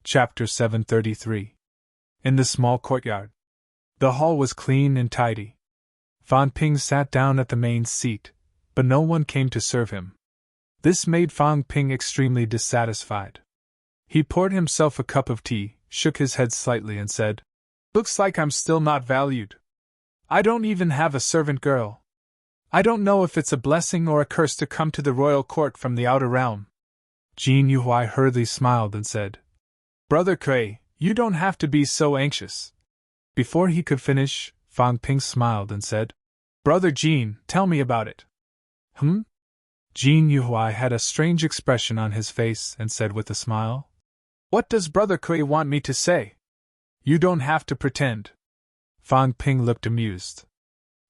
Chapter 733. In the small courtyard. The hall was clean and tidy. Fan Ping sat down at the main seat, but no one came to serve him. This made Fan Ping extremely dissatisfied. He poured himself a cup of tea, shook his head slightly and said, "Looks like I'm still not valued. I don't even have a servant girl. I don't know if it's a blessing or a curse to come to the royal court from the outer realm." Jin Yuhuai hurriedly smiled and said, "Brother Kui, you don't have to be so anxious." Before he could finish, Fan Ping smiled and said, "Brother Jin, tell me about it." Jin Yuhuai had a strange expression on his face and said with a smile, "What does Brother Kui want me to say? You don't have to pretend." Fan Ping looked amused.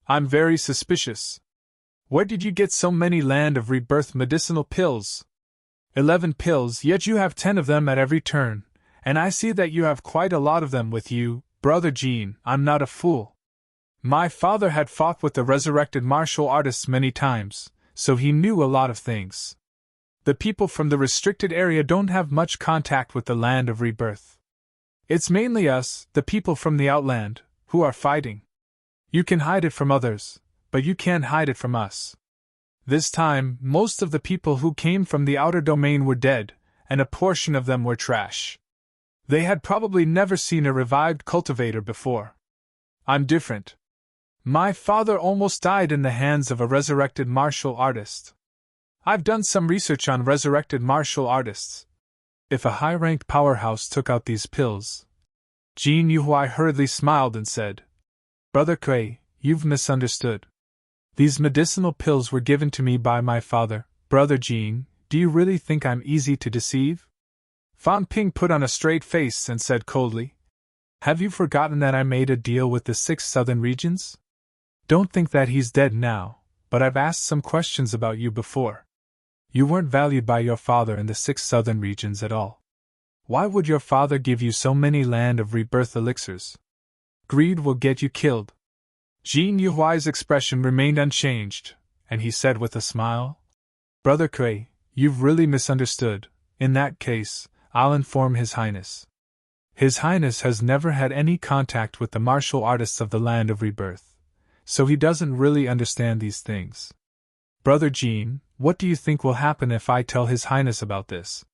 "I'm very suspicious. Where did you get so many Land of Rebirth medicinal pills? 11 pills, yet you have 10 of them at every turn, and I see that you have quite a lot of them with you, Brother Jin. I'm not a fool. My father had fought with the resurrected martial artists many times, so he knew a lot of things. The people from the restricted area don't have much contact with the Land of Rebirth. It's mainly us, the people from the Outland, who are fighting. You can hide it from others, but you can't hide it from us. This time, most of the people who came from the outer domain were dead, and a portion of them were trash. They had probably never seen a revived cultivator before. I'm different. My father almost died in the hands of a resurrected martial artist. I've done some research on resurrected martial artists. If a high-ranked powerhouse took out these pills..." Jin Yuhuai hurriedly smiled and said, "Brother Kui, you've misunderstood. These medicinal pills were given to me by my father. Brother Jin, do you really think I'm easy to deceive?" Fan Ping put on a straight face and said coldly, "Have you forgotten that I made a deal with the 6 southern regions? Don't think that he's dead now, but I've asked some questions about you before. You weren't valued by your father in the 6 southern regions at all. Why would your father give you so many Land of Rebirth elixirs? Greed will get you killed." Jin Yuhuai's expression remained unchanged, and he said with a smile, "Brother Kui, you've really misunderstood. In that case, I'll inform His Highness. His Highness has never had any contact with the martial artists of the Land of Rebirth, so he doesn't really understand these things. Brother Jin, what do you think will happen if I tell His Highness about this?"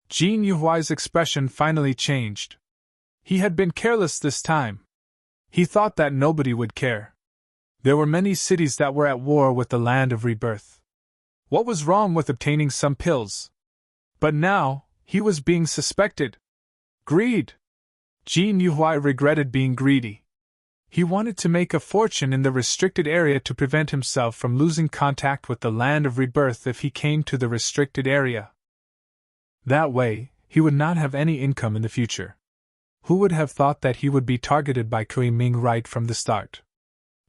Jin Yuhuai's expression finally changed. He had been careless this time. He thought that nobody would care. There were many cities that were at war with the Land of Rebirth. What was wrong with obtaining some pills? But now, he was being suspected. Greed! Jin Yuhuai regretted being greedy. He wanted to make a fortune in the restricted area to prevent himself from losing contact with the Land of Rebirth if he came to the restricted area. That way, he would not have any income in the future. Who would have thought that he would be targeted by Kui Ming right from the start?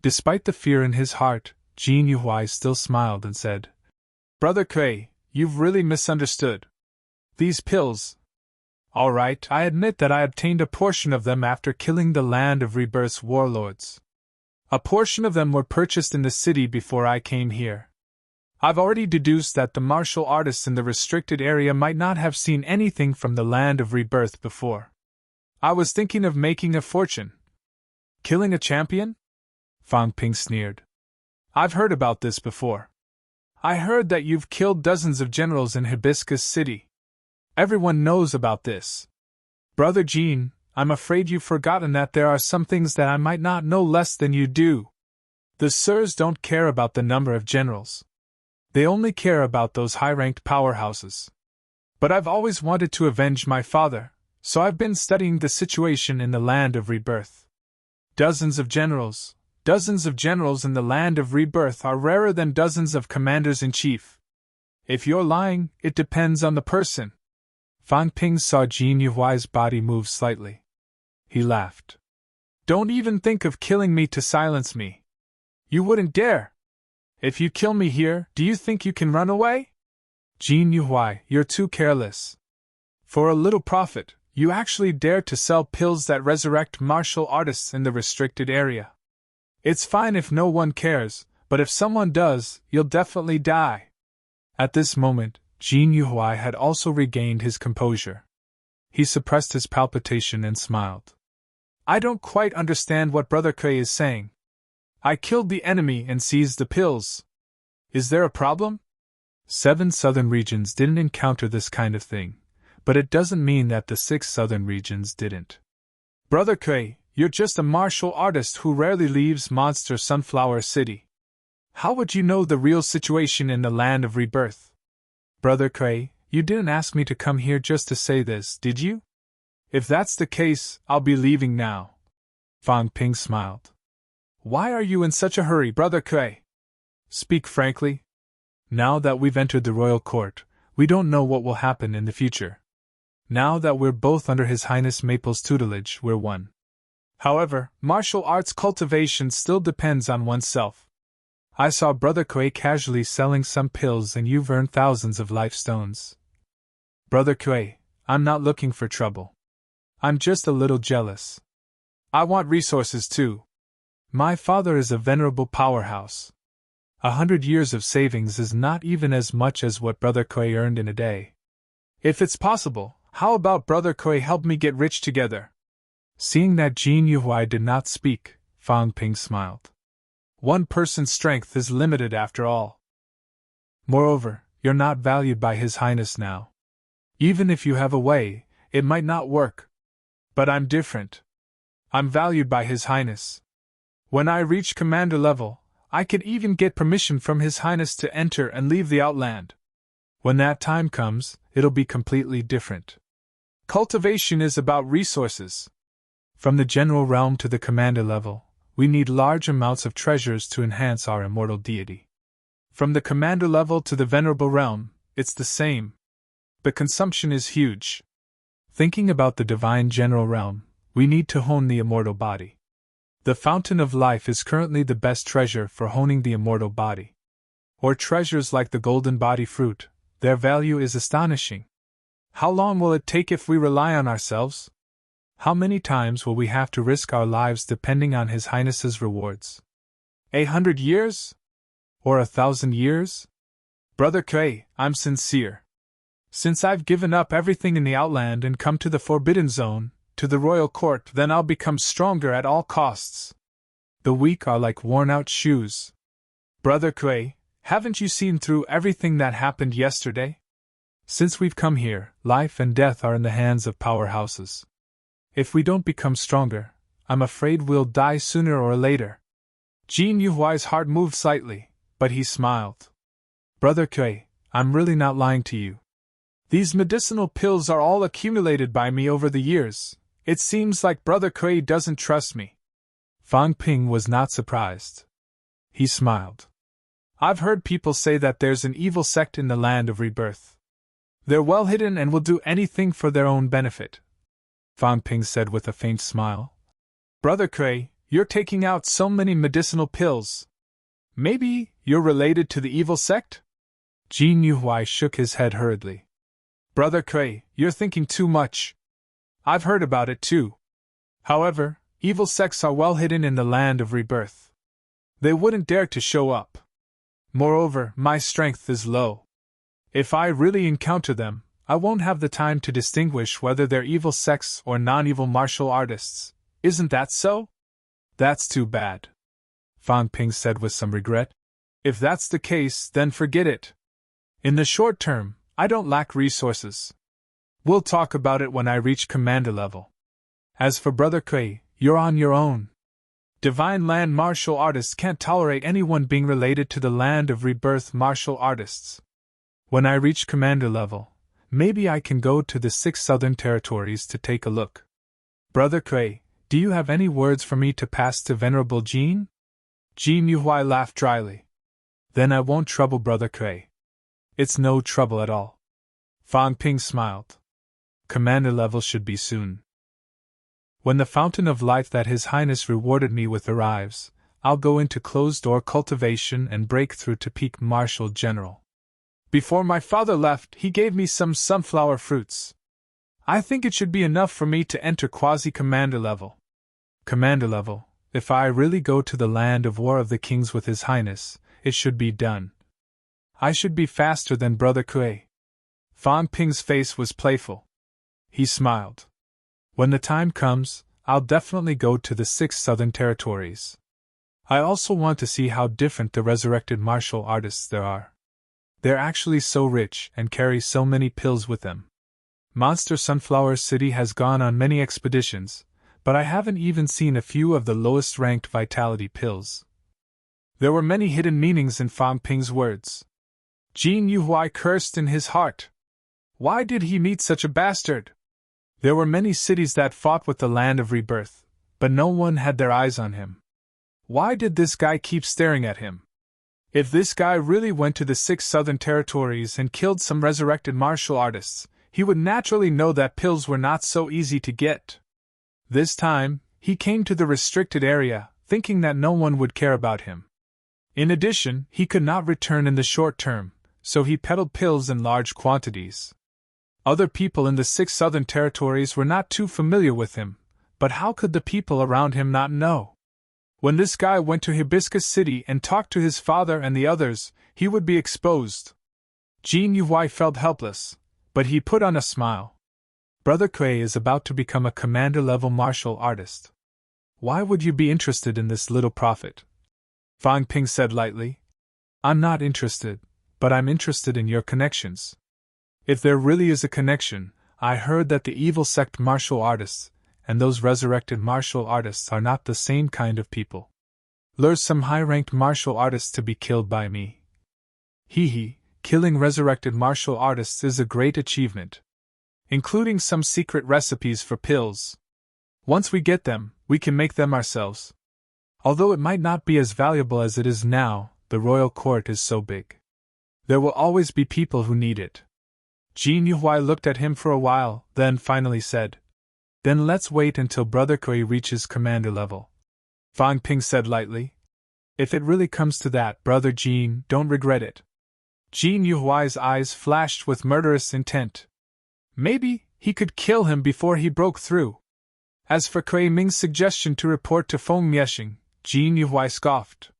Despite the fear in his heart, Jin Yuhuai still smiled and said, "Brother Kui, you've really misunderstood. These pills... All right, I admit that I obtained a portion of them after killing the Land of Rebirth's warlords. A portion of them were purchased in the city before I came here. I've already deduced that the martial artists in the restricted area might not have seen anything from the Land of Rebirth before. I was thinking of making a fortune. Killing a champion?" Fan Ping sneered. "I've heard about this before. I heard that you've killed dozens of generals in Hibiscus City. Everyone knows about this. Brother Jin, I'm afraid you've forgotten that there are some things that I might not know less than you do. The Sirs don't care about the number of generals. They only care about those high-ranked powerhouses. But I've always wanted to avenge my father, so I've been studying the situation in the Land of Rebirth. Dozens of generals in the Land of Rebirth are rarer than dozens of commanders-in-chief. If you're lying, it depends on the person." Fan Ping saw Jin Yuhuai's body move slightly. He laughed. "Don't even think of killing me to silence me. You wouldn't dare. If you kill me here, do you think you can run away? Jin Yuhuai, you're too careless. For a little profit, you actually dare to sell pills that resurrect martial artists in the restricted area. It's fine if no one cares, but if someone does, you'll definitely die." At this moment, Jin Yuhuai had also regained his composure. He suppressed his palpitation and smiled. I don't quite understand what Brother Kuei is saying. I killed the enemy and seized the pills. Is there a problem? 7 southern regions didn't encounter this kind of thing, but it doesn't mean that the 6 southern regions didn't. Brother Kuei, you're just a martial artist who rarely leaves Monster Sunflower City. How would you know the real situation in the land of rebirth? Brother Kuei, you didn't ask me to come here just to say this, did you? If that's the case, I'll be leaving now. Fang Ping smiled. Why are you in such a hurry, Brother Kuei? Speak frankly. Now that we've entered the royal court, we don't know what will happen in the future. Now that we're both under His Highness Maple's tutelage, we're one. However, martial arts cultivation still depends on oneself. I saw Brother Kuei casually selling some pills and you've earned thousands of life stones. Brother Kuei, I'm not looking for trouble. I'm just a little jealous. I want resources too. My father is a venerable powerhouse. 100 years of savings is not even as much as what Brother Kuei earned in a day. If it's possible, how about Brother Kuei help me get rich together? Seeing that Jin Yuhuai did not speak, Fang Ping smiled. One person's strength is limited after all. Moreover, you're not valued by His Highness now. Even if you have a way, it might not work. But I'm different. I'm valued by His Highness. When I reach commander level, I could even get permission from His Highness to enter and leave the outland. When that time comes, it'll be completely different. Cultivation is about resources. From the general realm to the commander level, we need large amounts of treasures to enhance our immortal deity. From the commander level to the venerable realm, it's the same. The consumption is huge. Thinking about the divine general realm, we need to hone the immortal body. The fountain of life is currently the best treasure for honing the immortal body. Or treasures like the golden body fruit, their value is astonishing. How long will it take if we rely on ourselves? How many times will we have to risk our lives depending on His Highness's rewards? 100 years? Or 1,000 years? Brother Kuei, I'm sincere. Since I've given up everything in the outland and come to the Forbidden Zone, to the royal court, then I'll become stronger at all costs. The weak are like worn-out shoes. Brother Kuei, haven't you seen through everything that happened yesterday? Since we've come here, life and death are in the hands of powerhouses. If we don't become stronger, I'm afraid we'll die sooner or later. Jin Yuhuai's heart moved slightly, but he smiled. Brother Kuei, I'm really not lying to you. These medicinal pills are all accumulated by me over the years. It seems like Brother Kuei doesn't trust me. Fang Ping was not surprised. He smiled. I've heard people say that there's an evil sect in the land of rebirth. They're well hidden and will do anything for their own benefit. Fang Ping said with a faint smile. Brother Kuei, you're taking out so many medicinal pills. Maybe you're related to the evil sect? Jin Yuhuai shook his head hurriedly. Brother Kuei, you're thinking too much. I've heard about it too. However, evil sects are well hidden in the land of rebirth. They wouldn't dare to show up. Moreover, my strength is low. If I really encounter them, I won't have the time to distinguish whether they're evil sects or non-evil martial artists. Isn't that so? That's too bad. Fang Ping said with some regret. If that's the case, then forget it. In the short term, I don't lack resources. We'll talk about it when I reach commander level. As for Brother Kuei, you're on your own. Divine Land martial artists can't tolerate anyone being related to the land of rebirth martial artists. When I reach commander level, maybe I can go to the 6 southern territories to take a look. Brother Kuei, do you have any words for me to pass to Venerable Jin? Jin Yuhuai laughed dryly. Then I won't trouble Brother Kuei. It's no trouble at all. Fang Ping smiled. Commander level should be soon. When the fountain of life that His Highness rewarded me with arrives, I'll go into closed-door cultivation and break through to peak Martial General. Before my father left, he gave me some sunflower fruits. I think it should be enough for me to enter quasi-commander level. Commander level, if I really go to the land of War of the Kings with His Highness, it should be done. I should be faster than Brother Kuei. Fang Ping's face was playful. he smiled. When the time comes, I'll definitely go to the 6 southern territories. I also want to see how different the resurrected martial artists there are. They're actually so rich and carry so many pills with them. Monster Sunflower City has gone on many expeditions, but I haven't even seen a few of the lowest-ranked vitality pills. There were many hidden meanings in Fang Ping's words. Jin Yuhuai cursed in his heart. Why did he meet such a bastard? There were many cities that fought with the land of rebirth, but no one had their eyes on him. Why did this guy keep staring at him? If this guy really went to the 6 southern territories and killed some resurrected martial artists, he would naturally know that pills were not so easy to get. This time, he came to the restricted area, thinking that no one would care about him. In addition, he could not return in the short term, so he peddled pills in large quantities. Other people in the 6 southern territories were not too familiar with him, but how could the people around him not know? When this guy went to Hibiscus City and talked to his father and the others, he would be exposed. Jin Yuhuai felt helpless, but he put on a smile. Brother Kuei is about to become a commander-level martial artist. Why would you be interested in this little prophet? Fang Ping said lightly. I'm not interested, but I'm interested in your connections. If there really is a connection, I heard that the evil sect martial artists and those resurrected martial artists are not the same kind of people. Lures some high-ranked martial artists to be killed by me. Killing resurrected martial artists is a great achievement. Including some secret recipes for pills. Once we get them, we can make them ourselves. Although it might not be as valuable as it is now, the royal court is so big. There will always be people who need it. Jin Yuhuai looked at him for a while, then finally said, Then let's wait until Brother Kuei reaches commander level. Fang Ping said lightly. If it really comes to that, Brother Jin, don't regret it. Jin Yuhuai's eyes flashed with murderous intent. Maybe he could kill him before he broke through. As for Kuei Ming's suggestion to report to Feng Mieshing, Jin Yuhuai scoffed.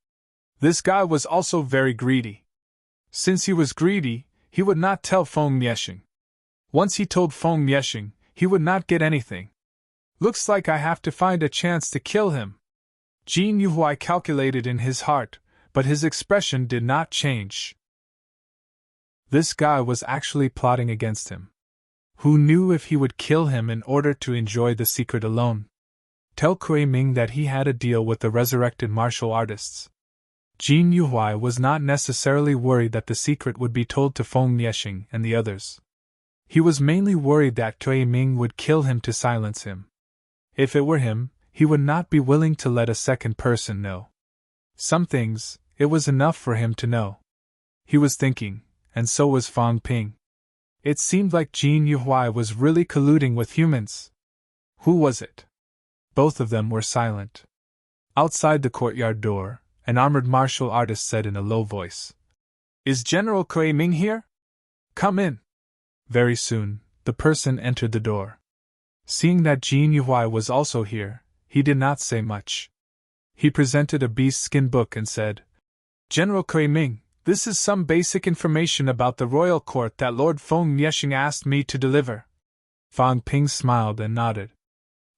This guy was also very greedy. Since he was greedy, he would not tell Feng Mieshing. Once he told Feng Mieshing, he would not get anything. Looks like I have to find a chance to kill him. Jin Yuhuai calculated in his heart, but his expression did not change. This guy was actually plotting against him. Who knew if he would kill him in order to enjoy the secret alone? Tell Kuei Ming that he had a deal with the resurrected martial artists. Jin Yuhuai was not necessarily worried that the secret would be told to Feng Mieshing and the others. He was mainly worried that Kuei Ming would kill him to silence him. If it were him, he would not be willing to let a second person know. Some things, it was enough for him to know. He was thinking, and so was Fang Ping. It seemed like Jin Yuhuai was really colluding with humans. Who was it? Both of them were silent. Outside the courtyard door, an armored martial artist said in a low voice, Is General Kuei Ming here? Come in. Very soon, the person entered the door. Seeing that Jin Yuhuai was also here, he did not say much. He presented a beast skin book and said, General Kuei Ming, this is some basic information about the royal court that Lord Feng Mieshing asked me to deliver. Fang Ping smiled and nodded.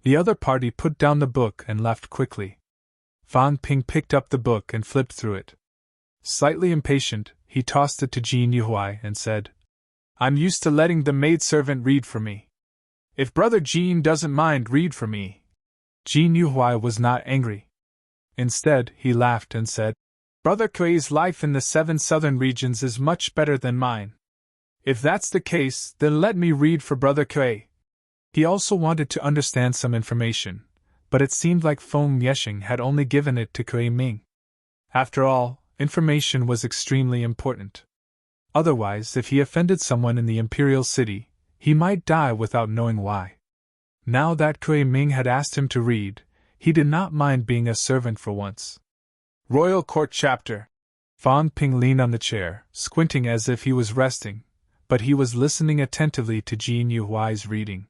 The other party put down the book and left quickly. Fang Ping picked up the book and flipped through it. Slightly impatient, he tossed it to Jin Yuhuai and said, I'm used to letting the maidservant read for me. If Brother Jin doesn't mind, read for me. Jin Yuhuai was not angry. Instead, he laughed and said, Brother Kuei's life in the 7 southern regions is much better than mine. If that's the case, then let me read for Brother Kuei. He also wanted to understand some information, but it seemed like Feng Mieshing had only given it to Kuei Ming. After all, information was extremely important. Otherwise, if he offended someone in the Imperial City, he might die without knowing why. Now that Kuei Ming had asked him to read, he did not mind being a servant for once. Royal Court Chapter. Fang Ping leaned on the chair, squinting as if he was resting, but he was listening attentively to Jin Yuhuai's reading.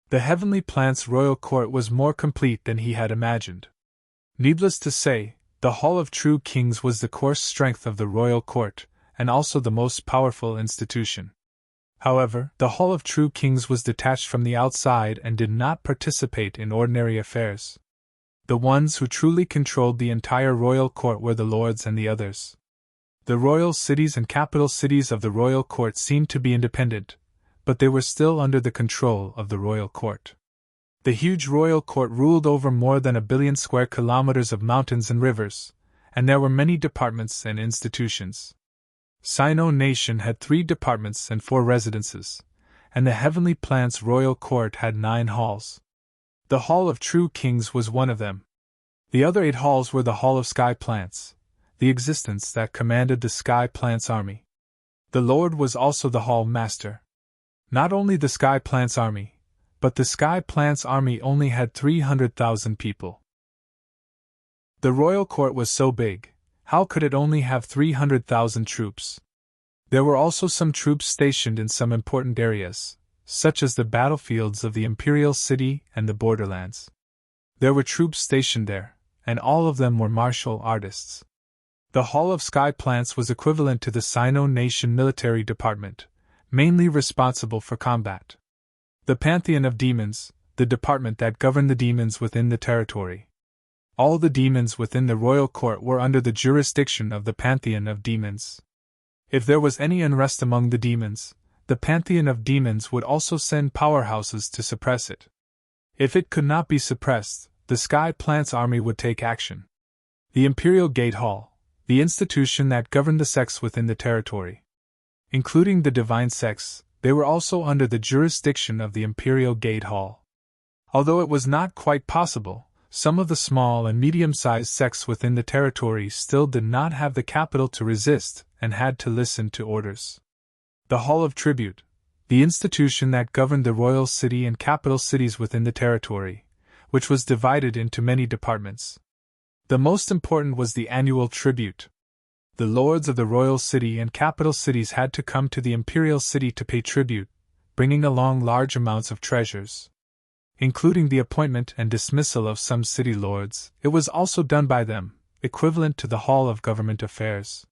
The Heavenly Plant's royal court was more complete than he had imagined. Needless to say, the Hall of True Kings was the core strength of the royal court, and also the most powerful institution. However, the Hall of True Kings was detached from the outside and did not participate in ordinary affairs. The ones who truly controlled the entire royal court were the lords and the others. The royal cities and capital cities of the royal court seemed to be independent, but they were still under the control of the royal court. The huge royal court ruled over more than 1 billion square kilometers of mountains and rivers, and there were many departments and institutions. Sino Nation had 3 departments and 4 residences, and the Heavenly Plants royal court had 9 halls. The Hall of True Kings was one of them. The other 8 halls were the Hall of Sky Plants, the existence that commanded the Sky Plants army. The Lord was also the Hall Master. Not only the Sky Plants army, but the Sky Plants army only had 300,000 people. The royal court was so big, how could it only have 300,000 troops? There were also some troops stationed in some important areas, such as the battlefields of the Imperial City and the borderlands. There were troops stationed there, and all of them were martial artists. The Hall of Sky Plants was equivalent to the Sino Nation military department, mainly responsible for combat. The Pantheon of Demons, the department that governed the demons within the territory. All the demons within the royal court were under the jurisdiction of the Pantheon of Demons. If there was any unrest among the demons, the Pantheon of Demons would also send powerhouses to suppress it. If it could not be suppressed, the Sky Plants army would take action. The Imperial Gate Hall, the institution that governed the sects within the territory. Including the divine sects, they were also under the jurisdiction of the Imperial Gate Hall. Although it was not quite possible, some of the small and medium-sized sects within the territory still did not have the capital to resist and had to listen to orders. The Hall of Tribute, the institution that governed the royal city and capital cities within the territory, which was divided into many departments. The most important was the annual tribute. The lords of the royal city and capital cities had to come to the imperial city to pay tribute, bringing along large amounts of treasures. Including the appointment and dismissal of some city lords, it was also done by them, equivalent to the Hall of Government Affairs.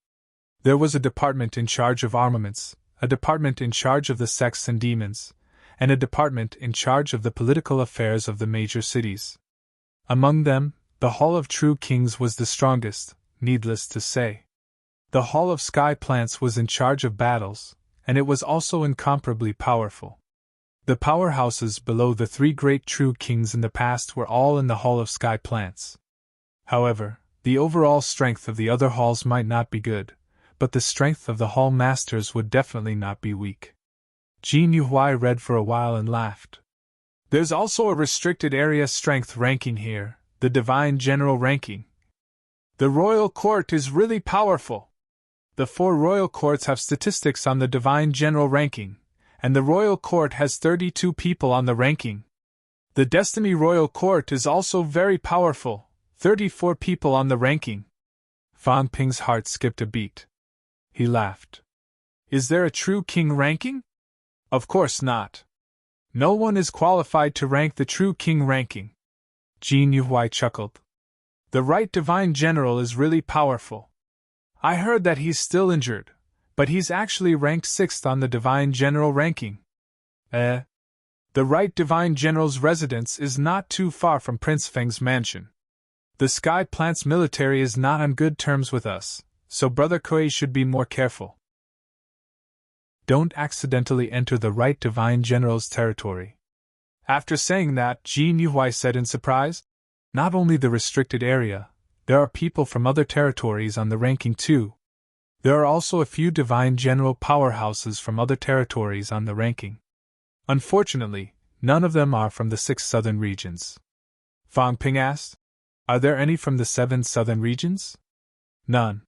There was a department in charge of armaments, a department in charge of the sects and demons, and a department in charge of the political affairs of the major cities. Among them, the Hall of True Kings was the strongest, needless to say. The Hall of Sky Plants was in charge of battles, and it was also incomparably powerful. The powerhouses below the 3 great true kings in the past were all in the Hall of Sky Plants. However, the overall strength of the other halls might not be good, but the strength of the hall masters would definitely not be weak. Jin Yuhui read for a while and laughed. There's also a restricted area strength ranking here, the Divine General ranking. The Royal Court is really powerful. The 4 Royal Courts have statistics on the Divine General ranking, and the Royal Court has 32 people on the ranking. The Destiny Royal Court is also very powerful, 34 people on the ranking. Fan Ping's heart skipped a beat. He laughed. Is there a true king ranking? Of course not. No one is qualified to rank the true king ranking. Jin Yuhui chuckled. The right Divine General is really powerful. I heard that he's still injured, but he's actually ranked 6th on the Divine General ranking. The right Divine General's residence is not too far from Prince Feng's mansion. The Sky Plants military is not on good terms with us, so Brother Kuei should be more careful. Don't accidentally enter the right Divine General's territory. After saying that, Jin Yuhui said in surprise, not only the restricted area, there are people from other territories on the ranking too. There are also a few Divine General powerhouses from other territories on the ranking. Unfortunately, none of them are from the 6 southern regions. Fang Ping asked, are there any from the 7 southern regions? None.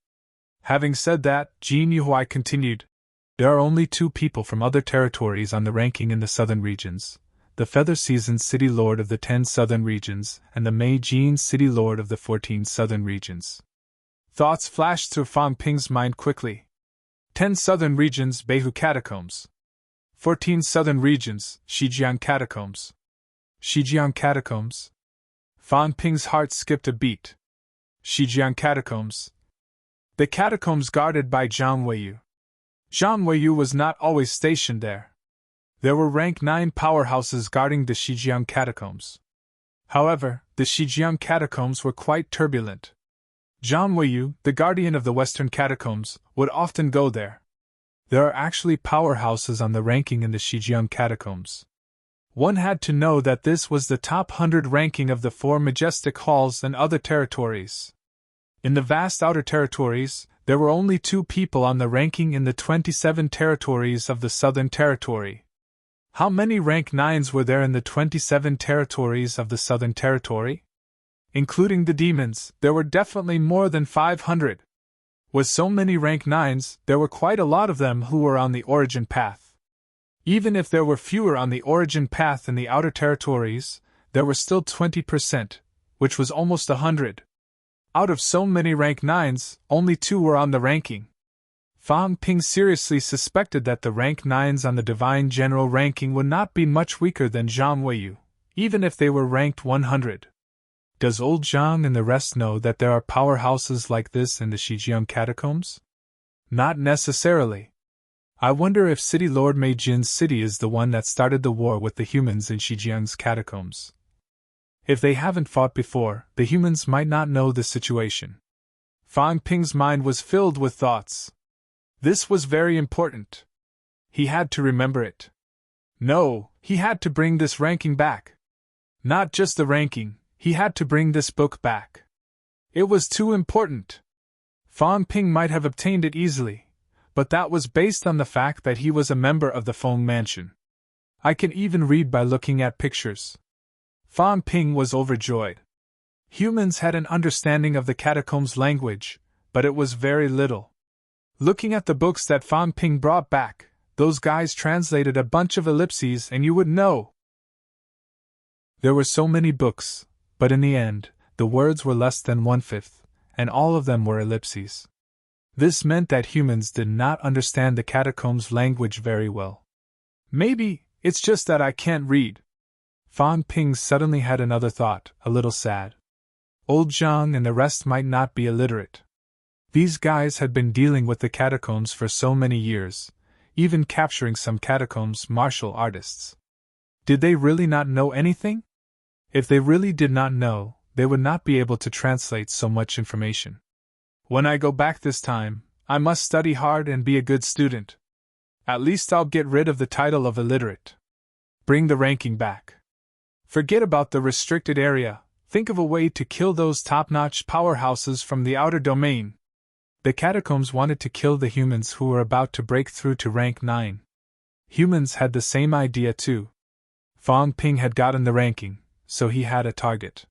Having said that, Jin Yuhui continued, there are only 2 people from other territories on the ranking in the southern regions, the Feather Season City Lord of the 10 southern regions and the Mei Jin City Lord of the 14 southern regions. Thoughts flashed through Fang Ping's mind quickly. 10 southern regions, Beihu Catacombs. 14 southern regions, Shijiang Catacombs. Shijiang Catacombs? Fang Ping's heart skipped a beat. Shijiang Catacombs. The catacombs guarded by Zhang Weiyu. Zhang Weiyu was not always stationed there. There were rank 9 powerhouses guarding the Shijiang catacombs. However, the Shijiang catacombs were quite turbulent. Zhang Weiyu, the guardian of the Western catacombs, would often go there. There are actually powerhouses on the ranking in the Shijiang catacombs. One had to know that this was the top 100 ranking of the 4 majestic halls and other territories. In the vast outer territories, there were only 2 people on the ranking in the 27 territories of the Southern Territory. How many rank 9s were there in the 27 territories of the Southern Territory? Including the demons, there were definitely more than 500. With so many rank 9s, there were quite a lot of them who were on the origin path. Even if there were fewer on the origin path in the outer territories, there were still 20%, which was almost 100. Out of so many rank 9s, only 2 were on the ranking. Fang Ping seriously suspected that the rank 9s on the Divine General ranking would not be much weaker than Zhang Weiyu, even if they were ranked 100. Does old Zhang and the rest know that there are powerhouses like this in the Shijiang catacombs? Not necessarily. I wonder if City Lord Mei Jin's city is the one that started the war with the humans in Shijiang's catacombs. If they haven't fought before, the humans might not know the situation. Fang Ping's mind was filled with thoughts. This was very important. He had to remember it. No, he had to bring this ranking back. Not just the ranking, he had to bring this book back. It was too important. Fang Ping might have obtained it easily, but that was based on the fact that he was a member of the Feng Mansion. I can even read by looking at pictures. Fang Ping was overjoyed. Humans had an understanding of the catacombs language, but it was very little. Looking at the books that Fang Ping brought back, those guys translated a bunch of ellipses and you would know. There were so many books, but in the end, the words were less than 1/5, and all of them were ellipses. This meant that humans did not understand the catacombs language very well. Maybe it's just that I can't read. Fang Ping suddenly had another thought, a little sad. Old Zhang and the rest might not be illiterate. These guys had been dealing with the catacombs for so many years, even capturing some catacombs martial artists. Did they really not know anything? If they really did not know, they would not be able to translate so much information. When I go back this time, I must study hard and be a good student. At least I'll get rid of the title of illiterate. Bring the ranking back. Forget about the restricted area, think of a way to kill those top-notch powerhouses from the outer domain. The catacombs wanted to kill the humans who were about to break through to rank 9. Humans had the same idea too. Fang Ping had gotten the ranking, so he had a target.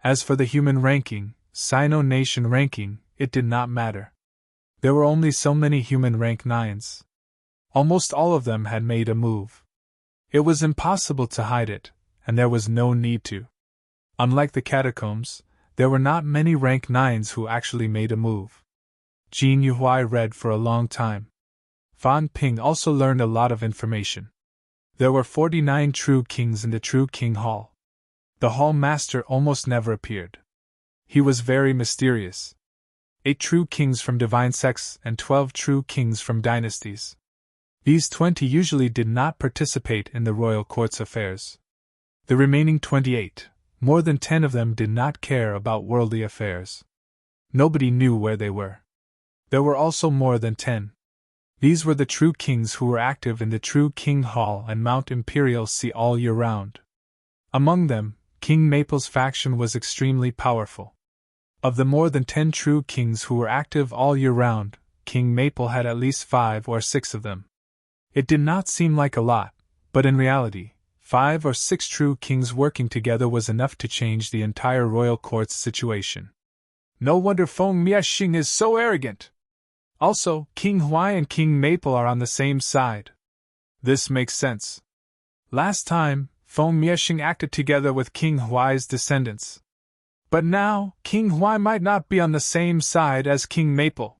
As for the human ranking, Sino Nation ranking, it did not matter. There were only so many human rank 9s. Almost all of them had made a move. It was impossible to hide it, and there was no need to. Unlike the catacombs, there were not many rank 9s who actually made a move. Jin Yuhui read for a long time. Fang Ping also learned a lot of information. There were 49 true kings in the True King Hall. The Hall Master almost never appeared. He was very mysterious. 8 true kings from divine sects and 12 true kings from dynasties. These 20 usually did not participate in the royal court's affairs. The remaining 28, more than 10 of them did not care about worldly affairs. Nobody knew where they were. There were also more than 10. These were the true kings who were active in the True King Hall and Mount Imperial Sea all year round. Among them, King Maple's faction was extremely powerful. Of the more than 10 true kings who were active all year round, King Maple had at least 5 or 6 of them. It did not seem like a lot, but in reality, 5 or 6 true kings working together was enough to change the entire royal court's situation. No wonder Feng Miexing is so arrogant! Also, King Huai and King Maple are on the same side. This makes sense. Last time, Feng Miexing acted together with King Huai's descendants. But now, King Huai might not be on the same side as King Maple.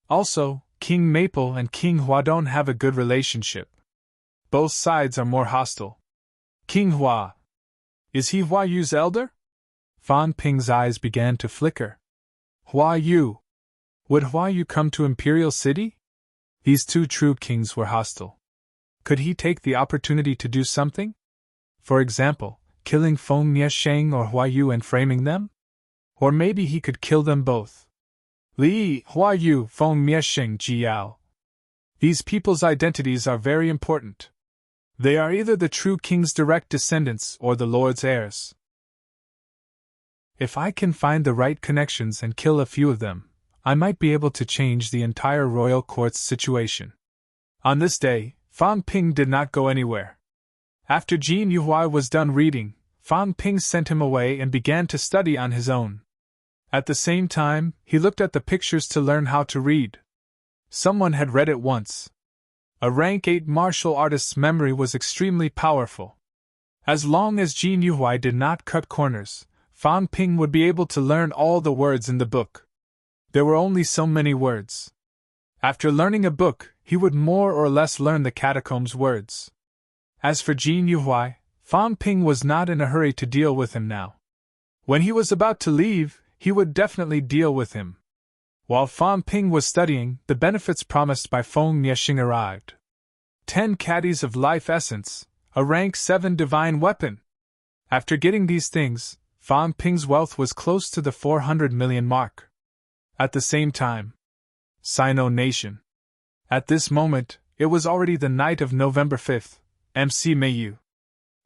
Also, King Maple and King Hua don't have a good relationship. Both sides are more hostile. King Hua. Is he Hua Yu's elder? Fang Ping's eyes began to flicker. Hua Yu. Would Hua Yu come to Imperial City? These 2 true kings were hostile. Could he take the opportunity to do something? For example, killing Feng Niesheng or Hua Yu and framing them? Or maybe he could kill them both. Li, Hua Yu, Feng Niesheng, Jiao. These people's identities are very important. They are either the true king's direct descendants or the lord's heirs. If I can find the right connections and kill a few of them, I might be able to change the entire royal court's situation. On this day, Fang Ping did not go anywhere. After Jin Yuhua was done reading, Fang Ping sent him away and began to study on his own. At the same time, he looked at the pictures to learn how to read. Someone had read it once. A rank 8 martial artist's memory was extremely powerful. As long as Jin Yuhua did not cut corners, Fang Ping would be able to learn all the words in the book. There were only so many words. After learning a book, he would more or less learn the catacombs words. As for Jin Yuhua, Fang Ping was not in a hurry to deal with him now. When he was about to leave, he would definitely deal with him. While Fang Ping was studying, the benefits promised by Feng Niesheng arrived. 10 caddies of life essence, a rank 7 divine weapon. After getting these things, Fang Ping's wealth was close to the 400 million mark. At the same time, Sino Nation. At this moment, it was already the night of November 5th, MC Mayu.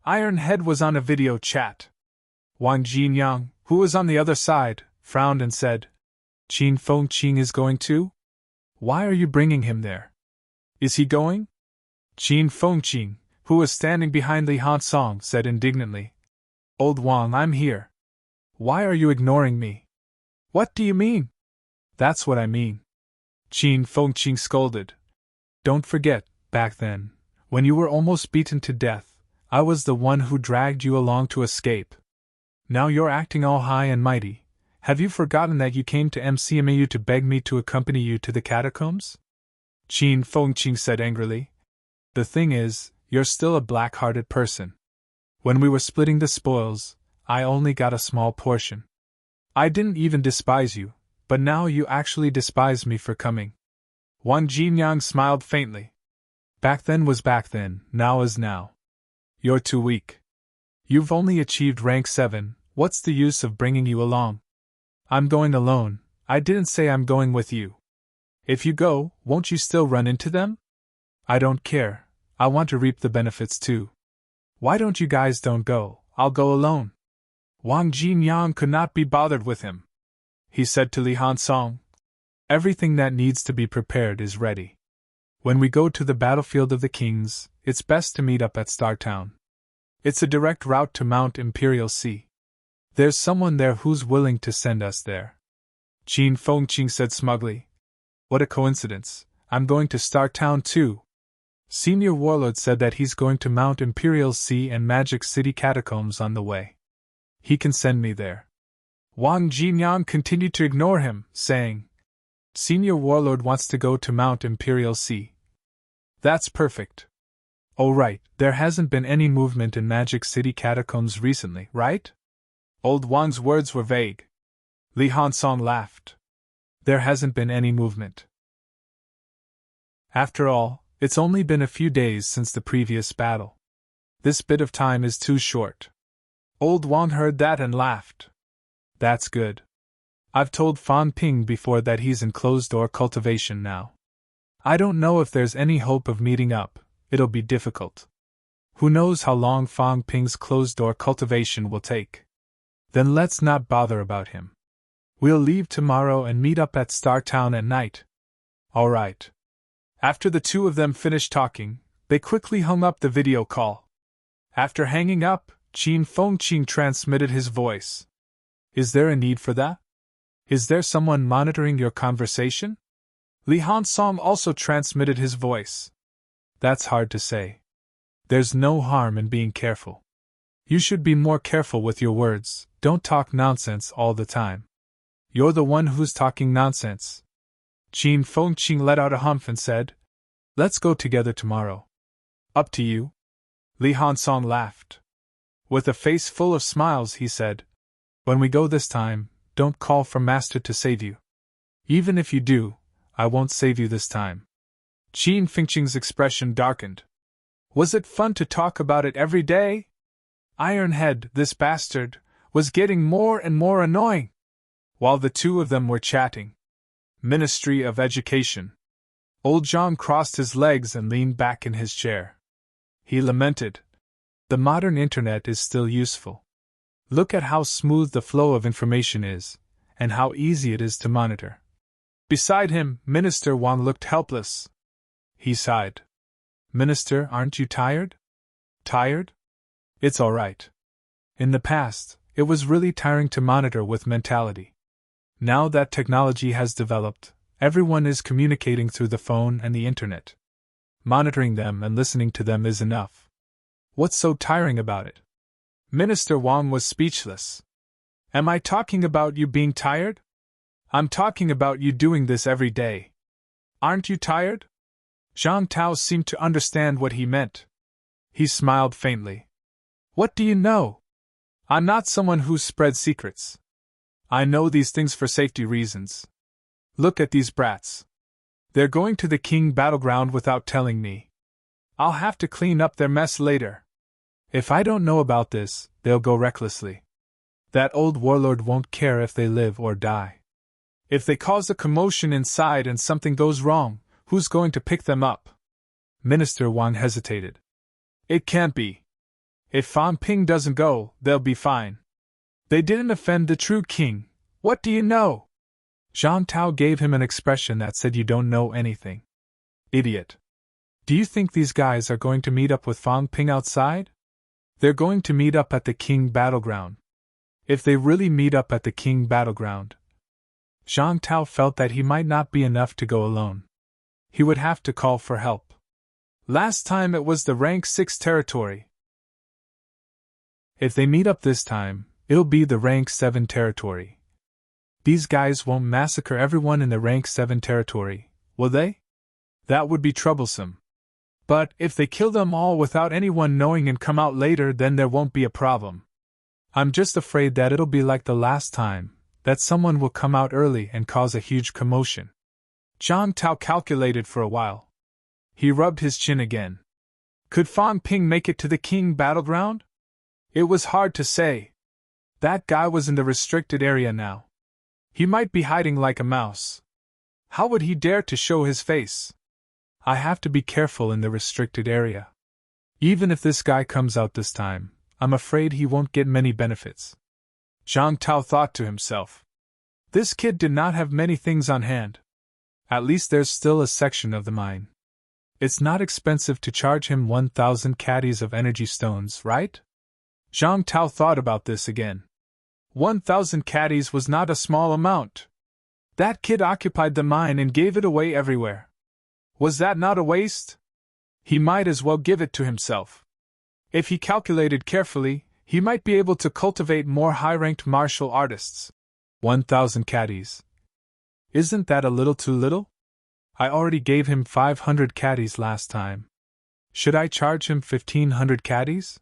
Iron Head was on a video chat. Wang Jinyang, who was on the other side, frowned and said, Qin Fengqing is going too? Why are you bringing him there? Is he going? Qin Fengqing, who was standing behind Li Hansong, said indignantly, Old Wang, I'm here. Why are you ignoring me? What do you mean? That's what I mean. Qin Fengqing scolded. Don't forget, back then, when you were almost beaten to death, I was the one who dragged you along to escape. Now you're acting all high and mighty. Have you forgotten that you came to MCMAU to beg me to accompany you to the catacombs? Qin Fengqing said angrily. The thing is, you're still a black-hearted person. When we were splitting the spoils, I only got a small portion. I didn't even despise you, but now you actually despise me for coming. Wang Jinyang smiled faintly. Back then was back then, now is now. You're too weak. You've only achieved rank 7, what's the use of bringing you along? I'm going alone, I didn't say I'm going with you. If you go, won't you still run into them? I don't care, I want to reap the benefits too. Why don't you guys don't go, I'll go alone. Wang Jinyang could not be bothered with him. He said to Li Hansong, Everything that needs to be prepared is ready. When we go to the battlefield of the kings, it's best to meet up at Star Town. It's a direct route to Mount Imperial Sea. There's someone there who's willing to send us there. Qin Fengqing said smugly. What a coincidence, I'm going to Star Town too. Senior Warlord said that he's going to Mount Imperial Sea and Magic City Catacombs on the way. He can send me there. Wang Jinyang continued to ignore him, saying, Senior Warlord wants to go to Mount Imperial Sea. That's perfect. Oh right, there hasn't been any movement in Magic City Catacombs recently, right? Old Wang's words were vague. Li Hansong laughed. There hasn't been any movement. After all, it's only been a few days since the previous battle. This bit of time is too short. Old Wang heard that and laughed. That's good. I've told Fan Ping before that he's in closed-door cultivation now. I don't know if there's any hope of meeting up, it'll be difficult. Who knows how long Fan Ping's closed-door cultivation will take. Then let's not bother about him. We'll leave tomorrow and meet up at Star Town at night. All right. After the two of them finished talking, they quickly hung up the video call. After hanging up, Qin Fengqing transmitted his voice. Is there a need for that? Is there someone monitoring your conversation? Li Hansong also transmitted his voice. That's hard to say. There's no harm in being careful. You should be more careful with your words, don't talk nonsense all the time. You're the one who's talking nonsense. Qin Fengqing let out a humph and said, Let's go together tomorrow. Up to you. Li Hansong laughed. With a face full of smiles he said, When we go this time, don't call for Master to save you. Even if you do, I won't save you this time. Qin Fengqing's expression darkened. Was it fun to talk about it every day? Ironhead, this bastard, was getting more and more annoying. While the two of them were chatting. Ministry of Education. Old John crossed his legs and leaned back in his chair. He lamented. The modern internet is still useful. Look at how smooth the flow of information is, and how easy it is to monitor. Beside him, Minister Wang looked helpless. He sighed. Minister, aren't you tired? Tired? It's all right. In the past, it was really tiring to monitor with mentality. Now that technology has developed, everyone is communicating through the phone and the internet. Monitoring them and listening to them is enough. What's so tiring about it? Minister Wang was speechless. Am I talking about you being tired? I'm talking about you doing this every day. Aren't you tired? Zhang Tao seemed to understand what he meant. He smiled faintly. What do you know? I'm not someone who spreads secrets. I know these things for safety reasons. Look at these brats. They're going to the King battleground without telling me. I'll have to clean up their mess later. If I don't know about this, they'll go recklessly. That old warlord won't care if they live or die. If they cause a commotion inside and something goes wrong, who's going to pick them up? Minister Wang hesitated. It can't be. If Fan Ping doesn't go, they'll be fine. They didn't offend the true king. What do you know? Zhang Tao gave him an expression that said you don't know anything. Idiot. Do you think these guys are going to meet up with Fan Ping outside? They're going to meet up at the King battleground. If they really meet up at the King battleground, Zhang Tao felt that he might not be enough to go alone. He would have to call for help. Last time it was the rank 6 territory. If they meet up this time, it'll be the rank 7 territory. These guys won't massacre everyone in the rank 7 territory, will they? That would be troublesome. But if they kill them all without anyone knowing and come out later, then there won't be a problem. I'm just afraid that it'll be like the last time, that someone will come out early and cause a huge commotion. Zhang Tao calculated for a while. He rubbed his chin again. Could Fan Ping make it to the King battleground? It was hard to say. That guy was in the restricted area now. He might be hiding like a mouse. How would he dare to show his face? I have to be careful in the restricted area. Even if this guy comes out this time, I'm afraid he won't get many benefits. Zhang Tao thought to himself. This kid did not have many things on hand. At least there's still a section of the mine. It's not expensive to charge him 1,000 caddies of energy stones, right? Zhang Tao thought about this again. 1,000 caddies was not a small amount. That kid occupied the mine and gave it away everywhere. Was that not a waste? He might as well give it to himself. If he calculated carefully, he might be able to cultivate more high-ranked martial artists. 1,000 caddies. Isn't that a little too little? I already gave him 500 caddies last time. Should I charge him 1,500 caddies?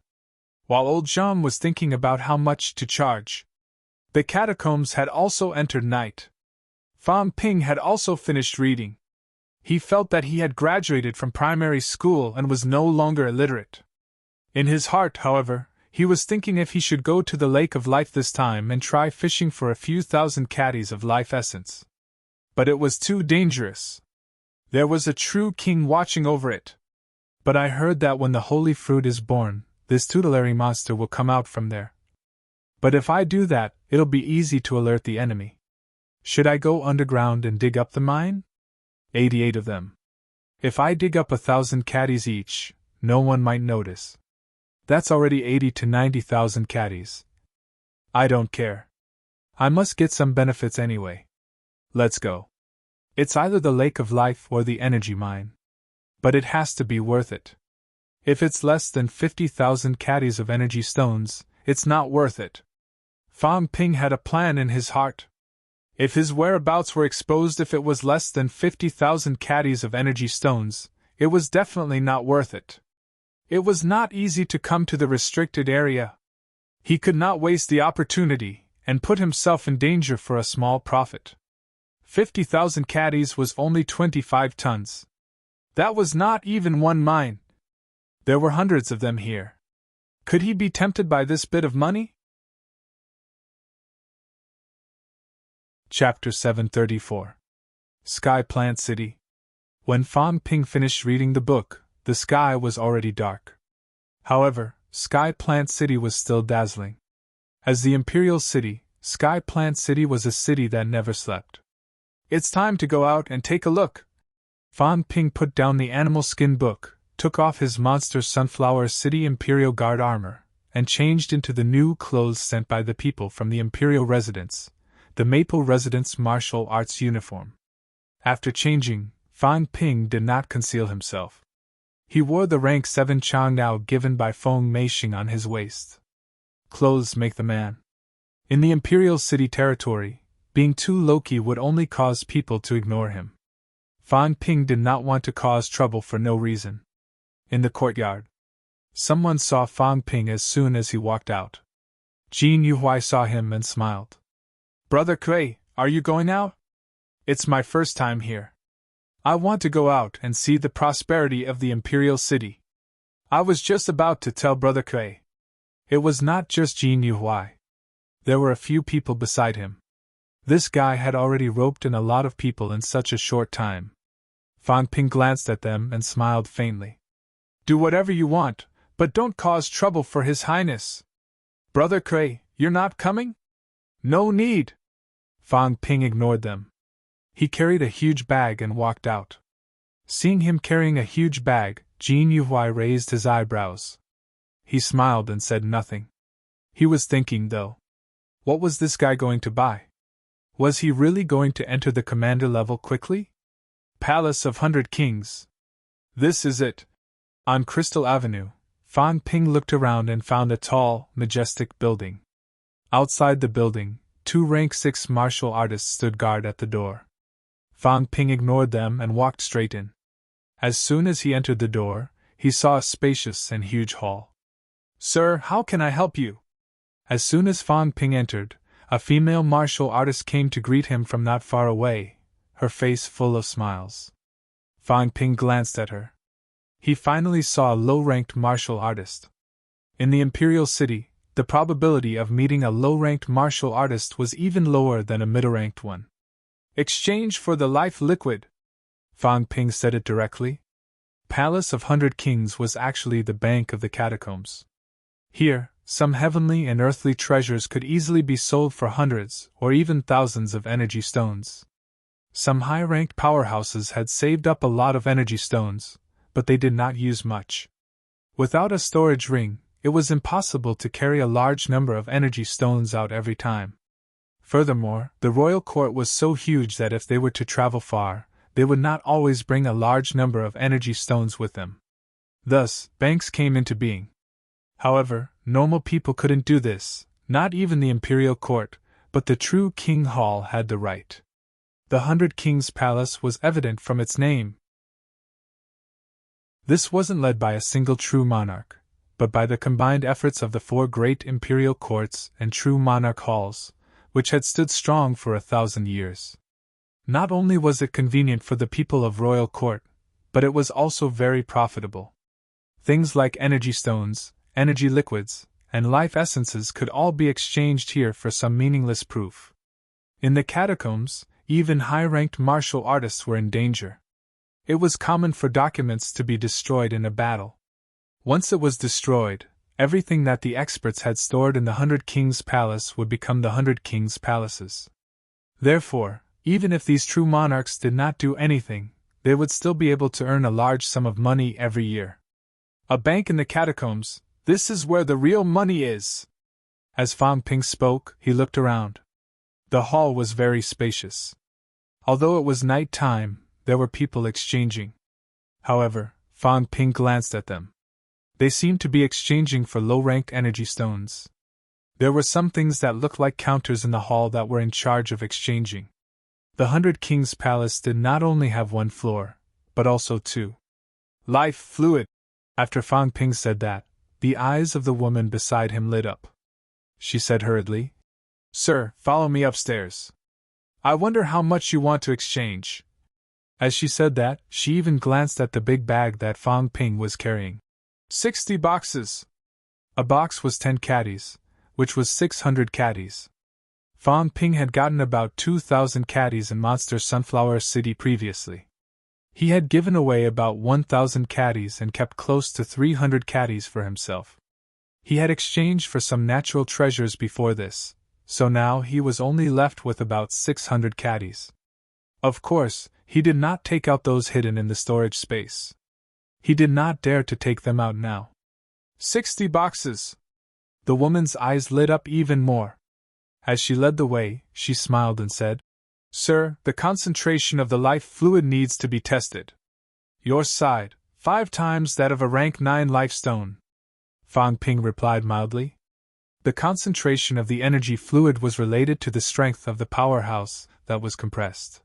While old Jean was thinking about how much to charge, the catacombs had also entered night. Fan Ping had also finished reading. He felt that he had graduated from primary school and was no longer illiterate. In his heart, however, he was thinking if he should go to the Lake of Life this time and try fishing for a few thousand caddies of life essence. But it was too dangerous. There was a true king watching over it. But I heard that when the holy fruit is born, this tutelary monster will come out from there. But if I do that, it'll be easy to alert the enemy. Should I go underground and dig up the mine? 88 of them. If I dig up 1,000 caddies each, no one might notice. That's already 80 to 90,000 caddies. I don't care. I must get some benefits anyway. Let's go. It's either the Lake of Life or the energy mine. But it has to be worth it. If it's less than 50,000 caddies of energy stones, it's not worth it. Fan Ping had a plan in his heart. If his whereabouts were exposed if it was less than 50,000 caddies of energy stones, it was definitely not worth it. It was not easy to come to the restricted area. He could not waste the opportunity and put himself in danger for a small profit. 50,000 caddies was only 25 tons. That was not even one mine. There were hundreds of them here. Could he be tempted by this bit of money? Chapter 734. Sky Plant City. When Fang Ping finished reading the book, the sky was already dark. However, Sky Plant City was still dazzling. As the Imperial City, Sky Plant City was a city that never slept. It's time to go out and take a look. Fang Ping put down the animal skin book, took off his monster Sunflower City Imperial Guard armor, and changed into the new clothes sent by the people from the Imperial residence, the Maple Residence martial arts uniform. After changing, Fang Ping did not conceal himself. He wore the rank 7 Changnao given by Feng Meishing on his waist. Clothes make the man. In the Imperial City territory, being too low-key would only cause people to ignore him. Fang Ping did not want to cause trouble for no reason. In the courtyard, someone saw Fang Ping as soon as he walked out. Jin Yuhuai saw him and smiled. "Brother Kui, are you going out?" "It's my first time here. I want to go out and see the prosperity of the Imperial City." I was just about to tell Brother Kui. It was not just Jin Yuhuai. There were a few people beside him. This guy had already roped in a lot of people in such a short time. Fang Ping glanced at them and smiled faintly. "Do whatever you want, but don't cause trouble for His Highness." "Brother Kui, you're not coming?" "No need." Fang Ping ignored them. He carried a huge bag and walked out. Seeing him carrying a huge bag, Jin Yuhuai raised his eyebrows. He smiled and said nothing. He was thinking, though. What was this guy going to buy? Was he really going to enter the commander level quickly? Palace of 100 Kings. This is it. On Crystal Avenue, Fang Ping looked around and found a tall, majestic building. Outside the building, 2 rank 6 martial artists stood guard at the door. Fang Ping ignored them and walked straight in. As soon as he entered the door, he saw a spacious and huge hall. "Sir, how can I help you?" As soon as Fang Ping entered, a female martial artist came to greet him from not far away, her face full of smiles. Fang Ping glanced at her. He finally saw a low-ranked martial artist. In the Imperial City, the probability of meeting a low-ranked martial artist was even lower than a middle-ranked one. "Exchange for the life liquid." Fang Ping said it directly. Palace of 100 Kings was actually the bank of the catacombs. Here, some heavenly and earthly treasures could easily be sold for hundreds or even thousands of energy stones. Some high-ranked powerhouses had saved up a lot of energy stones, but they did not use much. Without a storage ring, it was impossible to carry a large number of energy stones out every time. Furthermore, the royal court was so huge that if they were to travel far, they would not always bring a large number of energy stones with them. Thus, banks came into being. However, normal people couldn't do this, not even the imperial court, but the true King Hall had the right. The 100 Kings Palace was evident from its name. This wasn't led by a single true monarch, but by the combined efforts of the 4 great imperial courts and true monarch halls, which had stood strong for 1,000 years. Not only was it convenient for the people of royal court, but it was also very profitable. Things like energy stones, energy liquids, and life essences could all be exchanged here for some meaningless proof. In the catacombs, even high-ranked martial artists were in danger. It was common for documents to be destroyed in a battle. Once it was destroyed, everything that the experts had stored in the 100 Kings Palace would become the 100 Kings Palaces. Therefore, even if these true monarchs did not do anything, they would still be able to earn a large sum of money every year. A bank in the catacombs, this is where the real money is. As Fang Ping spoke, he looked around. The hall was very spacious. Although it was night time, there were people exchanging. However, Fang Ping glanced at them. They seemed to be exchanging for low-ranked energy stones. There were some things that looked like counters in the hall that were in charge of exchanging. The 100 Kings Palace did not only have 1 floor, but also 2. Life fluid. After Fang Ping said that, the eyes of the woman beside him lit up. She said hurriedly, "Sir, follow me upstairs. I wonder how much you want to exchange." As she said that, she even glanced at the big bag that Fang Ping was carrying. 60 boxes. A box was 10 caddies, which was 600 caddies. Fang Ping had gotten about 2,000 caddies in Monster Sunflower City previously. He had given away about 1,000 caddies and kept close to 300 caddies for himself. He had exchanged for some natural treasures before this, so now he was only left with about 600 caddies. Of course, he did not take out those hidden in the storage space. He did not dare to take them out now. 60 boxes! The woman's eyes lit up even more. As she led the way, she smiled and said, "Sir, the concentration of the life fluid needs to be tested. Your side, 5 times that of a rank 9 life stone." Fang Ping replied mildly. The concentration of the energy fluid was related to the strength of the powerhouse that was compressed.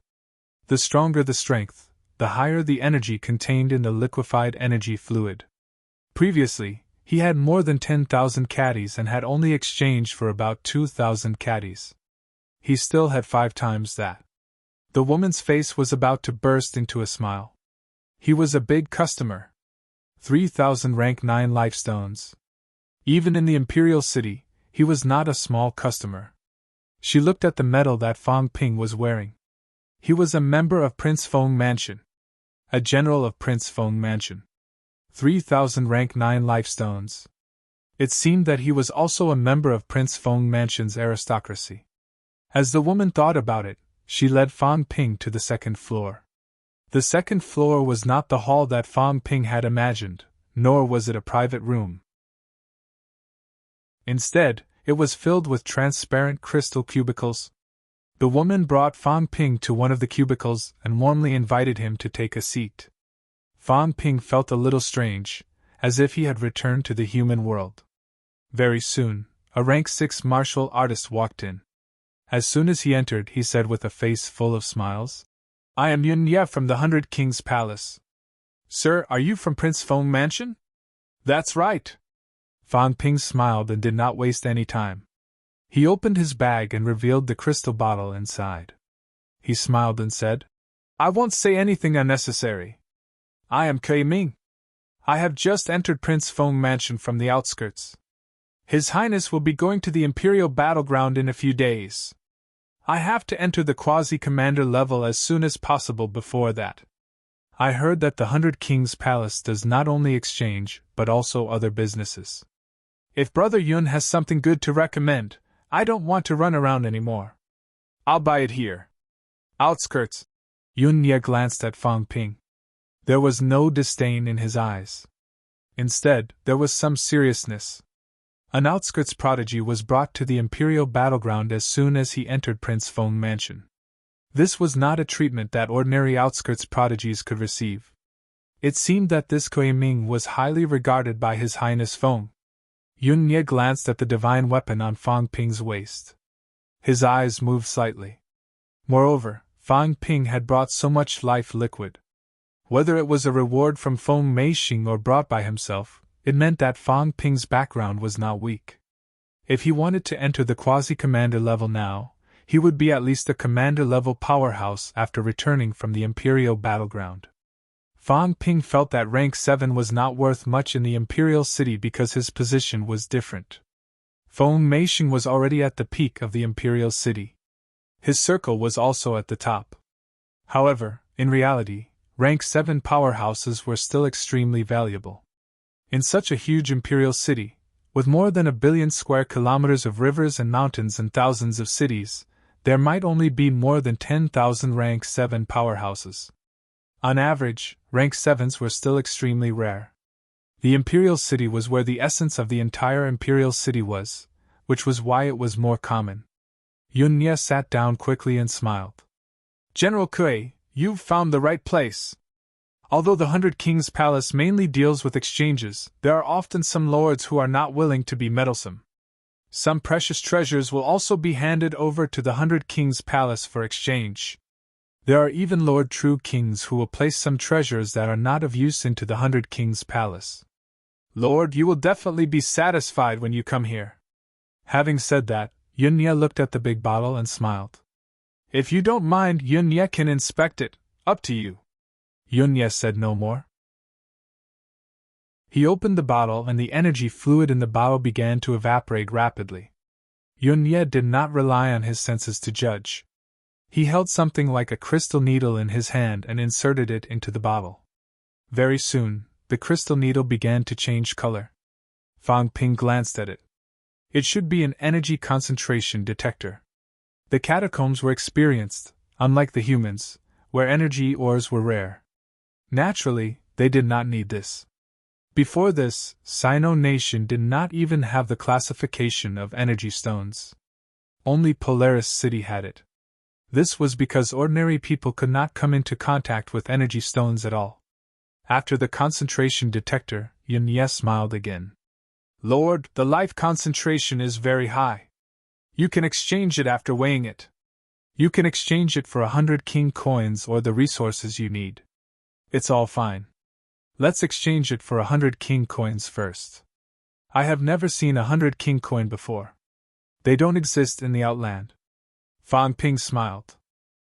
The stronger the strength, the higher the energy contained in the liquefied energy fluid. Previously, he had more than 10,000 caddies and had only exchanged for about 2,000 caddies. He still had 5 times that. The woman's face was about to burst into a smile. He was a big customer. 3,000 rank 9 life stones. Even in the Imperial City, he was not a small customer. She looked at the medal that Fang Ping was wearing. He was a member of Prince Feng Mansion. A general of Prince Feng Mansion. 3,000 rank 9 life stones. It seemed that he was also a member of Prince Feng Mansion's aristocracy. As the woman thought about it, she led Fang Ping to the second floor. The second floor was not the hall that Fang Ping had imagined, nor was it a private room. Instead, it was filled with transparent crystal cubicles. The woman brought Fang Ping to one of the cubicles and warmly invited him to take a seat. Fang Ping felt a little strange, as if he had returned to the human world. Very soon, a rank 6 martial artist walked in. As soon as he entered, he said with a face full of smiles, "I am Yun Ye from the 100 Kings Palace." "Sir, are you from Prince Feng Mansion?" "That's right." Fang Ping smiled and did not waste any time. He opened his bag and revealed the crystal bottle inside. He smiled and said, "I won't say anything unnecessary. I am Kui Ming. I have just entered Prince Feng Mansion from the outskirts. His Highness will be going to the Imperial battleground in a few days. I have to enter the quasi-commander level as soon as possible before that. I heard that the 100 Kings Palace does not only exchange, but also other businesses. If Brother Yun has something good to recommend, I don't want to run around anymore. I'll buy it here." Outskirts. Yun Ye glanced at Fang Ping. There was no disdain in his eyes. Instead, there was some seriousness. An outskirts prodigy was brought to the Imperial battleground as soon as he entered Prince Feng Mansion. This was not a treatment that ordinary outskirts prodigies could receive. It seemed that this Kui Ming was highly regarded by His Highness Feng. Yun Ye glanced at the divine weapon on Fang Ping's waist. His eyes moved slightly. Moreover, Fang Ping had brought so much life liquid. Whether it was a reward from Feng Meixing or brought by himself, it meant that Fang Ping's background was not weak. If he wanted to enter the quasi-commander level now, he would be at least a commander-level powerhouse after returning from the Imperial battleground. Fang Ping felt that rank 7 was not worth much in the Imperial City because his position was different. Feng Meixing was already at the peak of the Imperial City. His circle was also at the top. However, in reality, rank 7 powerhouses were still extremely valuable. In such a huge imperial city, with more than 1 billion square kilometers of rivers and mountains and thousands of cities, there might only be more than 10,000 rank 7 powerhouses. On average, rank 7s were still extremely rare. The imperial city was where the essence of the entire imperial city was, which was why it was more common. Yun Ye sat down quickly and smiled. "General Kui, you've found the right place. Although the 100 Kings Palace mainly deals with exchanges, there are often some lords who are not willing to be meddlesome. Some precious treasures will also be handed over to the 100 Kings Palace for exchange. There are even Lord True Kings who will place some treasures that are not of use into the 100 Kings Palace. Lord, you will definitely be satisfied when you come here." Having said that, Yun Ye looked at the big bottle and smiled. "If you don't mind, Yun Ye can inspect it, up to you." Yun Ye said no more. He opened the bottle and the energy fluid in the bottle began to evaporate rapidly. Yunye did not rely on his senses to judge. He held something like a crystal needle in his hand and inserted it into the bottle. Very soon, the crystal needle began to change color. Fang Ping glanced at it. It should be an energy concentration detector. The catacombs were experienced, unlike the humans, where energy ores were rare. Naturally, they did not need this. Before this, Sino Nation did not even have the classification of energy stones. Only Polaris City had it. This was because ordinary people could not come into contact with energy stones at all. After the concentration detector, Yunye smiled again. Lord, the life concentration is very high. You can exchange it after weighing it. You can exchange it for 100 king coins or the resources you need. It's all fine. Let's exchange it for 100 king coins first. I have never seen 100 king coin before. They don't exist in the Outland. Fang Ping smiled.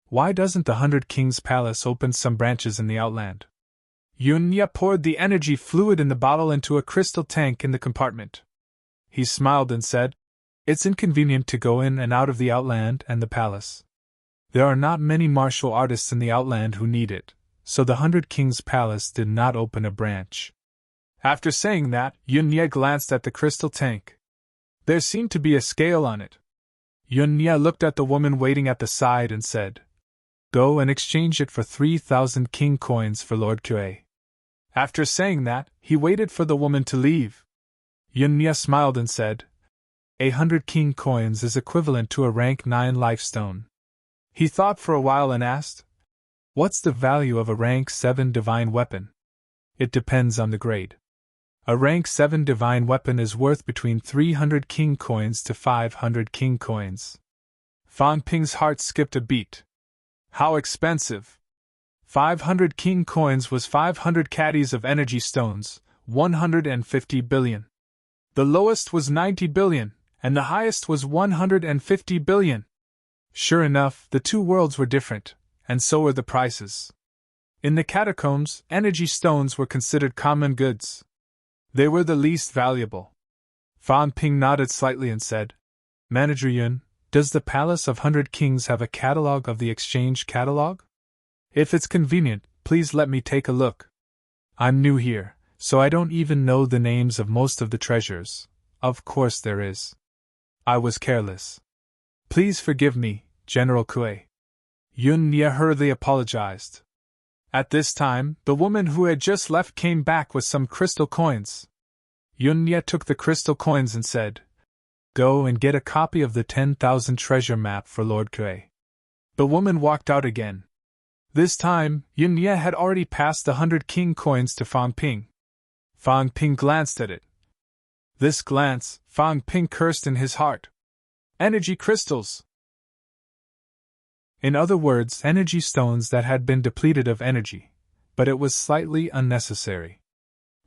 Why doesn't the 100 Kings Palace open some branches in the Outland? Yunye poured the energy fluid in the bottle into a crystal tank in the compartment. He smiled and said, It's inconvenient to go in and out of the Outland and the palace. There are not many martial artists in the Outland who need it, so the 100 Kings Palace did not open a branch. After saying that, Yunye glanced at the crystal tank. There seemed to be a scale on it. Yunye looked at the woman waiting at the side and said, Go and exchange it for 3,000 king coins for Lord Kue. After saying that, he waited for the woman to leave. Yunye smiled and said, 100 king coins is equivalent to a rank 9 life stone. He thought for a while and asked, What's the value of a rank 7 divine weapon? It depends on the grade. A rank 7 divine weapon is worth between 300 king coins to 500 king coins. Fang Ping's heart skipped a beat. How expensive! 500 king coins was 500 caddies of energy stones, 150 billion. The lowest was 90 billion, and the highest was 150 billion. Sure enough, the two worlds were different, and so were the prices. In the catacombs, energy stones were considered common goods. They were the least valuable. Fang Ping nodded slightly and said, Manager Yun, does the Palace of 100 Kings have a catalog of the exchange catalog? If it's convenient, please let me take a look. I'm new here, so I don't even know the names of most of the treasures. Of course there is. I was careless. Please forgive me, General Kue. Yunye hurriedly apologized. At this time, the woman who had just left came back with some crystal coins. Yunye took the crystal coins and said, Go and get a copy of the 10,000 treasure map for Lord Kue. The woman walked out again. This time, Yunye had already passed the 100 king coins to Fang Ping. Fang Ping glanced at it. This glance, Fang Ping cursed in his heart. Energy crystals! In other words, energy stones that had been depleted of energy, but it was slightly unnecessary.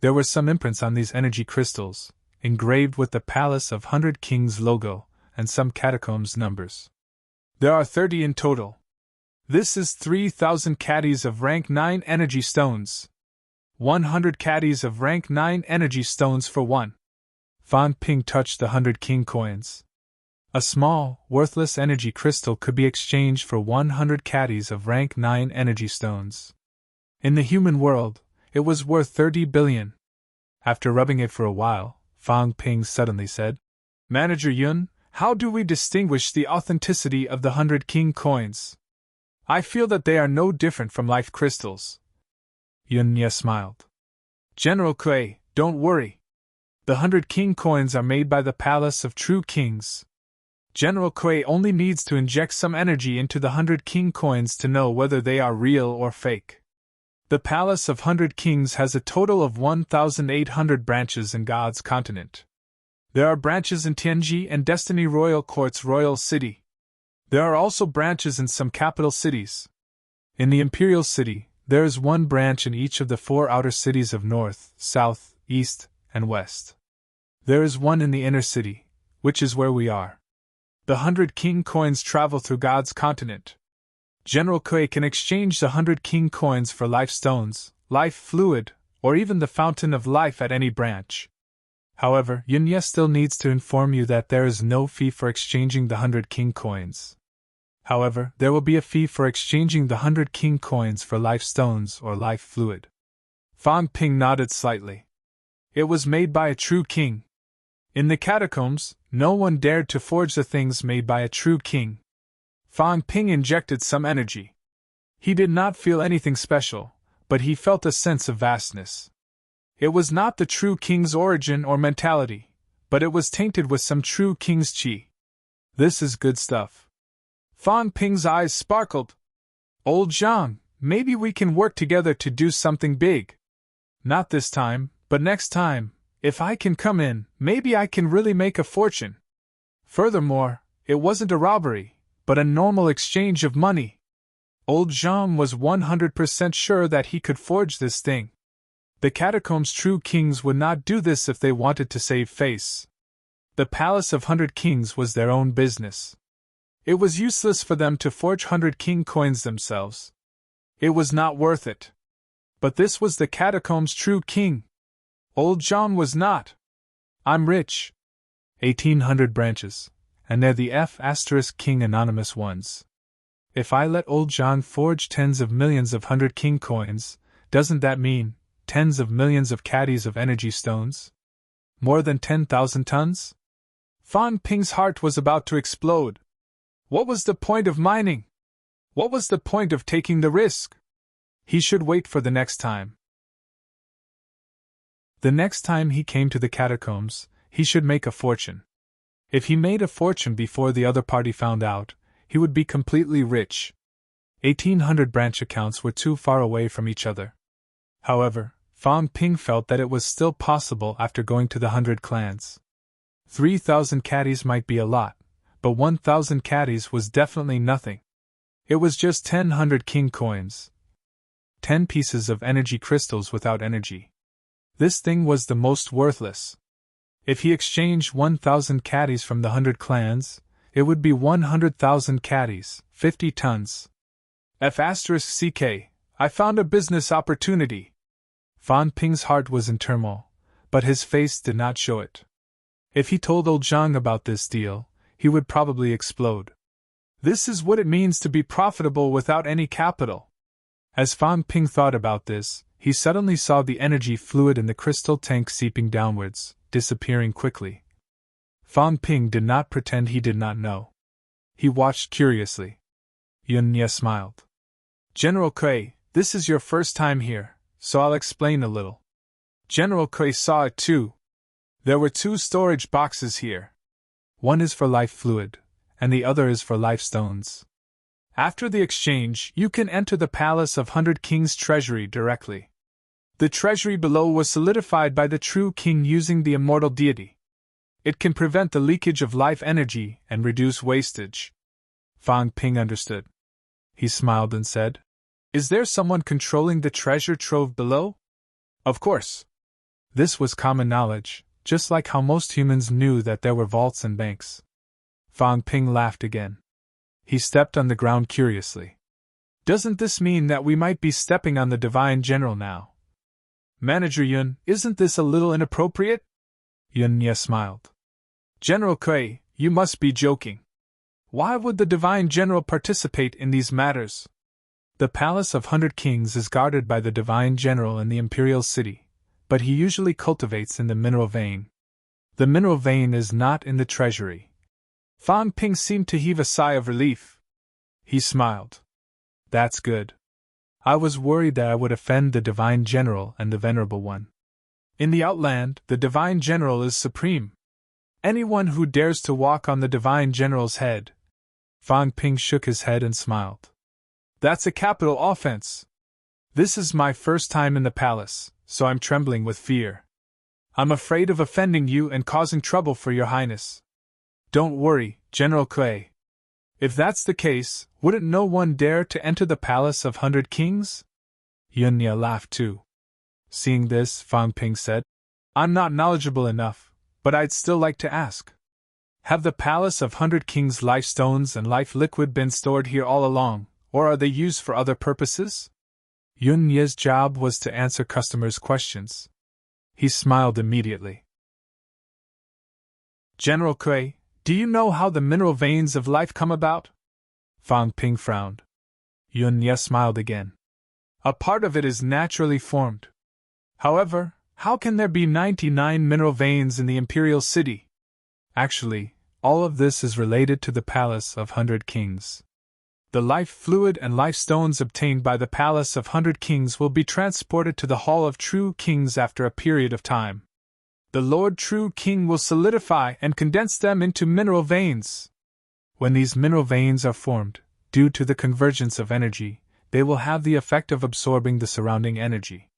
There were some imprints on these energy crystals, engraved with the Palace of 100 Kings logo, and some catacombs numbers. There are 30 in total. This is 3,000 caddies of rank 9 energy stones. 100 caddies of rank 9 energy stones for one. Fang Ping touched the 100 king coins. A small, worthless energy crystal could be exchanged for 100 caddies of rank 9 energy stones. In the human world, it was worth 30 billion. After rubbing it for a while, Fang Ping suddenly said, Manager Yun, how do we distinguish the authenticity of the 100 king coins? I feel that they are no different from life crystals. Yunye smiled. General Kue, don't worry. The 100 king coins are made by the Palace of True Kings. General Kue only needs to inject some energy into the 100 king coins to know whether they are real or fake. The Palace of 100 Kings has a total of 1,800 branches in God's continent. There are branches in Tianji and Destiny Royal Court's Royal City. There are also branches in some capital cities. In the Imperial City, there is one branch in each of the 4 outer cities of North, South, East, and West. There is one in the inner city, which is where we are. The 100 king coins travel through God's continent. General Kue can exchange the 100 king coins for life stones, life fluid, or even the fountain of life at any branch. However, Yunya still needs to inform you that there is no fee for exchanging the 100 king coins. However, there will be a fee for exchanging the 100 king coins for life stones or life fluid. Fan Ping nodded slightly. It was made by a true king. In the catacombs, no one dared to forge the things made by a true king. Fan Ping injected some energy. He did not feel anything special, but he felt a sense of vastness. It was not the true king's origin or mentality, but it was tainted with some true king's qi. This is good stuff. Fan Ping's eyes sparkled. Old Zhang, maybe we can work together to do something big. Not this time, but next time, if I can come in, maybe I can really make a fortune. Furthermore, it wasn't a robbery, but a normal exchange of money. Old Zhang was 100% sure that he could forge this thing. The catacombs' true kings would not do this if they wanted to save face. The Palace of 100 Kings was their own business. It was useless for them to forge 100 king coins themselves. It was not worth it. But this was the catacombs' true king. Old John was not. I'm rich. 1800 branches, and they're the F** king anonymous ones. If I let old John forge tens of millions of 100 king coins, doesn't that mean tens of millions of caddies of energy stones? More than 10,000 tons? Fan Ping's heart was about to explode. What was the point of mining? What was the point of taking the risk? He should wait for the next time. The next time he came to the catacombs, he should make a fortune. If he made a fortune before the other party found out, he would be completely rich. 1800 branch accounts were too far away from each other. However, Fan Ping felt that it was still possible after going to the 100 clans. 3,000 caddies might be a lot, but 1,000 caddies was definitely nothing. It was just 1,000 king coins. 10 pieces of energy crystals without energy. This thing was the most worthless. If he exchanged 1,000 caddies from the 100 clans, it would be 100,000 caddies, 50 tons. F***CK, I found a business opportunity. Fan Ping's heart was in turmoil, but his face did not show it. If he told old Zhang about this deal, he would probably explode. This is what it means to be profitable without any capital. As Fan Ping thought about this, he suddenly saw the energy fluid in the crystal tank seeping downwards, disappearing quickly. Fan Ping did not pretend he did not know. He watched curiously. Yunya smiled. General Kui, this is your first time here, so I'll explain a little. General Kui saw it too. There were 2 storage boxes here. One is for life fluid, and the other is for life stones. After the exchange, you can enter the Palace of 100 Kings treasury directly. The treasury below was solidified by the true king using the immortal deity. It can prevent the leakage of life energy and reduce wastage. Fan Ping understood. He smiled and said, Is there someone controlling the treasure trove below? Of course. This was common knowledge, just like how most humans knew that there were vaults and banks. Fan Ping laughed again. He stepped on the ground curiously. Doesn't this mean that we might be stepping on the Divine General now? Manager Yun, isn't this a little inappropriate? Yunya smiled. General Kui, you must be joking. Why would the Divine General participate in these matters? The Palace of 100 Kings is guarded by the Divine General in the Imperial City, but he usually cultivates in the mineral vein. The mineral vein is not in the treasury. Fan Ping seemed to heave a sigh of relief. He smiled. That's good. I was worried that I would offend the Divine General and the Venerable One. In the Outland, the Divine General is supreme. Anyone who dares to walk on the Divine General's head. Fan Ping shook his head and smiled. That's a capital offense. This is my first time in the palace, so I'm trembling with fear. I'm afraid of offending you and causing trouble for your highness. Don't worry, General Kui. If that's the case, wouldn't no one dare to enter the Palace of 100 Kings? Yunya laughed too. Seeing this, Fan Ping said, I'm not knowledgeable enough, but I'd still like to ask. Have the Palace of 100 Kings life stones and life liquid been stored here all along, or are they used for other purposes? Yun Ye's job was to answer customers' questions. He smiled immediately. General Kui, do you know how the mineral veins of life come about? Fang Ping frowned. Yun Ye smiled again. A part of it is naturally formed. However, how can there be 99 mineral veins in the imperial city? Actually, all of this is related to the Palace of 100 Kings. The life fluid and life stones obtained by the Palace of 100 Kings will be transported to the Hall of True Kings after a period of time. The Lord True King will solidify and condense them into mineral veins. When these mineral veins are formed, due to the convergence of energy, they will have the effect of absorbing the surrounding energy.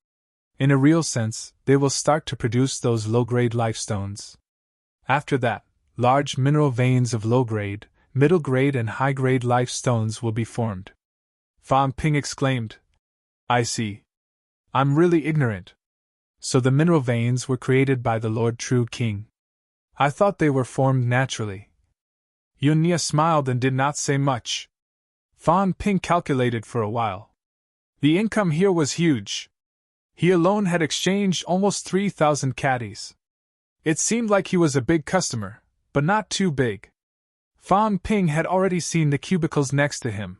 In a real sense, they will start to produce those low-grade life stones. After that, large mineral veins of low-grade, middle-grade and high-grade life stones will be formed. Fang Ping exclaimed, I see. I'm really ignorant. So the mineral veins were created by the Lord True King. I thought they were formed naturally. Yun Ye smiled and did not say much. Fang Ping calculated for a while. The income here was huge. He alone had exchanged almost 3,000 caddies. It seemed like he was a big customer, but not too big. Fang Ping had already seen the cubicles next to him.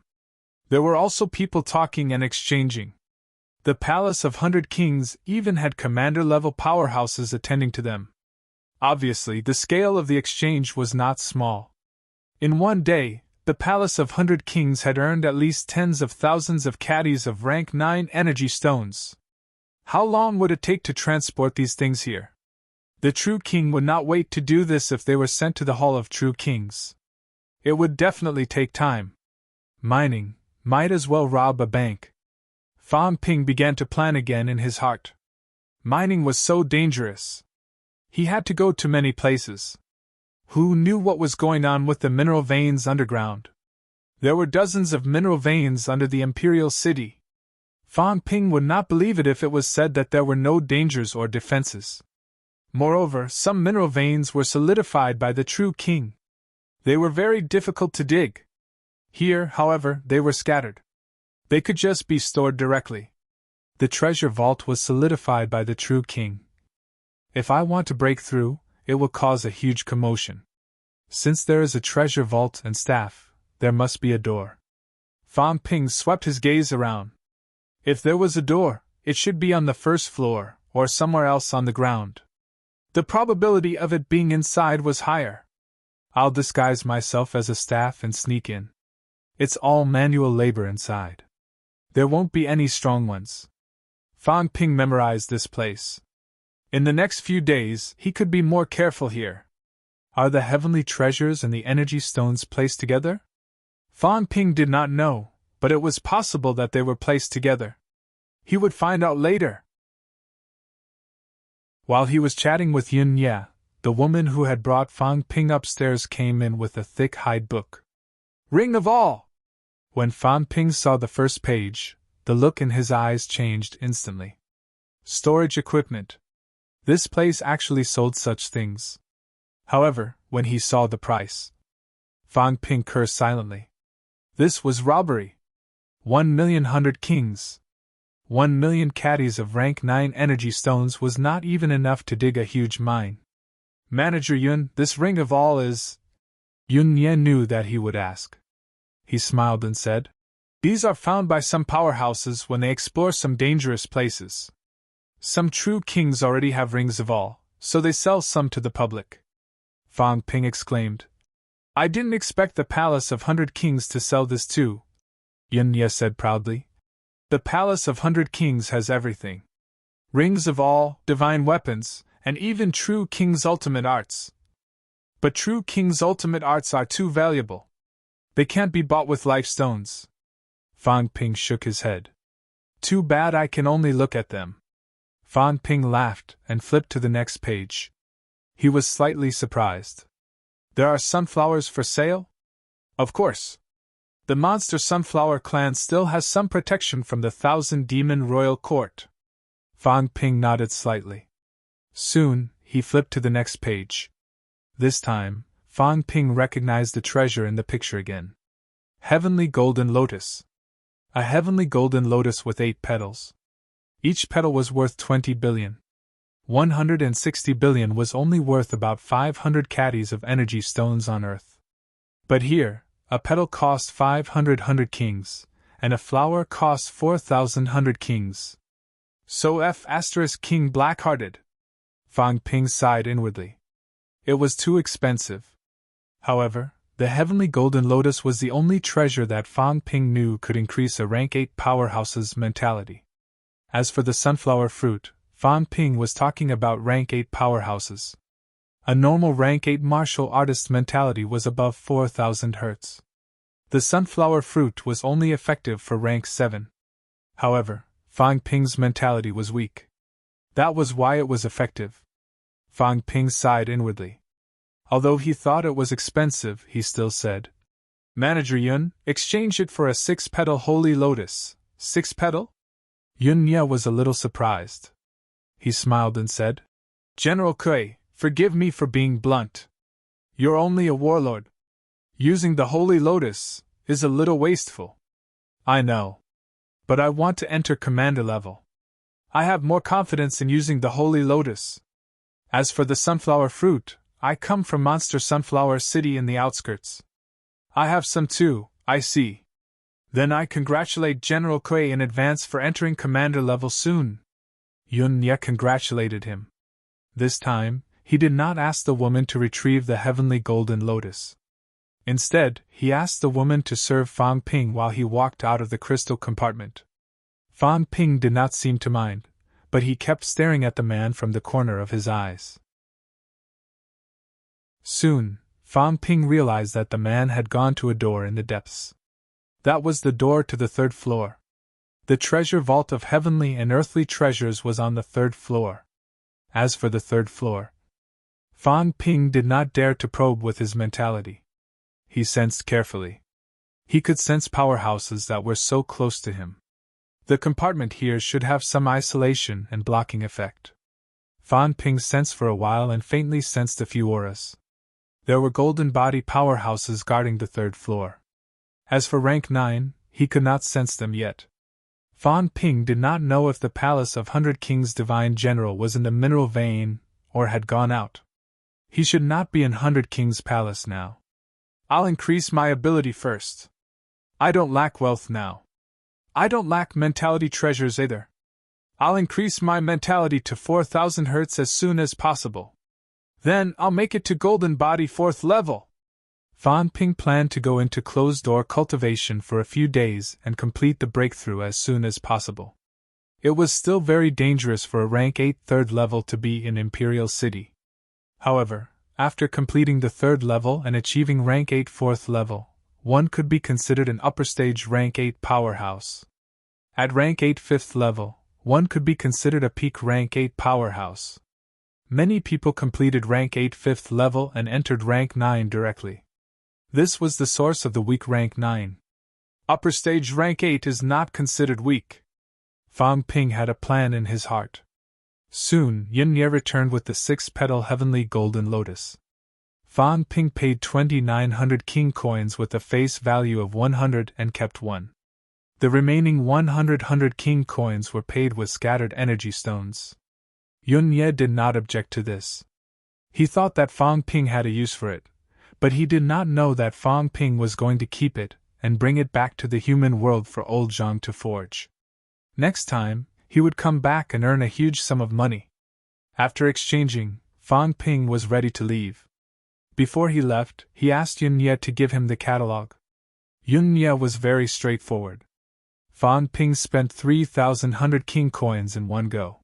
There were also people talking and exchanging. The Palace of 100 Kings even had commander-level powerhouses attending to them. Obviously, the scale of the exchange was not small. In one day, the Palace of 100 Kings had earned at least tens of thousands of caddies of rank 9 energy stones. How long would it take to transport these things here? The True King would not wait to do this if they were sent to the Hall of True Kings. It would definitely take time. Mining might as well rob a bank. Fang Ping began to plan again in his heart. Mining was so dangerous. He had to go to many places. Who knew what was going on with the mineral veins underground? There were dozens of mineral veins under the imperial city. Fang Ping would not believe it if it was said that there were no dangers or defenses. Moreover, some mineral veins were solidified by the True King. They were very difficult to dig. Here, however, they were scattered. They could just be stored directly. The treasure vault was solidified by the True King. If I want to break through, it will cause a huge commotion. Since there is a treasure vault and staff, there must be a door. Fang Ping swept his gaze around. If there was a door, it should be on the first floor, or somewhere else on the ground. The probability of it being inside was higher. I'll disguise myself as a staff and sneak in. It's all manual labor inside. There won't be any strong ones. Fang Ping memorized this place. In the next few days, he could be more careful here. Are the heavenly treasures and the energy stones placed together? Fang Ping did not know, but it was possible that they were placed together. He would find out later. While he was chatting with Yun Ye, the woman who had brought Fang Ping upstairs came in with a thick hide book. Ring of All! When Fang Ping saw the first page, the look in his eyes changed instantly. Storage equipment. This place actually sold such things. However, when he saw the price, Fang Ping cursed silently. This was robbery. 1,000,000 100 kings. 1,000,000 caddies of rank 9 energy stones was not even enough to dig a huge mine. Manager Yun, this Ring of All is... Yun Ye knew that he would ask. He smiled and said, These are found by some powerhouses when they explore some dangerous places. Some true kings already have Rings of All, so they sell some to the public. Fang Ping exclaimed, I didn't expect the Palace of 100 Kings to sell this too. Yun Ye said proudly. The Palace of 100 Kings has everything. Rings of All, divine weapons, and even True King's ultimate arts. But True King's ultimate arts are too valuable. They can't be bought with life stones. Fang Ping shook his head. Too bad I can only look at them. Fang Ping laughed and flipped to the next page. He was slightly surprised. There are sunflowers for sale? Of course. The monster sunflower clan still has some protection from the 1,000-demon royal court. Fang Ping nodded slightly. Soon, he flipped to the next page. This time, Fang Ping recognized the treasure in the picture again. Heavenly Golden Lotus. A heavenly golden lotus with 8 petals. Each petal was worth 20 billion. 160 billion was only worth about 500 caddies of energy stones on Earth. But here, a petal cost 500 kings, and a flower cost 4,000 kings. So F** King Blackhearted. Fang Ping sighed inwardly. It was too expensive. However, the heavenly golden lotus was the only treasure that Fang Ping knew could increase a rank 8 powerhouse's mentality. As for the sunflower fruit, Fang Ping was talking about rank 8 powerhouses. A normal rank 8 martial artist's mentality was above 4,000 Hz. The sunflower fruit was only effective for rank 7. However, Fang Ping's mentality was weak. That was why it was effective. Fang Ping sighed inwardly. Although he thought it was expensive, he still said, "Manager Yun, exchange it for a 6-petal holy lotus." 6-petal? Yun Ye was a little surprised. He smiled and said, "General Kui, forgive me for being blunt. You're only a warlord. Using the holy lotus is a little wasteful. I know. But I want to enter commander level. I have more confidence in using the holy lotus. As for the sunflower fruit, I come from Monster Sunflower City in the outskirts. I have some too, I see. Then I congratulate General Kui in advance for entering commander level soon." Yun Ye congratulated him. This time, he did not ask the woman to retrieve the heavenly golden lotus. Instead, he asked the woman to serve Fang Ping while he walked out of the crystal compartment. Fang Ping did not seem to mind, but he kept staring at the man from the corner of his eyes. Soon, Fang Ping realized that the man had gone to a door in the depths. That was the door to the 3rd floor. The treasure vault of heavenly and earthly treasures was on the 3rd floor. As for the 3rd floor, Fang Ping did not dare to probe with his mentality. He sensed carefully. He could sense powerhouses that were so close to him. The compartment here should have some isolation and blocking effect. Fang Ping sensed for a while and faintly sensed a few auras. There were golden body powerhouses guarding the 3rd floor. As for rank 9, he could not sense them yet. Fang Ping did not know if the palace of 100 Kings Divine General was in the mineral vein, or had gone out. He should not be in 100 Kings Palace now. I'll increase my ability first. I don't lack wealth now. I don't lack mentality treasures either. I'll increase my mentality to 4,000 Hz as soon as possible. Then I'll make it to Golden Body 4th level. Fang Ping planned to go into closed-door cultivation for a few days and complete the breakthrough as soon as possible. It was still very dangerous for a rank 8 3rd level to be in Imperial City. However, after completing the 3rd level and achieving rank 8 4th level, one could be considered an upper stage rank 8 powerhouse. At rank 8 5th level, one could be considered a peak rank 8 powerhouse. Many people completed rank 8 5th level and entered rank 9 directly. This was the source of the weak rank 9. Upper stage rank 8 is not considered weak. Fang Ping had a plan in his heart. Soon, Yin Ye returned with the 6-petal heavenly golden lotus. Fang Ping paid 2,900 king coins with a face value of 100 and kept 1. The remaining 100 king coins were paid with scattered energy stones. Yun Ye did not object to this. He thought that Fang Ping had a use for it, but he did not know that Fang Ping was going to keep it and bring it back to the human world for old Zhang to forge. Next time, he would come back and earn a huge sum of money. After exchanging, Fang Ping was ready to leave. Before he left, he asked Yun Ye to give him the catalog. Yun Ye was very straightforward. Fang Ping spent 3,100 king coins in one go.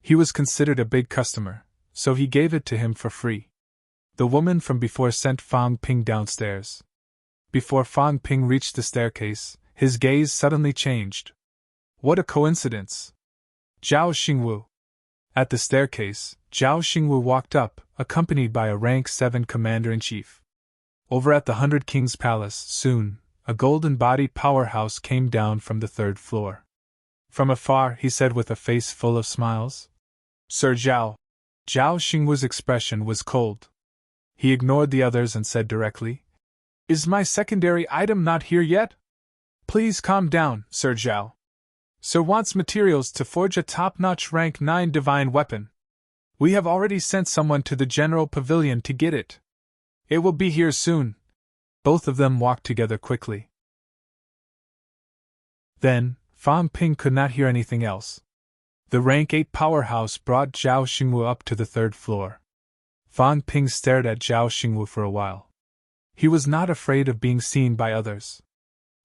He was considered a big customer, so he gave it to him for free. The woman from before sent Fang Ping downstairs. Before Fang Ping reached the staircase, his gaze suddenly changed. What a coincidence! Zhao Xingwu. At the staircase, Zhao Xingwu walked up, accompanied by a rank 7 commander-in-chief. Over at the 100 Kings Palace, soon, a golden-bodied powerhouse came down from the 3rd floor. From afar, he said with a face full of smiles, "Sir Zhao." Zhao Xingwu's expression was cold. He ignored the others and said directly, "Is my secondary item not here yet?" Please calm down, Sir Zhao. Sir wants materials to forge a top-notch rank 9 divine weapon. We have already sent someone to the general pavilion to get it. It will be here soon. Both of them walked together quickly. Then, Fan Ping could not hear anything else. The rank 8 powerhouse brought Zhao Xingwu up to the 3rd floor. Fan Ping stared at Zhao Xingwu for a while. He was not afraid of being seen by others.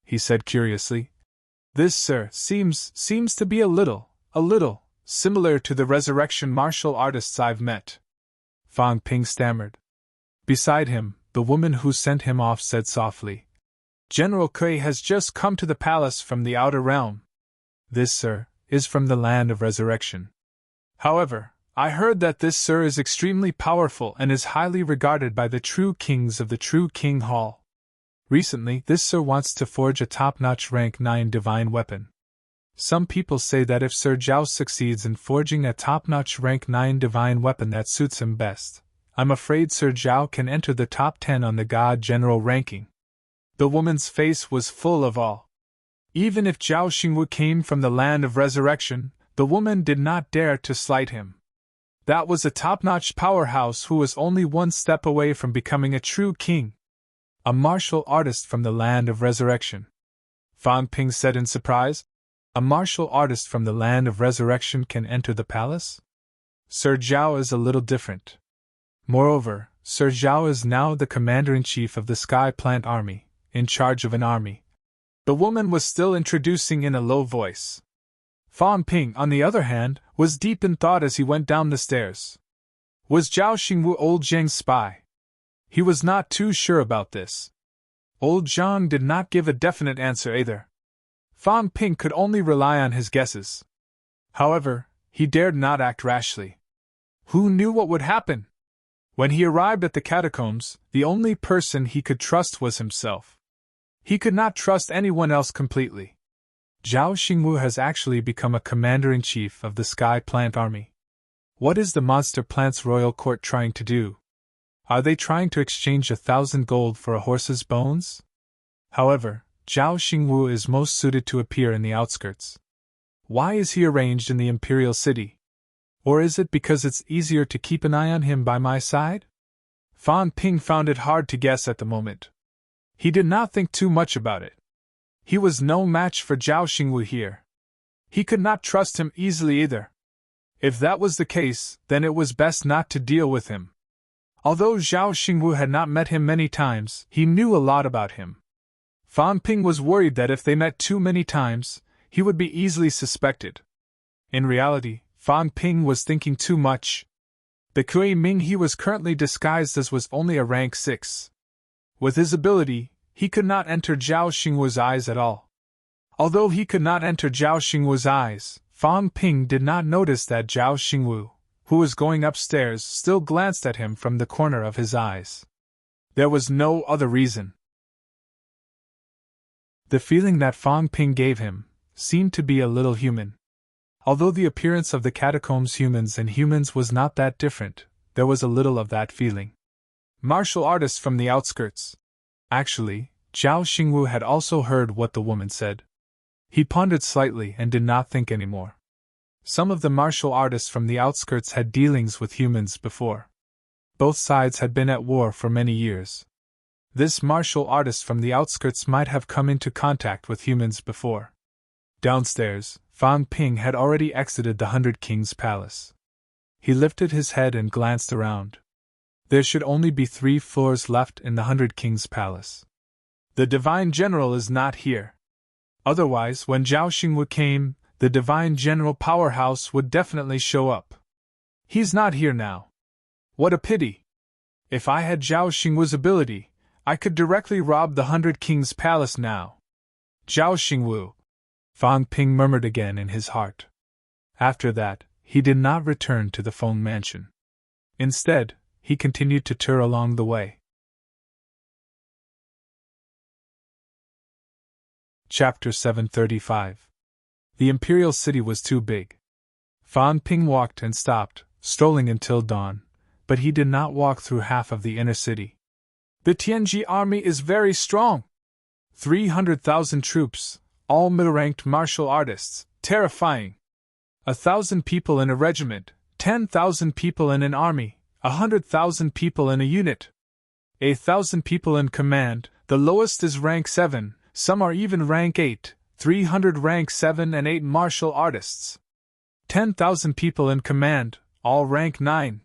He said curiously, "This, sir, seems to be a little, similar to the resurrection martial artists I've met." Fan Ping stammered. Beside him, the woman who sent him off said softly, "General Kui has just come to the palace from the outer realm. This, sir, is from the land of resurrection. However, I heard that this sir is extremely powerful and is highly regarded by the true kings of the True King Hall. Recently, this sir wants to forge a top-notch rank 9 divine weapon. Some people say that if Sir Zhao succeeds in forging a top-notch rank 9 divine weapon that suits him best, I'm afraid Sir Zhao can enter the top 10 on the God General ranking." The woman's face was full of awe. Even if Zhao Xingwu came from the land of resurrection, the woman did not dare to slight him. That was a top-notch powerhouse who was only one step away from becoming a true king. A martial artist from the land of resurrection. Fan Ping said in surprise, "A martial artist from the land of resurrection can enter the palace? Sir Zhao is a little different. Moreover, Sir Zhao is now the commander-in-chief of the Sky Plant Army, in charge of an army." The woman was still introducing in a low voice. Fan Ping, on the other hand, was deep in thought as he went down the stairs. Was Zhao Xingwu old Zhang's spy? He was not too sure about this. Old Zhang did not give a definite answer either. Fan Ping could only rely on his guesses. However, he dared not act rashly. Who knew what would happen? When he arrived at the catacombs, the only person he could trust was himself. He could not trust anyone else completely. Zhao Xingwu has actually become a commander-in-chief of the Sky Plant Army. What is the monster plant's royal court trying to do? Are they trying to exchange 1,000 gold for a horse's bones? However, Zhao Xingwu is most suited to appear in the outskirts. Why is he arranged in the imperial city? Or is it because it's easier to keep an eye on him by my side? Fan Ping found it hard to guess at the moment. He did not think too much about it. He was no match for Zhao Xingwu here. He could not trust him easily either. If that was the case, then it was best not to deal with him. Although Zhao Xingwu had not met him many times, he knew a lot about him. Fan Ping was worried that if they met too many times, he would be easily suspected. In reality, Fan Ping was thinking too much. The Kui Ming he was currently disguised as was only a rank 6. With his ability, he could not enter Zhao Xingwu's eyes at all. Although he could not enter Zhao Xingwu's eyes, Fan Ping did not notice that Zhao Xingwu, who was going upstairs, still glanced at him from the corner of his eyes. There was no other reason. The feeling that Fan Ping gave him seemed to be a little human. Although the appearance of the catacombs humans and humans was not that different, there was a little of that feeling. Martial artists from the outskirts. Actually, Zhao Xingwu had also heard what the woman said. He pondered slightly and did not think anymore. Some of the martial artists from the outskirts had dealings with humans before. Both sides had been at war for many years. This martial artist from the outskirts might have come into contact with humans before. Downstairs, Fan Ping had already exited the 100 Kings Palace. He lifted his head and glanced around. There should only be 3 floors left in the 100 Kings Palace. The Divine General is not here. Otherwise, when Zhao Xingwu came, the Divine General powerhouse would definitely show up. He's not here now. What a pity. If I had Zhao Xingwu's ability, I could directly rob the 100 Kings Palace now. Zhao Xingwu, Fan Ping murmured again in his heart. After that, he did not return to the Feng mansion. Instead, he continued to tour along the way. Chapter 735. The imperial city was too big. Fan Ping walked and stopped, strolling until dawn, but he did not walk through half of the inner city. The Tianji army is very strong. 300,000 troops, all middle-ranked martial artists, terrifying. 1,000 people in a regiment, 10,000 people in an army, 100,000 people in a unit. 1,000 people in command, the lowest is rank 7, some are even rank 8, 300 rank 7 and 8 martial artists. 10,000 people in command, all rank 9.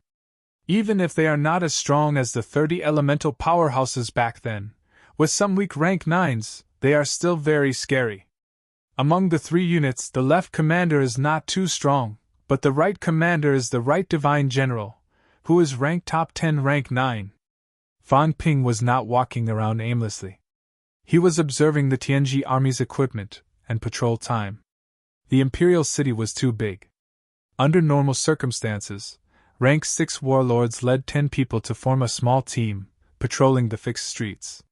Even if they are not as strong as the 30 elemental powerhouses back then, with some weak rank 9s, they are still very scary. Among the 3 units, the left commander is not too strong, but the right commander is the right divine general, who is ranked top 10 rank 9. Fan Ping was not walking around aimlessly. He was observing the Tianji army's equipment and patrol time. The imperial city was too big. Under normal circumstances, rank 6 warlords led 10 people to form a small team, patrolling the fixed streets.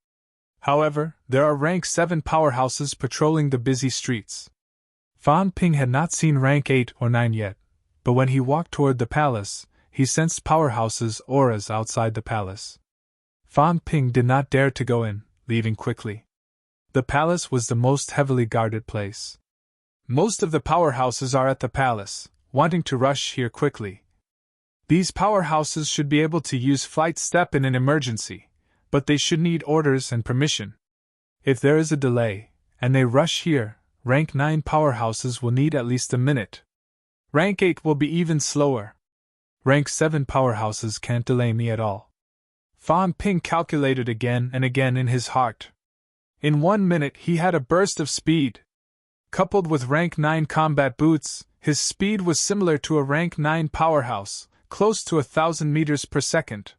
However, there are rank 7 powerhouses patrolling the busy streets. Fan Ping had not seen rank 8 or 9 yet, but when he walked toward the palace, he sensed powerhouses' auras outside the palace. Fan Ping did not dare to go in, leaving quickly. The palace was the most heavily guarded place. Most of the powerhouses are at the palace, wanting to rush here quickly. These powerhouses should be able to use flight step in an emergency, but they should need orders and permission. If there is a delay, and they rush here, rank 9 powerhouses will need at least a minute. Rank 8 will be even slower. Rank 7 powerhouses can't delay me at all. Fan Ping calculated again and again in his heart. In 1 minute he had a burst of speed. Coupled with rank 9 combat boots, his speed was similar to a rank 9 powerhouse, close to 1,000 meters per second.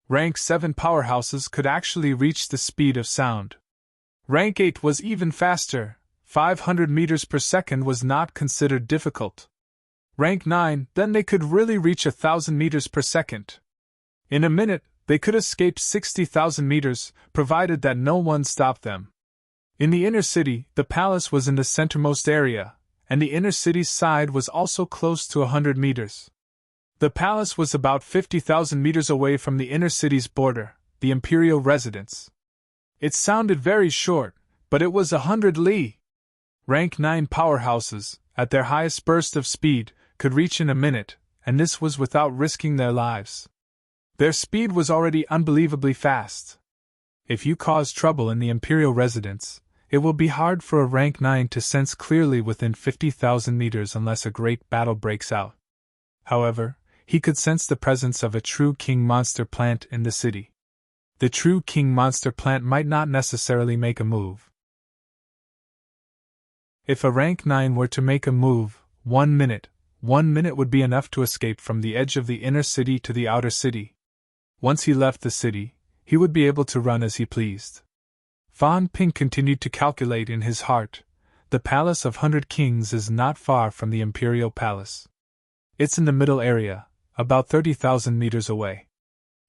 Rank 7 powerhouses could actually reach the speed of sound. Rank 8 was even faster. 500 meters per second was not considered difficult. Rank 9, then they could really reach 1,000 meters per second. In a minute, they could escape 60,000 meters, provided that no one stopped them. In the inner city, the palace was in the centermost area, and the inner city's side was also close to 100 meters. The palace was about 50,000 meters away from the inner city's border, the imperial residence. It sounded very short, but it was 100 li. Rank 9 powerhouses, at their highest burst of speed, could reach in a minute, and this was without risking their lives. Their speed was already unbelievably fast. If you cause trouble in the imperial residence, it will be hard for a rank 9 to sense clearly within 50,000 meters unless a great battle breaks out. However, he could sense the presence of a true king monster plant in the city. The true king monster plant might not necessarily make a move. If a rank 9 were to make a move, 1 minute would be enough to escape from the edge of the inner city to the outer city. Once he left the city, he would be able to run as he pleased. Fan Ping continued to calculate in his heart. The Palace of 100 Kings is not far from the Imperial Palace. It's in the middle area, about 30,000 meters away.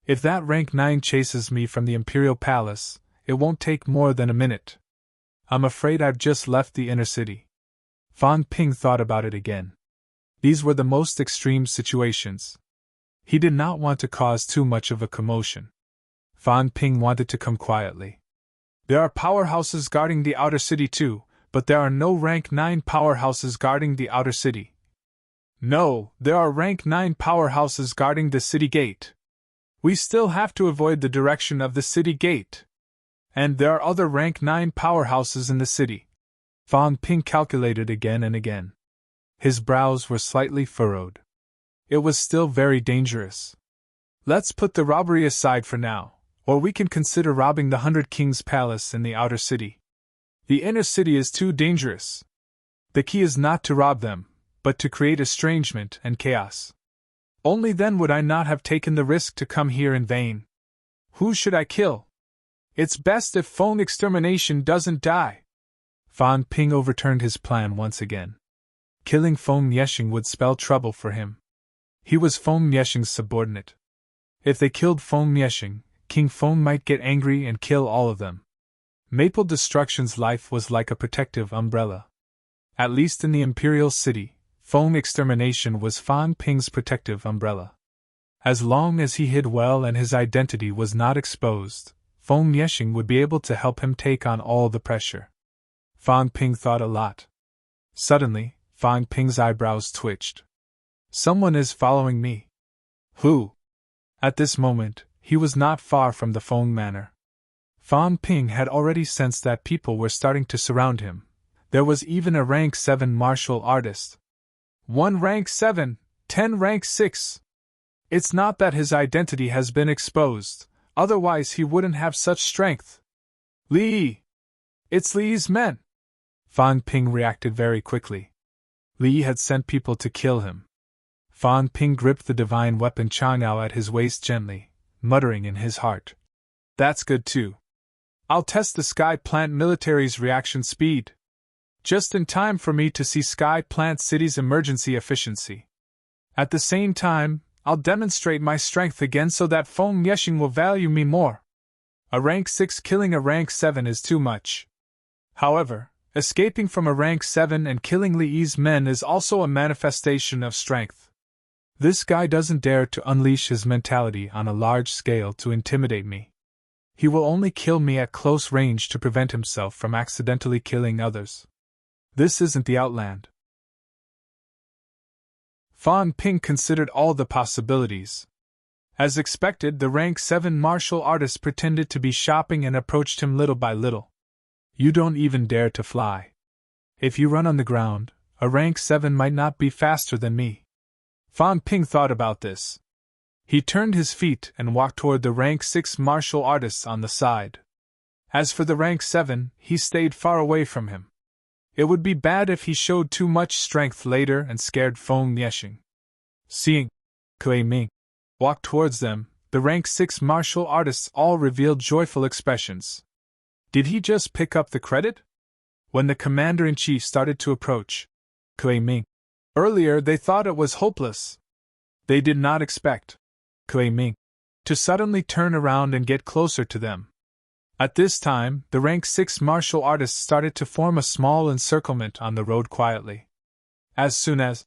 If that rank 9 chases me from the Imperial Palace, it won't take more than a minute. I'm afraid I've just left the inner city. Fan Ping thought about it again. These were the most extreme situations. He did not want to cause too much of a commotion. Fan Ping wanted to come quietly. There are powerhouses guarding the outer city too, but there are no rank 9 powerhouses guarding the outer city. No, there are rank 9 powerhouses guarding the city gate. We still have to avoid the direction of the city gate. And there are other rank 9 powerhouses in the city. Fan Ping calculated again and again. His brows were slightly furrowed. It was still very dangerous. Let's put the robbery aside for now, or we can consider robbing the 100 Kings Palace in the outer city. The inner city is too dangerous. The key is not to rob them, but to create estrangement and chaos. Only then would I not have taken the risk to come here in vain. Who should I kill? It's best if Feng Extermination doesn't die. Fan Ping overturned his plan once again. Killing Feng Yeshing would spell trouble for him. He was Feng Yeshing's subordinate. If they killed Feng Yeshing, King Feng might get angry and kill all of them. Maple Destruction's life was like a protective umbrella. At least in the Imperial City, Feng Extermination was Fan Ping's protective umbrella. As long as he hid well and his identity was not exposed, Feng Yexing would be able to help him take on all the pressure. Fang Ping thought a lot. Suddenly, Fang Ping's eyebrows twitched. Someone is following me. Who? At this moment, he was not far from the Feng Manor. Fang Ping had already sensed that people were starting to surround him. There was even a rank 7 martial artist. 1 rank 7, 10 rank 6. It's not that his identity has been exposed, otherwise he wouldn't have such strength. Li! It's Li's men! Fang Ping reacted very quickly. Li had sent people to kill him. Fang Ping gripped the divine weapon Chang'ao at his waist gently, muttering in his heart. That's good too. I'll test the Sky Plant military's reaction speed. Just in time for me to see Sky Plant City's emergency efficiency. At the same time, I'll demonstrate my strength again so that Feng Yexing will value me more. A rank 6 killing a rank 7 is too much. However, escaping from a rank 7 and killing Li's men is also a manifestation of strength. This guy doesn't dare to unleash his mentality on a large scale to intimidate me. He will only kill me at close range to prevent himself from accidentally killing others. This isn't the Outland. Fang Ping considered all the possibilities. As expected, the rank 7 martial artist pretended to be shopping and approached him little by little. You don't even dare to fly. If you run on the ground, a rank 7 might not be faster than me. Fang Ping thought about this. He turned his feet and walked toward the rank 6 martial artists on the side. As for the rank 7, he stayed far away from him. It would be bad if he showed too much strength later and scared Feng Yexing. Seeing Kuei Ming walk towards them, the rank 6 martial artists all revealed joyful expressions. Did he just pick up the credit? When the commander-in-chief started to approach Kuei Ming, earlier they thought it was hopeless. They did not expect Kuei Ming to suddenly turn around and get closer to them. At this time, the rank 6 martial artists started to form a small encirclement on the road quietly. As soon as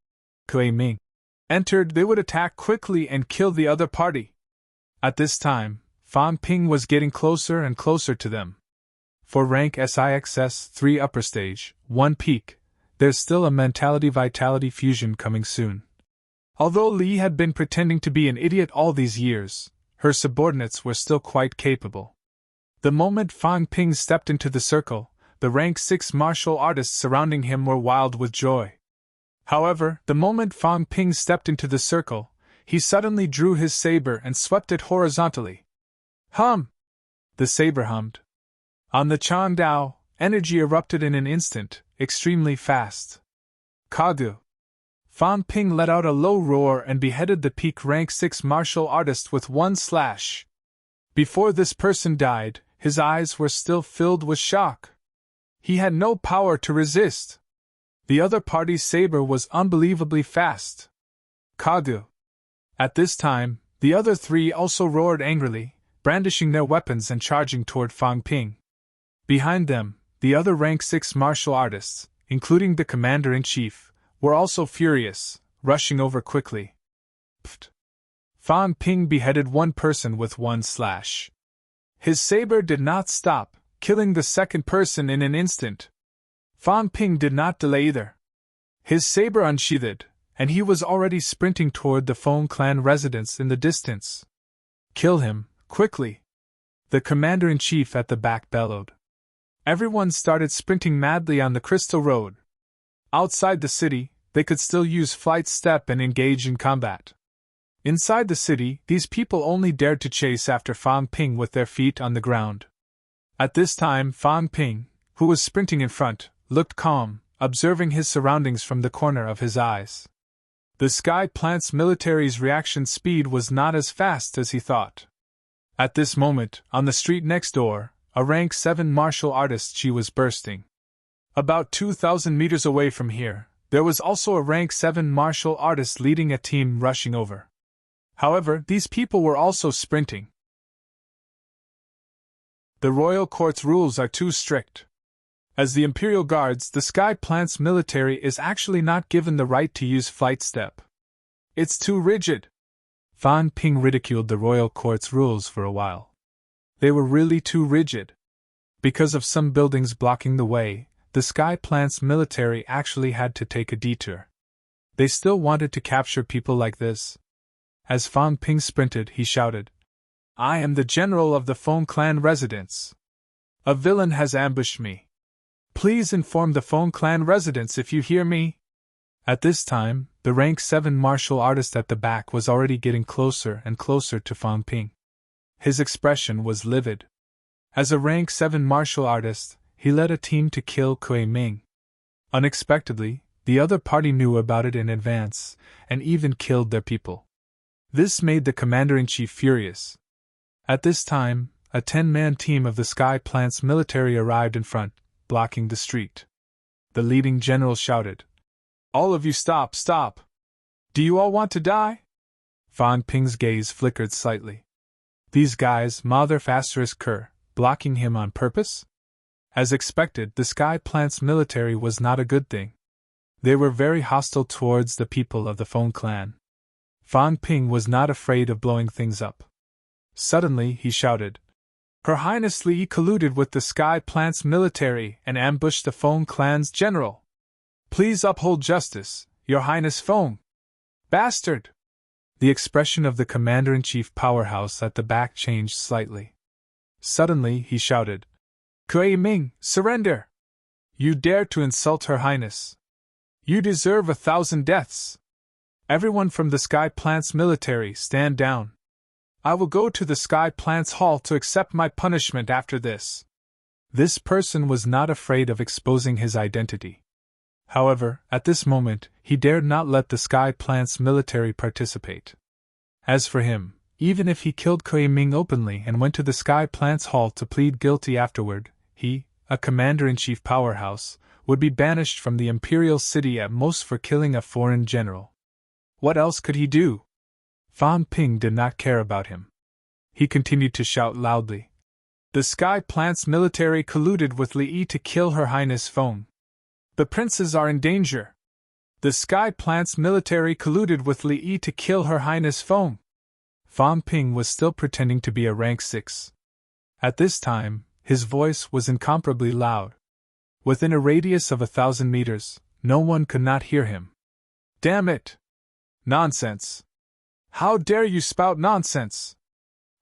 Kuei Ming entered, they would attack quickly and kill the other party. At this time, Fang Ping was getting closer and closer to them. For rank SIXS 3 upper stage, 1 peak, there's still a mentality-vitality fusion coming soon. Although Li had been pretending to be an idiot all these years, her subordinates were still quite capable. The moment Fang Ping stepped into the circle, the rank 6 martial artists surrounding him were wild with joy. However, the moment Fang Ping stepped into the circle, he suddenly drew his saber and swept it horizontally. Hum! The saber hummed. On the Chang'ao, energy erupted in an instant, extremely fast. Kagu! Fang Ping let out a low roar and beheaded the peak rank 6 martial artist with one slash. Before this person died, his eyes were still filled with shock. He had no power to resist. The other party's saber was unbelievably fast. Kagu! At this time, the other 3 also roared angrily, brandishing their weapons and charging toward Fang Ping. Behind them, the other rank 6 martial artists, including the commander-in-chief, were also furious, rushing over quickly. Pfft! Fang Ping beheaded one person with one slash. His saber did not stop, killing the second person in an instant. Fang Ping did not delay either. His saber unsheathed, and he was already sprinting toward the Feng clan residence in the distance. Kill him, quickly! The commander-in-chief at the back bellowed. Everyone started sprinting madly on the Crystal Road. Outside the city, they could still use flight step and engage in combat. Inside the city, these people only dared to chase after Fang Ping with their feet on the ground. At this time, Fang Ping, who was sprinting in front, looked calm, observing his surroundings from the corner of his eyes. The Sky Plant's military's reaction speed was not as fast as he thought. At this moment, on the street next door, a rank 7 martial artist she was bursting. About 2,000 meters away from here, there was also a rank 7 martial artist leading a team rushing over. However, these people were also sprinting. The royal court's rules are too strict. As the Imperial Guards, the Sky Plant's military is actually not given the right to use flight step. It's too rigid. Fang Ping ridiculed the royal court's rules for a while. They were really too rigid. Because of some buildings blocking the way, the Sky Plant's military actually had to take a detour. They still wanted to capture people like this. As Fan Ping sprinted, he shouted, "I am the general of the Feng clan residents. A villain has ambushed me. Please inform the Feng clan residents if you hear me." At this time, the rank 7 martial artist at the back was already getting closer and closer to Fan Ping. His expression was livid. As a rank 7 martial artist, he led a team to kill Kui Ming. Unexpectedly, the other party knew about it in advance, and even killed their people. This made the commander-in-chief furious. At this time, a 10-man team of the Sky Plant's military arrived in front, blocking the street. The leading general shouted, "All of you stop, stop! Do you all want to die?" Fan Ping's gaze flickered slightly. These guys, Mother Asterisk Kerr, blocking him on purpose? As expected, the Sky Plant's military was not a good thing. They were very hostile towards the people of the Feng clan. Fan Ping was not afraid of blowing things up. Suddenly, he shouted, "Her Highness Li colluded with the Sky Plant's military and ambushed the Feng clan's general. Please uphold justice, Your Highness Feng! Bastard!" The expression of the commander-in-chief powerhouse at the back changed slightly. Suddenly, he shouted, "Kui Ming, surrender! You dare to insult Her Highness! You deserve 1,000 deaths! Everyone from the Sky Plant's military, stand down! I will go to the Sky Plant's hall to accept my punishment after this." This person was not afraid of exposing his identity. However, at this moment, he dared not let the Sky Plant's military participate. As for him, even if he killed Kui Ming openly and went to the Sky Plant's hall to plead guilty afterward, he, a commander-in-chief powerhouse, would be banished from the imperial city at most for killing a foreign general. What else could he do? Fan Ping did not care about him. He continued to shout loudly, "The Sky Plant's military colluded with Li to kill Her Highness Feng. The princes are in danger. The Sky Plant's military colluded with Li to kill Her Highness Feng." Fan Ping was still pretending to be a rank 6. At this time, his voice was incomparably loud. Within a radius of 1,000 meters, no one could not hear him. "Damn it! Nonsense! How dare you spout nonsense!"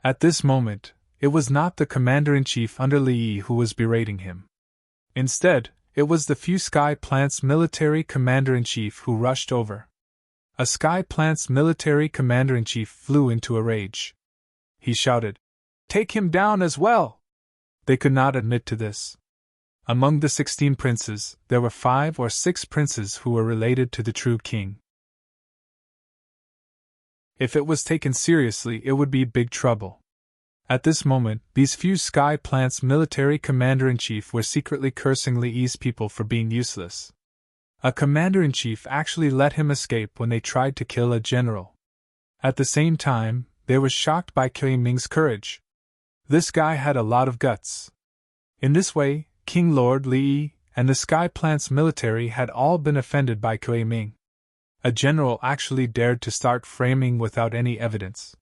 At this moment, it was not the commander-in-chief under Li who was berating him. Instead, it was the few Sky Plant's military commander-in-chief who rushed over. A Sky Plant's military commander-in-chief flew into a rage. He shouted, "Take him down as well!" They could not admit to this. Among the 16 princes, there were 5 or 6 princes who were related to the true king. If it was taken seriously, it would be big trouble. At this moment, these few Sky Plant's military commander-in-chief were secretly cursing Li's people for being useless. A commander-in-chief actually let him escape when they tried to kill a general. At the same time, they were shocked by Kui Ming's courage. This guy had a lot of guts. In this way, King Lord Li and the Sky Plant's military had all been offended by Kui Ming. A general actually dared to start framing without any evidence.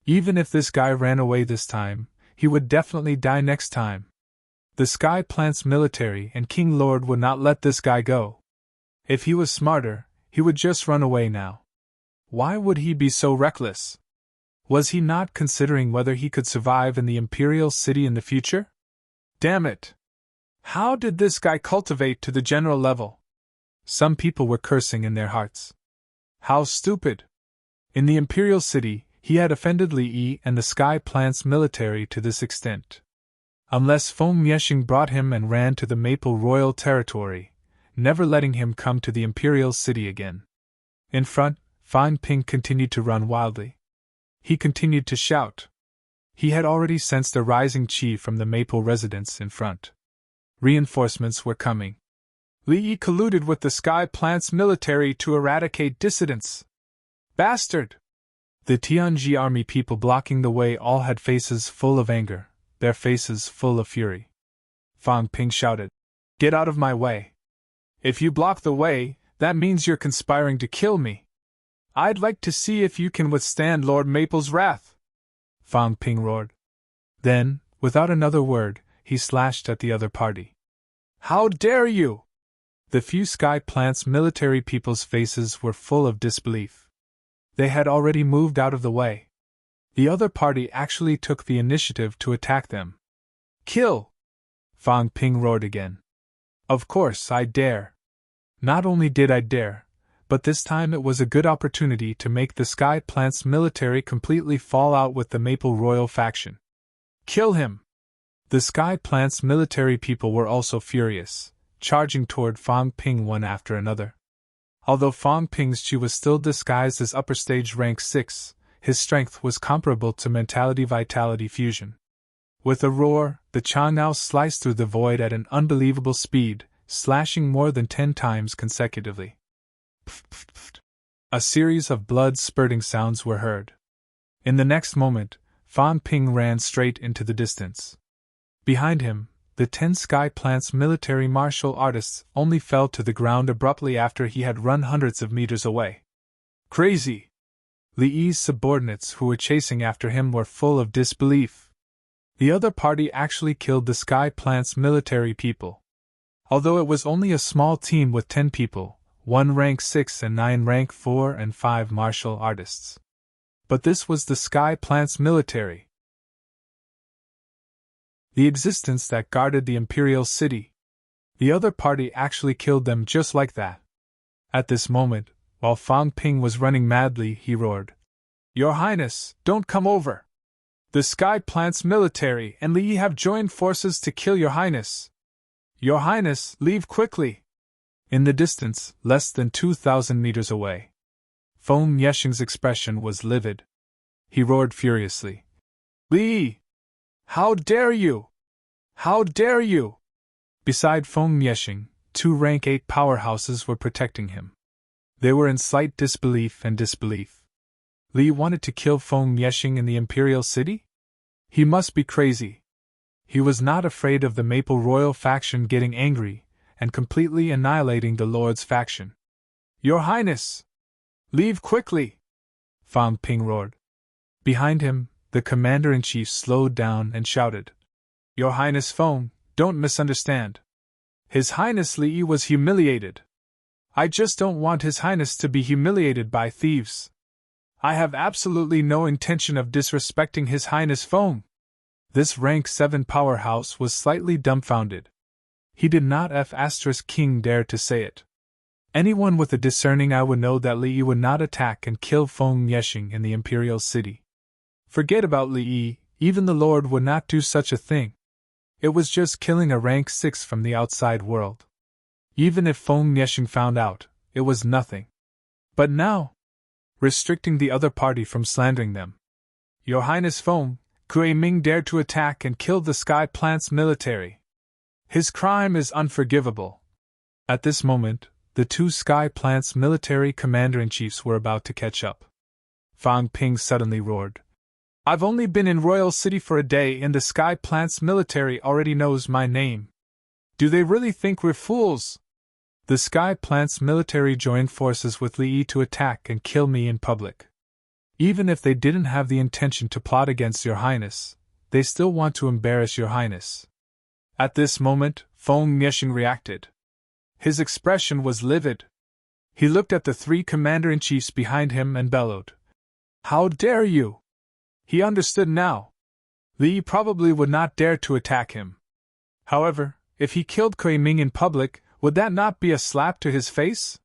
Even if this guy ran away this time, he would definitely die next time. The Sky Plant's military and King Lord would not let this guy go. If he was smarter, he would just run away now. Why would he be so reckless? Was he not considering whether he could survive in the Imperial City in the future? Damn it! How did this guy cultivate to the general level? Some people were cursing in their hearts. How stupid! In the Imperial City, he had offended Li and the Sky Plant's military to this extent. Unless Feng Miexing brought him and ran to the Maple Royal territory, never letting him come to the Imperial City again. In front, Fan Ping continued to run wildly. He continued to shout. He had already sensed a rising chi from the Maple residence in front. Reinforcements were coming. Li colluded with the Sky Plant's military to eradicate dissidents. Bastard! The Tianji army people blocking the way all had faces full of anger, their faces full of fury. Fan Ping shouted, "Get out of my way! If you block the way, that means you're conspiring to kill me. I'd like to see if you can withstand Lord Maple's wrath." Fan Ping roared. Then, Without another word, he slashed at the other party. How dare you! The few Sky Plant's military people's faces were full of disbelief. They had already moved out of the way. The other party actually took the initiative to attack them. Kill! Fang Ping roared again. Of course I dare. Not only did I dare, but this time it was a good opportunity to make the Sky Plant's military completely fall out with the Maple Royal faction. Kill him! The Sky Plant's military people were also furious, charging toward Fang Ping one after another. Although Fang Ping's chi was still disguised as upper stage rank 6, his strength was comparable to mentality-vitality fusion. With a roar, the Chang now sliced through the void at an unbelievable speed, slashing more than 10 times consecutively. A series of blood-spurting sounds were heard. In the next moment, Fang Ping ran straight into the distance. Behind him, the 10 Sky Plant's military martial artists only fell to the ground abruptly after he had run hundreds of meters away. Crazy! Li Yi's subordinates who were chasing after him were full of disbelief. The other party actually killed the Sky Plant's military people. Although it was only a small team with 10 people, 1 rank 6 and 9 rank 4 and 5 martial artists. But this was the Sky Plant's military. The existence that guarded the Imperial City. The other party actually killed them just like that. At this moment, while Fang Ping was running madly, he roared, Your Highness, don't come over! The Sky Plant's military and Li Yi have joined forces to kill Your Highness. Your Highness, leave quickly! In the distance, less than 2,000 meters away, Feng Yexing's expression was livid. He roared furiously, Li Yi! How dare you! How dare you! Beside Feng Yexing, 2 rank 8 powerhouses were protecting him. They were in slight disbelief and disbelief. Li wanted to kill Feng Yexing in the Imperial City? He must be crazy. He was not afraid of the Maple Royal faction getting angry and completely annihilating the Lord's faction. Your Highness! Leave quickly! Fang Ping roared. Behind him, the commander-in-chief slowed down and shouted, Your Highness Feng, don't misunderstand. His Highness Li Yi was humiliated. I just don't want His Highness to be humiliated by thieves. I have absolutely no intention of disrespecting His Highness Feng. This rank 7 powerhouse was slightly dumbfounded. He did not King dare to say it. Anyone with a discerning eye would know that Li Yi would not attack and kill Feng Yexing in the Imperial City. Forget about Li Yi, even the Lord would not do such a thing. It was just killing a rank 6 from the outside world. Even if Feng Yexing found out, it was nothing. But now, restricting the other party from slandering them. Your Highness Feng, Kui Ming dared to attack and kill the Sky Plant's military. His crime is unforgivable. At this moment, the 2 Sky Plant's military commander-in-chiefs were about to catch up. Fang Ping suddenly roared, I've only been in Royal City for a day and the Sky Plant's military already knows my name. Do they really think we're fools? The Sky Plant's military joined forces with Li Yi to attack and kill me in public. Even if they didn't have the intention to plot against Your Highness, they still want to embarrass Your Highness. At this moment, Feng Yexing reacted. His expression was livid. He looked at the 3 commander-in-chiefs behind him and bellowed, How dare you! He understood now. Li Yi probably would not dare to attack him. However, if he killed Kui Ming in public, would that not be a slap to his face?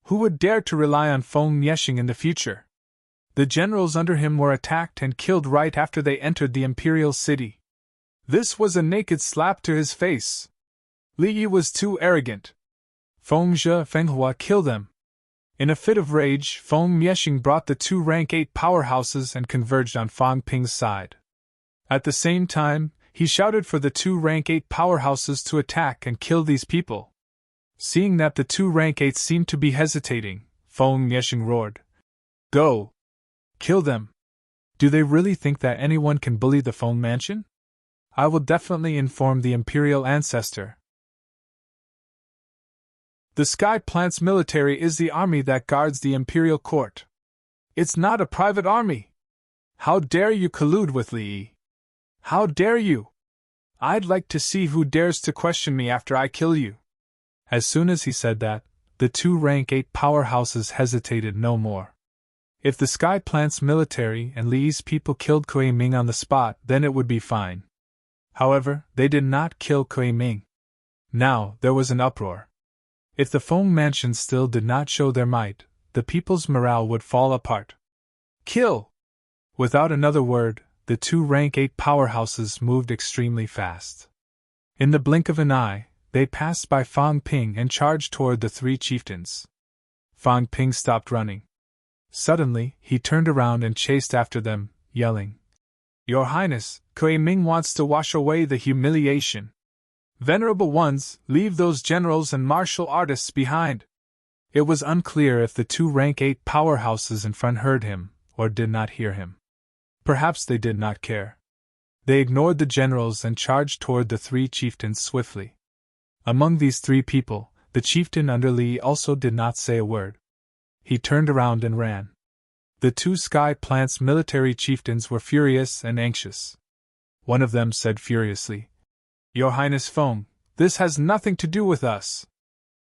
Who would dare to rely on Feng Yexing in the future? The generals under him were attacked and killed right after they entered the Imperial City. This was a naked slap to his face. Li Yi was too arrogant. Feng Fenghua killed them. In a fit of rage, Feng Yexing brought the 2 rank 8 powerhouses and converged on Fang Ping's side. At the same time, he shouted for the 2 rank 8 powerhouses to attack and kill these people. Seeing that the 2 rank 8s seemed to be hesitating, Feng Yexing roared, Go! Kill them! Do they really think that anyone can bully the Feng Mansion? I will definitely inform the Imperial Ancestor. The Sky Plant's military is the army that guards the Imperial Court. It's not a private army. How dare you collude with Li Yi? How dare you? I'd like to see who dares to question me after I kill you. As soon as he said that, the two rank 8 powerhouses hesitated no more. If the Sky Plant's military and Li's people killed Kuei Ming on the spot, then it would be fine. However, they did not kill Kuei Ming. Now, there was an uproar. If the Feng Mansion still did not show their might, the people's morale would fall apart. Kill! Without another word, the two rank 8 powerhouses moved extremely fast. In the blink of an eye, they passed by Fang Ping and charged toward the three chieftains. Fang Ping stopped running. Suddenly, he turned around and chased after them, yelling, "Your Highness, Kuei Ming wants to wash away the humiliation. Venerable ones, leave those generals and martial artists behind." It was unclear if the two rank 8 powerhouses in front heard him, or did not hear him. Perhaps they did not care. They ignored the generals and charged toward the three chieftains swiftly. Among these three people, the chieftain under Li also did not say a word. He turned around and ran. The two Sky Plant's military chieftains were furious and anxious. One of them said furiously, "Your Highness Feng, this has nothing to do with us.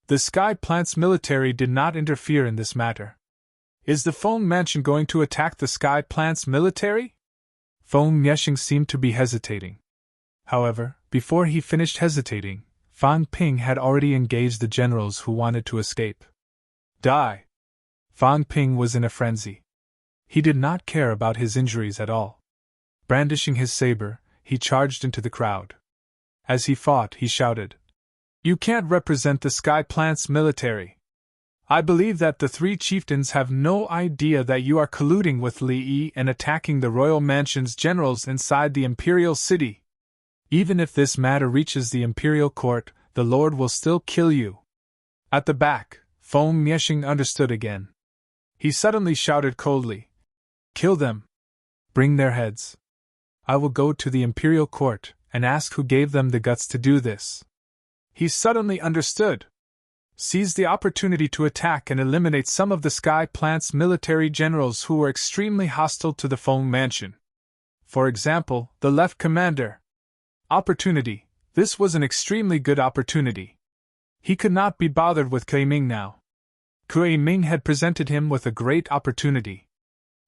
The Sky Plant's military did not interfere in this matter. Is the Feng Mansion going to attack the Sky Plant's military?" Feng Yeshing seemed to be hesitating. However, before he finished hesitating, Fang Ping had already engaged the generals who wanted to escape. Die! Fang Ping was in a frenzy. He did not care about his injuries at all. Brandishing his saber, he charged into the crowd. As he fought, he shouted, "You can't represent the Sky Plant's military. I believe that the three chieftains have no idea that you are colluding with Li Yi and attacking the royal mansion's generals inside the imperial city. Even if this matter reaches the imperial court, the Lord will still kill you." At the back, Feng Yeshing understood again. He suddenly shouted coldly, "Kill them! Bring their heads! I will go to the imperial court and ask who gave them the guts to do this." He suddenly understood. Seized the opportunity to attack and eliminate some of the Sky Plant's military generals who were extremely hostile to the Feng Mansion. For example, the left commander. Opportunity. This was an extremely good opportunity. He could not be bothered with Kuei Ming now. Kuei Ming had presented him with a great opportunity.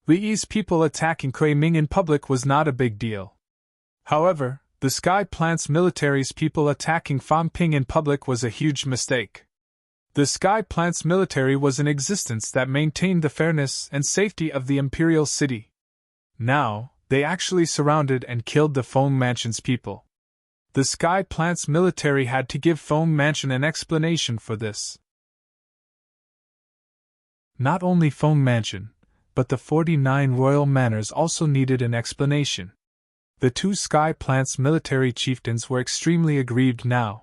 Li Yi's people attacking Kuei Ming in public was not a big deal. However, the Sky Plant's military's people attacking Fang Ping in public was a huge mistake. The Sky Plant's military was an existence that maintained the fairness and safety of the imperial city. Now, they actually surrounded and killed the Feng Mansion's people. The Sky Plant's military had to give Feng Mansion an explanation for this. Not only Feng Mansion, but the 49 royal manors also needed an explanation. The two Sky Plant's military chieftains were extremely aggrieved now.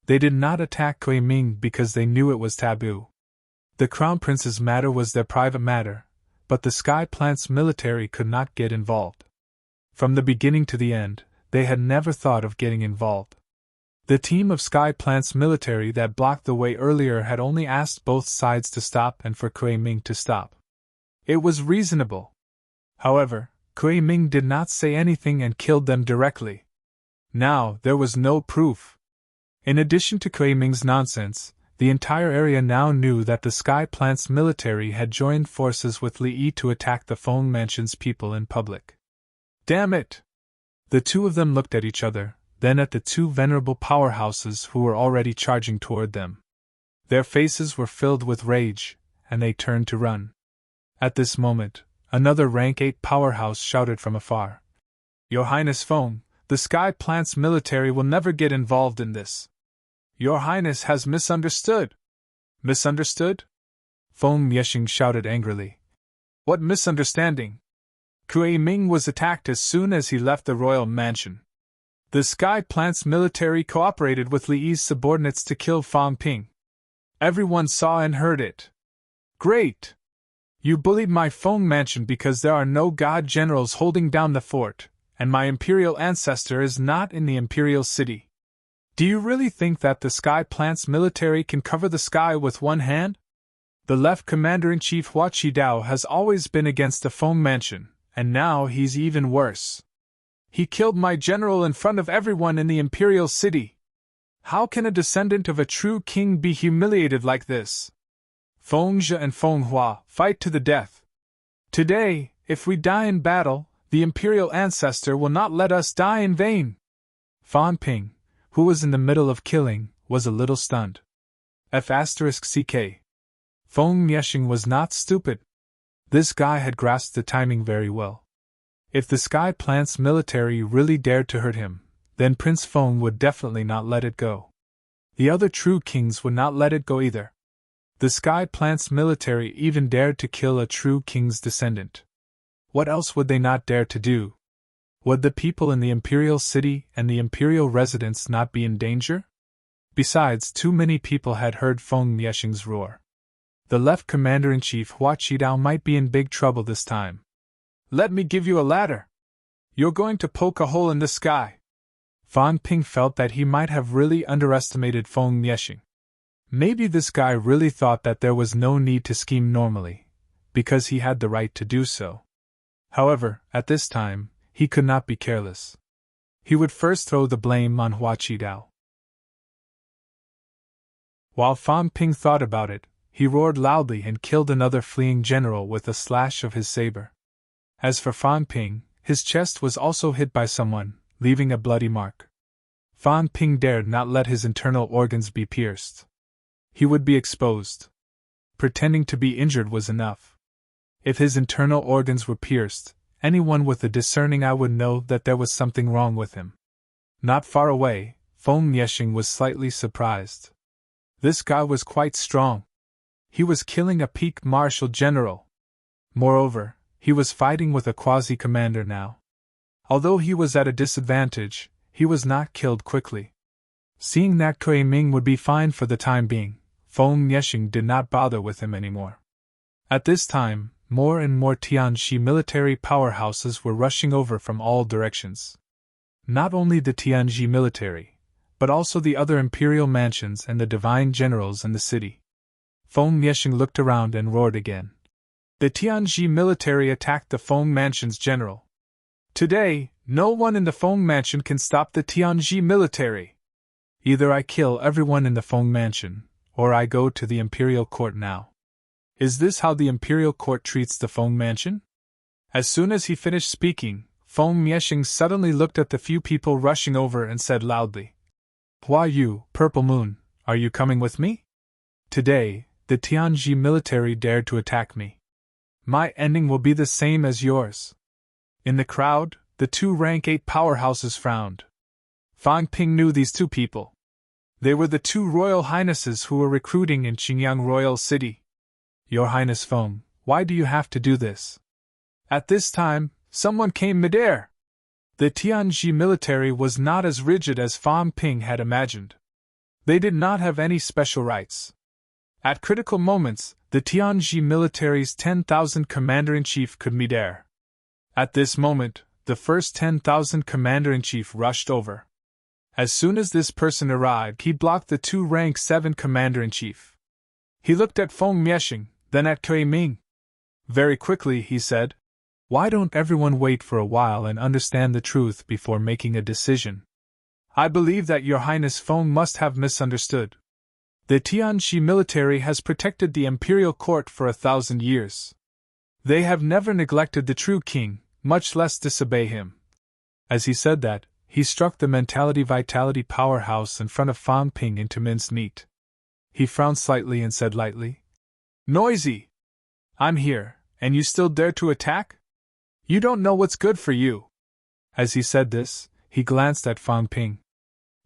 They did not attack Kuei Ming because they knew it was taboo. The Crown Prince's matter was their private matter, but the Sky Plant's military could not get involved. From the beginning to the end, they had never thought of getting involved. The team of Sky Plant's military that blocked the way earlier had only asked both sides to stop and for Kuei Ming to stop. It was reasonable. However, Kuei Ming did not say anything and killed them directly. Now, there was no proof. In addition to Kuei Ming's nonsense, the entire area now knew that the Sky Plant's military had joined forces with Li Yi to attack the Feng Mansion's people in public. Damn it! The two of them looked at each other, then at the two venerable powerhouses who were already charging toward them. Their faces were filled with rage, and they turned to run. At this moment, another rank 8 powerhouse shouted from afar, "Your Highness Feng, the Sky Plant's military will never get involved in this. Your Highness has misunderstood." "Misunderstood?" Feng Yeshing shouted angrily. "What misunderstanding? Kuei Ming was attacked as soon as he left the royal mansion. The Sky Plant's military cooperated with Li Yi's subordinates to kill Fang Ping. Everyone saw and heard it. Great! You bullied my Feng Mansion because there are no god generals holding down the fort, and my imperial ancestor is not in the imperial city. Do you really think that the Sky Plant's military can cover the sky with one hand? The left commander-in-chief Hua Qidao has always been against the Feng Mansion, and now he's even worse. He killed my general in front of everyone in the imperial city. How can a descendant of a true king be humiliated like this? Feng Zhe and Feng Hua fight to the death. Today, if we die in battle, the imperial ancestor will not let us die in vain. Fan Ping, who was in the middle of killing, was a little stunned. F***ck. Feng Miexing was not stupid. This guy had grasped the timing very well. If the Sky Plant's military really dared to hurt him, then Prince Feng would definitely not let it go. The other true kings would not let it go either. The Sky Plant's military even dared to kill a true king's descendant. What else would they not dare to do? Would the people in the imperial city and the imperial residents not be in danger? Besides, too many people had heard Feng Miexing's roar. The left commander-in-chief Hua Qidao might be in big trouble this time. Let me give you a ladder. You're going to poke a hole in the sky. Fan Ping felt that he might have really underestimated Feng Miexing. Maybe this guy really thought that there was no need to scheme normally, because he had the right to do so. However, at this time, he could not be careless. He would first throw the blame on Hua Qidao. While Fan Ping thought about it, he roared loudly and killed another fleeing general with a slash of his saber. As for Fan Ping, his chest was also hit by someone, leaving a bloody mark. Fan Ping dared not let his internal organs be pierced. He would be exposed. Pretending to be injured was enough. If his internal organs were pierced, anyone with a discerning eye would know that there was something wrong with him. Not far away, Feng Miexing was slightly surprised. This guy was quite strong. He was killing a peak martial general. Moreover, he was fighting with a quasi-commander now. Although he was at a disadvantage, he was not killed quickly. Seeing that Cui Ming would be fine for the time being, Feng Miexing did not bother with him anymore. At this time, more and more Tianji military powerhouses were rushing over from all directions. Not only the Tianji military, but also the other imperial mansions and the divine generals in the city. Feng Miexing looked around and roared again. The Tianji military attacked the Feng Mansion's general. Today, no one in the Feng Mansion can stop the Tianji military. Either I kill everyone in the Feng Mansion, or I go to the imperial court now. Is this how the imperial court treats the Feng Mansion? As soon as he finished speaking, Feng Miexing suddenly looked at the few people rushing over and said loudly, Hua Yu, Purple Moon, are you coming with me? Today, the Tianji military dared to attack me. My ending will be the same as yours. In the crowd, the two rank 8 powerhouses frowned. Fan Ping knew these two people. They were the two royal highnesses who were recruiting in Qingyang Royal City. Your Highness Feng, why do you have to do this? At this time, someone came midair. The Tianji military was not as rigid as Fan Ping had imagined. They did not have any special rights. At critical moments, the Tianji military's 10,000 commander-in-chief could midair. At this moment, the first 10,000 commander-in-chief rushed over. As soon as this person arrived, he blocked the two rank 7 commander-in-chief. He looked at Feng Miexing, then at Cui Ming. Very quickly, he said, Why don't everyone wait for a while and understand the truth before making a decision? I believe that Your Highness Feng must have misunderstood. The Tianji military has protected the imperial court for 1,000 years. They have never neglected the true king, much less disobey him. As he said that, he struck the mentality-vitality powerhouse in front of Fan Ping into minced meat. He frowned slightly and said lightly, Noisy! I'm here, and you still dare to attack? You don't know what's good for you. As he said this, he glanced at Fan Ping.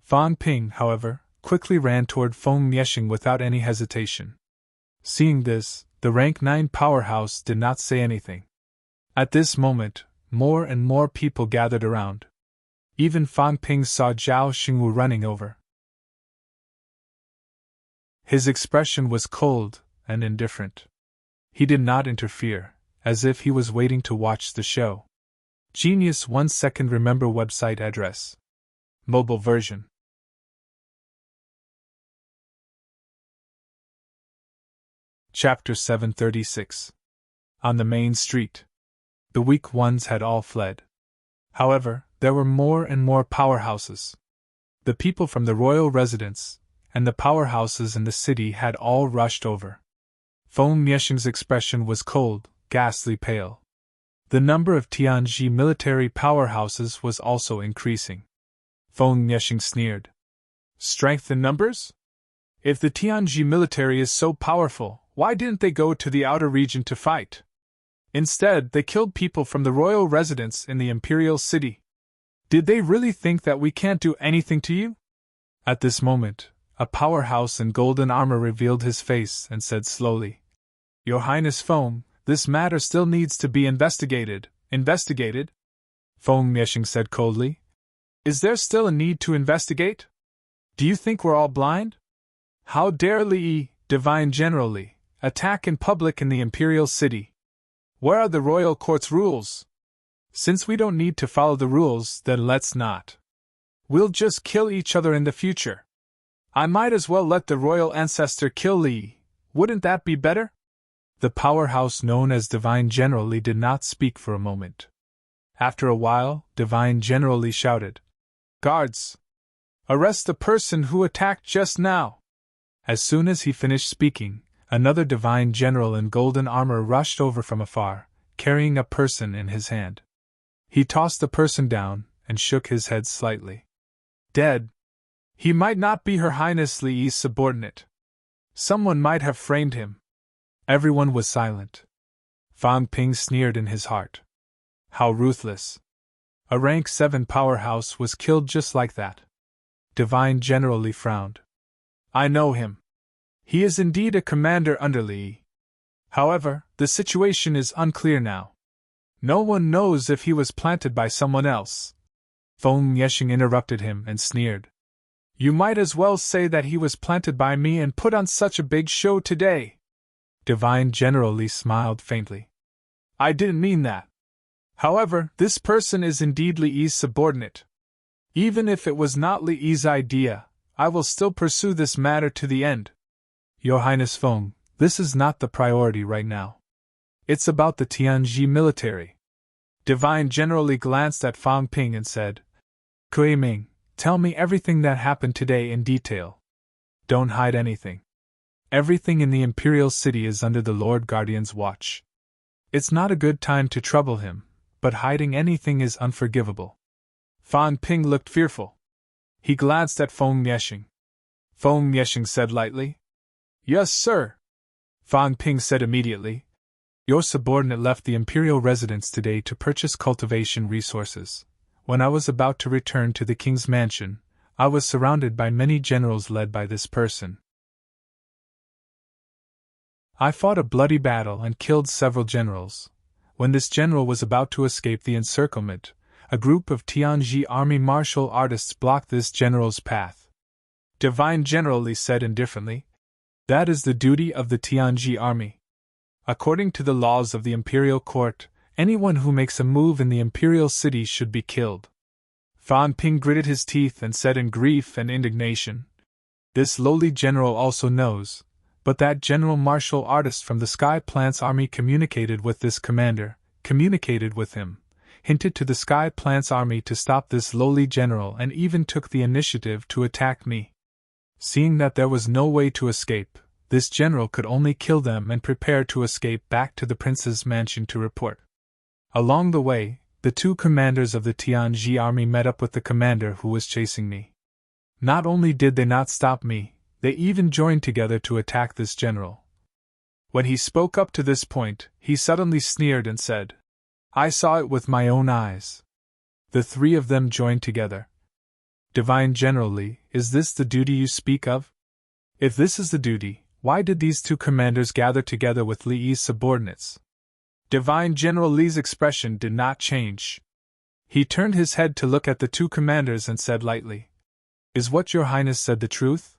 Fan Ping, however, quickly ran toward Feng Miexing without any hesitation. Seeing this, the rank 9 powerhouse did not say anything. At this moment, more and more people gathered around. Even Fan Ping saw Zhao Xingwu running over. His expression was cold and indifferent. He did not interfere, as if he was waiting to watch the show. Genius 1 second remember website address. Mobile version. Chapter 736. On the main street. The weak ones had all fled. However, there were more and more powerhouses. The people from the royal residence and the powerhouses in the city had all rushed over. Feng Nieshing's expression was cold, ghastly pale. The number of Tianji military powerhouses was also increasing. Feng Nieshing sneered. Strength in numbers? If the Tianji military is so powerful, why didn't they go to the outer region to fight? Instead, they killed people from the royal residence in the imperial city. Did they really think that we can't do anything to you? At this moment, a powerhouse in golden armor revealed his face and said slowly, Your Highness Feng, this matter still needs to be investigated. Investigated? Feng Nieshing said coldly. Is there still a need to investigate? Do you think we're all blind? How dare Li, Divine General Li, attack in public in the imperial city? Where are the royal court's rules? Since we don't need to follow the rules, then let's not. We'll just kill each other in the future. I might as well let the royal ancestor kill Li. Wouldn't that be better? The powerhouse known as Divine General Li did not speak for a moment. After a while, Divine General Li shouted, Guards! Arrest the person who attacked just now! As soon as he finished speaking, another Divine General in golden armor rushed over from afar, carrying a person in his hand. He tossed the person down and shook his head slightly. Dead. He might not be Her Highness Li's subordinate. Someone might have framed him. Everyone was silent. Fang Ping sneered in his heart. How ruthless. A rank 7 powerhouse was killed just like that. Divine General Li frowned. I know him. He is indeed a commander under Li. However, the situation is unclear now. No one knows if he was planted by someone else. Feng Nieshing interrupted him and sneered. You might as well say that he was planted by me and put on such a big show today. Divine General Li smiled faintly. I didn't mean that. However, this person is indeed Li's subordinate. Even if it was not Li's idea, I will still pursue this matter to the end. Your Highness Feng, this is not the priority right now. It's about the Tianji military. Divine General Li glanced at Fang Ping and said, Kui Ming, tell me everything that happened today in detail. Don't hide anything. Everything in the Imperial City is under the Lord Guardian's watch. It's not a good time to trouble him, but hiding anything is unforgivable. Fang Ping looked fearful. He glanced at Feng Nieshing. Feng Nieshing said lightly, Yes, sir. Fang Ping said immediately, Your subordinate left the Imperial residence today to purchase cultivation resources. When I was about to return to the king's mansion, I was surrounded by many generals led by this person. I fought a bloody battle and killed several generals. When this general was about to escape the encirclement, a group of Tianji army martial artists blocked this general's path. Divine General Li said indifferently, That is the duty of the Tianji army. According to the laws of the imperial court, anyone who makes a move in the imperial city should be killed. Fang Ping gritted his teeth and said in grief and indignation, This lowly general also knows, but that general martial artist from the Sky Plants army communicated with this commander, communicated with him, hinted to the Sky Plants army to stop this lowly general and even took the initiative to attack me. Seeing that there was no way to escape, this general could only kill them and prepare to escape back to the prince's mansion to report. Along the way, the two commanders of the Tianji army met up with the commander who was chasing me. Not only did they not stop me, they even joined together to attack this general. When he spoke up to this point, he suddenly sneered and said, I saw it with my own eyes. The three of them joined together. Divine General Li, is this the duty you speak of? If this is the duty, why did these two commanders gather together with Li's subordinates? Divine General Li's expression did not change. He turned his head to look at the two commanders and said lightly, Is what your highness said the truth?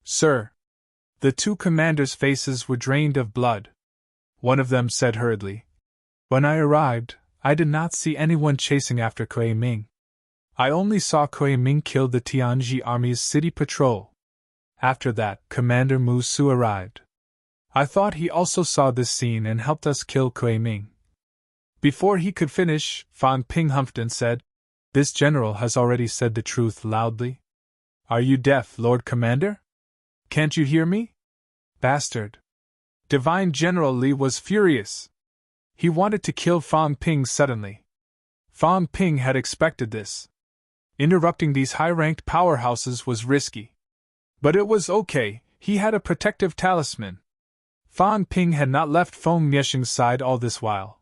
Sir. The two commanders' faces were drained of blood. One of them said hurriedly, When I arrived, I did not see anyone chasing after Kui Ming. I only saw Kui Ming kill the Tianji army's city patrol. After that, Commander Mu Su arrived. I thought he also saw this scene and helped us kill Kui Ming. Before he could finish, Fang Ping humphed and said, This general has already said the truth loudly. Are you deaf, Lord Commander? Can't you hear me? Bastard. Divine General Li was furious. He wanted to kill Fang Ping suddenly. Fang Ping had expected this. Interrupting these high-ranked powerhouses was risky. But it was okay, he had a protective talisman. Fang Ping had not left Feng Mieshing's side all this while.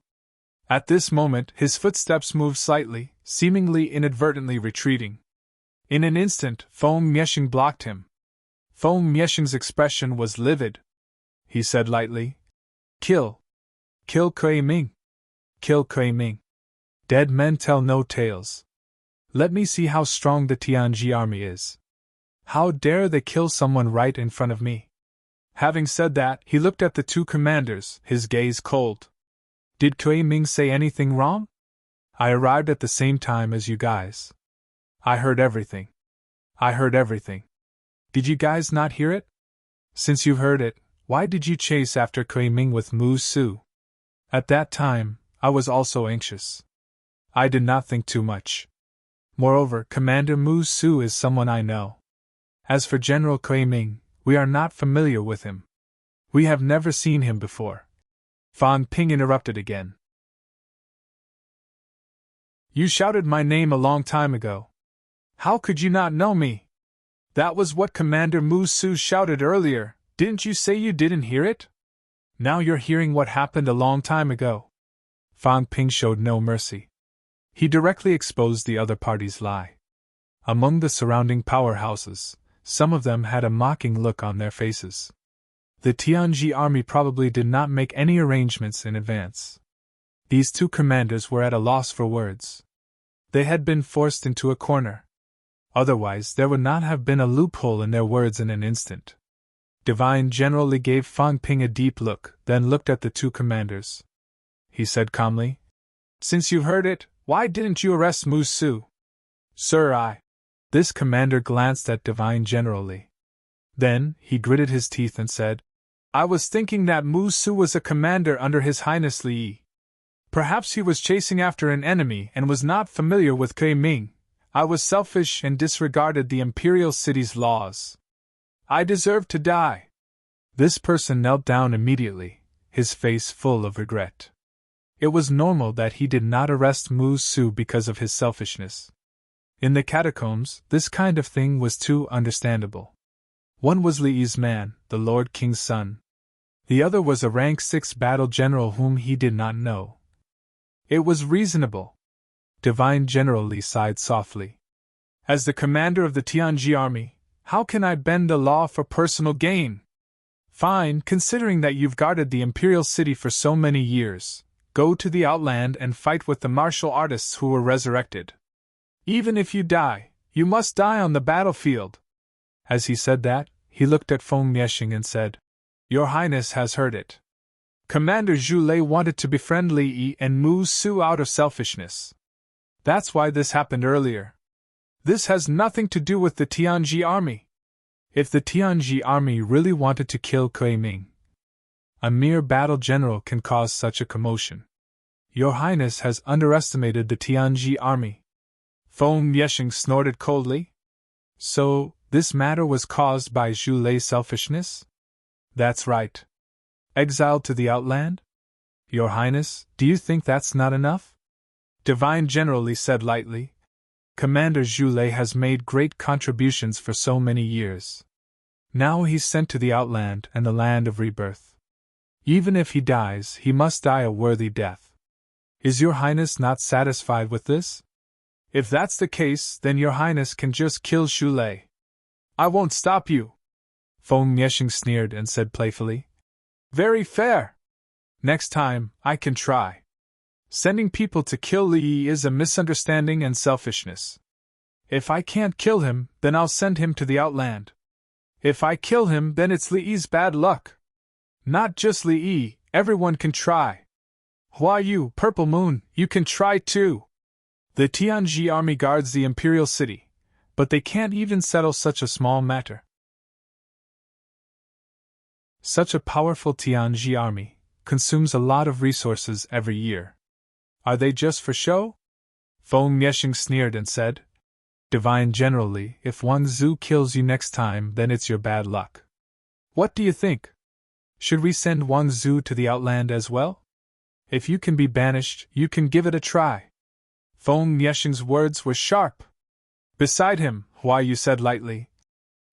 At this moment, his footsteps moved slightly, seemingly inadvertently retreating. In an instant, Feng Mieshing blocked him. Feng Mieshing's expression was livid. He said lightly, Kill. Kill Kuei Ming. Kill Kuei Ming. Dead men tell no tales. Let me see how strong the Tianji army is. How dare they kill someone right in front of me? Having said that, he looked at the two commanders, his gaze cold. Did Kuei Ming say anything wrong? I arrived at the same time as you guys. I heard everything. I heard everything. Did you guys not hear it? Since you heard it, why did you chase after Kuei Ming with Mu Su? At that time, I was also anxious. I did not think too much. Moreover, Commander Mu Su is someone I know. As for General Kuei Ming, we are not familiar with him. We have never seen him before. Fang Ping interrupted again. You shouted my name a long time ago. How could you not know me? That was what Commander Mu Su shouted earlier. Didn't you say you didn't hear it? Now you're hearing what happened a long time ago. Fang Ping showed no mercy. He directly exposed the other party's lie. Among the surrounding powerhouses, some of them had a mocking look on their faces. The Tianji army probably did not make any arrangements in advance. These two commanders were at a loss for words. They had been forced into a corner. Otherwise, there would not have been a loophole in their words in an instant. Divine General Li gave Fang Ping a deep look, then looked at the two commanders. He said calmly, Since you've heard it, why didn't you arrest Mu Su? Sir, This commander glanced at Divine General Li. Then, he gritted his teeth and said, I was thinking that Mu Su was a commander under His Highness Li Yi. Perhaps he was chasing after an enemy and was not familiar with Kuei Ming. I was selfish and disregarded the imperial city's laws. I deserved to die. This person knelt down immediately, his face full of regret. It was normal that he did not arrest Mu Su because of his selfishness. In the catacombs, this kind of thing was too understandable. One was Li Yi's man, the Lord King's son. The other was a rank 6 battle general whom he did not know. It was reasonable. Divine General Li sighed softly. As the commander of the Tianji army, how can I bend the law for personal gain? Fine, considering that you've guarded the imperial city for so many years, go to the outland and fight with the martial artists who were resurrected. Even if you die, you must die on the battlefield. As he said that, he looked at Feng Mieshing and said, Your Highness has heard it. Commander Zhu Lei wanted to befriend Li Yi and Mu Su out of selfishness. That's why this happened earlier. This has nothing to do with the Tianji army. If the Tianji army really wanted to kill Kuei Ming, a mere battle general can cause such a commotion. Your Highness has underestimated the Tianji army. Feng Mieshing snorted coldly. So, this matter was caused by Zhu Lei's selfishness? That's right. Exiled to the outland? Your Highness, do you think that's not enough? Divine General Li said lightly. Commander Zhu Lei has made great contributions for so many years. Now he's sent to the outland and the land of rebirth. Even if he dies, he must die a worthy death. Is Your Highness not satisfied with this? If that's the case, then Your Highness can just kill Zhu Lei. I won't stop you. Feng Mieshing sneered and said playfully. Very fair. Next time, I can try. Sending people to kill Li Yi is a misunderstanding and selfishness. If I can't kill him, then I'll send him to the outland. If I kill him, then it's Li Yi's bad luck. Not just Li Yi, everyone can try. Hua Yu, Purple Moon, you can try too. The Tianji army guards the imperial city, but they can't even settle such a small matter. Such a powerful Tianji army consumes a lot of resources every year. Are they just for show? Feng Yesheng sneered and said, Divine General Li, if one Zhu kills you next time, then it's your bad luck. What do you think? Should we send one Zhu to the outland as well? If you can be banished, you can give it a try. Feng Yesheng's words were sharp. Beside him, Hua Yu said lightly,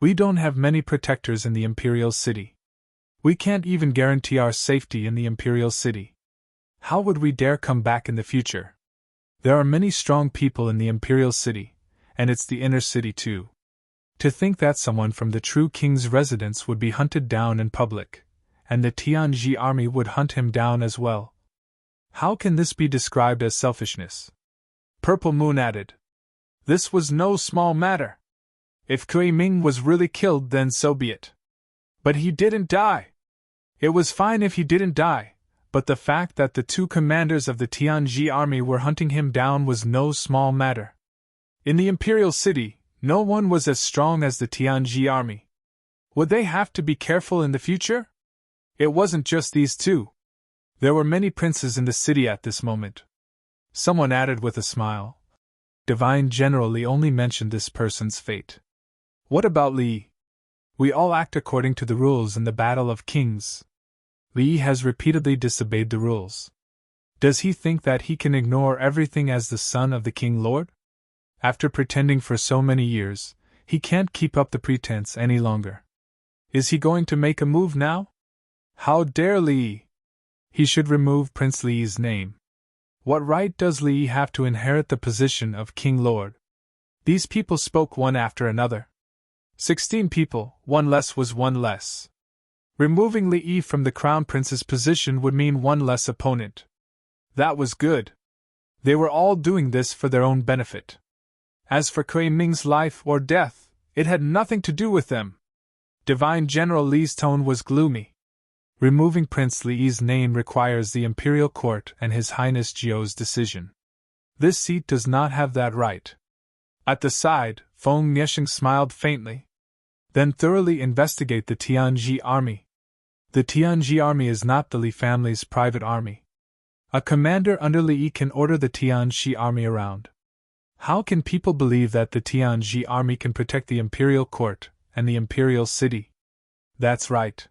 We don't have many protectors in the Imperial City. We can't even guarantee our safety in the Imperial City. How would we dare come back in the future? There are many strong people in the Imperial City, and it's the inner city too. To think that someone from the true king's residence would be hunted down in public, and the Tianji army would hunt him down as well. How can this be described as selfishness? Purple Moon added, This was no small matter. If Kui Ming was really killed, then so be it. But he didn't die. It was fine if he didn't die, but the fact that the two commanders of the Tianji army were hunting him down was no small matter. In the Imperial City, no one was as strong as the Tianji army. Would they have to be careful in the future? It wasn't just these two. There were many princes in the city at this moment. Someone added with a smile, Divine General Li only mentioned this person's fate. What about Li? We all act according to the rules in the Battle of Kings. Li has repeatedly disobeyed the rules. Does he think that he can ignore everything as the son of the King Lord? After pretending for so many years, he can't keep up the pretense any longer. Is he going to make a move now? How dare Li? He should remove Prince Li's name. What right does Li have to inherit the position of King Lord? These people spoke one after another. 16 people, one less was one less. Removing Li from the Crown Prince's position would mean one less opponent. That was good. They were all doing this for their own benefit. As for Kui Ming's life or death, it had nothing to do with them. Divine General Li's tone was gloomy. Removing Prince Li's name requires the Imperial Court and His Highness Jiu's decision. This seat does not have that right. At the side, Feng Yesheng smiled faintly. Then thoroughly investigate the Tianji army. The Tianji army is not the Li family's private army. A commander under Li can order the Tianji army around. How can people believe that the Tianji army can protect the Imperial Court and the Imperial City? That's right.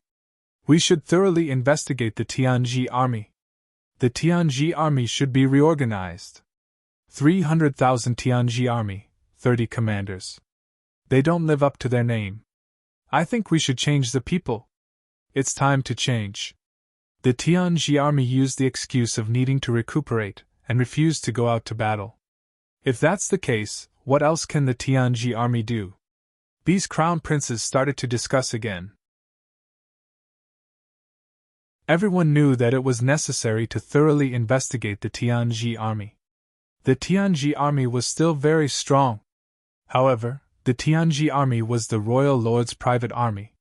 We should thoroughly investigate the Tianji army. The Tianji army should be reorganized. 300,000 Tianji army, 30 commanders. They don't live up to their name. I think we should change the people. It's time to change. The Tianji army used the excuse of needing to recuperate and refused to go out to battle. If that's the case, what else can the Tianji army do? These crown princes started to discuss again. Everyone knew that it was necessary to thoroughly investigate the Tianji army. The Tianji army was still very strong. However, the Tianji army was the royal lord's private army.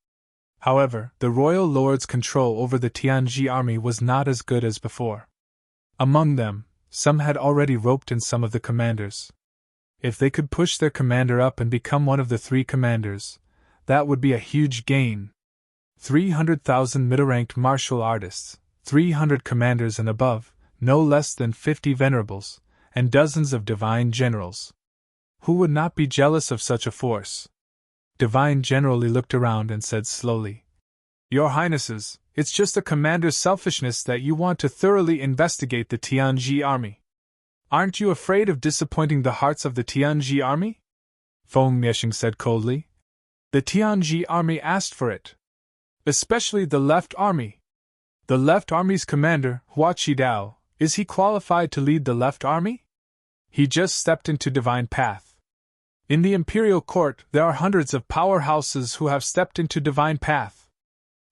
However, the royal lord's control over the Tianji army was not as good as before. Among them, some had already roped in some of the commanders. If they could push their commander up and become one of the 3 commanders, that would be a huge gain. 300,000 middle-ranked martial artists, 300 commanders and above, no less than 50 venerables, and dozens of divine generals. Who would not be jealous of such a force? Divine General Li looked around and said slowly, Your Highnesses, it's just a commander's selfishness that you want to thoroughly investigate the Tianji army. Aren't you afraid of disappointing the hearts of the Tianji army? Feng Yesheng said coldly. The Tianji army asked for it. Especially the left army. The left army's commander, Hua Qidao, is he qualified to lead the left army? He just stepped into divine path. In the Imperial Court, there are hundreds of powerhouses who have stepped into divine path.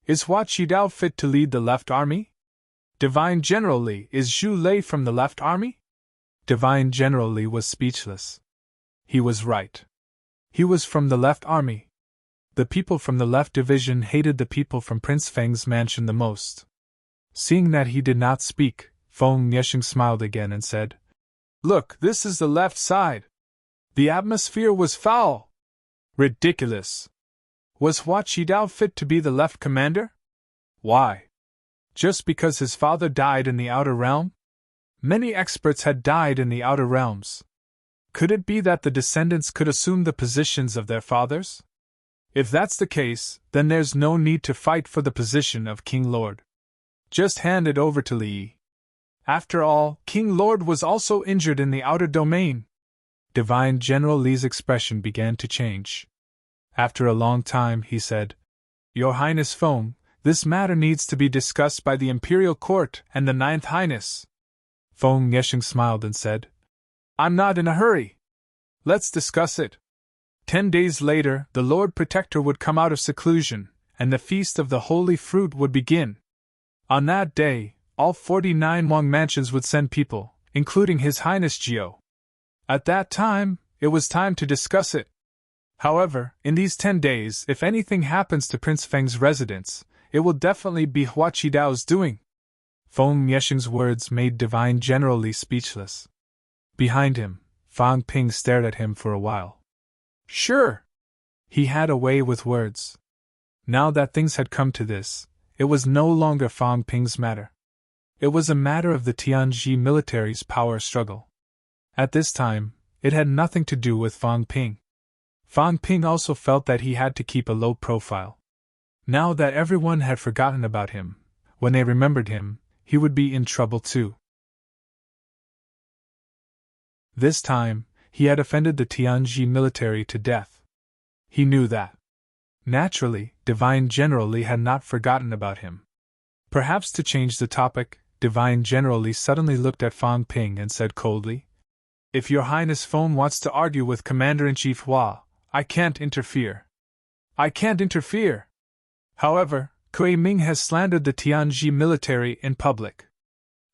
Is Hua Qidao fit to lead the left army? Divine General Li, is Zhu Lei from the left army? Divine General Li was speechless. He was right. He was from the left army. The people from the left division hated the people from Prince Feng's mansion the most. Seeing that he did not speak, Feng Yesheng smiled again and said, Look, this is the left side. The atmosphere was foul. Ridiculous. Was Hua Qidao fit to be the left commander? Why? Just because his father died in the Outer Realm? Many experts had died in the Outer Realms. Could it be that the descendants could assume the positions of their fathers? If that's the case, then there's no need to fight for the position of King Lord. Just hand it over to Li. After all, King Lord was also injured in the outer domain. Divine General Li's expression began to change. After a long time, he said, Your Highness Feng, this matter needs to be discussed by the Imperial Court and the Ninth Highness. Feng Yesheng smiled and said, I'm not in a hurry. Let's discuss it. 10 days later, the Lord Protector would come out of seclusion, and the Feast of the Holy Fruit would begin. On that day, all 49 Wang mansions would send people, including His Highness Jiao. At that time, it was time to discuss it. However, in these 10 days, if anything happens to Prince Feng's residence, it will definitely be Hua Qidao's doing. Feng Yesheng's words made Divine General Li speechless. Behind him, Fang Ping stared at him for a while. Sure. He had a way with words. Now that things had come to this, it was no longer Fang Ping's matter. It was a matter of the Tianji military's power struggle. At this time, it had nothing to do with Fang Ping. Fang Ping also felt that he had to keep a low profile. Now that everyone had forgotten about him, when they remembered him, he would be in trouble too. This time, he had offended the Tianji military to death. He knew that. Naturally, Divine General Li had not forgotten about him. Perhaps to change the topic, Divine General Li suddenly looked at Fang Ping and said coldly, If Your Highness Feng wants to argue with Commander-in-Chief Hua, I can't interfere. I can't interfere. However, Kui Ming has slandered the Tianji military in public.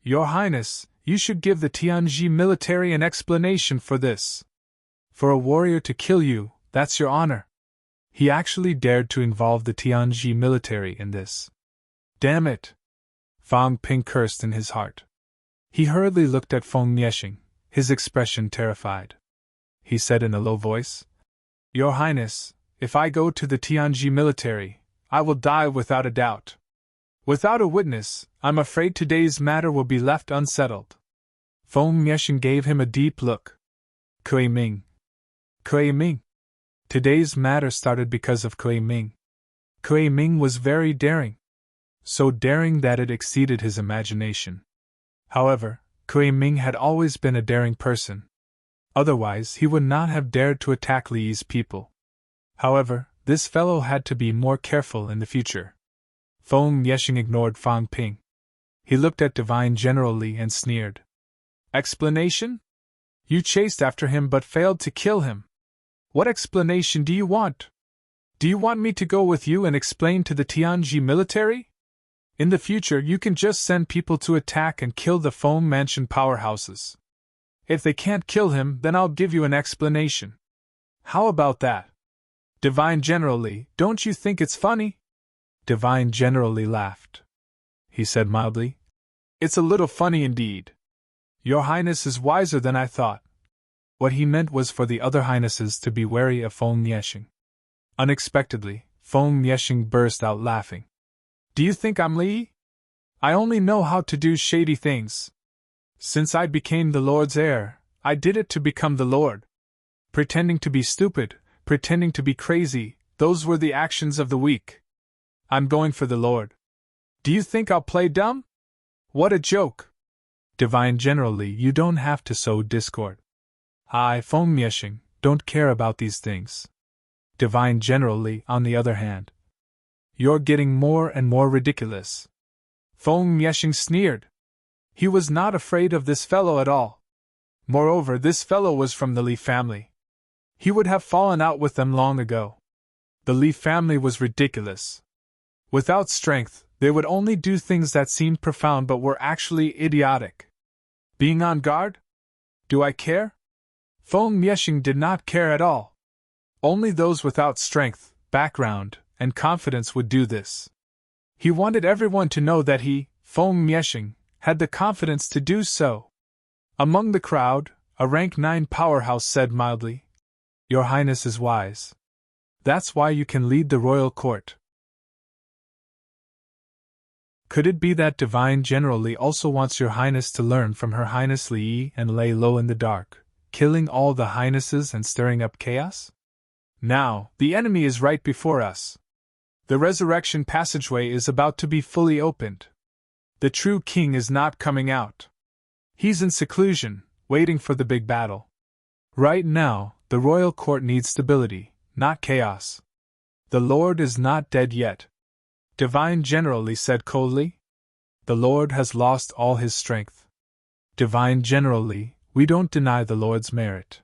Your Highness, you should give the Tianji military an explanation for this. For a warrior to kill you, that's your honor. He actually dared to involve the Tianji military in this. Damn it! Fang Ping cursed in his heart. He hurriedly looked at Feng Yesheng, his expression terrified. He said in a low voice, Your Highness, if I go to the Tianji military, I will die without a doubt. Without a witness, I'm afraid today's matter will be left unsettled. Feng Yesheng gave him a deep look. Kui Ming. Kui Ming. Today's matter started because of Kui Ming. Kui Ming was very daring. So daring that it exceeded his imagination. However, Kui Ming had always been a daring person. Otherwise, he would not have dared to attack Li's people. However, this fellow had to be more careful in the future. Feng Yesheng ignored Fang Ping. He looked at Divine General Li and sneered. Explanation? You chased after him but failed to kill him. What explanation do you want? Do you want me to go with you and explain to the Tianji military? In the future, you can just send people to attack and kill the Feng Mansion powerhouses. If they can't kill him, then I'll give you an explanation. How about that? Divine General Li, don't you think it's funny? Divine General Li laughed. He said mildly, It's a little funny indeed. Your Highness is wiser than I thought. What he meant was for the other Highnesses to be wary of Feng Yesheng. Unexpectedly, Feng Yesheng burst out laughing. Do you think I'm Li? I only know how to do shady things. Since I became the Lord's heir, I did it to become the Lord. Pretending to be stupid, pretending to be crazy, those were the actions of the weak. I'm going for the Lord. Do you think I'll play dumb? What a joke! Divine General Li, you don't have to sow discord. I, Feng Yesheng, don't care about these things. Divine General Li, on the other hand. You're getting more and more ridiculous. Feng Yesheng sneered. He was not afraid of this fellow at all. Moreover, this fellow was from the Li family. He would have fallen out with them long ago. The Li family was ridiculous. Without strength, they would only do things that seemed profound but were actually idiotic. Being on guard? Do I care? Feng Yesheng did not care at all. Only those without strength, background, and confidence would do this. He wanted everyone to know that he, Feng Yesheng, had the confidence to do so. Among the crowd, a rank 9 powerhouse said mildly, Your Highness is wise. That's why you can lead the royal court. Could it be that Divine General Li also wants Your Highness to learn from Her Highness Li and lay low in the dark, killing all the highnesses and stirring up chaos? Now, the enemy is right before us. The resurrection passageway is about to be fully opened. The true king is not coming out. He's in seclusion, waiting for the big battle. Right now, the royal court needs stability, not chaos. The Lord is not dead yet. Divine General Li said coldly. The Lord has lost all his strength. Divine General Li, we don't deny the Lord's merit.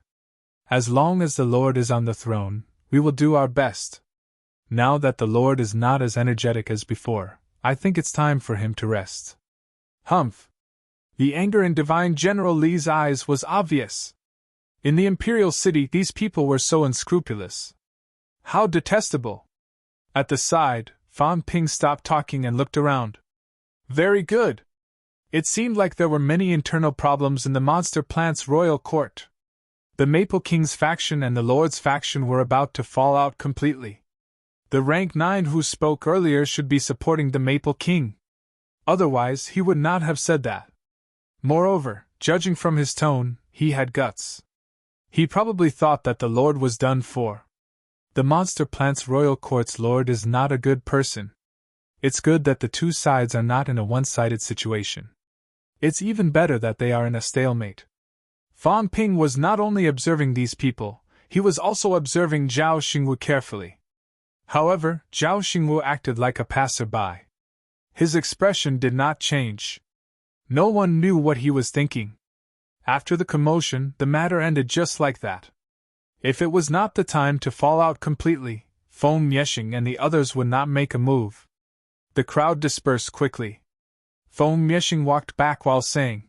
As long as the Lord is on the throne, we will do our best. Now that the Lord is not as energetic as before, I think it's time for him to rest. Humph! The anger in Divine General Li's eyes was obvious. In the imperial city, these people were so unscrupulous. How detestable! At the side, Fan Ping stopped talking and looked around. Very good. It seemed like there were many internal problems in the monster plant's royal court. The Maple King's faction and the Lord's faction were about to fall out completely. The rank 9 who spoke earlier should be supporting the Maple King. Otherwise, he would not have said that. Moreover, judging from his tone, he had guts. He probably thought that the Lord was done for. The monster plant's royal court's Lord is not a good person. It's good that the two sides are not in a one-sided situation. It's even better that they are in a stalemate. Fan Ping was not only observing these people, he was also observing Zhao Xingwu carefully. However, Zhao Xingwu acted like a passerby. His expression did not change. No one knew what he was thinking. After the commotion, the matter ended just like that. If it was not the time to fall out completely, Feng Miexing and the others would not make a move. The crowd dispersed quickly. Feng Miexing walked back while saying,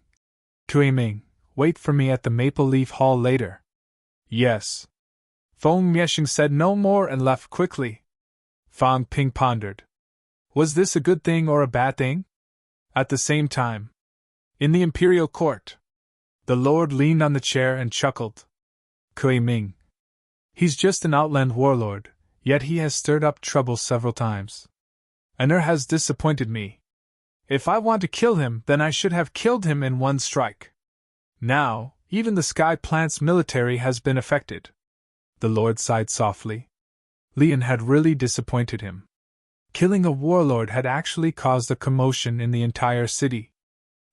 Kui Ming, wait for me at the Maple Leaf Hall later. Yes. Feng Miexing said no more and left quickly. Fan Ping pondered. Was this a good thing or a bad thing? At the same time, in the imperial court, the Lord leaned on the chair and chuckled. Kui Ming. He's just an outland warlord, yet he has stirred up trouble several times. Aner has disappointed me. If I want to kill him, then I should have killed him in one strike. Now, even the Sky Plant's military has been affected. The Lord sighed softly. Lian had really disappointed him. Killing a warlord had actually caused a commotion in the entire city.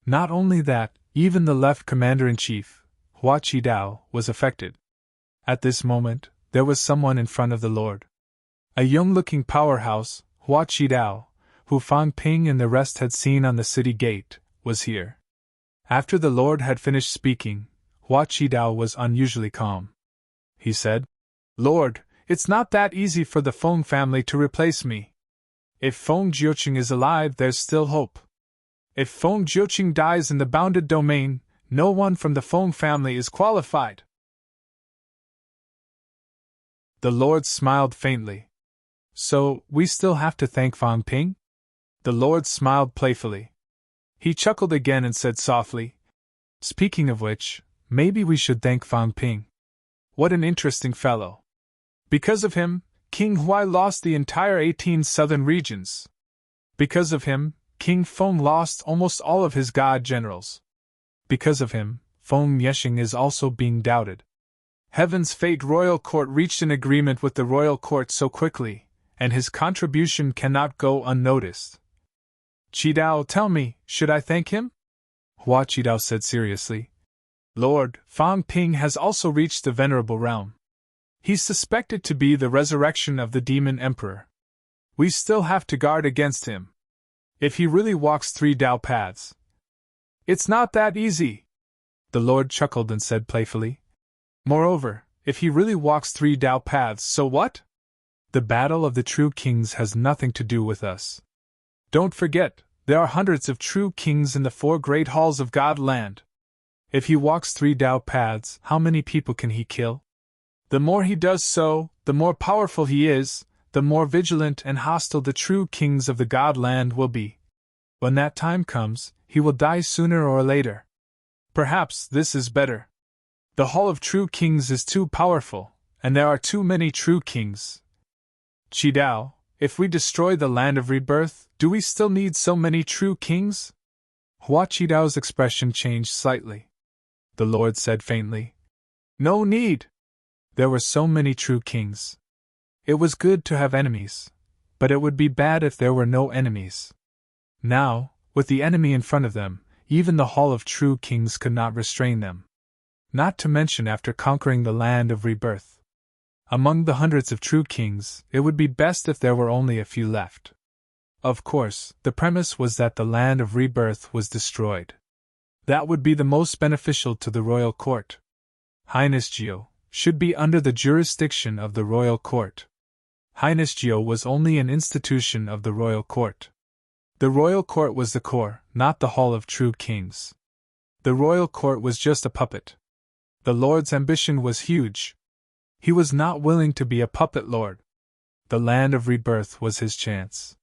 Not only that, even the left commander-in-chief, Hua Qidao, was affected. At this moment, there was someone in front of the Lord. A young-looking powerhouse, Hua Qidao, who Fan Ping and the rest had seen on the city gate, was here. After the Lord had finished speaking, Hua Qidao was unusually calm. He said, Lord, it's not that easy for the Feng family to replace me. If Feng Jiuqing is alive, there's still hope. If Feng Jiuqing dies in the bounded domain, no one from the Feng family is qualified. The Lord smiled faintly. So, we still have to thank Fan Ping? The Lord smiled playfully. He chuckled again and said softly, Speaking of which, maybe we should thank Fan Ping. What an interesting fellow. Because of him, King Huai lost the entire 18 southern regions. Because of him, King Feng lost almost all of his god generals. Because of him, Feng Miexing is also being doubted. Heaven's fate royal court reached an agreement with the royal court so quickly, and his contribution cannot go unnoticed. Qidao, tell me, should I thank him? Hua Qidao said seriously. Lord, Fan Ping has also reached the venerable realm. He's suspected to be the resurrection of the demon emperor. We still have to guard against him. If he really walks 3 Dao paths. It's not that easy. The Lord chuckled and said playfully. Moreover, if he really walks 3 Dao paths, so what? The battle of the true kings has nothing to do with us. Don't forget, there are hundreds of true kings in the 4 great halls of God-land. If he walks 3 Dao paths, how many people can he kill? The more he does so, the more powerful he is, the more vigilant and hostile the true kings of the God-land will be. When that time comes, he will die sooner or later. Perhaps this is better. The Hall of True Kings is too powerful, and there are too many true kings. Qidao, if we destroy the land of rebirth, do we still need so many true kings? Hua Qidao's expression changed slightly. The Lord said faintly, No need! There were so many true kings. It was good to have enemies, but it would be bad if there were no enemies. Now, with the enemy in front of them, even the Hall of True Kings could not restrain them. Not to mention after conquering the land of rebirth. Among the hundreds of true kings, it would be best if there were only a few left. Of course, the premise was that the land of rebirth was destroyed. That would be the most beneficial to the royal court. Highness Geo should be under the jurisdiction of the royal court. Highness Geo was only an institution of the royal court. The royal court was the core, not the Hall of True Kings. The royal court was just a puppet. The lord's ambition was huge. He was not willing to be a puppet lord. The land of rebirth was his chance.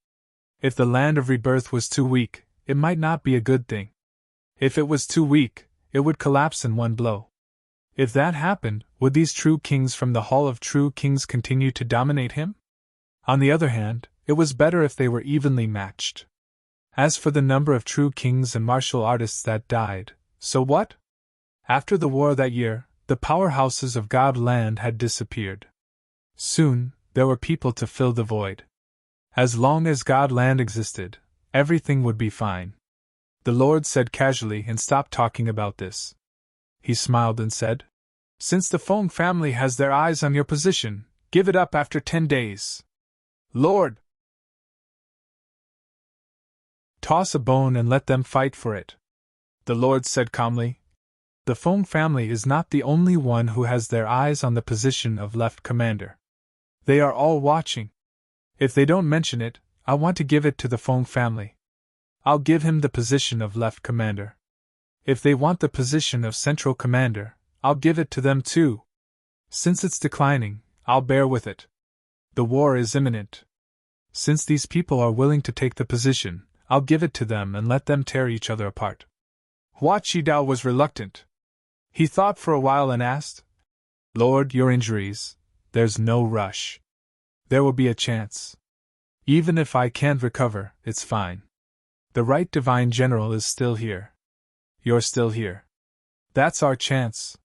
If the land of rebirth was too weak, it might not be a good thing. If it was too weak, it would collapse in one blow. If that happened, would these true kings from the Hall of True Kings continue to dominate him? On the other hand, it was better if they were evenly matched. As for the number of true kings and martial artists that died, so what? After the war that year, the powerhouses of Godland had disappeared. Soon, there were people to fill the void. As long as Godland existed, everything would be fine. The Lord said casually and stopped talking about this. He smiled and said, "Since the Fong family has their eyes on your position, give it up after 10 days. Lord! Toss a bone and let them fight for it." The Lord said calmly, "The Fong family is not the only one who has their eyes on the position of Left Commander. They are all watching. If they don't mention it, I want to give it to the Fong family. I'll give him the position of Left Commander. If they want the position of Central Commander, I'll give it to them too. Since it's declining, I'll bear with it. The war is imminent. Since these people are willing to take the position, I'll give it to them and let them tear each other apart." Hua Qidao was reluctant. He thought for a while and asked, "Lord, your injuries, there's no rush. There will be a chance. Even if I can't recover, it's fine. The right Divine General is still here. You're still here. That's our chance."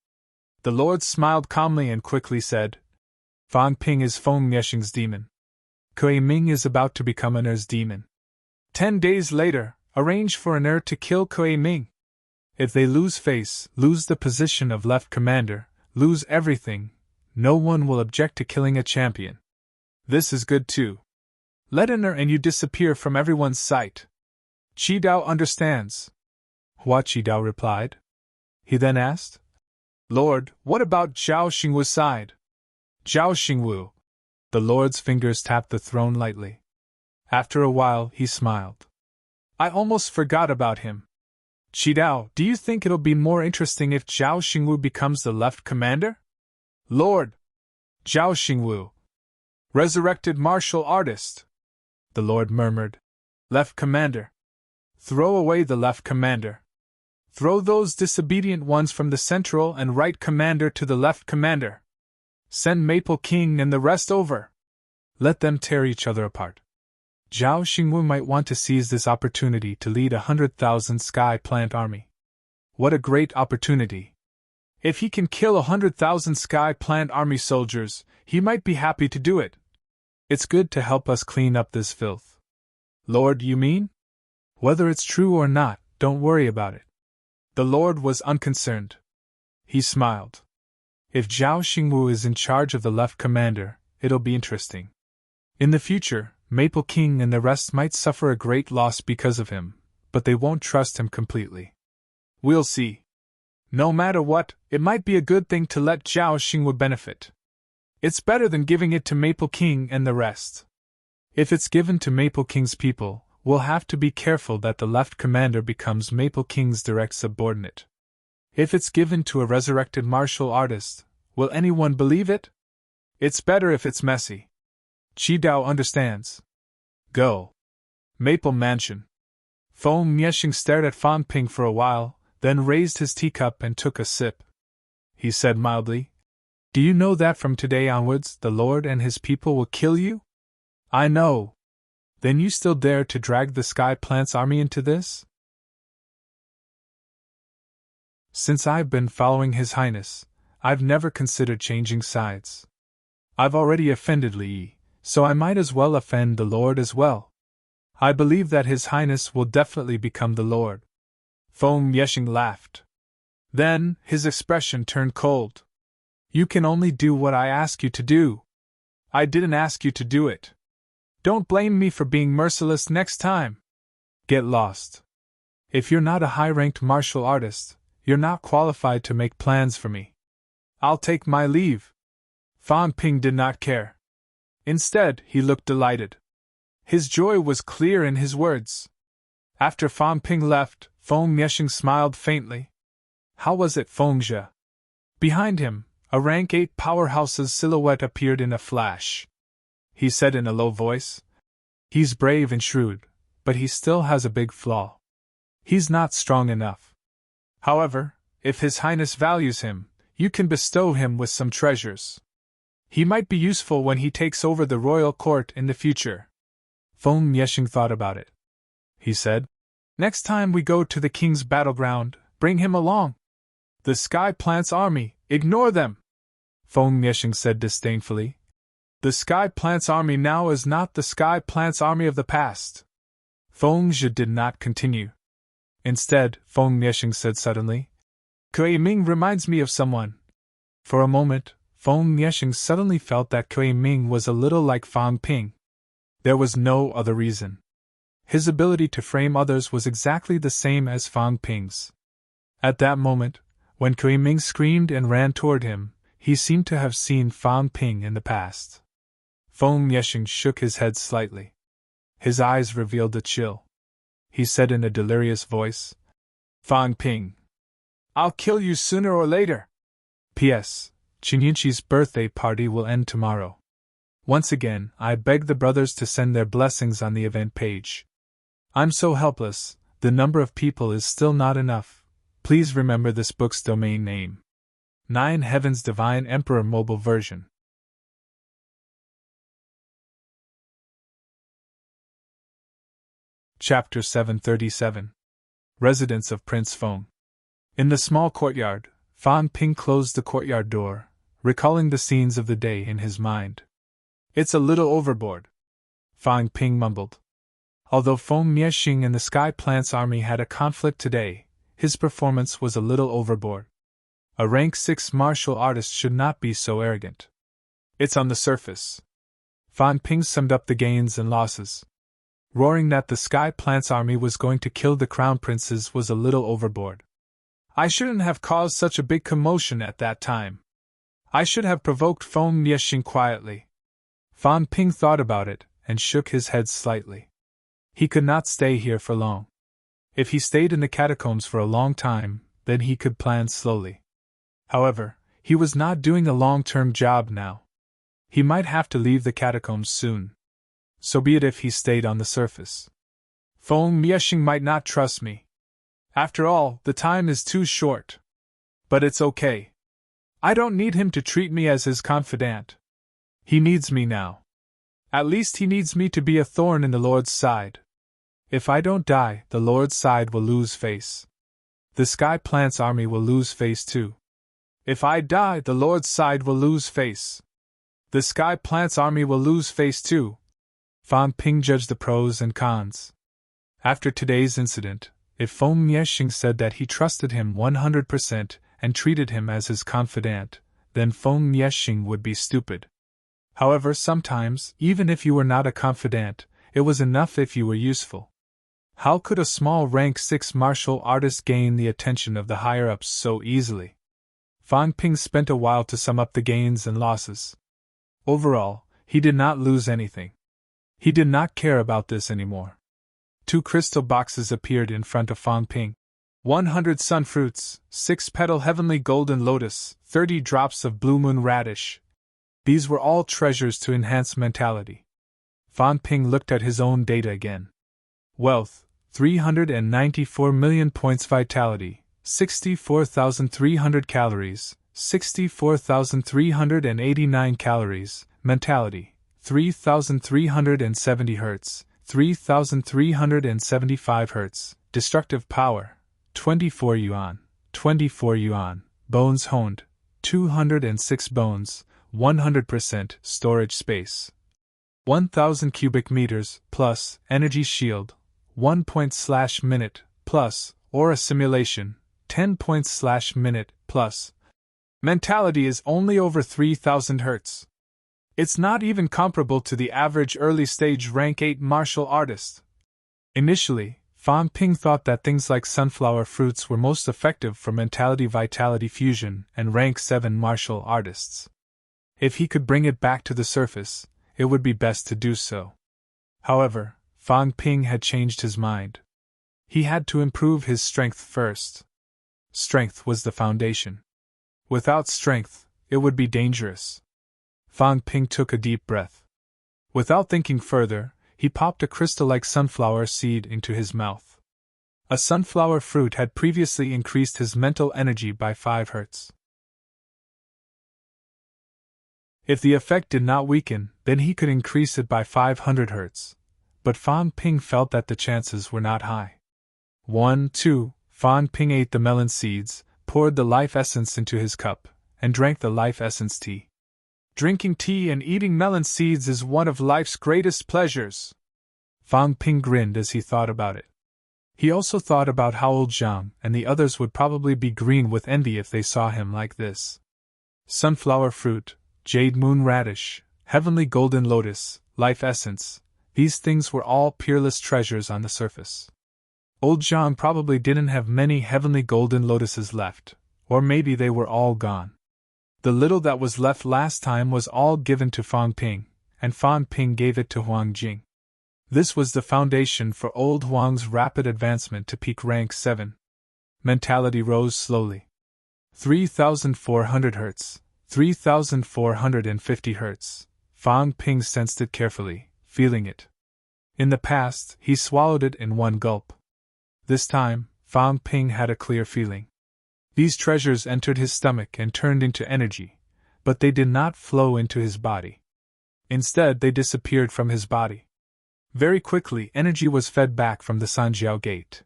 The Lord smiled calmly and quickly said, "Fang Ping is Feng Nieshing's demon. Kui Ming is about to become an Er's demon. 10 days later, arrange for an Er to kill Kui Ming. If they lose face, lose the position of Left Commander, lose everything, no one will object to killing a champion. This is good too. Let an Er and you disappear from everyone's sight." "Qidao understands," Hua Qidao replied. He then asked, "Lord, what about Zhao Xingwu's side?" "Zhao Xingwu." The Lord's fingers tapped the throne lightly. After a while, he smiled. "I almost forgot about him. Qidao, do you think it'll be more interesting if Zhao Xingwu becomes the Left Commander?" "Lord!" "Zhao Xingwu. Resurrected martial artist," the Lord murmured. "Left Commander. Throw away the Left Commander. Throw those disobedient ones from the Central and Right Commander to the Left Commander. Send Maple King and the rest over. Let them tear each other apart." Zhao Xingwu might want to seize this opportunity to lead 100,000 Sky Plant army. What a great opportunity! If he can kill 100,000 Sky Plant army soldiers, he might be happy to do it. It's good to help us clean up this filth. "Lord, you mean? Whether it's true or not, don't worry about it." The Lord was unconcerned. He smiled. If Zhao Xingwu is in charge of the Left Commander, it'll be interesting. In the future, Maple King and the rest might suffer a great loss because of him, but they won't trust him completely. We'll see. No matter what, it might be a good thing to let Zhao Xingwu benefit. It's better than giving it to Maple King and the rest. If it's given to Maple King's people, we'll have to be careful that the Left Commander becomes Maple King's direct subordinate. If it's given to a resurrected martial artist, will anyone believe it? It's better if it's messy. Qidao understands. Go. Maple Mansion. Feng Nieshing stared at Fan Ping for a while, then raised his teacup and took a sip. He said mildly, "Do you know that from today onwards the Lord and his people will kill you?" "I know." "Then you still dare to drag the Sky Plant's army into this?" "Since I've been following His Highness, I've never considered changing sides. I've already offended Li, so I might as well offend the Lord as well. I believe that His Highness will definitely become the Lord. Feng Yeshing laughed. Then, his expression turned cold. You can only do what I ask you to do. I didn't ask you to do it. Don't blame me for being merciless next time. Get lost. If you're not a high-ranked martial artist, you're not qualified to make plans for me. I'll take my leave. Fan Ping did not care. Instead, he looked delighted. His joy was clear in his words. After Fan Ping left, Feng Yeshing smiled faintly. How was it, Feng Zhe? Behind him, a rank 8 powerhouse's silhouette appeared in a flash. He said in a low voice, He's brave and shrewd, but he still has a big flaw. He's not strong enough. However, if His Highness values him, you can bestow him with some treasures. He might be useful when he takes over the royal court in the future. Feng Yeshing thought about it. He said, Next time we go to the king's battleground, bring him along. The Sky Plant's army, ignore them. Feng Yeshing said disdainfully. The Sky Plant's army now is not the Sky Plant's army of the past. Feng Zhe did not continue. Instead, Feng Yeshing said suddenly, Kui Ming reminds me of someone. For a moment, Feng Yeshing suddenly felt that Kui Ming was a little like Fan Ping. There was no other reason. His ability to frame others was exactly the same as Fan Ping's. At that moment, when Kui Ming screamed and ran toward him, he seemed to have seen Fan Ping in the past. Feng Yeshing shook his head slightly. His eyes revealed a chill. He said in a delirious voice, Fan Ping, I'll kill you sooner or later. P.S. Qingyunqi's birthday party will end tomorrow. Once again, I beg the brothers to send their blessings on the event page. I'm so helpless, the number of people is still not enough. Please remember this book's domain name. 9 Heavens Divine Emperor Mobile Version. Chapter 737. Residence of Prince Feng. In the small courtyard, Fan Ping closed the courtyard door, recalling the scenes of the day in his mind. It's a little overboard, Fan Ping mumbled. Although Feng Yeshing and the Sky Plant's army had a conflict today, his performance was a little overboard. A rank 6 martial artist should not be so arrogant. It's on the surface. Fan Ping summed up the gains and losses. Roaring that the Sky Plant's army was going to kill the crown princes was a little overboard. I shouldn't have caused such a big commotion at that time. I should have provoked Feng Yeshing quietly. Fan Ping thought about it and shook his head slightly. He could not stay here for long. If he stayed in the catacombs for a long time, then he could plan slowly. However, he was not doing a long-term job now. He might have to leave the catacombs soon. So be it if he stayed on the surface. Feng Yeshing might not trust me. After all, the time is too short. But it's okay. I don't need him to treat me as his confidant. He needs me now. At least he needs me to be a thorn in the Lord's side. If I don't die, the Lord's side will lose face. The Sky Plant's army will lose face too. If I die, the Lord's side will lose face. The Sky Plant's army will lose face too. Fan Ping judged the pros and cons. After today's incident, if Feng Yeshing said that he trusted him 100% and treated him as his confidant, then Feng Yeshing would be stupid. However, sometimes, even if you were not a confidant, it was enough if you were useful. How could a small rank 6 martial artist gain the attention of the higher-ups so easily? Fan Ping spent a while to sum up the gains and losses. Overall, he did not lose anything. He did not care about this anymore. 2 crystal boxes appeared in front of Fan Ping. 100 sun fruits, 6-petal heavenly golden lotus, 30 drops of blue moon radish. These were all treasures to enhance mentality. Fan Ping looked at his own data again. Wealth, 394 million points. Vitality, 64,300 calories, 64,389 calories. Mentality, 3,370 Hz, 3,375 Hz. Destructive power, 24 yuan, 24 yuan. Bones honed, 206 bones, 100% storage space. 1000 cubic meters, plus, energy shield, 1 point/minute, plus, aura simulation, 10 points/minute, plus. Mentality is only over 3000 Hz. It's not even comparable to the average early-stage rank 8 martial artist. Initially, Fan Ping thought that things like sunflower fruits were most effective for mentality-vitality fusion and rank 7 martial artists. If he could bring it back to the surface, it would be best to do so. However, Fan Ping had changed his mind. He had to improve his strength first. Strength was the foundation. Without strength, it would be dangerous. Fan Ping took a deep breath. Without thinking further, he popped a crystal-like sunflower seed into his mouth. A sunflower fruit had previously increased his mental energy by 5 Hz. If the effect did not weaken, then he could increase it by 500 Hz. But Fan Ping felt that the chances were not high. 2. Fan Ping ate the melon seeds, poured the life essence into his cup, and drank the life essence tea. Drinking tea and eating melon seeds is one of life's greatest pleasures. Fan Ping grinned as he thought about it. He also thought about how old Zhang and the others would probably be green with envy if they saw him like this. Sunflower fruit, jade moon radish, heavenly golden lotus, life essence, these things were all peerless treasures on the surface. Old Zhang probably didn't have many heavenly golden lotuses left, or maybe they were all gone. The little that was left last time was all given to Fan Ping, and Fan Ping gave it to Huang Jing. This was the foundation for old Huang's rapid advancement to peak rank 7. Mentality rose slowly. 3,400 Hz, 3,450 Hz. Fan Ping sensed it carefully, feeling it. In the past, he swallowed it in one gulp. This time, Fan Ping had a clear feeling. These treasures entered his stomach and turned into energy, but they did not flow into his body. Instead, they disappeared from his body. Very quickly, energy was fed back from the Sanjiao gate.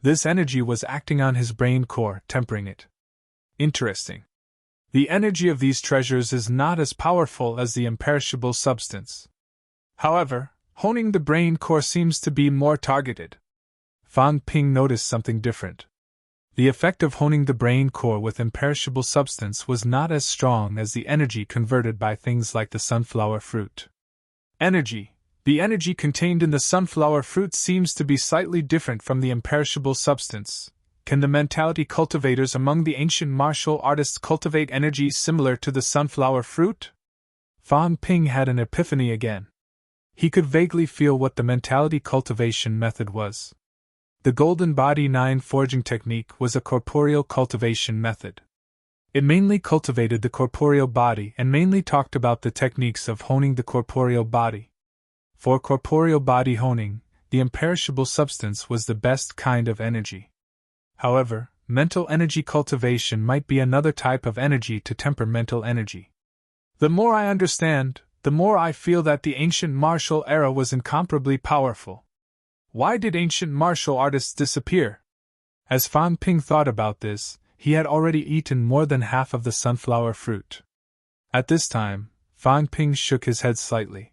This energy was acting on his brain core, tempering it. Interesting. The energy of these treasures is not as powerful as the imperishable substance. However, honing the brain core seems to be more targeted. Fan Ping noticed something different. The effect of honing the brain core with imperishable substance was not as strong as the energy converted by things like the sunflower fruit. Energy. The energy contained in the sunflower fruit seems to be slightly different from the imperishable substance. Can the mentality cultivators among the ancient martial artists cultivate energy similar to the sunflower fruit? Fan Ping had an epiphany again. He could vaguely feel what the mentality cultivation method was. The Golden Body 9 forging technique was a corporeal cultivation method. It mainly cultivated the corporeal body and mainly talked about the techniques of honing the corporeal body. For corporeal body honing, the imperishable substance was the best kind of energy. However, mental energy cultivation might be another type of energy to temper mental energy. The more I understand, the more I feel that the ancient martial era was incomparably powerful. Why did ancient martial artists disappear? As Fan Ping thought about this, he had already eaten more than half of the sunflower fruit. At this time, Fan Ping shook his head slightly.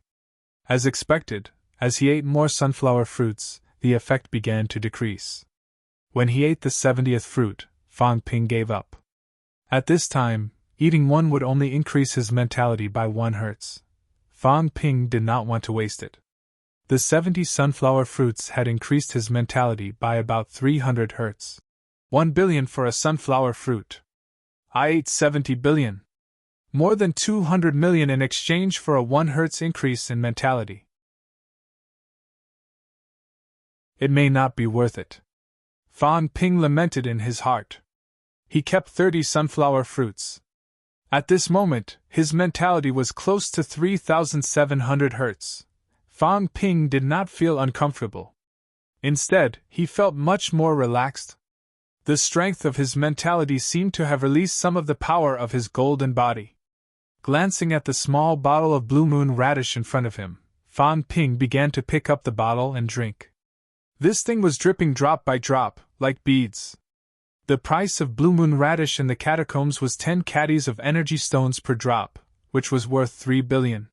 As expected, as he ate more sunflower fruits, the effect began to decrease. When he ate the 70th fruit, Fan Ping gave up. At this time, eating one would only increase his mentality by 1 Hz. Fan Ping did not want to waste it. The 70 sunflower fruits had increased his mentality by about 300 Hz. 1 billion for a sunflower fruit. I ate 70 billion. More than 200 million in exchange for a 1 Hz increase in mentality. It may not be worth it. Fan Ping lamented in his heart. He kept 30 sunflower fruits. At this moment, his mentality was close to 3,700 Hz. Fan Ping did not feel uncomfortable. Instead, he felt much more relaxed. The strength of his mentality seemed to have released some of the power of his golden body. Glancing at the small bottle of blue moon radish in front of him, Fan Ping began to pick up the bottle and drink. This thing was dripping drop by drop, like beads. The price of blue moon radish in the catacombs was 10 caddies of energy stones per drop, which was worth 3 billion.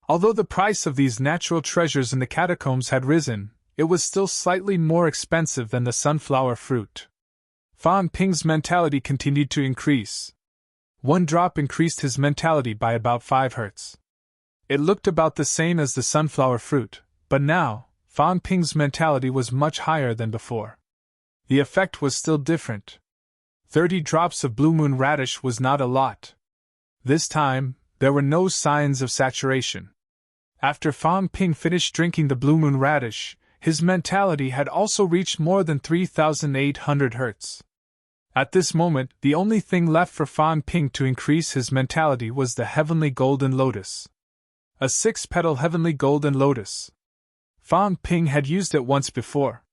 Although the price of these natural treasures in the catacombs had risen, it was still slightly more expensive than the sunflower fruit. Fan Ping's mentality continued to increase. 1 drop increased his mentality by about 5 hertz. It looked about the same as the sunflower fruit, but now, Fan Ping's mentality was much higher than before. The effect was still different. 30 drops of blue moon radish was not a lot. This time, there were no signs of saturation. After Fan Ping finished drinking the blue moon radish, his mentality had also reached more than 3,800 hertz. At this moment, the only thing left for Fan Ping to increase his mentality was the heavenly golden lotus. A 6-petal heavenly golden lotus. Fan Ping had used it once before.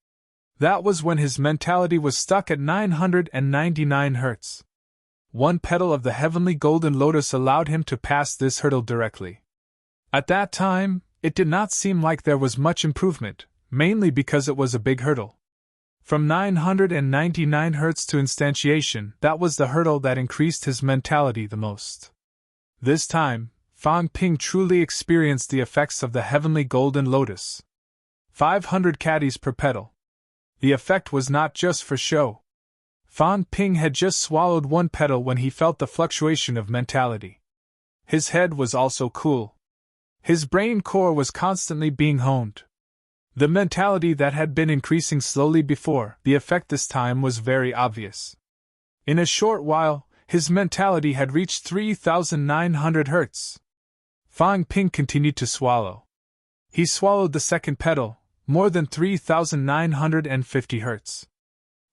That was when his mentality was stuck at 999 hertz. 1 petal of the heavenly golden lotus allowed him to pass this hurdle directly. At that time, it did not seem like there was much improvement, mainly because it was a big hurdle. From 999 hertz to instantiation, that was the hurdle that increased his mentality the most. This time, Fan Ping truly experienced the effects of the heavenly golden lotus. 500 caddies per petal. The effect was not just for show. Fan Ping had just swallowed 1 petal when he felt the fluctuation of mentality. His head was also cool. His brain core was constantly being honed. The mentality that had been increasing slowly before, the effect this time was very obvious. In a short while, his mentality had reached 3,900 hertz. Fan Ping continued to swallow. He swallowed the 2nd petal, more than 3,950 hertz.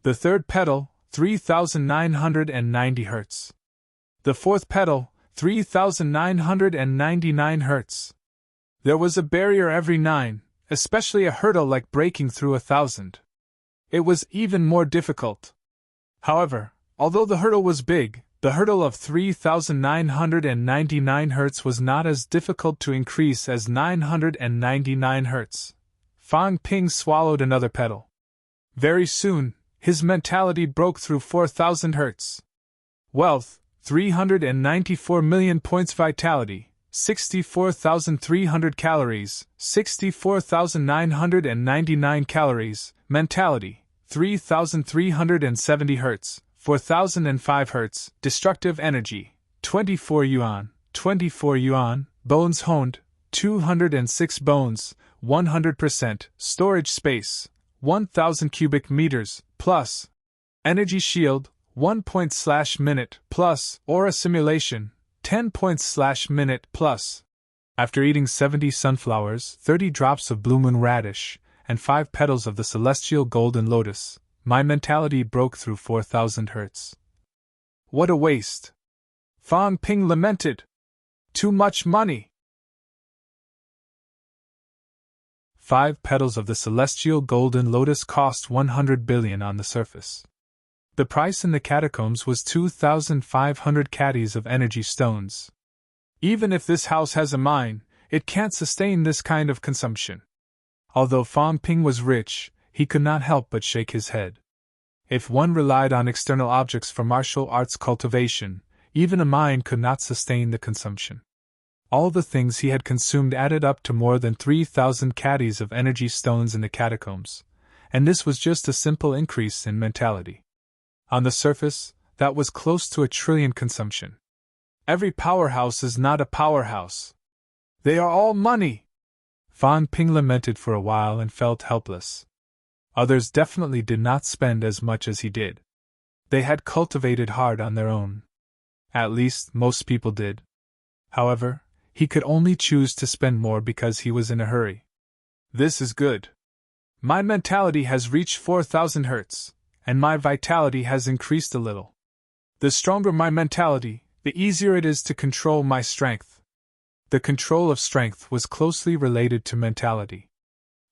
The 3rd petal, 3,990 hertz. The 4th petal, 3,999 hertz. There was a barrier every 9, especially a hurdle like breaking through 1,000. It was even more difficult. However, although the hurdle was big, the hurdle of 3,999 hertz was not as difficult to increase as 999 hertz. Fan Ping swallowed another petal. Very soon, his mentality broke through 4,000 hertz. Wealth, 394 million points. Vitality, 64,300 calories, 64,999 calories. Mentality, 3,370 hertz, 4,005 hertz. Destructive energy, 24 yuan, 24 yuan. Bones honed, 206 bones, 100%. Storage space, 1,000 cubic meters, plus. Energy shield, 1 point/minute, plus. Aura simulation, 10 points/minute, plus. After eating 70 sunflowers, 30 drops of blue moon radish, and 5 petals of the celestial golden lotus, my mentality broke through 4,000 hertz. What a waste! Fan Ping lamented. Too much money! 5 petals of the celestial golden lotus cost 100 billion on the surface. The price in the catacombs was 2,500 caddies of energy stones. Even if this house has a mine, it can't sustain this kind of consumption. Although Fan Ping was rich, he could not help but shake his head. If one relied on external objects for martial arts cultivation, even a mine could not sustain the consumption. All the things he had consumed added up to more than 3,000 caddies of energy stones in the catacombs, and this was just a simple increase in mentality. On the surface, that was close to 1 trillion consumption. Every powerhouse is not a powerhouse. They are all money! Fan Ping lamented for a while and felt helpless. Others definitely did not spend as much as he did. They had cultivated hard on their own. At least, most people did. However, he could only choose to spend more because he was in a hurry. This is good. My mentality has reached 4,000 hertz, and my vitality has increased a little. The stronger my mentality, the easier it is to control my strength. The control of strength was closely related to mentality.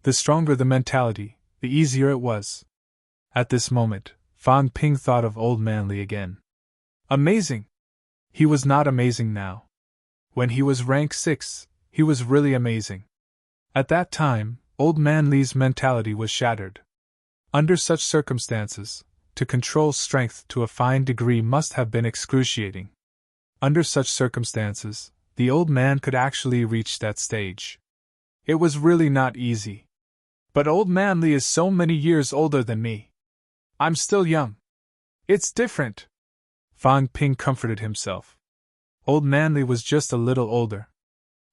The stronger the mentality, the easier it was. At this moment, Fan Ping thought of Old Man Li again. Amazing! He was not amazing now. When he was rank 6, he was really amazing. At that time, Old Man Li's mentality was shattered. Under such circumstances, to control strength to a fine degree must have been excruciating. Under such circumstances, the old man could actually reach that stage. It was really not easy. But old man Li is so many years older than me. I'm still young. It's different. Fan Ping comforted himself. Old man Li was just a little older.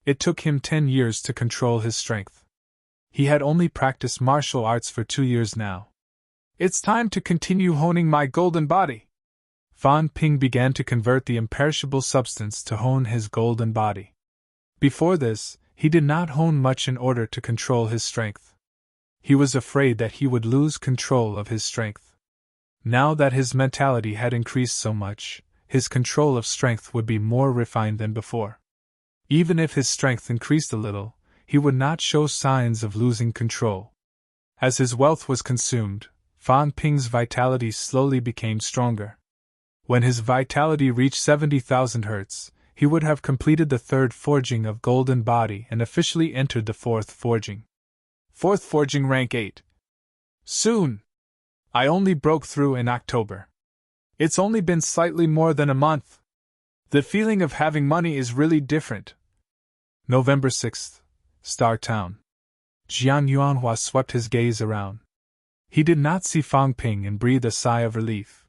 It took him 10 years to control his strength. He had only practiced martial arts for 2 years now. It's time to continue honing my golden body. Fan Ping began to convert the imperishable substance to hone his golden body. Before this, he did not hone much in order to control his strength. He was afraid that he would lose control of his strength. Now that his mentality had increased so much, his control of strength would be more refined than before. Even if his strength increased a little, he would not show signs of losing control. As his wealth was consumed, Fan Ping's vitality slowly became stronger. When his vitality reached 70,000 hertz, he would have completed the 3rd forging of Golden Body and officially entered the 4th forging. 4th forging rank 8. Soon! I only broke through in October. It's only been slightly more than a month. The feeling of having money is really different. November 6th, Star Town. Jiang Yuanhua swept his gaze around. He did not see Fan Ping and breathed a sigh of relief.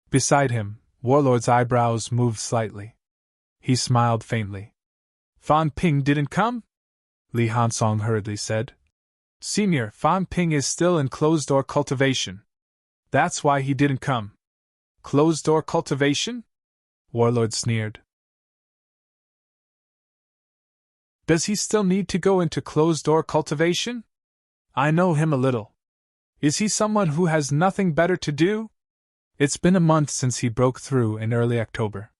Beside him, Warlord's eyebrows moved slightly. He smiled faintly. Fan Ping didn't come? Li Hansong hurriedly said. Senior, Fan Ping is still in closed-door cultivation. That's why he didn't come. Closed-door cultivation? Warlord sneered. Does he still need to go into closed-door cultivation? I know him a little. Is he someone who has nothing better to do? It's been a month since he broke through in early October.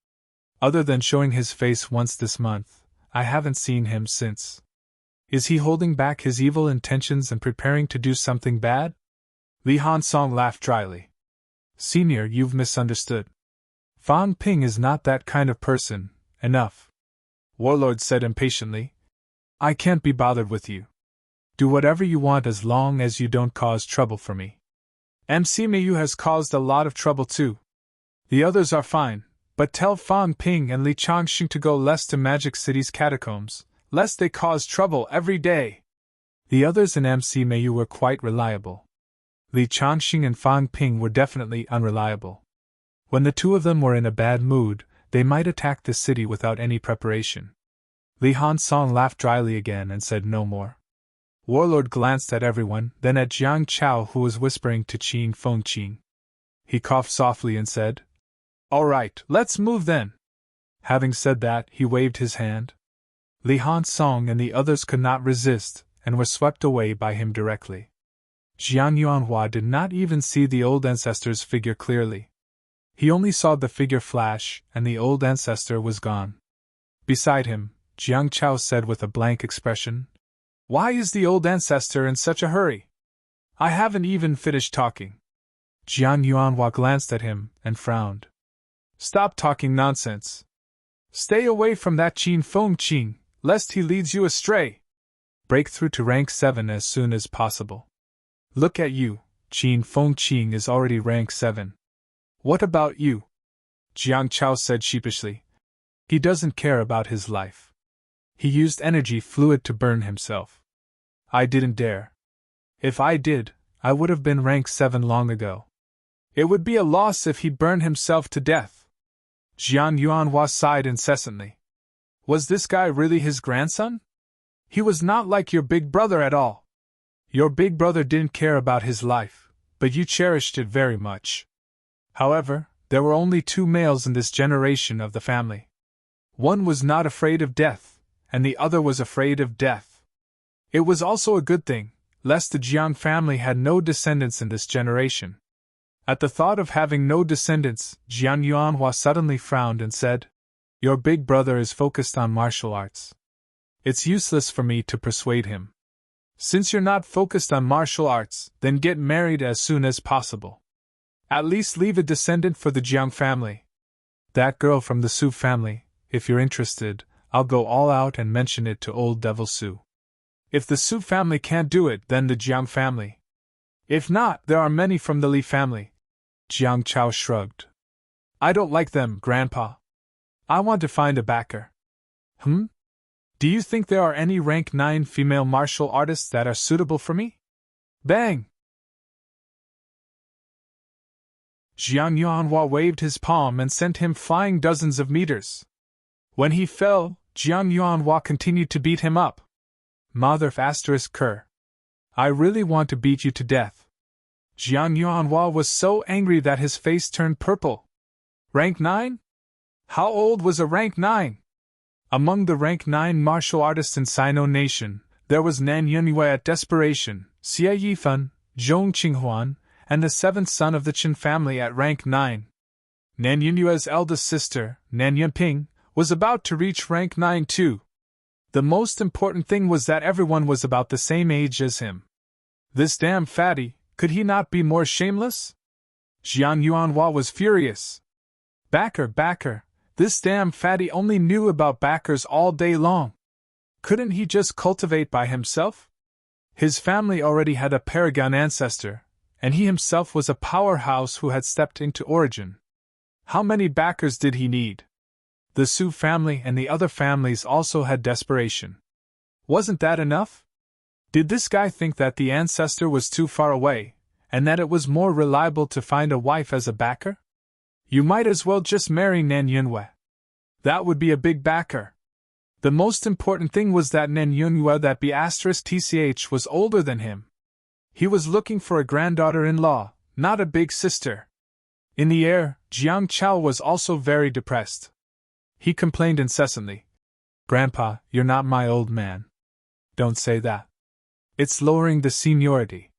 Other than showing his face once this month, I haven't seen him since. Is he holding back his evil intentions and preparing to do something bad? Li Hansong laughed dryly. Senior, you've misunderstood. Fan Ping is not that kind of person. Enough. Warlord said impatiently. I can't be bothered with you. Do whatever you want as long as you don't cause trouble for me. MC Mayu has caused a lot of trouble too. The others are fine, but tell Fan Ping and Li Changxing to go less to Magic City's catacombs, lest they cause trouble every day. The others in MC Mayu were quite reliable. Li Changxing and Fan Ping were definitely unreliable. When the two of them were in a bad mood, they might attack the city without any preparation. Li Hansong laughed dryly again and said no more. Warlord glanced at everyone, then at Jiang Chao, who was whispering to Qin Fengqing. He coughed softly and said, All right, let's move then. Having said that, he waved his hand. Li Hansong and the others could not resist, and were swept away by him directly. Jiang Yuanhua did not even see the old ancestor's figure clearly. He only saw the figure flash, and the old ancestor was gone. Beside him, Jiang Chao said with a blank expression, Why is the old ancestor in such a hurry? I haven't even finished talking. Jiang Yuanhua glanced at him and frowned. Stop talking nonsense. Stay away from that Qin Fengqing, lest he leads you astray. Break through to rank 7 as soon as possible. Look at you, Qin Fengqing is already rank 7. What about you? Jiang Chao said sheepishly. He doesn't care about his life. He used energy fluid to burn himself. I didn't dare. If I did, I would have been rank 7 long ago. It would be a loss if he burned himself to death. Jiang Yuanhua sighed incessantly. Was this guy really his grandson? He was not like your big brother at all. Your big brother didn't care about his life, but you cherished it very much. However, there were only 2 males in this generation of the family. One was not afraid of death, and the other was afraid of death. It was also a good thing, lest the Jiang family had no descendants in this generation. At the thought of having no descendants, Jiang Yuanhua suddenly frowned and said, Your big brother is focused on martial arts. It's useless for me to persuade him. Since you're not focused on martial arts, then get married as soon as possible. At least leave a descendant for the Jiang family. That girl from the Su family, if you're interested, I'll go all out and mention it to old Devil Su. If the Su family can't do it, then the Jiang family. If not, there are many from the Li family. Jiang Chao shrugged. I don't like them, Grandpa. I want to find a backer. Do you think there are any rank 9 female martial artists that are suitable for me? Bang! Jiang Yuanhua waved his palm and sent him flying dozens of meters. When he fell, Jiang Yuanhua continued to beat him up. Mother Ker. I really want to beat you to death. Jiang Yuanhua was so angry that his face turned purple. Rank 9? How old was a rank 9? Among the rank 9 martial artists in Sino Nation, there was Nan Yunhua at Desperation, Xie Yifan, Zhong Qinghuan, and the 7th son of the Qin family at rank 9. Nan Yunhua's eldest sister, Nan Yunping, was about to reach rank 9 too. The most important thing was that everyone was about the same age as him. This damn fatty, could he not be more shameless? Jiang Yuanhua was furious. Backer, this damn fatty only knew about backers all day long. Couldn't he just cultivate by himself? His family already had a paragon ancestor, and he himself was a powerhouse who had stepped into origin. How many backers did he need? The Su family and the other families also had desperation. Wasn't that enough? Did this guy think that the ancestor was too far away, and that it was more reliable to find a wife as a backer? You might as well just marry Nan Yunhua. That would be a big backer. The most important thing was that Nan Yunhua that B*TCH was older than him. He was looking for a granddaughter-in-law, not a big sister. In the air, Jiang Chao was also very depressed. He complained incessantly. Grandpa, you're not my old man. Don't say that. It's lowering the seniority.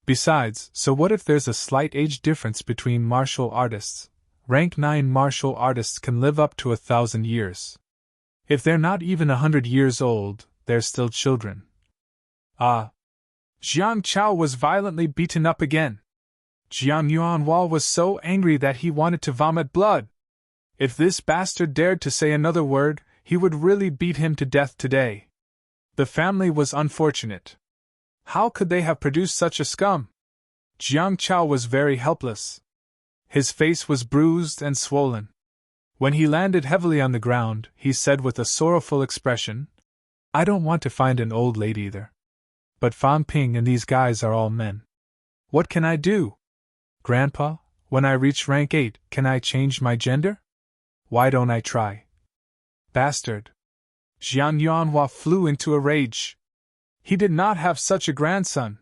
Besides, so what if there's a slight age difference between martial artists? Rank 9 martial artists can live up to 1,000 years. If they're not even 100 years old, they're still children. Jiang Chao was violently beaten up again. Jiang Yuanhua was so angry that he wanted to vomit blood. If this bastard dared to say another word, he would really beat him to death today. The family was unfortunate. How could they have produced such a scum? Jiang Chao was very helpless. His face was bruised and swollen. When he landed heavily on the ground, he said with a sorrowful expression, I don't want to find an old lady either. But Fan Ping and these guys are all men. What can I do? Grandpa, when I reach rank 8, can I change my gender? Why don't I try? Bastard. Jiang Yuanhua flew into a rage. He did not have such a grandson.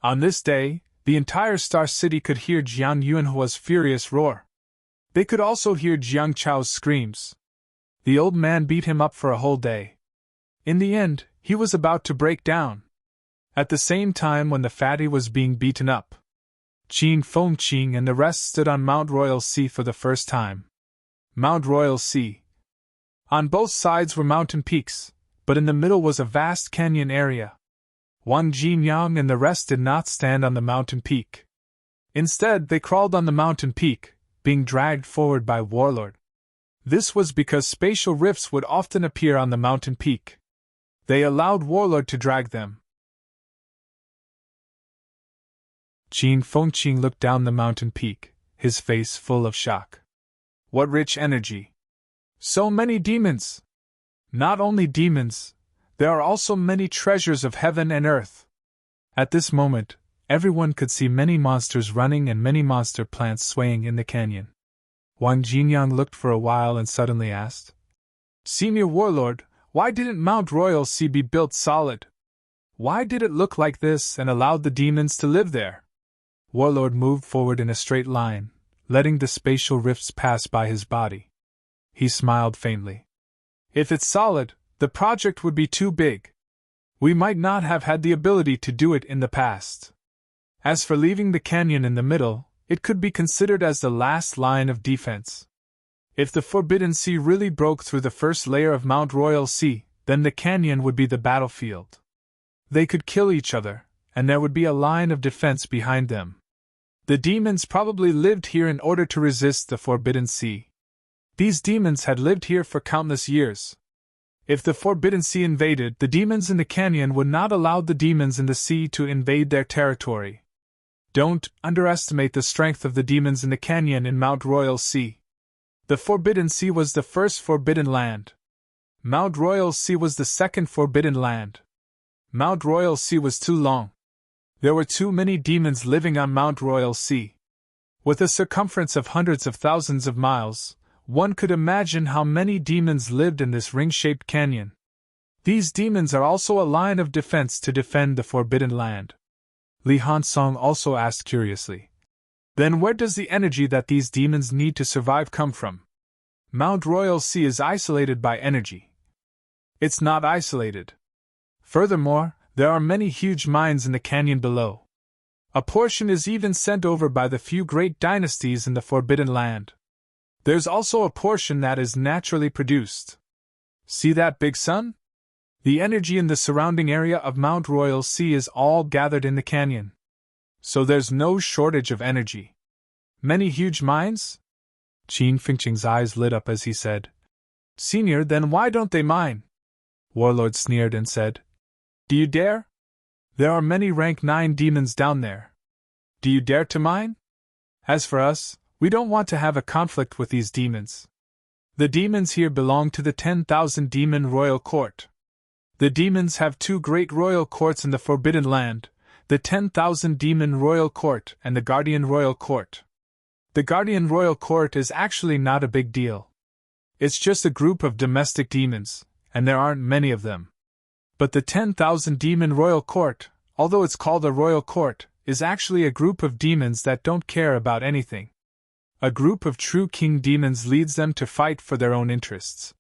On this day, the entire Star City could hear Jiang Yuanhua's furious roar. They could also hear Jiang Chao's screams. The old man beat him up for a whole day. In the end, he was about to break down. At the same time when the fatty was being beaten up, Qin Fengqing and the rest stood on Mount Royal Sea for the first time. Mount Royal Sea. On both sides were mountain peaks, but in the middle was a vast canyon area. Wang Jinyang and the rest did not stand on the mountain peak. Instead, they crawled on the mountain peak, being dragged forward by Warlord. This was because spatial rifts would often appear on the mountain peak. They allowed Warlord to drag them. Qin Fengqing looked down the mountain peak, his face full of shock. What rich energy! So many demons! Not only demons, there are also many treasures of heaven and earth. At this moment, everyone could see many monsters running and many monster plants swaying in the canyon. Wang Jinyang looked for a while and suddenly asked, Senior Warlord, why didn't Mount Royal Sea be built solid? Why did it look like this and allowed the demons to live there? Warlord moved forward in a straight line, letting the spatial rifts pass by his body. He smiled faintly. If it's solid, the project would be too big. We might not have had the ability to do it in the past. As for leaving the canyon in the middle, it could be considered as the last line of defense. If the Forbidden Sea really broke through the first layer of Mount Royal Sea, then the canyon would be the battlefield. They could kill each other, and there would be a line of defense behind them. The demons probably lived here in order to resist the Forbidden Sea. These demons had lived here for countless years. If the Forbidden Sea invaded, the demons in the canyon would not allow the demons in the sea to invade their territory. Don't underestimate the strength of the demons in the canyon in Mount Royal Sea. The Forbidden Sea was the first forbidden land. Mount Royal Sea was the second forbidden land. Mount Royal Sea was too long. There were too many demons living on Mount Royal Sea. With a circumference of hundreds of thousands of miles, one could imagine how many demons lived in this ring-shaped canyon. These demons are also a line of defense to defend the Forbidden Land. Li Hansong also asked curiously. Then where does the energy that these demons need to survive come from? Mount Royal Sea is isolated by energy. It's not isolated. Furthermore, there are many huge mines in the canyon below. A portion is even sent over by the few great dynasties in the Forbidden Land. There's also a portion that is naturally produced. See that big sun? The energy in the surrounding area of Mount Royal Sea is all gathered in the canyon. So there's no shortage of energy. Many huge mines? Qin Fengqing's eyes lit up as he said. Senior, then why don't they mine? Warlord sneered and said. Do you dare? There are many rank 9 demons down there. Do you dare to mine? As for us, we don't want to have a conflict with these demons. The demons here belong to the 10,000 Demon Royal Court. The demons have 2 great royal courts in the Forbidden Land, the 10,000 Demon Royal Court and the Guardian Royal Court. The Guardian Royal Court is actually not a big deal. It's just a group of domestic demons, and there aren't many of them. But the 10,000 Demon Royal Court, although it's called a royal court, is actually a group of demons that don't care about anything. A group of true king demons leads them to fight for their own interests.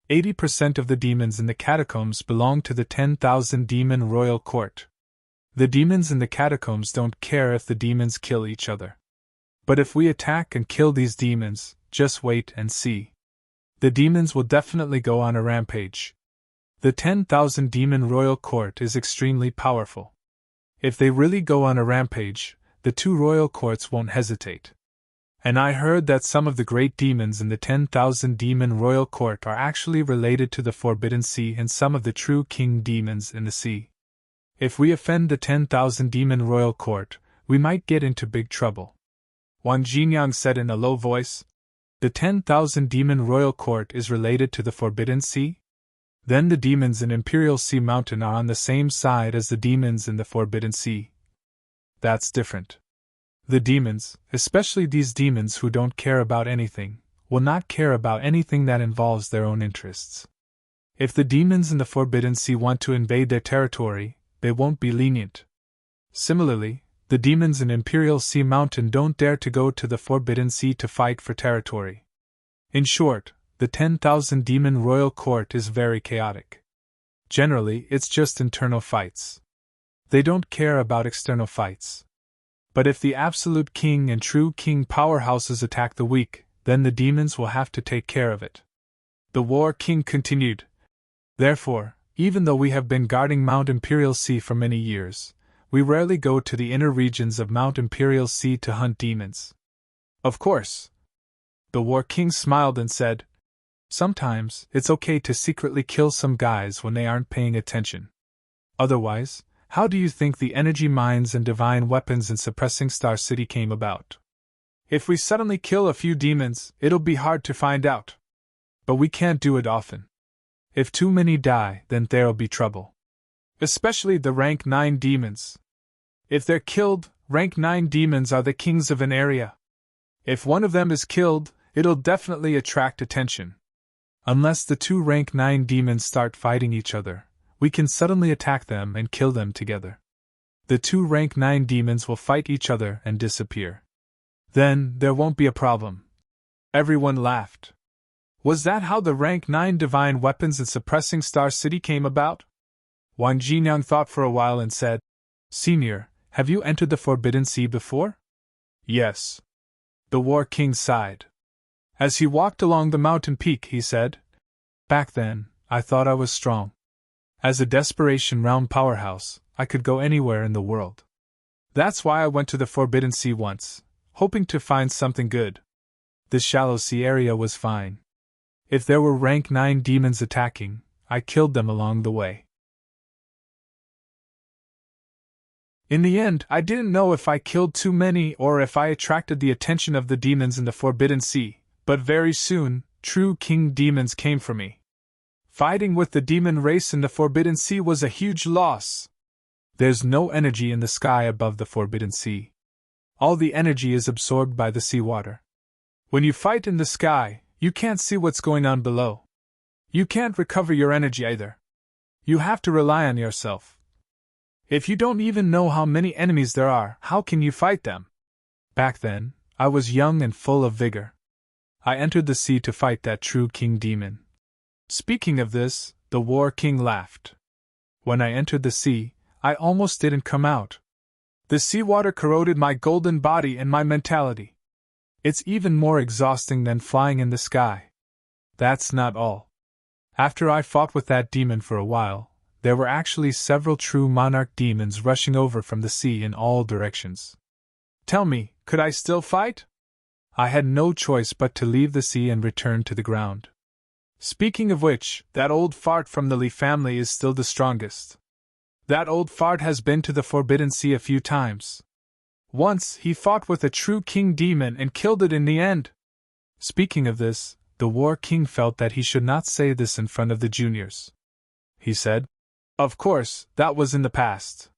80% of the demons in the catacombs belong to the 10,000 Demon Royal Court. The demons in the catacombs don't care if the demons kill each other. But if we attack and kill these demons, just wait and see. The demons will definitely go on a rampage. The 10,000 Demon Royal Court is extremely powerful. If they really go on a rampage, the 2 royal courts won't hesitate. And I heard that some of the great demons in the 10,000 Demon Royal Court are actually related to the Forbidden Sea and some of the true king demons in the sea. If we offend the 10,000 Demon Royal Court, we might get into big trouble. Wang Jinyang said in a low voice. The 10,000 Demon Royal Court is related to the Forbidden Sea? Then the demons in Imperial Sea Mountain are on the same side as the demons in the Forbidden Sea. That's different. The demons, especially these demons who don't care about anything, will not care about anything that involves their own interests. If the demons in the Forbidden Sea want to invade their territory, they won't be lenient. Similarly, the demons in Imperial Sea Mountain don't dare to go to the Forbidden Sea to fight for territory. In short, the 10,000 Demon Royal Court is very chaotic. Generally, it's just internal fights. They don't care about external fights. But if the absolute king and true king powerhouses attack the weak, then the demons will have to take care of it. The War King continued. Therefore, even though we have been guarding Mount Imperial Sea for many years, we rarely go to the inner regions of Mount Imperial Sea to hunt demons. Of course. The War King smiled and said, sometimes it's okay to secretly kill some guys when they aren't paying attention. Otherwise, how do you think the energy mines and divine weapons in Suppressing Star City came about? If we suddenly kill a few demons, it'll be hard to find out. But we can't do it often. If too many die, then there'll be trouble. Especially the rank 9 demons. If they're killed, rank 9 demons are the kings of an area. If one of them is killed, it'll definitely attract attention. Unless the 2 rank 9 demons start fighting each other, we can suddenly attack them and kill them together. The 2 rank 9 demons will fight each other and disappear. Then, there won't be a problem. Everyone laughed. Was that how the rank 9 divine weapons in Suppressing Star City came about? Wang Jinyang thought for a while and said, Senior, have you entered the Forbidden Sea before? Yes. The War King sighed. As he walked along the mountain peak, he said, back then, I thought I was strong. As a desperation round powerhouse, I could go anywhere in the world. That's why I went to the Forbidden Sea once, hoping to find something good. The shallow sea area was fine. If there were rank 9 demons attacking, I killed them along the way. In the end, I didn't know if I killed too many or if I attracted the attention of the demons in the Forbidden Sea, but very soon, true king demons came for me. Fighting with the demon race in the Forbidden Sea was a huge loss. There's no energy in the sky above the Forbidden Sea. All the energy is absorbed by the seawater. When you fight in the sky, you can't see what's going on below. You can't recover your energy either. You have to rely on yourself. If you don't even know how many enemies there are, how can you fight them? Back then, I was young and full of vigor. I entered the sea to fight that true king demon. Speaking of this, the war king laughed. When I entered the sea, I almost didn't come out. The seawater corroded my golden body and my mentality. It's even more exhausting than flying in the sky. That's not all. After I fought with that demon for a while, there were actually several true monarch demons rushing over from the sea in all directions. Tell me, could I still fight? I had no choice but to leave the sea and return to the ground. Speaking of which, that old fart from the Lee family is still the strongest. That old fart has been to the Forbidden Sea a few times. Once, he fought with a true king demon and killed it in the end. Speaking of this, the war king felt that he should not say this in front of the juniors. He said, "Of course, that was in the past.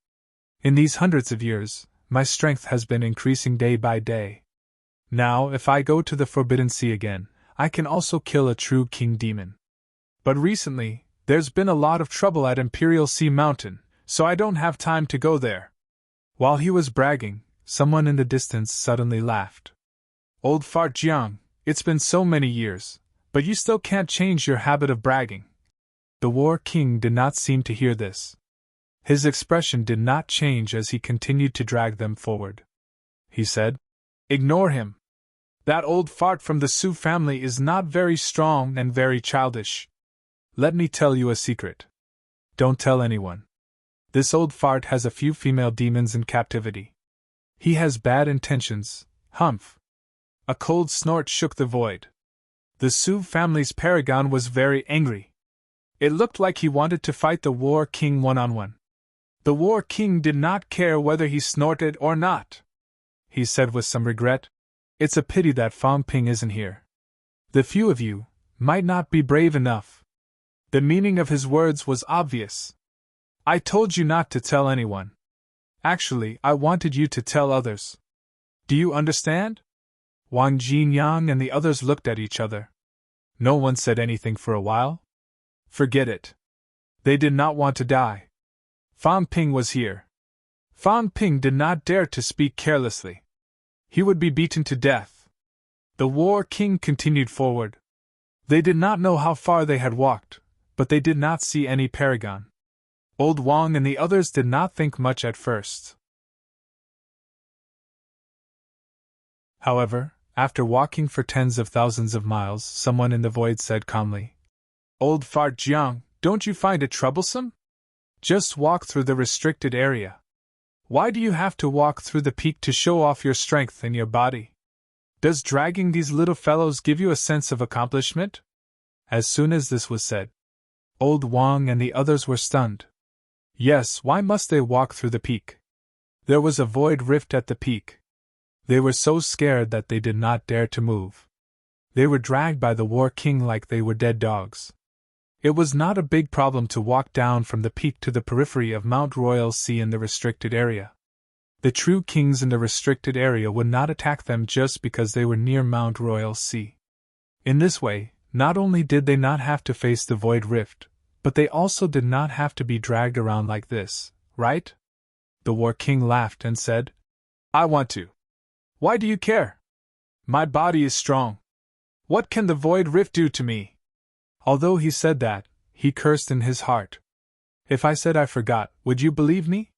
In these hundreds of years, my strength has been increasing day by day. Now, if I go to the Forbidden Sea again, I can also kill a true king demon. But recently, there's been a lot of trouble at Imperial Sea Mountain, so I don't have time to go there." While he was bragging, someone in the distance suddenly laughed. "Old Fart Jiang, it's been so many years, but you still can't change your habit of bragging." The war king did not seem to hear this. His expression did not change as he continued to drag them forward. He said, "Ignore him. That old fart from the Su family is not very strong and very childish. Let me tell you a secret. Don't tell anyone. This old fart has a few female demons in captivity. He has bad intentions, humph." A cold snort shook the void. The Su family's paragon was very angry. It looked like he wanted to fight the war king one-on-one. The war king did not care whether he snorted or not. He said with some regret, "It's a pity that Fang Ping isn't here. The few of you might not be brave enough." The meaning of his words was obvious. "I told you not to tell anyone. Actually, I wanted you to tell others. Do you understand?" Wang Jinyang and the others looked at each other. No one said anything for a while. Forget it. They did not want to die. Fang Ping was here. Fang Ping did not dare to speak carelessly. He would be beaten to death. The war king continued forward. They did not know how far they had walked, but they did not see any paragon. Old Wang and the others did not think much at first. However, after walking for tens of thousands of miles, someone in the void said calmly, "Old Fart Jiang, don't you find it troublesome? Just walk through the restricted area. Why do you have to walk through the peak to show off your strength in your body? Does dragging these little fellows give you a sense of accomplishment?" As soon as this was said, Old Wang and the others were stunned. Yes, why must they walk through the peak? There was a void rift at the peak. They were so scared that they did not dare to move. They were dragged by the war king like they were dead dogs. It was not a big problem to walk down from the peak to the periphery of Mount Royal Sea in the restricted area. The true kings in the restricted area would not attack them just because they were near Mount Royal Sea. In this way, not only did they not have to face the void rift, but they also did not have to be dragged around like this, right? The war king laughed and said, "I want to. Why do you care? My body is strong. What can the void rift do to me?" Although he said that, he cursed in his heart. If I said I forgot, would you believe me?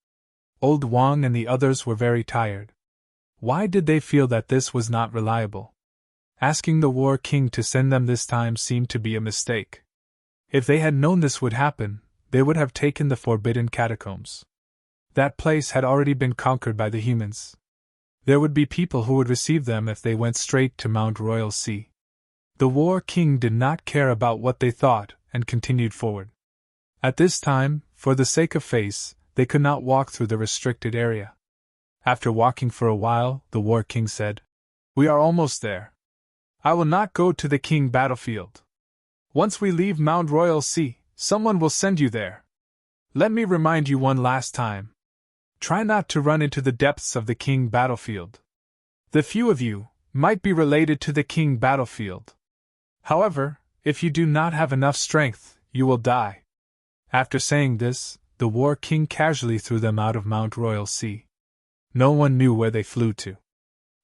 Old Wang and the others were very tired. Why did they feel that this was not reliable? Asking the war king to send them this time seemed to be a mistake. If they had known this would happen, they would have taken the forbidden catacombs. That place had already been conquered by the humans. There would be people who would receive them if they went straight to Mount Royal Sea. The war king did not care about what they thought and continued forward. At this time, for the sake of face, they could not walk through the restricted area. After walking for a while, the War King said, "We are almost there. I will not go to the king battlefield. Once we leave Mount Royal Sea, someone will send you there. Let me remind you one last time. Try not to run into the depths of the king battlefield. The few of you might be related to the king battlefield. However, if you do not have enough strength, you will die." After saying this, the War King casually threw them out of Mount Royal Sea. No one knew where they flew to.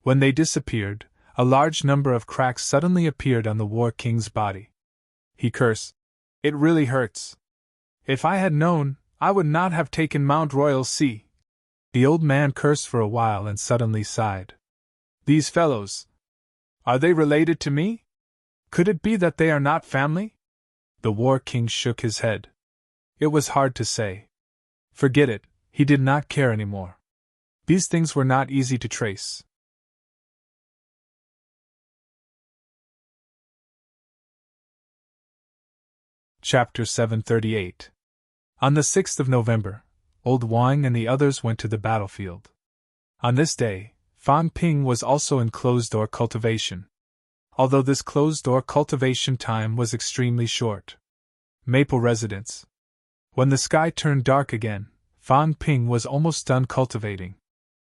When they disappeared, a large number of cracks suddenly appeared on the War King's body. He cursed. "It really hurts. If I had known, I would not have taken Mount Royal Sea." The old man cursed for a while and suddenly sighed. "These fellows. Are they related to me? Could it be that they are not family?" The War King shook his head. It was hard to say. Forget it, he did not care anymore. These things were not easy to trace. Chapter 738. On the 6th of November, Old Wang and the others went to the battlefield. On this day, Fan Ping was also in closed-door cultivation. Although this closed-door cultivation time was extremely short. Maple Residence. When the sky turned dark again, Fan Ping was almost done cultivating.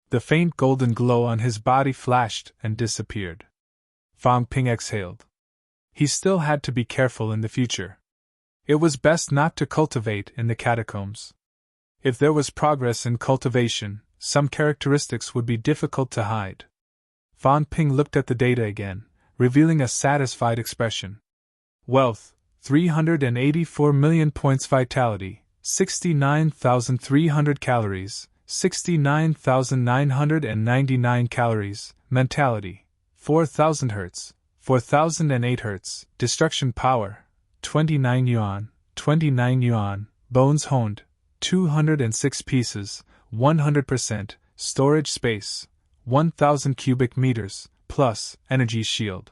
The faint golden glow on his body flashed and disappeared. Fan Ping exhaled. He still had to be careful in the future. It was best not to cultivate in the catacombs. If there was progress in cultivation, some characteristics would be difficult to hide. Fan Ping looked at the data again, revealing a satisfied expression. Wealth, 384 million points. Vitality, 69,300 calories, 69,999 calories. Mentality, 4,000 Hz, 4,008 Hz. Destruction power, 29 yuan, 29 yuan. Bones honed, 206 pieces, 100%. Storage space, 1,000 cubic meters, plus energy shield.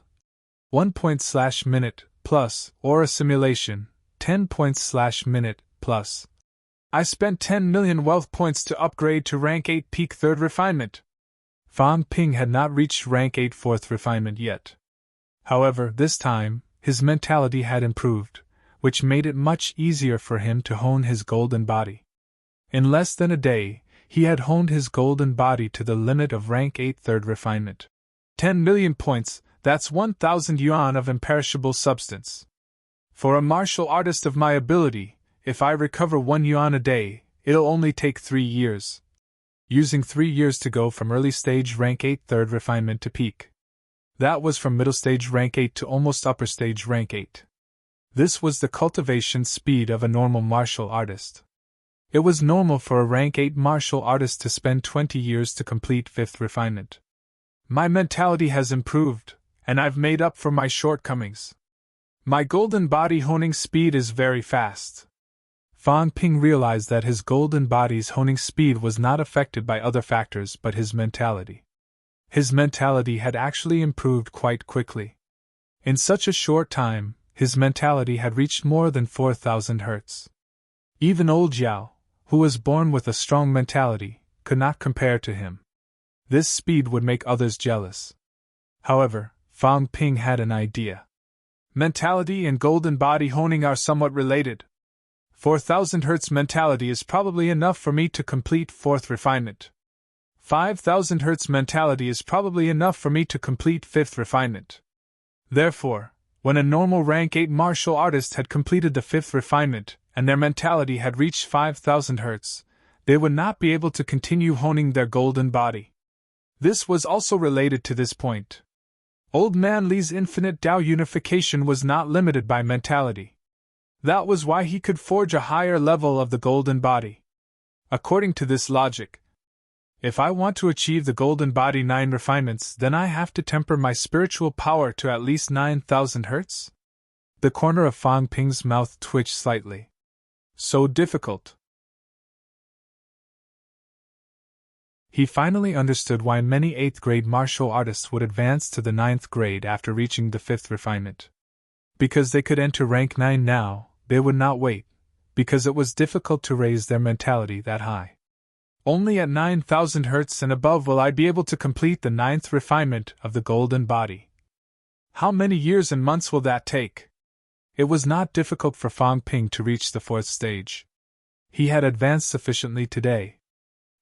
1 point/minute, plus aura simulation, 10 points/minute, plus. I spent 10 million wealth points to upgrade to rank 8 peak 3rd refinement. Fan Ping had not reached rank 8 4th refinement yet. However, this time, his mentality had improved, which made it much easier for him to hone his golden body. In less than a day, he had honed his golden body to the limit of rank 8 3rd refinement. 10 million points, that's 1,000 yuan of imperishable substance. For a martial artist of my ability, if I recover 1 yuan a day, it'll only take 3 years. Using 3 years to go from early stage rank 8 3rd refinement to peak. That was from middle stage rank 8 to almost upper stage rank 8. This was the cultivation speed of a normal martial artist. It was normal for a rank 8 martial artist to spend 20 years to complete 5th refinement. My mentality has improved, and I've made up for my shortcomings. My golden body honing speed is very fast. Fan Ping realized that his golden body's honing speed was not affected by other factors but his mentality. His mentality had actually improved quite quickly. In such a short time, his mentality had reached more than 4,000 Hz. Even old Yao, who was born with a strong mentality, could not compare to him. This speed would make others jealous. However, Fan Ping had an idea. Mentality and golden body honing are somewhat related. 4,000 Hz mentality is probably enough for me to complete 4th refinement. 5,000 Hz mentality is probably enough for me to complete 5th refinement. Therefore, when a normal rank 8 martial artist had completed the 5th refinement, and their mentality had reached 5,000 Hz, they would not be able to continue honing their golden body. This was also related to this point. Old Man Li's infinite Tao unification was not limited by mentality. That was why he could forge a higher level of the golden body. According to this logic, if I want to achieve the golden body 9 refinements, then I have to temper my spiritual power to at least 9,000 Hz? The corner of Fan Ping's mouth twitched slightly. So difficult. He finally understood why many 8th grade martial artists would advance to the 9th grade after reaching the 5th refinement. Because they could enter rank 9 now, they would not wait. because it was difficult to raise their mentality that high. Only at 9,000 hertz and above will I be able to complete the 9th refinement of the golden body. How many years and months will that take? It was not difficult for Fang Ping to reach the 4th stage. He had advanced sufficiently today.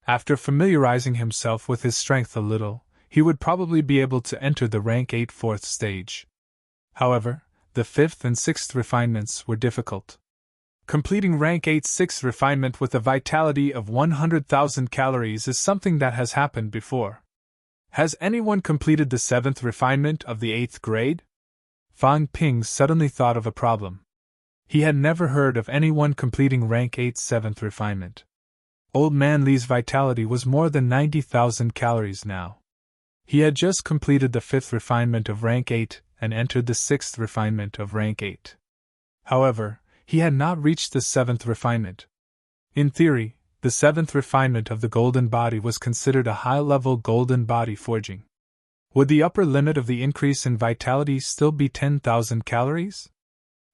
After familiarizing himself with his strength a little, he would probably be able to enter the rank 8 4th stage. However, the 5th and 6th refinements were difficult. Completing rank 8 6th refinement with a vitality of 100,000 calories is something that has happened before. Has anyone completed the 7th refinement of the 8th grade? Fang Ping suddenly thought of a problem. He had never heard of anyone completing rank 8 7th refinement. Old Man Li's vitality was more than 90,000 calories now. He had just completed the 5th refinement of rank 8 and entered the 6th refinement of rank 8. However, he had not reached the 7th refinement. In theory, the 7th refinement of the golden body was considered a high-level golden body forging. Would the upper limit of the increase in vitality still be 10,000 calories?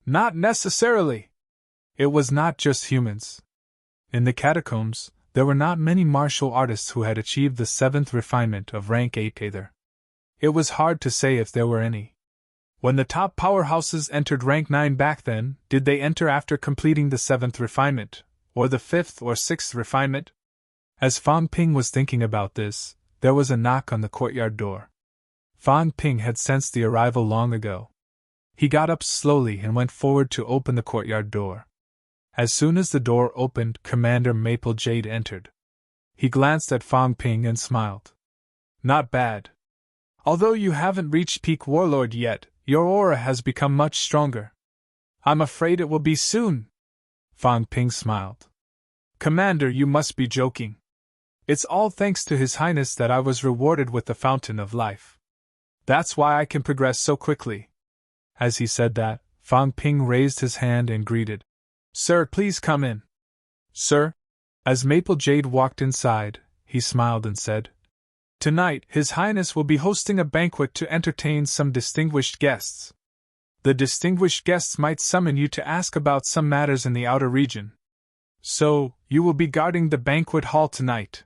Not necessarily. It was not just humans. In the catacombs, there were not many martial artists who had achieved the 7th refinement of rank 8 either. It was hard to say if there were any. When the top powerhouses entered rank 9 back then, did they enter after completing the 7th refinement, or the 5th or 6th refinement? As Fang Ping was thinking about this, there was a knock on the courtyard door. Fang Ping had sensed the arrival long ago. He got up slowly and went forward to open the courtyard door. As soon as the door opened, Commander Maple Jade entered. He glanced at Fang Ping and smiled. Not bad. Although you haven't reached peak warlord yet, your aura has become much stronger. I'm afraid it will be soon. Fang Ping smiled. Commander, you must be joking. It's all thanks to His Highness that I was rewarded with the Fountain of Life. That's why I can progress so quickly. As he said that, Fang Ping raised his hand and greeted. Sir, please come in. Sir? As Maple Jade walked inside, he smiled and said, Tonight, His Highness will be hosting a banquet to entertain some distinguished guests. The distinguished guests might summon you to ask about some matters in the outer region. So, you will be guarding the banquet hall tonight.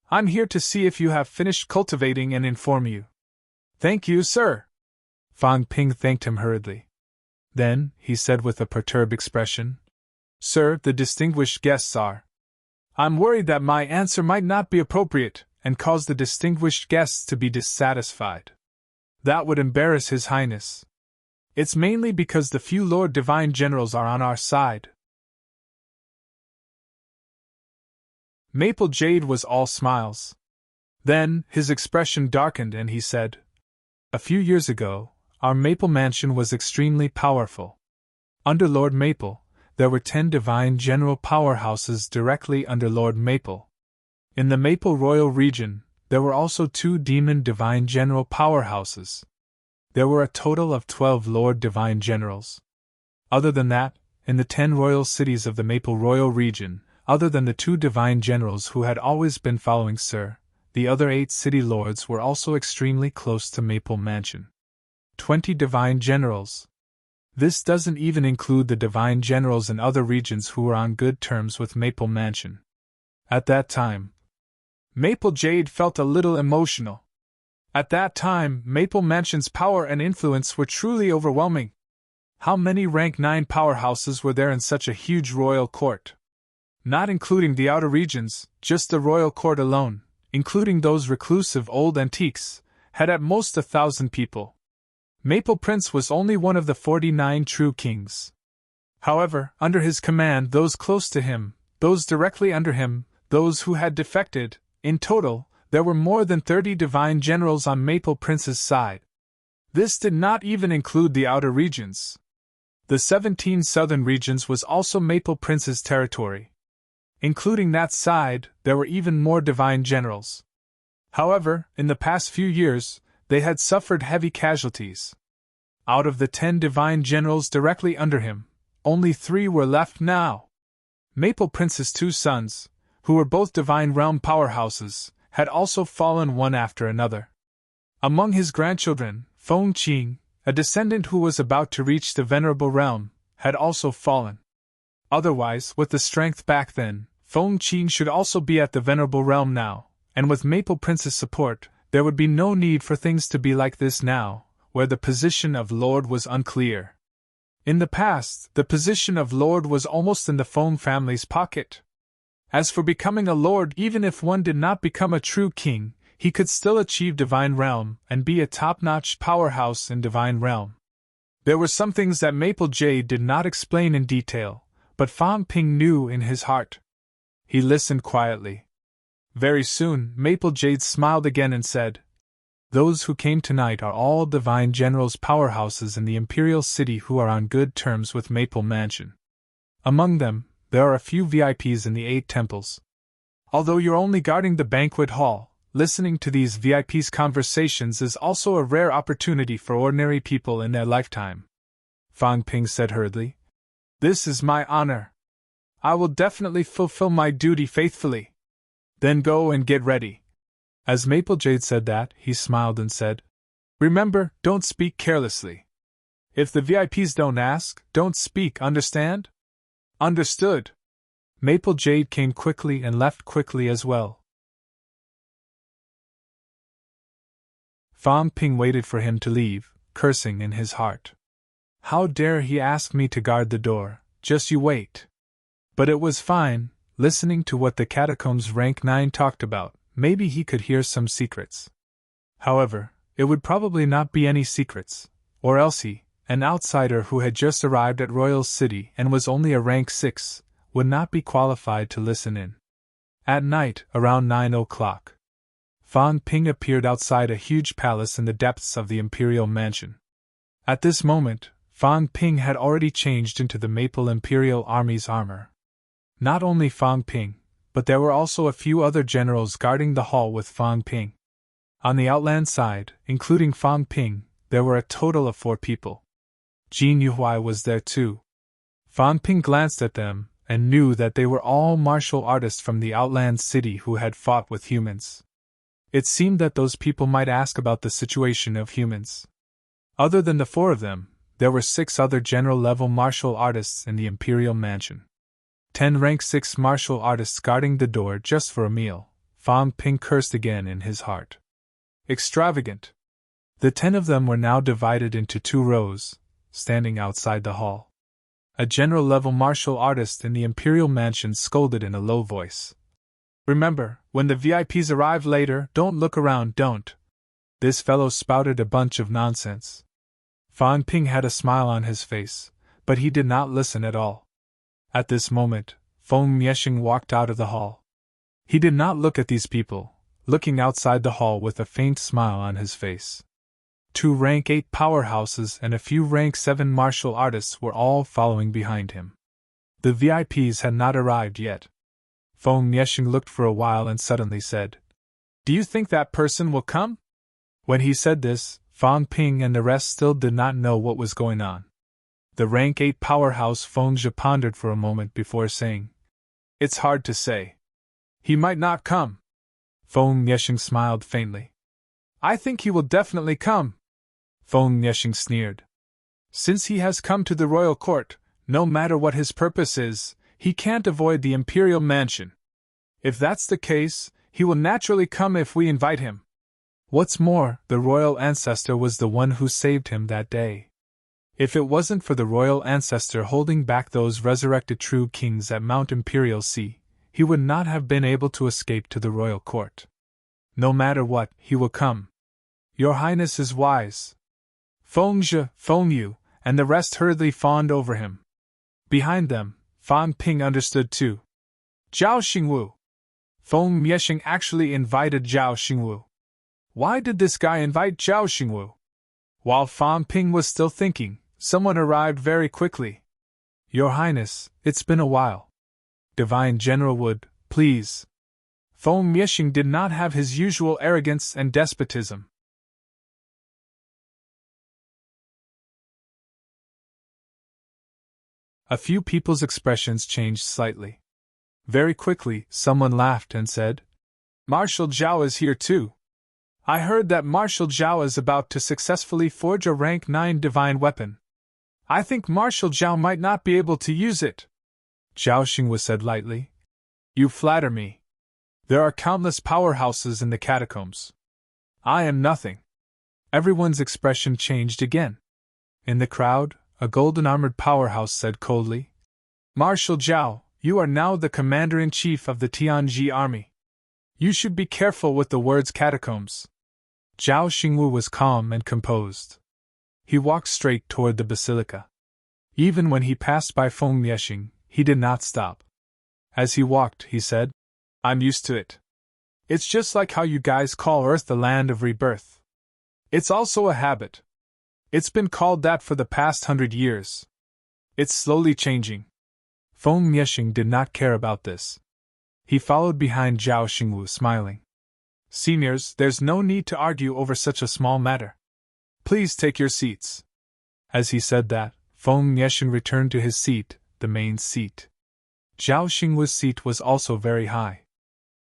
I'm here to see if you have finished cultivating and inform you. Thank you, sir. Fang Ping thanked him hurriedly. Then, he said with a perturbed expression, Sir, the distinguished guests are. I'm worried that my answer might not be appropriate and cause the distinguished guests to be dissatisfied. That would embarrass His Highness. It's mainly because the few Lord Divine Generals are on our side. Maple Jade was all smiles. Then, his expression darkened and he said, A few years ago, our Maple Mansion was extremely powerful. Under Lord Maple, there were 10 Divine General powerhouses directly under Lord Maple. In the Maple Royal region, there were also 2 Demon Divine General powerhouses. There were a total of 12 Lord Divine Generals. Other than that, in the 10 royal cities of the Maple Royal region, other than the 2 Divine Generals who had always been following Sir, the other 8 city lords were also extremely close to Maple Mansion. 20 Divine Generals. This doesn't even include the Divine Generals in other regions who were on good terms with Maple Mansion. At that time, Maple Jade felt a little emotional. At that time, Maple Mansion's power and influence were truly overwhelming. How many rank 9 powerhouses were there in such a huge royal court? Not including the outer regions, just the royal court alone, including those reclusive old antiques, had at most 1,000 people. Maple Prince was only one of the 49 true kings. However, under his command, those close to him, those directly under him, those who had defected, in total, there were more than 30 Divine Generals on Maple Prince's side. This did not even include the outer regions. The 17 southern regions was also Maple Prince's territory. Including that side, there were even more Divine Generals. However, in the past few years, they had suffered heavy casualties. Out of the 10 Divine Generals directly under him, only 3 were left now. Maple Prince's 2 sons, who were both Divine Realm powerhouses, had also fallen one after another. Among his grandchildren, Feng Qing, a descendant who was about to reach the Venerable Realm, had also fallen. Otherwise, with the strength back then, Feng Qing should also be at the Venerable Realm now, and with Maple Prince's support, there would be no need for things to be like this now, where the position of Lord was unclear. In the past, the position of Lord was almost in the Feng family's pocket. As for becoming a Lord, even if one did not become a true king, he could still achieve Divine Realm and be a top-notch powerhouse in Divine Realm. There were some things that Maple Jade did not explain in detail, but Fang Ping knew in his heart. He listened quietly. Very soon, Maple Jade smiled again and said, "Those who came tonight are all Divine Generals' powerhouses in the Imperial City who are on good terms with Maple Mansion. Among them, there are a few VIPs in the 8 temples. Although you're only guarding the banquet hall, listening to these VIPs' conversations is also a rare opportunity for ordinary people in their lifetime." Fang Ping said hurriedly, "This is my honor. I will definitely fulfill my duty faithfully." "Then go and get ready." As Maple Jade said that, he smiled and said, "Remember, don't speak carelessly. If the VIPs don't ask, don't speak, understand?" "Understood." Maple Jade came quickly and left quickly as well. Fang Ping waited for him to leave, cursing in his heart. How dare he ask me to guard the door, just you wait. But it was fine, listening to what the Catacombs Rank 9 talked about, maybe he could hear some secrets. However, it would probably not be any secrets, or else he, an outsider who had just arrived at Royal City and was only a rank 6, would not be qualified to listen in. At night, around 9 o'clock, Fang Ping appeared outside a huge palace in the depths of the Imperial Mansion. At this moment, Fang Ping had already changed into the Maple Imperial Army's armor. Not only Fang Ping, but there were also a few other generals guarding the hall with Fang Ping. On the outland side, including Fang Ping, there were a total of 4 people. Jin Yuhuai was there too. Fang Ping glanced at them and knew that they were all martial artists from the outland city who had fought with humans. It seemed that those people might ask about the situation of humans. Other than the 4 of them, there were 6 other general-level martial artists in the Imperial Mansion. 10 rank 6 martial artists guarding the door just for a meal. Fang Ping cursed again in his heart. Extravagant. The 10 of them were now divided into 2 rows, standing outside the hall. A general-level martial artist in the Imperial Mansion scolded in a low voice. "Remember, when the VIPs arrive later, don't look around, don't." This fellow spouted a bunch of nonsense. Fang Ping had a smile on his face, but he did not listen at all. At this moment, Feng Mieshing walked out of the hall. He did not look at these people, looking outside the hall with a faint smile on his face. 2 rank 8 powerhouses and a few rank 7 martial artists were all following behind him. The VIPs had not arrived yet. Feng Mieshing looked for a while and suddenly said, "Do you think that person will come?" When he said this, Fang Ping and the rest still did not know what was going on. The rank 8 powerhouse Feng Zhe pondered for a moment before saying, "It's hard to say. He might not come." Feng Mieshing smiled faintly. "I think he will definitely come." Feng Mieshing sneered. "Since he has come to the royal court, no matter what his purpose is, he can't avoid the Imperial Mansion. If that's the case, he will naturally come if we invite him. What's more, the royal ancestor was the one who saved him that day. If it wasn't for the royal ancestor holding back those resurrected true kings at Mount Imperial Sea, he would not have been able to escape to the royal court. No matter what, he will come. Your Highness is wise." Feng Zhe, Feng Yu, and the rest hurriedly fawned over him. Behind them, Fang Ping understood too. Zhao Xingwu. Feng Mieshing actually invited Zhao Xingwu. Why did this guy invite Zhao Xingwu? While Fang Ping was still thinking, someone arrived very quickly. "Your Highness, it's been a while. Divine General Wood, please." Feng Mieshing did not have his usual arrogance and despotism. A few people's expressions changed slightly. Very quickly, someone laughed and said, "Marshal Zhao is here too. I heard that Marshal Zhao is about to successfully forge a rank 9 divine weapon. I think Marshal Zhao might not be able to use it." Zhao Xingwu said lightly. You flatter me. There are countless powerhouses in the catacombs. I am nothing. Everyone's expression changed again. In the crowd, a golden-armored powerhouse said coldly, Marshal Zhao, you are now the commander-in-chief of the Tianji army. You should be careful with the words catacombs. Zhao Xingwu was calm and composed. He walked straight toward the basilica. Even when he passed by Feng Yexing, he did not stop. As he walked, he said, I'm used to it. It's just like how you guys call Earth the land of rebirth. It's also a habit. It's been called that for the past 100 years. It's slowly changing. Feng Yexing did not care about this. He followed behind Zhao Xingwu, smiling. Seniors, there's no need to argue over such a small matter. Please take your seats. As he said that, Feng Yexing returned to his seat, the main seat. Zhao Xingwu's seat was also very high.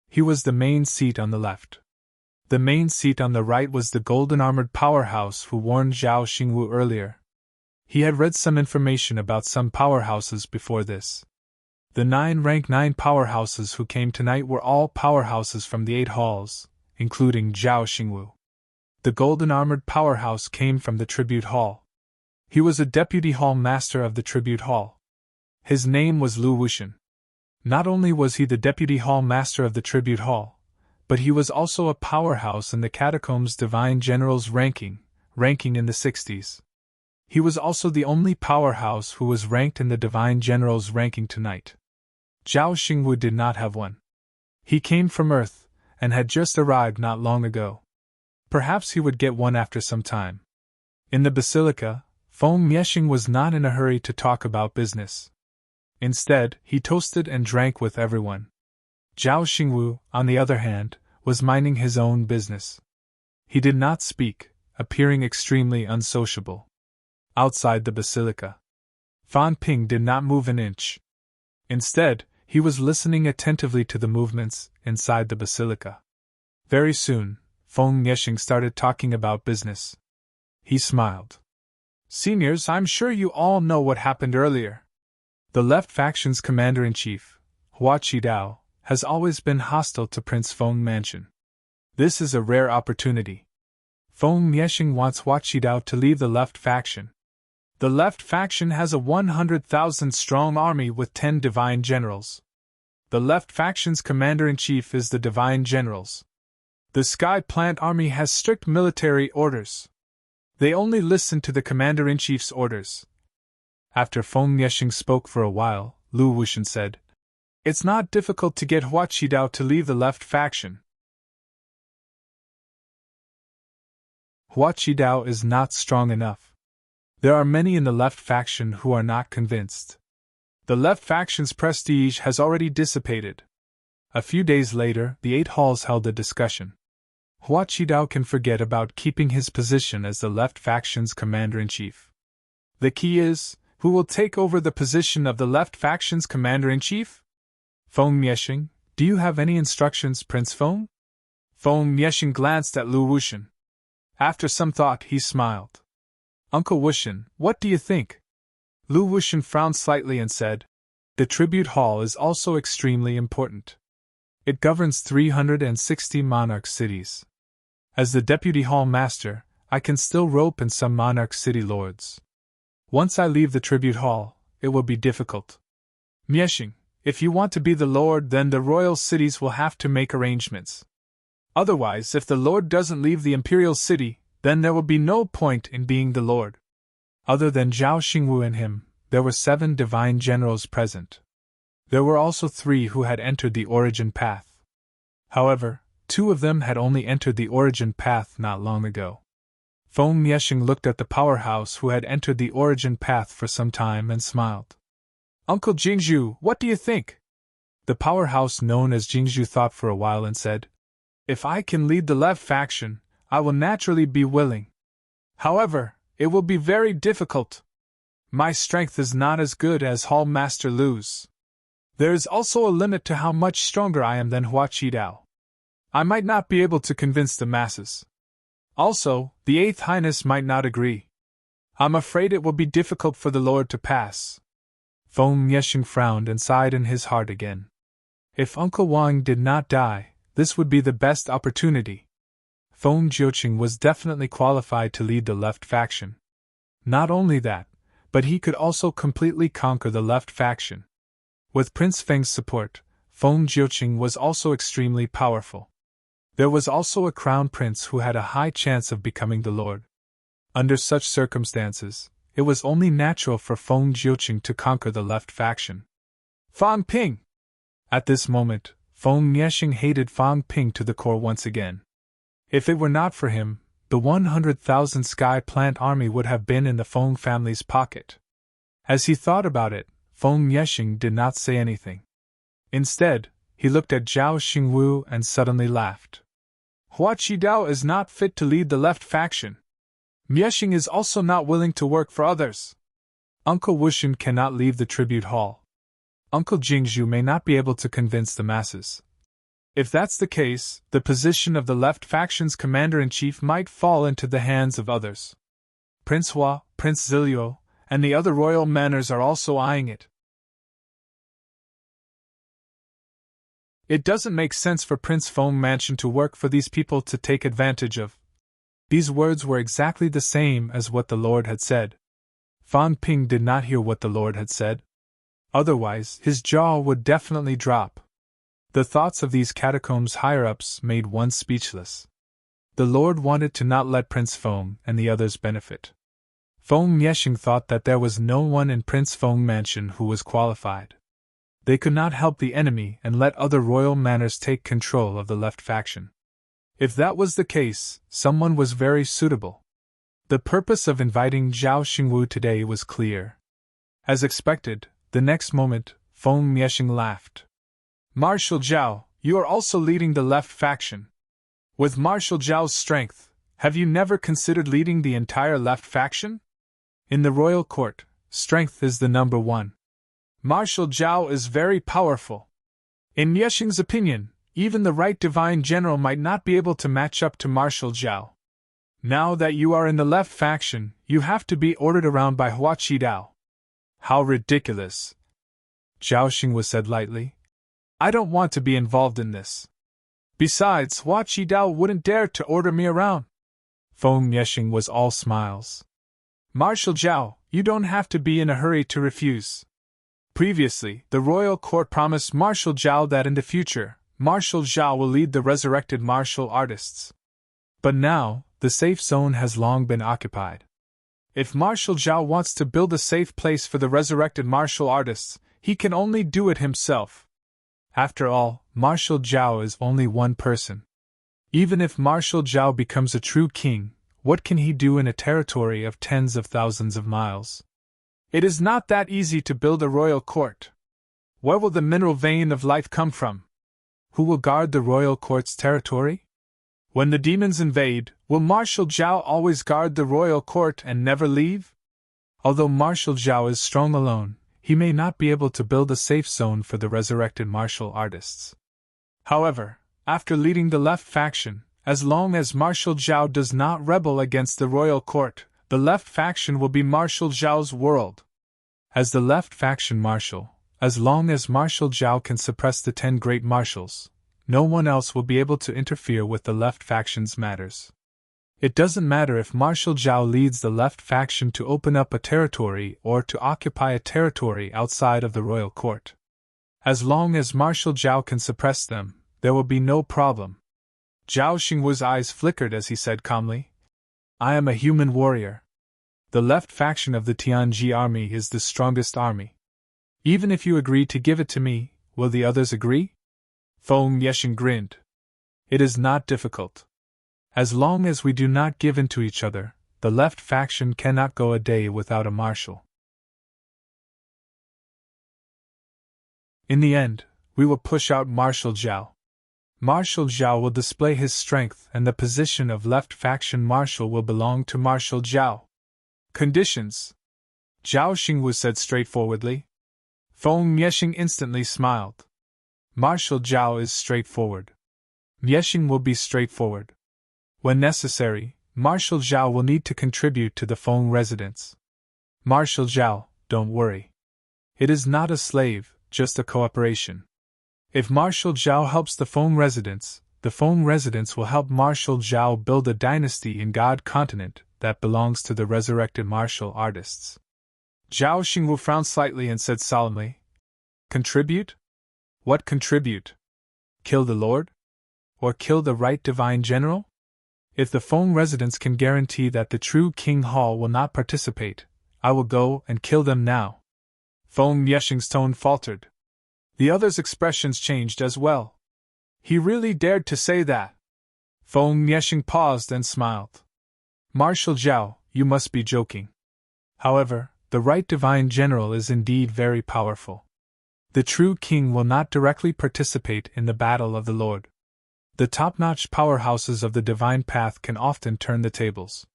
He was the main seat on the left. The main seat on the right was the golden-armored powerhouse who warned Zhao Xingwu earlier. He had read some information about some powerhouses before this. The 9 rank 9 powerhouses who came tonight were all powerhouses from the 8 halls, including Zhao Xingwu. The golden-armored powerhouse came from the tribute hall. He was a deputy hall master of the tribute hall. His name was Lu Wuxian. Not only was he the deputy hall master of the tribute hall, but he was also a powerhouse in the catacombs divine general's ranking in the 60s. He was also the only powerhouse who was ranked in the divine general's ranking tonight. Zhao Xingwu did not have one. He came from Earth, and had just arrived not long ago. Perhaps he would get one after some time. In the basilica, Feng Yexing was not in a hurry to talk about business. Instead, he toasted and drank with everyone. Zhao Xingwu, on the other hand, was minding his own business. He did not speak, appearing extremely unsociable. Outside the basilica, Fan Ping did not move an inch. Instead, he was listening attentively to the movements inside the basilica. Very soon, Feng Yexing started talking about business. He smiled. Seniors, I'm sure you all know what happened earlier. The left faction's commander-in-chief, Hua Qidao, has always been hostile to Prince Feng Mansion. This is a rare opportunity. Feng Yexing wants Hua Qidao to leave the left faction. The left faction has a 100,000-strong army with 10 divine generals. The left faction's commander-in-chief is the divine generals. The Sky Plant army has strict military orders. They only listen to the commander-in-chief's orders. After Feng Yexing spoke for a while, Lu Wuxian said, It's not difficult to get Hua Qidao to leave the left faction. Hua Qidao is not strong enough. There are many in the left faction who are not convinced. The left faction's prestige has already dissipated. A few days later, the 8 halls held a discussion. Hua Qidao can forget about keeping his position as the left faction's commander-in-chief. The key is, who will take over the position of the left faction's commander-in-chief? Feng Yexing, do you have any instructions, Prince Feng? Feng Yexing glanced at Lu Wuxian. After some thought, he smiled. Uncle Wuxian, what do you think? Lu Wuxian frowned slightly and said, The tribute hall is also extremely important. It governs 360 monarch cities. As the deputy hall master, I can still rope in some monarch city lords. Once I leave the tribute hall, it will be difficult. Yexing, if you want to be the lord, then the royal cities will have to make arrangements. Otherwise, if the lord doesn't leave the imperial city, then there will be no point in being the lord. Other than Zhao Xingwu and him, there were 7 divine generals present. There were also 3 who had entered the origin path. However, 2 of them had only entered the origin path not long ago. Feng Yexing looked at the powerhouse who had entered the origin path for some time and smiled. Uncle Jingzhu, what do you think? The powerhouse known as Jingzhu thought for a while and said, If I can lead the left faction, I will naturally be willing. However, it will be very difficult. My strength is not as good as Hall Master Lu's. There is also a limit to how much stronger I am than Hua Qidao. I might not be able to convince the masses. Also, the 8th Highness might not agree. I'm afraid it will be difficult for the Lord to pass. Feng Mieshing frowned and sighed in his heart again. If Uncle Wang did not die, this would be the best opportunity. Feng Jiuqing was definitely qualified to lead the left faction. Not only that, but he could also completely conquer the left faction. With Prince Feng's support, Feng Jiuqing was also extremely powerful. There was also a crown prince who had a high chance of becoming the lord. Under such circumstances, it was only natural for Feng Jiuqing to conquer the left faction. Fang Ping! At this moment, Feng Mieshing hated Fang Ping to the core once again. If it were not for him, the 100,000 Sky Plant army would have been in the Feng family's pocket. As he thought about it, Feng Mieshing did not say anything. Instead, he looked at Zhao Xingwu and suddenly laughed. Hua Qidao is not fit to lead the left faction. Mieshing is also not willing to work for others. Uncle Wushan cannot leave the tribute hall. Uncle Jingzhu may not be able to convince the masses. If that's the case, the position of the left faction's commander-in-chief might fall into the hands of others. Prince Hua, Prince Ziliu, and the other royal manors are also eyeing it. It doesn't make sense for Prince Feng Mansion to work for these people to take advantage of. These words were exactly the same as what the Lord had said. Fan Ping did not hear what the Lord had said. Otherwise, his jaw would definitely drop. The thoughts of these catacombs higher-ups made one speechless. The Lord wanted to not let Prince Feng and the others benefit. Feng Mieshing thought that there was no one in Prince Feng Mansion who was qualified. They could not help the enemy and let other royal manors take control of the left faction. If that was the case, someone was very suitable. The purpose of inviting Zhao Xingwu today was clear. As expected, the next moment, Feng Mieshing laughed. Marshal Zhao, you are also leading the left faction. With Marshal Zhao's strength, have you never considered leading the entire left faction? In the royal court, strength is the number one. Marshal Zhao is very powerful. In Mieshing's opinion, even the right divine general might not be able to match up to Marshal Zhao. Now that you are in the left faction, you have to be ordered around by Hua Qidao. How ridiculous! Zhao Xingwu said lightly. I don't want to be involved in this. Besides, Hua Qidao wouldn't dare to order me around. Feng Mieshing was all smiles. Marshal Zhao, you don't have to be in a hurry to refuse. Previously, the royal court promised Marshal Zhao that in the future, Marshal Zhao will lead the resurrected martial artists. But now, the safe zone has long been occupied. If Marshal Zhao wants to build a safe place for the resurrected martial artists, he can only do it himself. After all, Marshal Zhao is only one person. Even if Marshal Zhao becomes a true king, what can he do in a territory of tens of thousands of miles? It is not that easy to build a royal court. Where will the mineral vein of life come from? Who will guard the royal court's territory? When the demons invade, will Marshal Zhao always guard the royal court and never leave? Although Marshal Zhao is strong alone, he may not be able to build a safe zone for the resurrected martial artists. However, after leading the left faction, as long as Marshal Zhao does not rebel against the royal court, the left faction will be Marshal Zhao's world. As the left faction marshal, as long as Marshal Zhao can suppress the 10 great marshals, no one else will be able to interfere with the left faction's matters. It doesn't matter if Marshal Zhao leads the left faction to open up a territory or to occupy a territory outside of the royal court. As long as Marshal Zhao can suppress them, there will be no problem. Zhao Xingwu's eyes flickered as he said calmly, I am a human warrior. The left faction of the Tianji army is the strongest army. Even if you agree to give it to me, will the others agree? Feng Mieshing grinned. It is not difficult. As long as we do not give in to each other, the left faction cannot go a day without a marshal. In the end, we will push out Marshal Zhao. Marshal Zhao will display his strength and the position of left faction marshal will belong to Marshal Zhao. Conditions? Zhao Xingwu said straightforwardly. Feng Mieshing instantly smiled. Marshal Zhao is straightforward. Mieshing will be straightforward. When necessary, Marshal Zhao will need to contribute to the Feng residence. Marshal Zhao, don't worry. It is not a slave, just a cooperation. If Marshal Zhao helps the Feng residents, the Feng residents will help Marshal Zhao build a dynasty in God Continent that belongs to the resurrected martial artists. Zhao Xingwu frowned slightly and said solemnly, "Contribute? What contribute? Kill the Lord? Or kill the right divine general? If the Feng residents can guarantee that the true King Hall will not participate, I will go and kill them now." Feng Yeshing's tone faltered. The other's expressions changed as well. He really dared to say that. Feng Yeshing paused and smiled. "Marshal Zhao, you must be joking. However, the right divine general is indeed very powerful. The true king will not directly participate in the battle of the Lord. The top-notch powerhouses of the divine path can often turn the tables.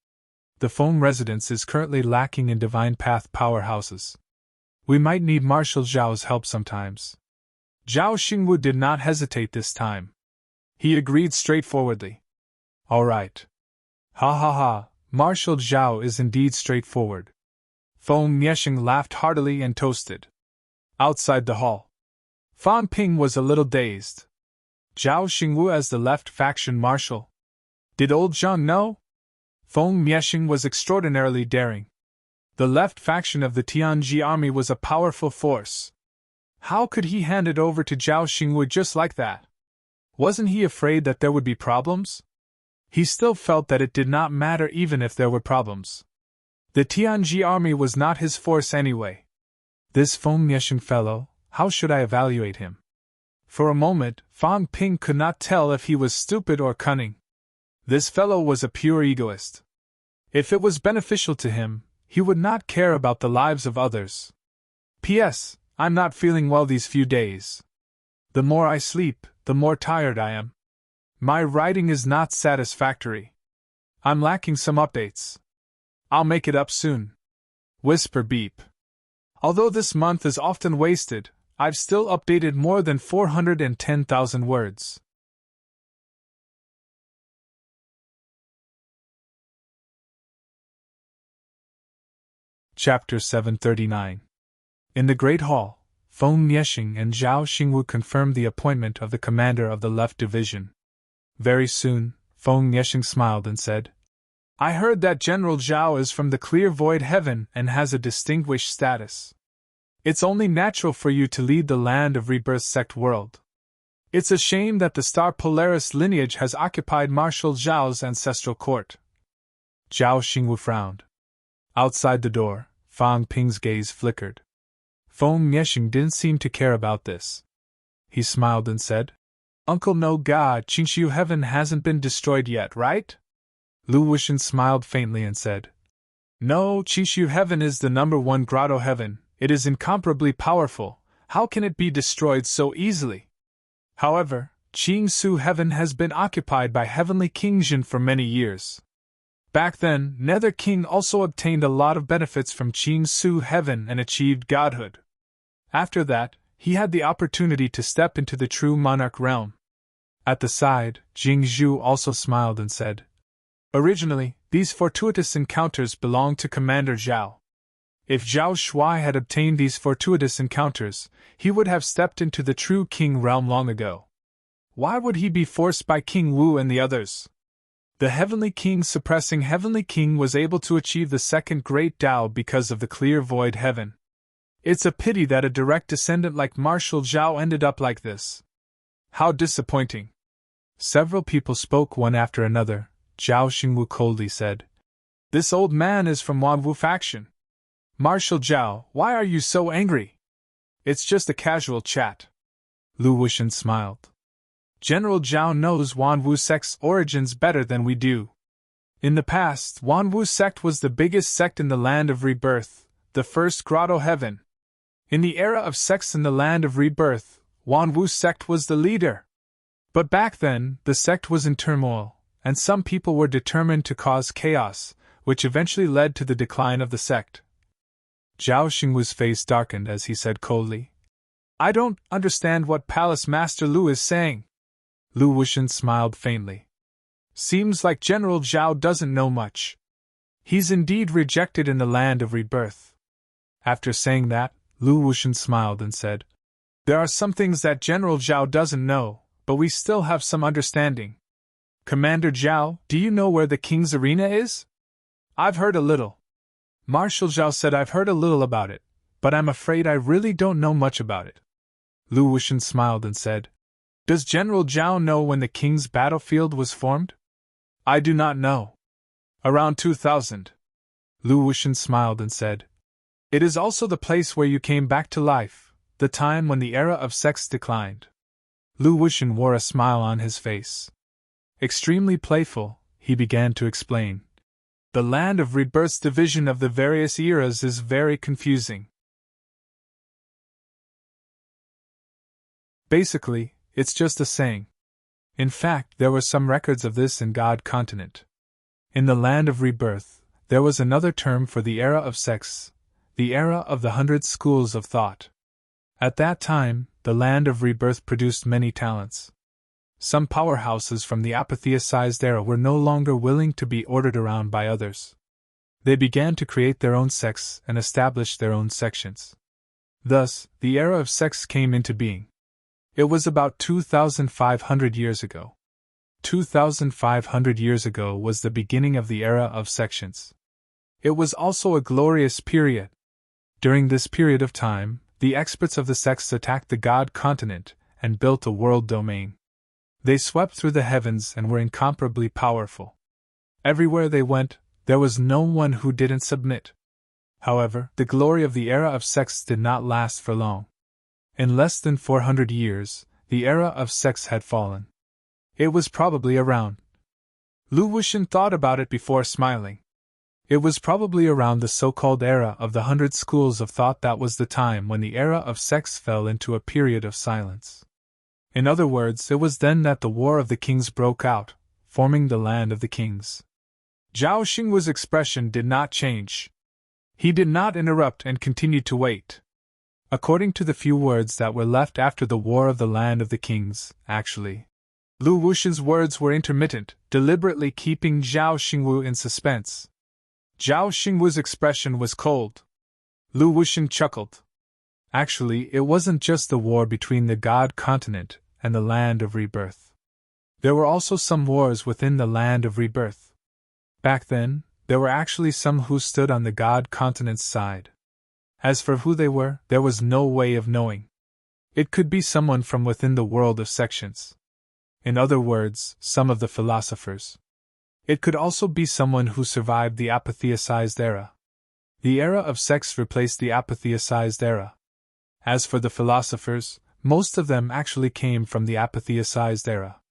The Feng residence is currently lacking in divine path powerhouses. We might need Marshal Zhao's help sometimes." Zhao Xingwu did not hesitate this time. He agreed straightforwardly. "All right. Ha ha ha, Marshal Zhao is indeed straightforward." Feng Yeshing laughed heartily and toasted. Outside the hall, Fan Ping was a little dazed. Zhao Xingwu as the left faction marshal? Did old Zhang know? Feng Yeshing was extraordinarily daring. The left faction of the Tianji army was a powerful force. How could he hand it over to Zhao Xingwu just like that? Wasn't he afraid that there would be problems? He still felt that it did not matter even if there were problems. The Tianji army was not his force anyway. This Feng Yeshing fellow, how should I evaluate him? For a moment, Fan Ping could not tell if he was stupid or cunning. This fellow was a pure egoist. If it was beneficial to him, he would not care about the lives of others. P.S. I'm not feeling well these few days. The more I sleep, the more tired I am. My writing is not satisfactory. I'm lacking some updates. I'll make it up soon. Whisper beep. Although this month is often wasted, I've still updated more than 410,000 words. Chapter 739. In the Great Hall, Feng Yeshing and Zhao Xingwu confirmed the appointment of the commander of the left division. Very soon, Feng Yeshing smiled and said, "I heard that General Zhao is from the clear void heaven and has a distinguished status. It's only natural for you to lead the Land of Rebirth sect world. It's a shame that the Star Polaris lineage has occupied Marshal Zhao's ancestral court." Zhao Xingwu frowned. Outside the door, Fan Ping's gaze flickered. Feng Yeshing didn't seem to care about this. He smiled and said, "Uncle no god, Qingshu heaven hasn't been destroyed yet, right?" Lu Wuxian smiled faintly and said, "No, Qingshu heaven is the #1 grotto heaven. It is incomparably powerful. How can it be destroyed so easily? However, Qingsu heaven has been occupied by Heavenly King Jin for many years. Back then, Nether King also obtained a lot of benefits from Qingsu heaven and achieved godhood. After that, he had the opportunity to step into the true monarch realm." At the side, Jingzhu also smiled and said, "Originally, these fortuitous encounters belonged to Commander Zhao. If Zhao Shuai had obtained these fortuitous encounters, he would have stepped into the true king realm long ago. Why would he be forced by King Wu and the others? The Heavenly King suppressing Heavenly King was able to achieve the second great Tao because of the clear void heaven. It's a pity that a direct descendant like Marshal Zhao ended up like this. How disappointing." Several people spoke one after another. Zhao Xingwu coldly said, "This old man is from Wanwu faction. Marshal Zhao, why are you so angry?" "It's just a casual chat." Lu Wuxian smiled. "General Zhao knows Wanwu sect's origins better than we do. In the past, Wanwu sect was the biggest sect in the Land of Rebirth, the first grotto heaven. In the era of sects in the Land of Rebirth, Wanwu sect was the leader. But back then, the sect was in turmoil, and some people were determined to cause chaos, which eventually led to the decline of the sect." Zhao Xingwu's face darkened as he said coldly, "I don't understand what Palace Master Lu is saying." Lu Wuxian smiled faintly. "Seems like General Zhao doesn't know much. He's indeed rejected in the Land of Rebirth." After saying that, Lu Wuxian smiled and said, "There are some things that General Zhao doesn't know, but we still have some understanding. Commander Zhao, do you know where the king's arena is?" "I've heard a little." Marshal Zhao said, "I've heard a little about it, but I'm afraid I really don't know much about it." Lu Wuxian smiled and said, "Does General Zhao know when the king's battlefield was formed?" "I do not know." "Around 2000. Lu Wuxian smiled and said, "It is also the place where you came back to life, the time when the era of sex declined." Lu Wuxian wore a smile on his face. Extremely playful, he began to explain. "The land of rebirth's division of the various eras is very confusing. Basically, it's just a saying. In fact, there were some records of this in God Continent. In the land of rebirth, there was another term for the era of sex, the era of the 100 schools of thought. At that time, the land of rebirth produced many talents. Some powerhouses from the apatheicized era were no longer willing to be ordered around by others. They began to create their own sects and establish their own sections. Thus, the era of sex came into being. It was about 2,500 years ago. 2,500 years ago was the beginning of the era of sections. It was also a glorious period. During this period of time, the experts of the sects attacked the God Continent and built a world domain. They swept through the heavens and were incomparably powerful. Everywhere they went, there was no one who didn't submit. However, the glory of the era of sex did not last for long. In less than 400 years, the era of sex had fallen. It was probably around. Lu Wuxian thought about it before smiling. It was probably around the so-called era of the 100 schools of thought that was the time when the era of sex fell into a period of silence. In other words, it was then that the War of the Kings broke out, forming the Land of the Kings. Zhao Xingwu's expression did not change. He did not interrupt and continued to wait. According to the few words that were left after the War of the Land of the Kings, actually, Lu Wuxian's words were intermittent, deliberately keeping Zhao Xingwu in suspense. Zhao Xingwu's expression was cold. Lu Wuxian chuckled. Actually, it wasn't just the war between the God Continent and the Land of Rebirth. There were also some wars within the Land of Rebirth. Back then, there were actually some who stood on the God Continent's side. As for who they were, there was no way of knowing. It could be someone from within the world of sections. In other words, some of the philosophers. It could also be someone who survived the apatheicized era. The era of sex replaced the apatheicized era. As for the philosophers, most of them actually came from the apatheicized era.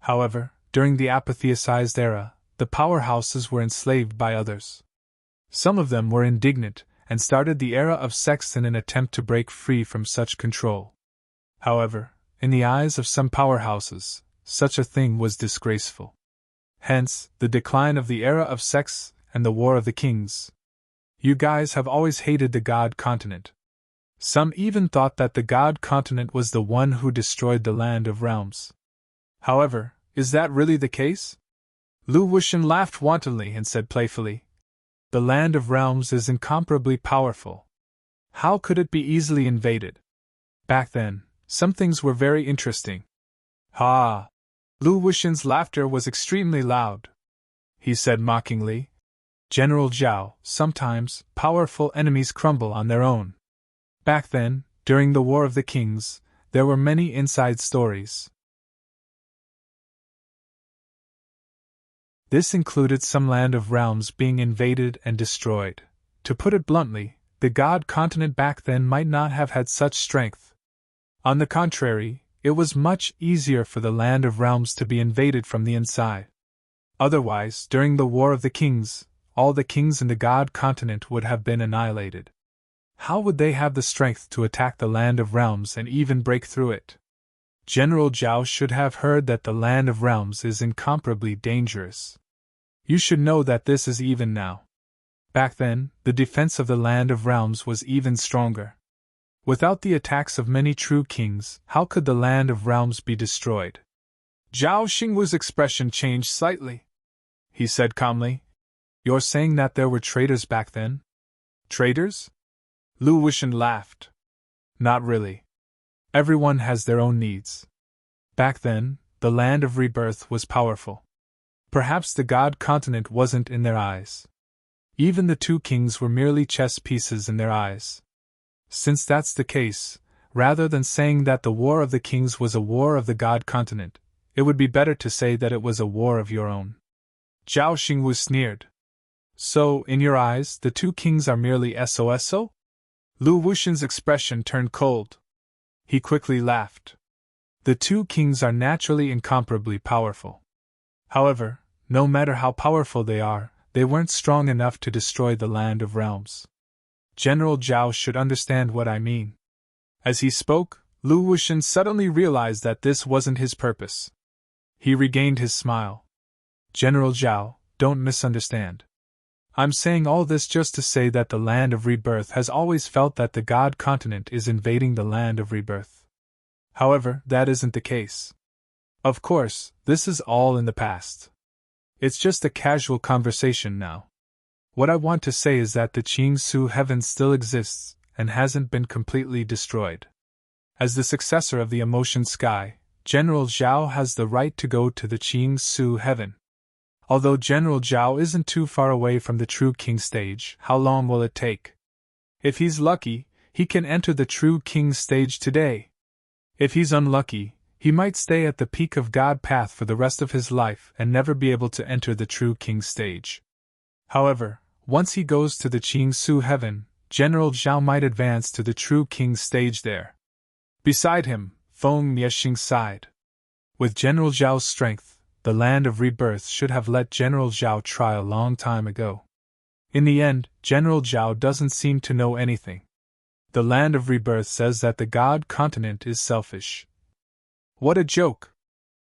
However, during the apatheicized era, the powerhouses were enslaved by others. Some of them were indignant and started the era of sex in an attempt to break free from such control. However, in the eyes of some powerhouses, such a thing was disgraceful. Hence, the decline of the era of sex and the War of the Kings. You guys have always hated the God Continent. Some even thought that the God Continent was the one who destroyed the Land of Realms. However, is that really the case? Lu Wuxian laughed wantonly and said playfully, "The Land of Realms is incomparably powerful. How could it be easily invaded? Back then, some things were very interesting." Ha! Lu Wuxian's laughter was extremely loud. He said mockingly, "General Zhao, sometimes powerful enemies crumble on their own. Back then, during the War of the Kings, there were many inside stories. This included some Land of Realms being invaded and destroyed. To put it bluntly, the God Continent back then might not have had such strength. On the contrary, it was much easier for the Land of Realms to be invaded from the inside. Otherwise, during the War of the Kings, all the kings in the God Continent would have been annihilated. How would they have the strength to attack the Land of Realms and even break through it? General Zhao should have heard that the Land of Realms is incomparably dangerous. You should know that this is even now. Back then, the defense of the Land of Realms was even stronger. Without the attacks of many true kings, how could the Land of Realms be destroyed?" Zhao Xingwu's expression changed slightly. He said calmly, "You're saying that there were traitors back then?" "Traitors?" Lu Wuxian laughed. Not really. Everyone has their own needs. Back then, the land of rebirth was powerful. Perhaps the god continent wasn't in their eyes. Even the two kings were merely chess pieces in their eyes. Since that's the case, rather than saying that the war of the kings was a war of the god continent, it would be better to say that it was a war of your own. Zhao Xingwu sneered. So, in your eyes, the two kings are merely SOSO? Lu Wuxian's expression turned cold. He quickly laughed. The two kings are naturally incomparably powerful. However, no matter how powerful they weren't strong enough to destroy the Land of Realms. General Zhao should understand what I mean. As he spoke, Lu Wuxian suddenly realized that this wasn't his purpose. He regained his smile. General Zhao, don't misunderstand. I'm saying all this just to say that the Land of Rebirth has always felt that the God continent is invading the Land of Rebirth. However, that isn't the case. Of course, this is all in the past. It's just a casual conversation now. What I want to say is that the Qingsu heaven still exists and hasn't been completely destroyed. As the successor of the emotion sky, General Zhao has the right to go to the Qingsu heaven. Although General Zhao isn't too far away from the true king stage, how long will it take? If he's lucky, he can enter the true king stage today. If he's unlucky, he might stay at the peak of God path for the rest of his life and never be able to enter the true king stage. However, once he goes to the Qingsu heaven, General Zhao might advance to the true king stage there. Beside him, Feng Miexing sighed. With General Zhao's strength, the Land of Rebirth should have let General Zhao try a long time ago. In the end, General Zhao doesn't seem to know anything. The Land of Rebirth says that the God continent is selfish. What a joke!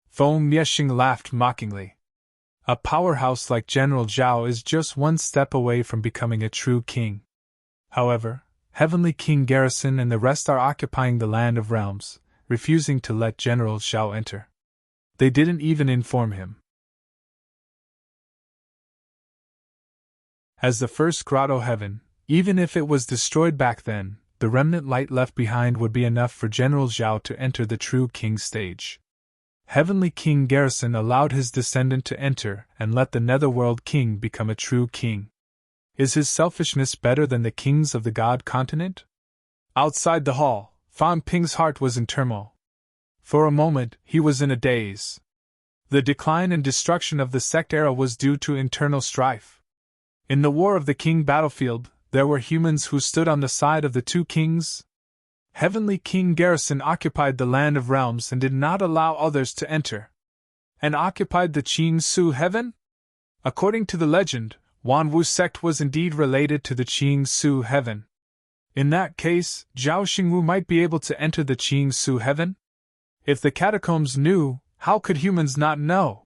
Feng Miexing laughed mockingly. A powerhouse like General Zhao is just one step away from becoming a true king. However, Heavenly King Garrison and the rest are occupying the Land of Realms, refusing to let General Zhao enter. They didn't even inform him. As the first grotto heaven, even if it was destroyed back then, the remnant light left behind would be enough for General Zhao to enter the true king stage. Heavenly King Garrison allowed his descendant to enter and let the Netherworld King become a true king. Is his selfishness better than the kings of the God continent? Outside the hall, Fan Ping's heart was in turmoil. For a moment, he was in a daze. The decline and destruction of the sect era was due to internal strife. In the War of the King battlefield, there were humans who stood on the side of the two kings. Heavenly King Garrison occupied the Land of Realms and did not allow others to enter. And occupied the Qingsu heaven? According to the legend, Wanwu sect was indeed related to the Qingsu heaven. In that case, Zhao Xingwu might be able to enter the Qingsu heaven? If the catacombs knew, how could humans not know?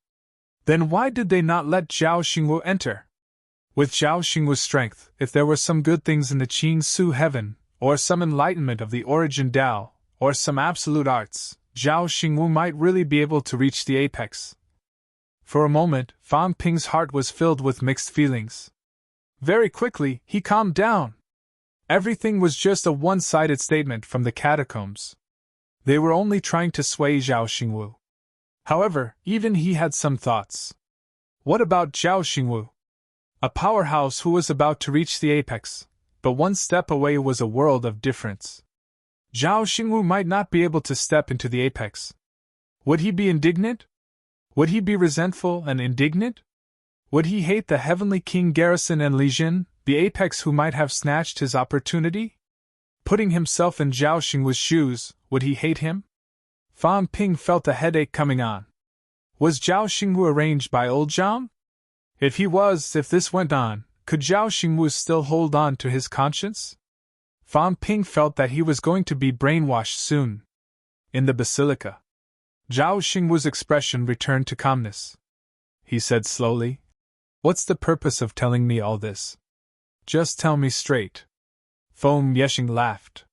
Then why did they not let Zhao Xingwu enter? With Zhao Xingwu's strength, if there were some good things in the Qingsu heaven, or some enlightenment of the origin Tao, or some absolute arts, Zhao Xingwu might really be able to reach the apex. For a moment, Fan Ping's heart was filled with mixed feelings. Very quickly, he calmed down. Everything was just a one-sided statement from the catacombs. They were only trying to sway Zhao Xingwu. However, even he had some thoughts. What about Zhao Xingwu? A powerhouse who was about to reach the apex, but one step away was a world of difference. Zhao Xingwu might not be able to step into the apex. Would he be indignant? Would he be resentful and indignant? Would he hate the Heavenly King Garrison and Li Jin, the apex who might have snatched his opportunity? Putting himself in Zhao Xingwu's shoes, would he hate him? Fan Ping felt a headache coming on. Was Zhao Xingwu arranged by old Zhang? If this went on, could Zhao Xingwu still hold on to his conscience? Fan Ping felt that he was going to be brainwashed soon. In the basilica, Zhao Xingwu's expression returned to calmness. He said slowly, "What's the purpose of telling me all this? Just tell me straight." Feng Miexing laughed.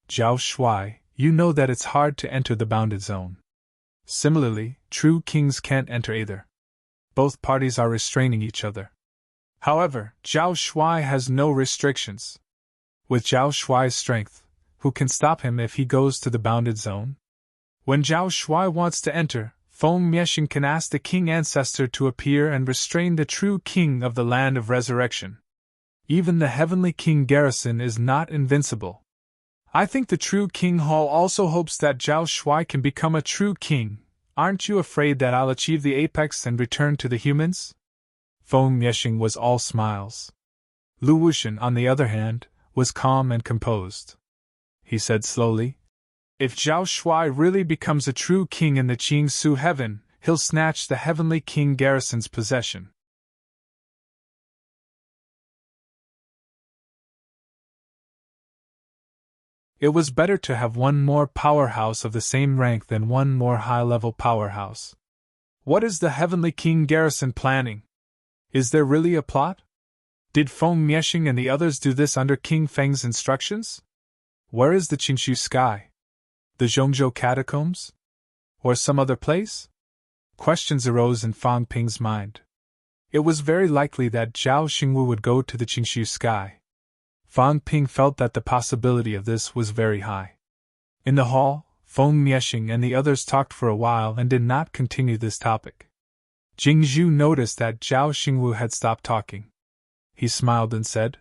"Zhao Shuai, you know that it's hard to enter the bounded zone. Similarly, true kings can't enter either. Both parties are restraining each other. However, Zhao Shuai has no restrictions. With Zhao Shuai's strength, who can stop him if he goes to the bounded zone? When Zhao Shuai wants to enter, Feng Miexing can ask the king ancestor to appear and restrain the true king of the land of resurrection. Even the heavenly king garrison is not invincible. I think the true King Hall also hopes that Zhao Shuai can become a true king. Aren't you afraid that I'll achieve the apex and return to the humans? Feng Miexing was all smiles. Lu Wuxian, on the other hand, was calm and composed. He said slowly, "If Zhao Shuai really becomes a true king in the Qingsu heaven, he'll snatch the heavenly king garrison's possession." It was better to have one more powerhouse of the same rank than one more high-level powerhouse. What is the heavenly king garrison planning? Is there really a plot? Did Feng Miexing and the others do this under King Feng's instructions? Where is the Qingshu sky? The Zhongzhou catacombs? Or some other place? Questions arose in Fang Ping's mind. It was very likely that Zhao Xingwu would go to the Qingshu sky. Fang Ping felt that the possibility of this was very high. In the hall, Feng Miexing and the others talked for a while and did not continue this topic. Jingzhu noticed that Zhao Xingwu had stopped talking. He smiled and said,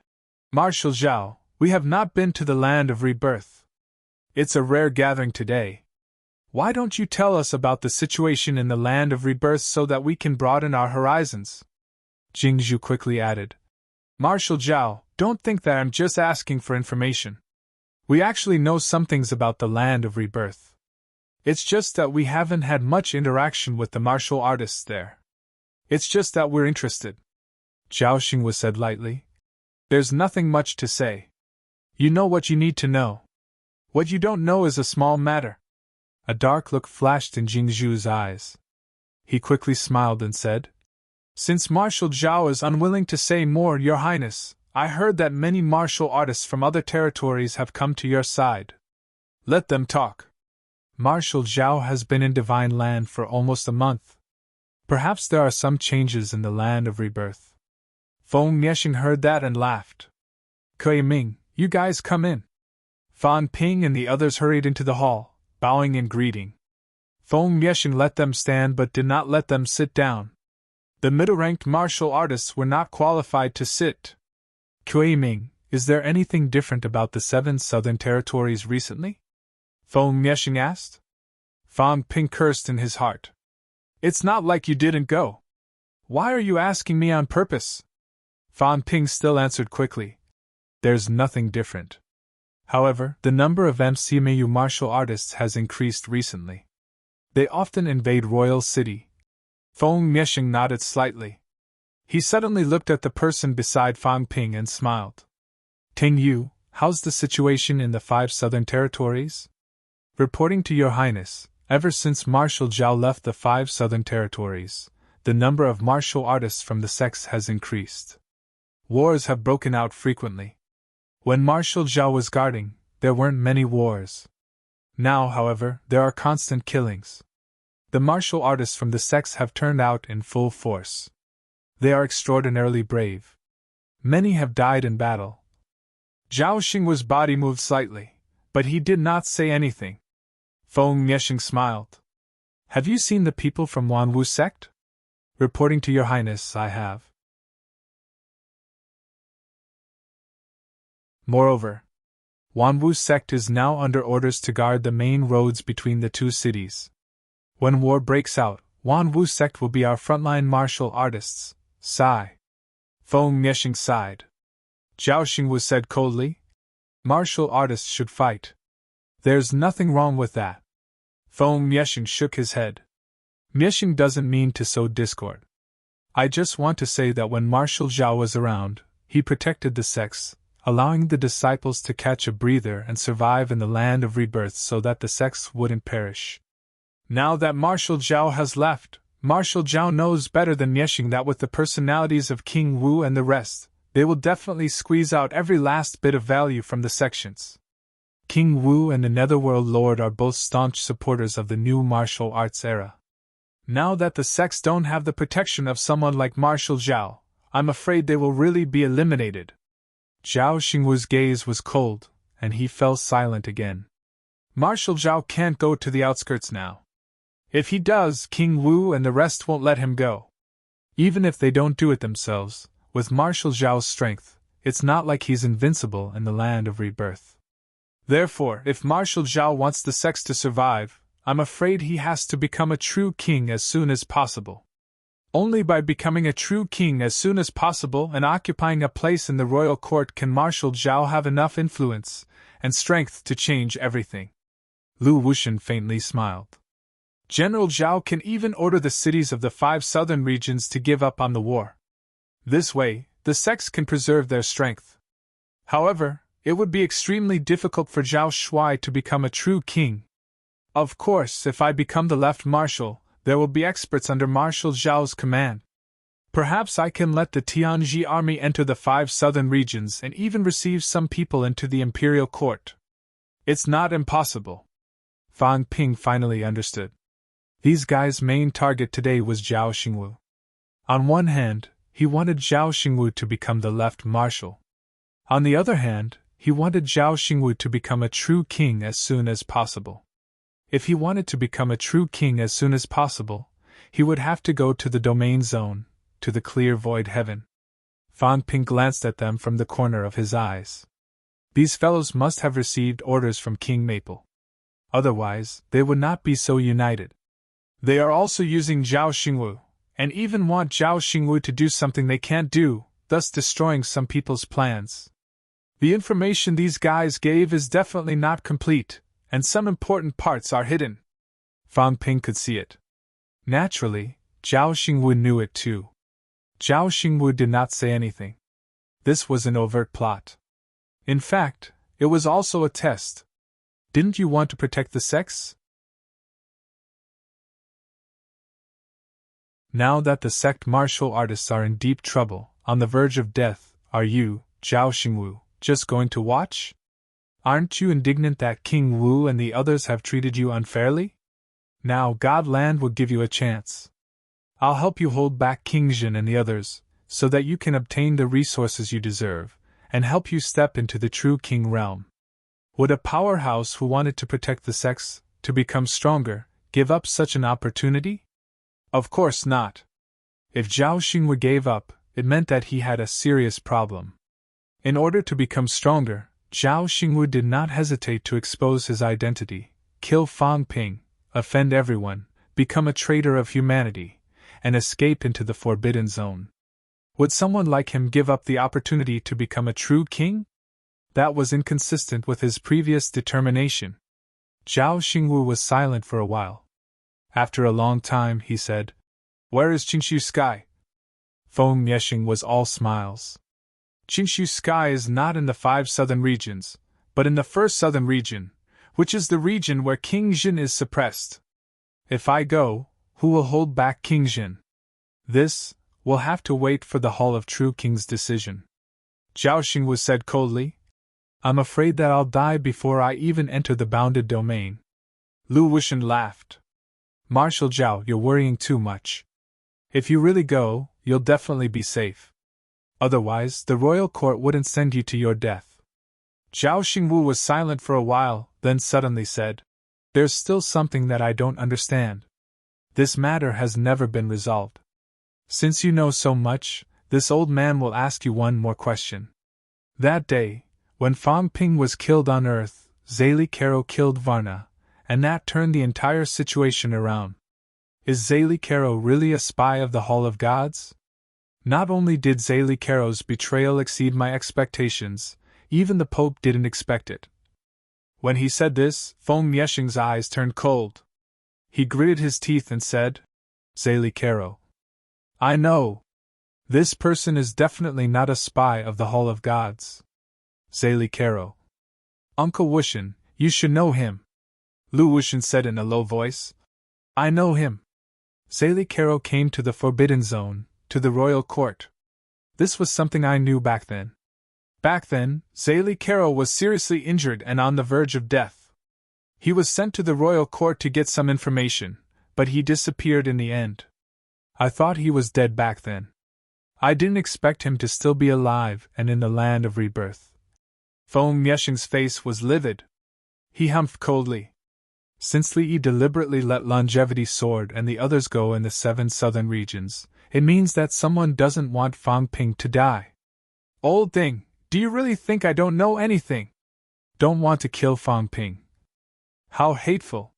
"Marshal Zhao, we have not been to the land of rebirth. It's a rare gathering today. Why don't you tell us about the situation in the land of rebirth so that we can broaden our horizons?" Jingzhu quickly added, "Marshal Zhao, don't think that I'm just asking for information. We actually know some things about the land of rebirth. It's just that we haven't had much interaction with the martial artists there. It's just that we're interested." Zhao Xingwu said lightly, "There's nothing much to say. You know what you need to know. What you don't know is a small matter." A dark look flashed in Jingzhu's eyes. He quickly smiled and said, "Since Marshal Zhao is unwilling to say more, Your Highness, I heard that many martial artists from other territories have come to your side. Let them talk. Marshal Zhao has been in Divine Land for almost a month. Perhaps there are some changes in the land of rebirth." Feng Miexing heard that and laughed. "Kui Ming, you guys come in." Fan Ping and the others hurried into the hall, bowing in greeting. Feng Miexing let them stand but did not let them sit down. The middle-ranked martial artists were not qualified to sit. "Kui Ming, is there anything different about the 7 southern territories recently?" Feng Miexing asked. Fan Ping cursed in his heart. "It's not like you didn't go. Why are you asking me on purpose?" Fan Ping still answered quickly, "There's nothing different. However, the number of MCMU martial artists has increased recently. They often invade Royal City." Feng Miexing nodded slightly. He suddenly looked at the person beside Fan Ping and smiled. "Ting Yu, how's the situation in the 5 southern territories?" "Reporting to Your Highness, ever since Marshal Zhao left the 5 southern territories, the number of martial artists from the sects has increased. Wars have broken out frequently. When Marshal Zhao was guarding, there weren't many wars. Now, however, there are constant killings. The martial artists from the sects have turned out in full force. They are extraordinarily brave. Many have died in battle." Zhao Xingwu's body moved slightly, but he did not say anything. Feng Miexing smiled. "Have you seen the people from Wanwu sect?" "Reporting to Your Highness, I have." Moreover, Wanwu sect is now under orders to guard the main roads between the 2 cities. When war breaks out, Wanwu sect will be our frontline martial artists. Sigh. Feng Miexing sighed. Zhao Xingwu said coldly, "Martial artists should fight. There's nothing wrong with that." Feng Miexing shook his head. "Miexing doesn't mean to sow discord. I just want to say that when Marshal Zhao was around, he protected the sects, allowing the disciples to catch a breather and survive in the land of rebirth so that the sects wouldn't perish. Now that Marshal Zhao has left, Marshal Zhao knows better than Miexing that with the personalities of King Wu and the rest, they will definitely squeeze out every last bit of value from the sections. King Wu and the Netherworld Lord are both staunch supporters of the new martial arts era. Now that the sects don't have the protection of someone like Marshal Zhao, I'm afraid they will really be eliminated." Zhao Xingwu's gaze was cold, and he fell silent again. Marshal Zhao can't go to the outskirts now. If he does, King Wu and the rest won't let him go. Even if they don't do it themselves, with Marshal Zhao's strength, it's not like he's invincible in the land of rebirth. Therefore, if Marshal Zhao wants the sects to survive, I'm afraid he has to become a true king as soon as possible. Only by becoming a true king as soon as possible and occupying a place in the royal court can Marshal Zhao have enough influence and strength to change everything. Lu Wuxian faintly smiled. General Zhao can even order the cities of the 5 southern regions to give up on the war. This way, the sects can preserve their strength. However, it would be extremely difficult for Zhao Shuai to become a true king. Of course, if I become the left marshal, there will be experts under Marshal Zhao's command. Perhaps I can let the Tianji army enter the 5 southern regions and even receive some people into the imperial court. It's not impossible. Fang Ping finally understood. These guys' main target today was Zhao Xingwu. On one hand, he wanted Zhao Xingwu to become the left marshal. On the other hand, he wanted Zhao Xingwu to become a true king as soon as possible. If he wanted to become a true king as soon as possible, he would have to go to the domain zone, to the clear void heaven. Fang Ping glanced at them from the corner of his eyes. These fellows must have received orders from King Maple. Otherwise, they would not be so united. They are also using Zhao Xingwu, and even want Zhao Xingwu to do something they can't do, thus destroying some people's plans. The information these guys gave is definitely not complete, and some important parts are hidden. Fang Ping could see it. Naturally, Zhao Xingwu knew it too. Zhao Xingwu did not say anything. This was an overt plot. In fact, it was also a test. Didn't you want to protect the sects? Now that the sect martial artists are in deep trouble, on the verge of death, are you, Zhao Xingwu, just going to watch? Aren't you indignant that King Wu and the others have treated you unfairly? Now Godland will give you a chance. I'll help you hold back King Jin and the others, so that you can obtain the resources you deserve, and help you step into the true king realm. Would a powerhouse who wanted to protect the sects, to become stronger, give up such an opportunity? Of course not. If Zhao Xingwu gave up, it meant that he had a serious problem. In order to become stronger, Zhao Xingwu did not hesitate to expose his identity, kill Fang Ping, offend everyone, become a traitor of humanity, and escape into the Forbidden Zone. Would someone like him give up the opportunity to become a true king? That was inconsistent with his previous determination. Zhao Xingwu was silent for a while. After a long time, he said, "Where is Qingshu Sky?" Feng Yexing was all smiles. Qingshu Sky is not in the 5 southern regions, but in the 1st southern region, which is the region where King Jin is suppressed. If I go, who will hold back King Jin? This will have to wait for the Hall of True King's decision. Zhao Xingwu said coldly, "I'm afraid that I'll die before I even enter the bounded domain." Lu Wuxian laughed. "Marshal Zhao, you're worrying too much. If you really go, you'll definitely be safe. Otherwise, the royal court wouldn't send you to your death." Zhao Xingwu was silent for a while, then suddenly said, "There's still something that I don't understand. This matter has never been resolved. Since you know so much, this old man will ask you one more question. That day, when Fang Ping was killed on Earth, Zali Karo killed Varna, and that turned the entire situation around. Is Zali Karo really a spy of the Hall of Gods? Not only did Zali Karo's betrayal exceed my expectations, even the Pope didn't expect it." When he said this, Feng Yexing's eyes turned cold. He gritted his teeth and said, "Zali Karo. I know. This person is definitely not a spy of the Hall of Gods. Zali Karo. Uncle Wuxian, you should know him." Lu Wuxian said in a low voice. "I know him. Zali Karo came to the Forbidden Zone, to the royal court. This was something I knew back then. Back then, Zali Karo was seriously injured and on the verge of death. He was sent to the royal court to get some information, but he disappeared in the end. I thought he was dead back then. I didn't expect him to still be alive and in the land of rebirth. Feng Mieshing's face was livid. He humphed coldly. Since Li Yi deliberately let longevity sword and the others go in the 7 southern regions, it means that someone doesn't want Fang Ping to die. Old thing, do you really think I don't know anything? Don't want to kill Fang Ping. How hateful.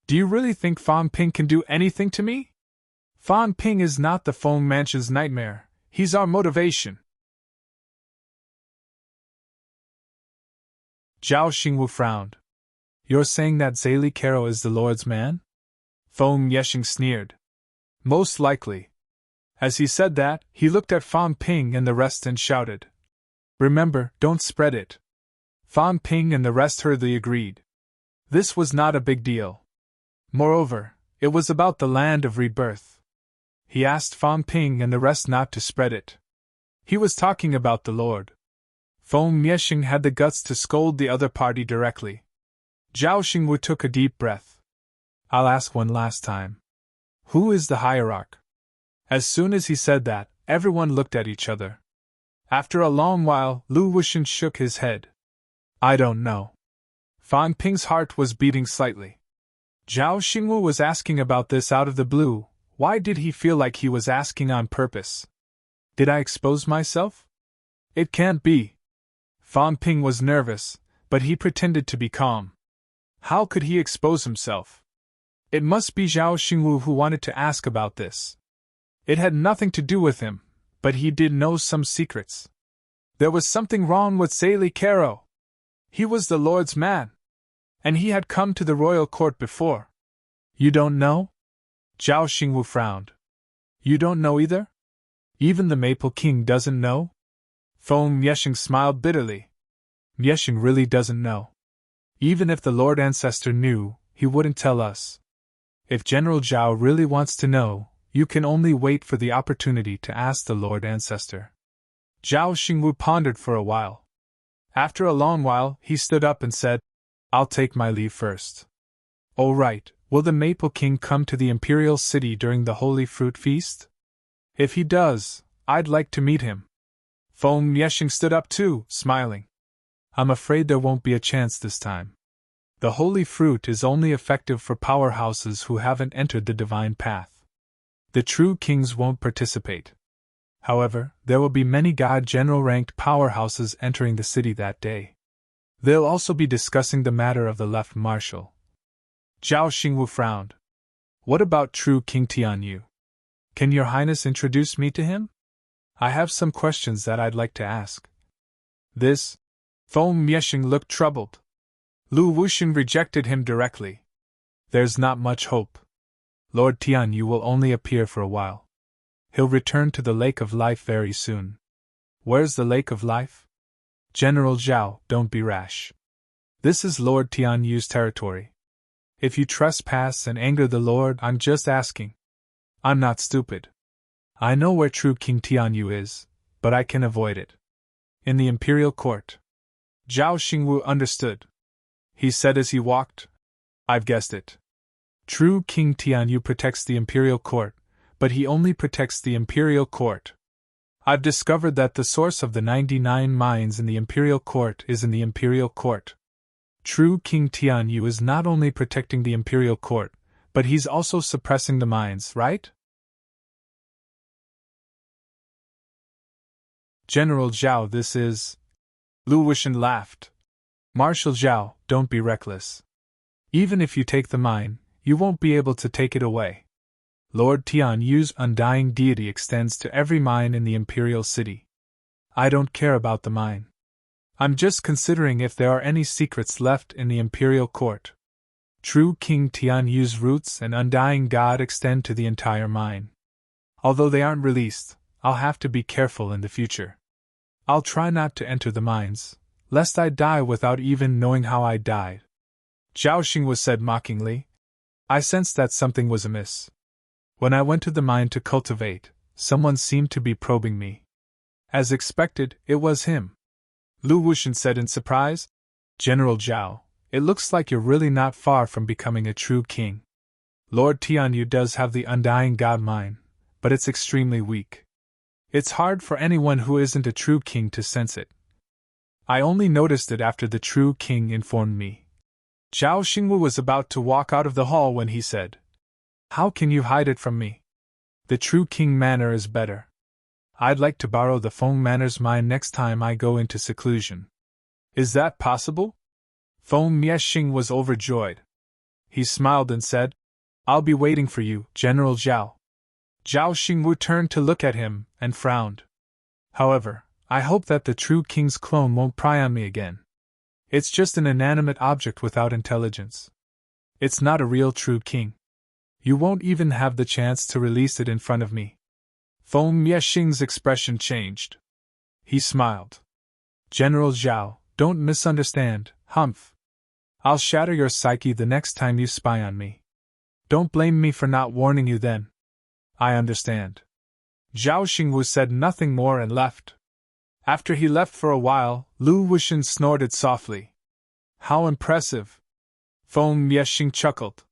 Do you really think Fang Ping can do anything to me? Fang Ping is not the Feng Mansion's nightmare, he's our motivation. Zhao Xingwu frowned. You're saying that Zali Karo is the Lord's man? Feng Mieshing sneered. Most likely. As he said that, he looked at Fang Ping and the rest and shouted. Remember, don't spread it. Fang Ping and the rest hurriedly agreed. This was not a big deal. Moreover, it was about the land of rebirth. He asked Fang Ping and the rest not to spread it. He was talking about the Lord. Feng Mieshing had the guts to scold the other party directly. Zhao Xingwu took a deep breath. I'll ask one last time. Who is the hierarch? As soon as he said that, everyone looked at each other. After a long while, Lu Wuxian shook his head. I don't know. Fang Ping's heart was beating slightly. Zhao Xingwu was asking about this out of the blue. Why did he feel like he was asking on purpose? Did I expose myself? It can't be. Fang Ping was nervous, but he pretended to be calm. How could he expose himself? It must be Zhao Xingwu who wanted to ask about this. It had nothing to do with him, but he did know some secrets. There was something wrong with Zali Karo. He was the Lord's man. And he had come to the royal court before. You don't know? Zhao Xingwu frowned. You don't know either? Even the Maple King doesn't know? Feng Mieshing smiled bitterly. Mieshing really doesn't know. Even if the Lord Ancestor knew, he wouldn't tell us. If General Zhao really wants to know, you can only wait for the opportunity to ask the Lord Ancestor. Zhao Xingwu pondered for a while. After a long while, he stood up and said, I'll take my leave first. All right, will the Maple King come to the Imperial City during the Holy Fruit Feast? If he does, I'd like to meet him. Feng Mieshing stood up too, smiling. I'm afraid there won't be a chance this time. The Holy Fruit is only effective for powerhouses who haven't entered the divine path. The true kings won't participate. However, there will be many God General-ranked powerhouses entering the city that day. They'll also be discussing the matter of the left marshal. Zhao Xingwu frowned. What about true King Tianyu? Can your highness introduce me to him? I have some questions that I'd like to ask. This? Feng Mieshing looked troubled. Lu Wuxian rejected him directly. There's not much hope. Lord Tianyu will only appear for a while. He'll return to the Lake of Life very soon. Where's the Lake of Life? General Zhao, don't be rash. This is Lord Tianyu's territory. If you trespass and anger the Lord, I'm just asking. I'm not stupid. I know where true King Tianyu is, but I can avoid it. In the Imperial Court. Zhao Xingwu understood. He said as he walked, I've guessed it. True King Tianyu protects the Imperial Court, but he only protects the Imperial Court. I've discovered that the source of the 99 mines in the Imperial Court is in the Imperial Court. True King Tianyu is not only protecting the Imperial Court, but he's also suppressing the mines, right? General Zhao, this is... Lu Wuxian laughed. Marshal Zhao, don't be reckless. Even if you take the mine, you won't be able to take it away. Lord Tianyu's undying deity extends to every mine in the Imperial City. I don't care about the mine. I'm just considering if there are any secrets left in the Imperial Court. True King Tianyu's roots and undying God extend to the entire mine. Although they aren't released, I'll have to be careful in the future. I'll try not to enter the mines, lest I die without even knowing how I died. Zhao Xingwu said mockingly. I sensed that something was amiss. When I went to the mine to cultivate, someone seemed to be probing me. As expected, it was him. Lu Wuxian said in surprise, General Zhao, it looks like you're really not far from becoming a true king. Lord Tianyu does have the undying God mine, but it's extremely weak. It's hard for anyone who isn't a true king to sense it. I only noticed it after the true king informed me. Zhao Xingwu was about to walk out of the hall when he said, "How can you hide it from me? The true king manner is better. I'd like to borrow the Feng Manor's mind next time I go into seclusion." "Is that possible?" Feng Miexing was overjoyed. He smiled and said, "I'll be waiting for you, General Zhao." Zhao Xingwu turned to look at him and frowned. "However, I hope that the true king's clone won't pry on me again. It's just an inanimate object without intelligence. It's not a real true king. You won't even have the chance to release it in front of me." Feng Miexing's expression changed. He smiled. "General Zhao, don't misunderstand, humph. I'll shatter your psyche the next time you spy on me. Don't blame me for not warning you then." "I understand." Zhao Xingwu said nothing more and left. After he left for a while, Lu Wuxian snorted softly. "How impressive!" Feng Miexing chuckled.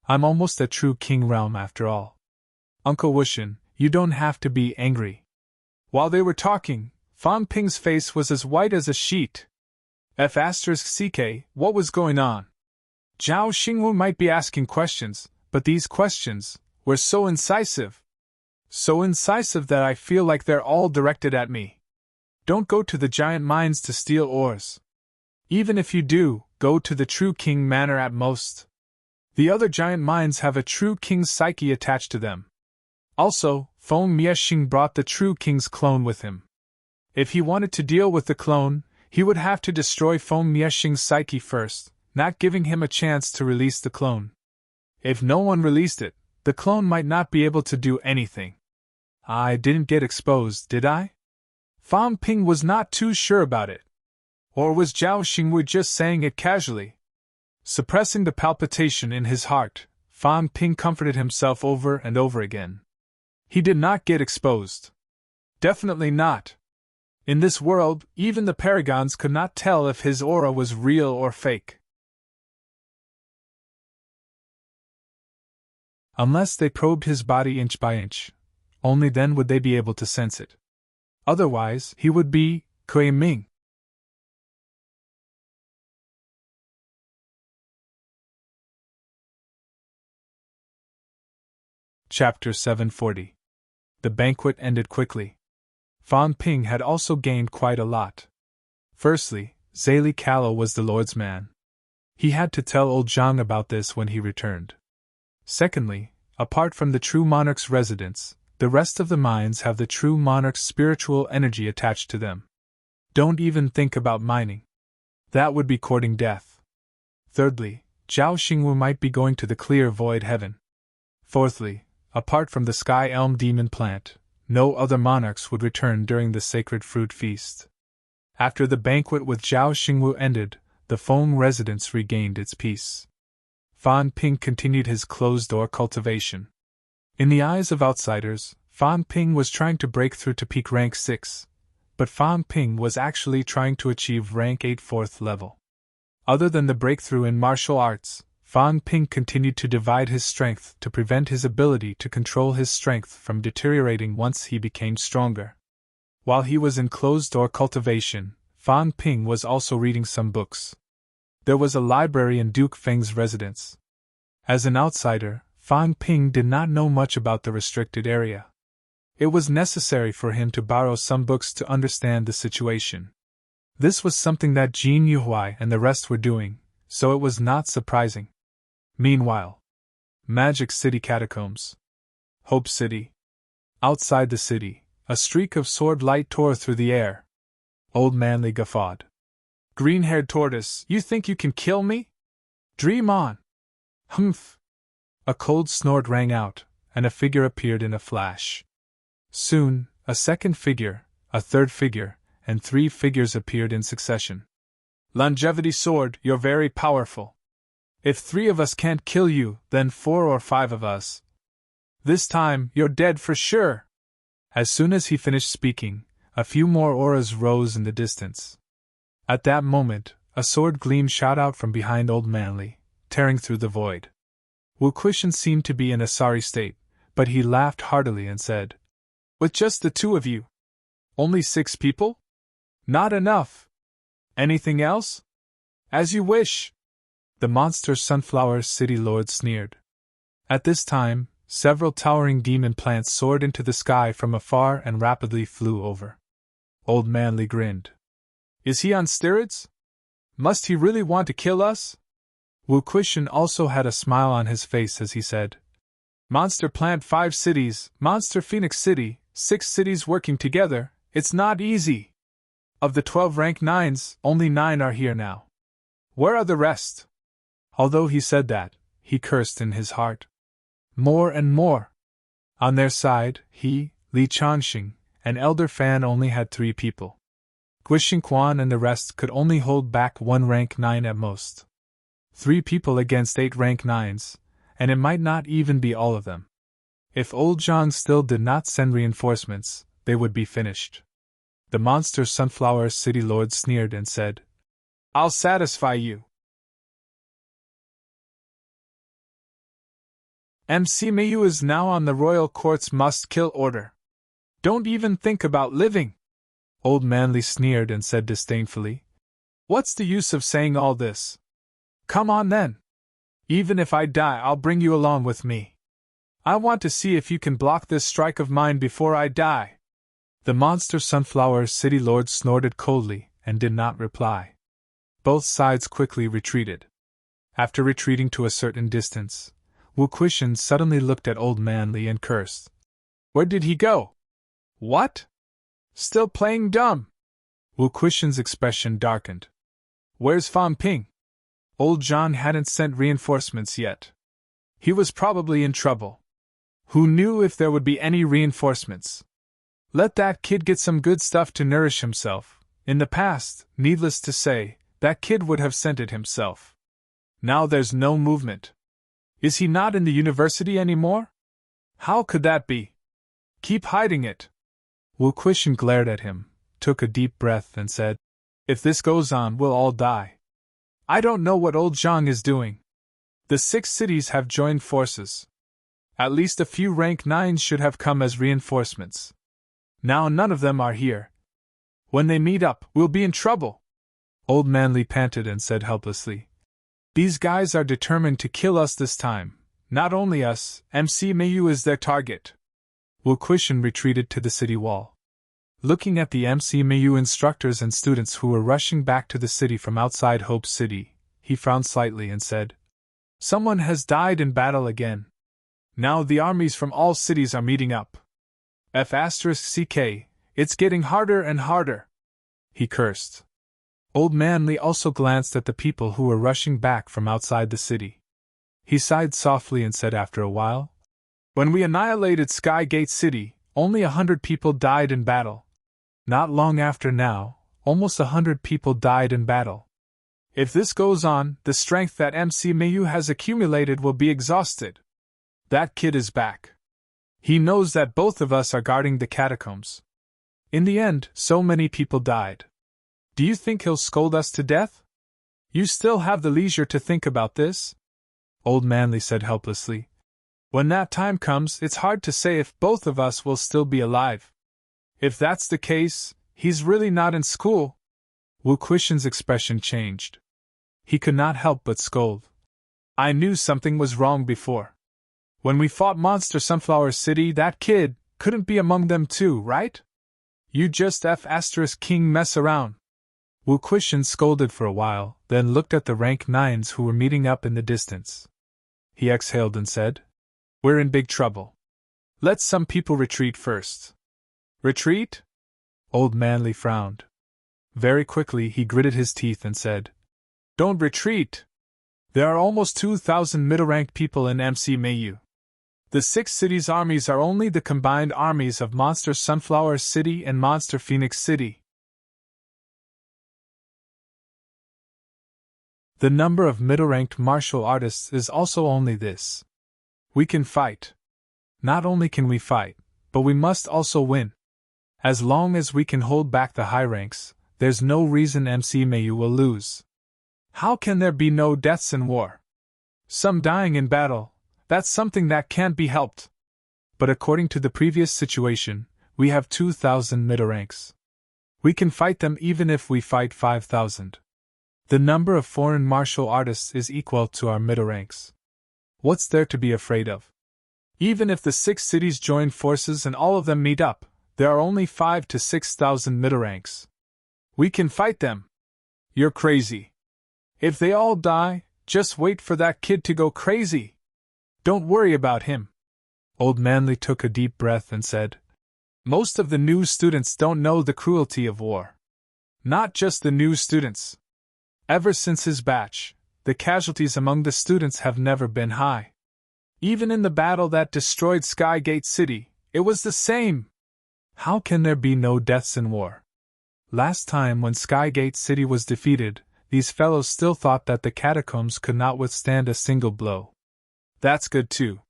"I'm almost at true king realm after all. Uncle Wuxian, you don't have to be angry." While they were talking, Fan Ping's face was as white as a sheet. F***ck, what was going on? Zhao Xingwu might be asking questions, but these questions were so incisive. So incisive that I feel like they're all directed at me. Don't go to the giant mines to steal ores. Even if you do, go to the true king manor at most. The other giant mines have a true king's psyche attached to them. Also, Feng Miexing brought the true king's clone with him. If he wanted to deal with the clone, he would have to destroy Feng Miexing's psyche first, not giving him a chance to release the clone. If no one released it, the clone might not be able to do anything. I didn't get exposed, did I? Fan Ping was not too sure about it. Or was Zhao Xingwu just saying it casually? Suppressing the palpitation in his heart, Fan Ping comforted himself over and over again. He did not get exposed. Definitely not. In this world, even the paragons could not tell if his aura was real or fake. Unless they probed his body inch by inch, only then would they be able to sense it. Otherwise, he would be Kui Ming. Chapter 740. The banquet ended quickly. Fan Ping had also gained quite a lot. Firstly, Zali Callow was the Lord's man. He had to tell old Zhang about this when he returned. Secondly, apart from the true monarch's residence, the rest of the mines have the true monarch's spiritual energy attached to them. Don't even think about mining. That would be courting death. Thirdly, Zhao Xingwu might be going to the clear void heaven. Fourthly, apart from the sky elm demon plant, no other monarchs would return during the sacred fruit feast. After the banquet with Zhao Xingwu ended, the Feng residence regained its peace. Fan Ping continued his closed-door cultivation. In the eyes of outsiders, Fan Ping was trying to break through to peak rank 6, but Fan Ping was actually trying to achieve rank 8 4th level. Other than the breakthrough in martial arts, Fan Ping continued to divide his strength to prevent his ability to control his strength from deteriorating once he became stronger. While he was in closed-door cultivation, Fan Ping was also reading some books. There was a library in Duke Feng's residence. As an outsider, Fan Ping did not know much about the restricted area. It was necessary for him to borrow some books to understand the situation. This was something that Jin Yuhuai and the rest were doing, so it was not surprising. Meanwhile, Magic City Catacombs. Hope City. Outside the city, a streak of sword light tore through the air. Old Manly guffawed. "Green-haired tortoise, you think you can kill me? Dream on!" "Humph!" A cold snort rang out, and a figure appeared in a flash. Soon, a second figure, a third figure, and 3 figures appeared in succession. "Longevity sword, you're very powerful. If 3 of us can't kill you, then 4 or 5 of us. This time, you're dead for sure." As soon as he finished speaking, a few more auras rose in the distance. At that moment, a sword gleam shot out from behind Old Manly, tearing through the void. Wu Quishan seemed to be in a sorry state, but he laughed heartily and said, "With just the 2 of you? Only 6 people? Not enough. Anything else? As you wish. The monster Sunflower City Lord sneered. At this time, several towering demon plants soared into the sky from afar and rapidly flew over. Old Manly grinned. Is he on steroids? Must he really want to kill us? Wu Quishan also had a smile on his face as he said, Monster Plant 5 cities, Monster Phoenix City, 6 cities working together, it's not easy. Of the 12 rank 9s, only 9 are here now. Where are the rest? Although he said that, he cursed in his heart. More and more. On their side, he, Li Chanxing, and Elder Fan only had 3 people. Guixing Quan and the rest could only hold back 1 rank 9 at most. 3 people against 8 rank 9s, and it might not even be all of them. If old Zhang still did not send reinforcements, they would be finished. The monster Sunflower City Lord sneered and said, I'll satisfy you. MC Mayu is now on the royal court's must-kill order. Don't even think about living. Old Manly sneered and said disdainfully, What's the use of saying all this? Come on then. Even if I die, I'll bring you along with me. I want to see if you can block this strike of mine before I die. The monster Sunflower City Lord snorted coldly and did not reply. Both sides quickly retreated. After retreating to a certain distance, Wu Quishan suddenly looked at Old Manly and cursed. Where did he go? What? Still playing dumb? Wu Quishan's expression darkened. Where's Fan Ping? Old John hadn't sent reinforcements yet. He was probably in trouble. Who knew if there would be any reinforcements? Let that kid get some good stuff to nourish himself. In the past, needless to say, that kid would have sent it himself. Now there's no movement. Is he not in the university anymore? How could that be? Keep hiding it. Wu Quishan glared at him, took a deep breath and said, If this goes on, we'll all die. I don't know what old Zhang is doing. The 6 cities have joined forces. At least a few rank 9s should have come as reinforcements. Now none of them are here. When they meet up, we'll be in trouble. Old Manly panted and said helplessly, These guys are determined to kill us this time. Not only us, MC Mayu is their target. Wu Quishan retreated to the city wall. Looking at the MC Mayu instructors and students who were rushing back to the city from outside Hope City, he frowned slightly and said, Someone has died in battle again. Now the armies from all cities are meeting up. F***CK, it's getting harder and harder. He cursed. Old Manly also glanced at the people who were rushing back from outside the city. He sighed softly and said after a while, When we annihilated Skygate City, only 100 people died in battle. Not long after now, almost 100 people died in battle. If this goes on, the strength that MC Mayu has accumulated will be exhausted. That kid is back. He knows that both of us are guarding the catacombs. In the end, so many people died. Do you think he'll scold us to death? You still have the leisure to think about this? Old Manly said helplessly. When that time comes, it's hard to say if both of us will still be alive. If that's the case, he's really not in school. Wu Quishan's expression changed. He could not help but scold. I knew something was wrong before. When we fought Monster Sunflower City, that kid couldn't be among them too, right? You just F***king mess around. Wu Quishan scolded for a while, then looked at the rank 9s who were meeting up in the distance. He exhaled and said, We're in big trouble. Let some people retreat first. Retreat? Old Manly frowned. Very quickly he gritted his teeth and said, Don't retreat. There are almost 2,000 middle-ranked people in MC Mayu. The 6 cities' armies are only the combined armies of Monster Sunflower City and Monster Phoenix City. The number of middle-ranked martial artists is also only this. We can fight. Not only can we fight, but we must also win. As long as we can hold back the high ranks, there's no reason MC Mayu will lose. How can there be no deaths in war? Some dying in battle, that's something that can't be helped. But according to the previous situation, we have 2,000 middle ranks. We can fight them even if we fight 5,000. The number of foreign martial artists is equal to our middle ranks. What's there to be afraid of? Even if the 6 cities join forces and all of them meet up, there are only 5 to 6,000 middle ranks. We can fight them. You're crazy. If they all die, just wait for that kid to go crazy. Don't worry about him. Old Manly took a deep breath and said, Most of the new students don't know the cruelty of war. Not just the new students. Ever since his batch, the casualties among the students have never been high. Even in the battle that destroyed Skygate City, it was the same. How can there be no deaths in war? Last time when Skygate City was defeated, these fellows still thought that the catacombs could not withstand a single blow. That's good too.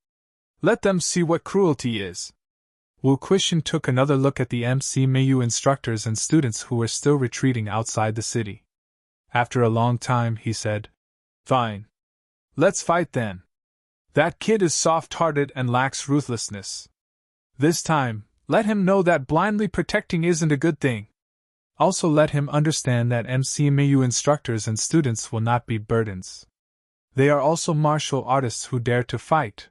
Let them see what cruelty is. Wu Quishan took another look at the MC Mayu instructors and students who were still retreating outside the city. After a long time, he said, Fine. Let's fight then. That kid is soft-hearted and lacks ruthlessness. This time, let him know that blindly protecting isn't a good thing. Also let him understand that MC Mayu instructors and students will not be burdens. They are also martial artists who dare to fight.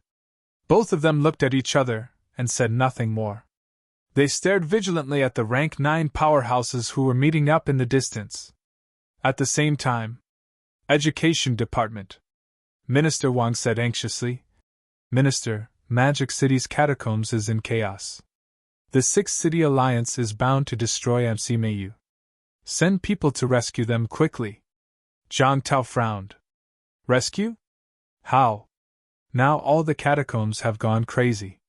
Both of them looked at each other and said nothing more. They stared vigilantly at the rank 9 powerhouses who were meeting up in the distance. At the same time, Education Department. Minister Wang said anxiously, Minister, Magic City's catacombs is in chaos. The 6-city alliance is bound to destroy MC Mayu. Send people to rescue them quickly. Zhang Tao frowned. Rescue? How? Now all the catacombs have gone crazy.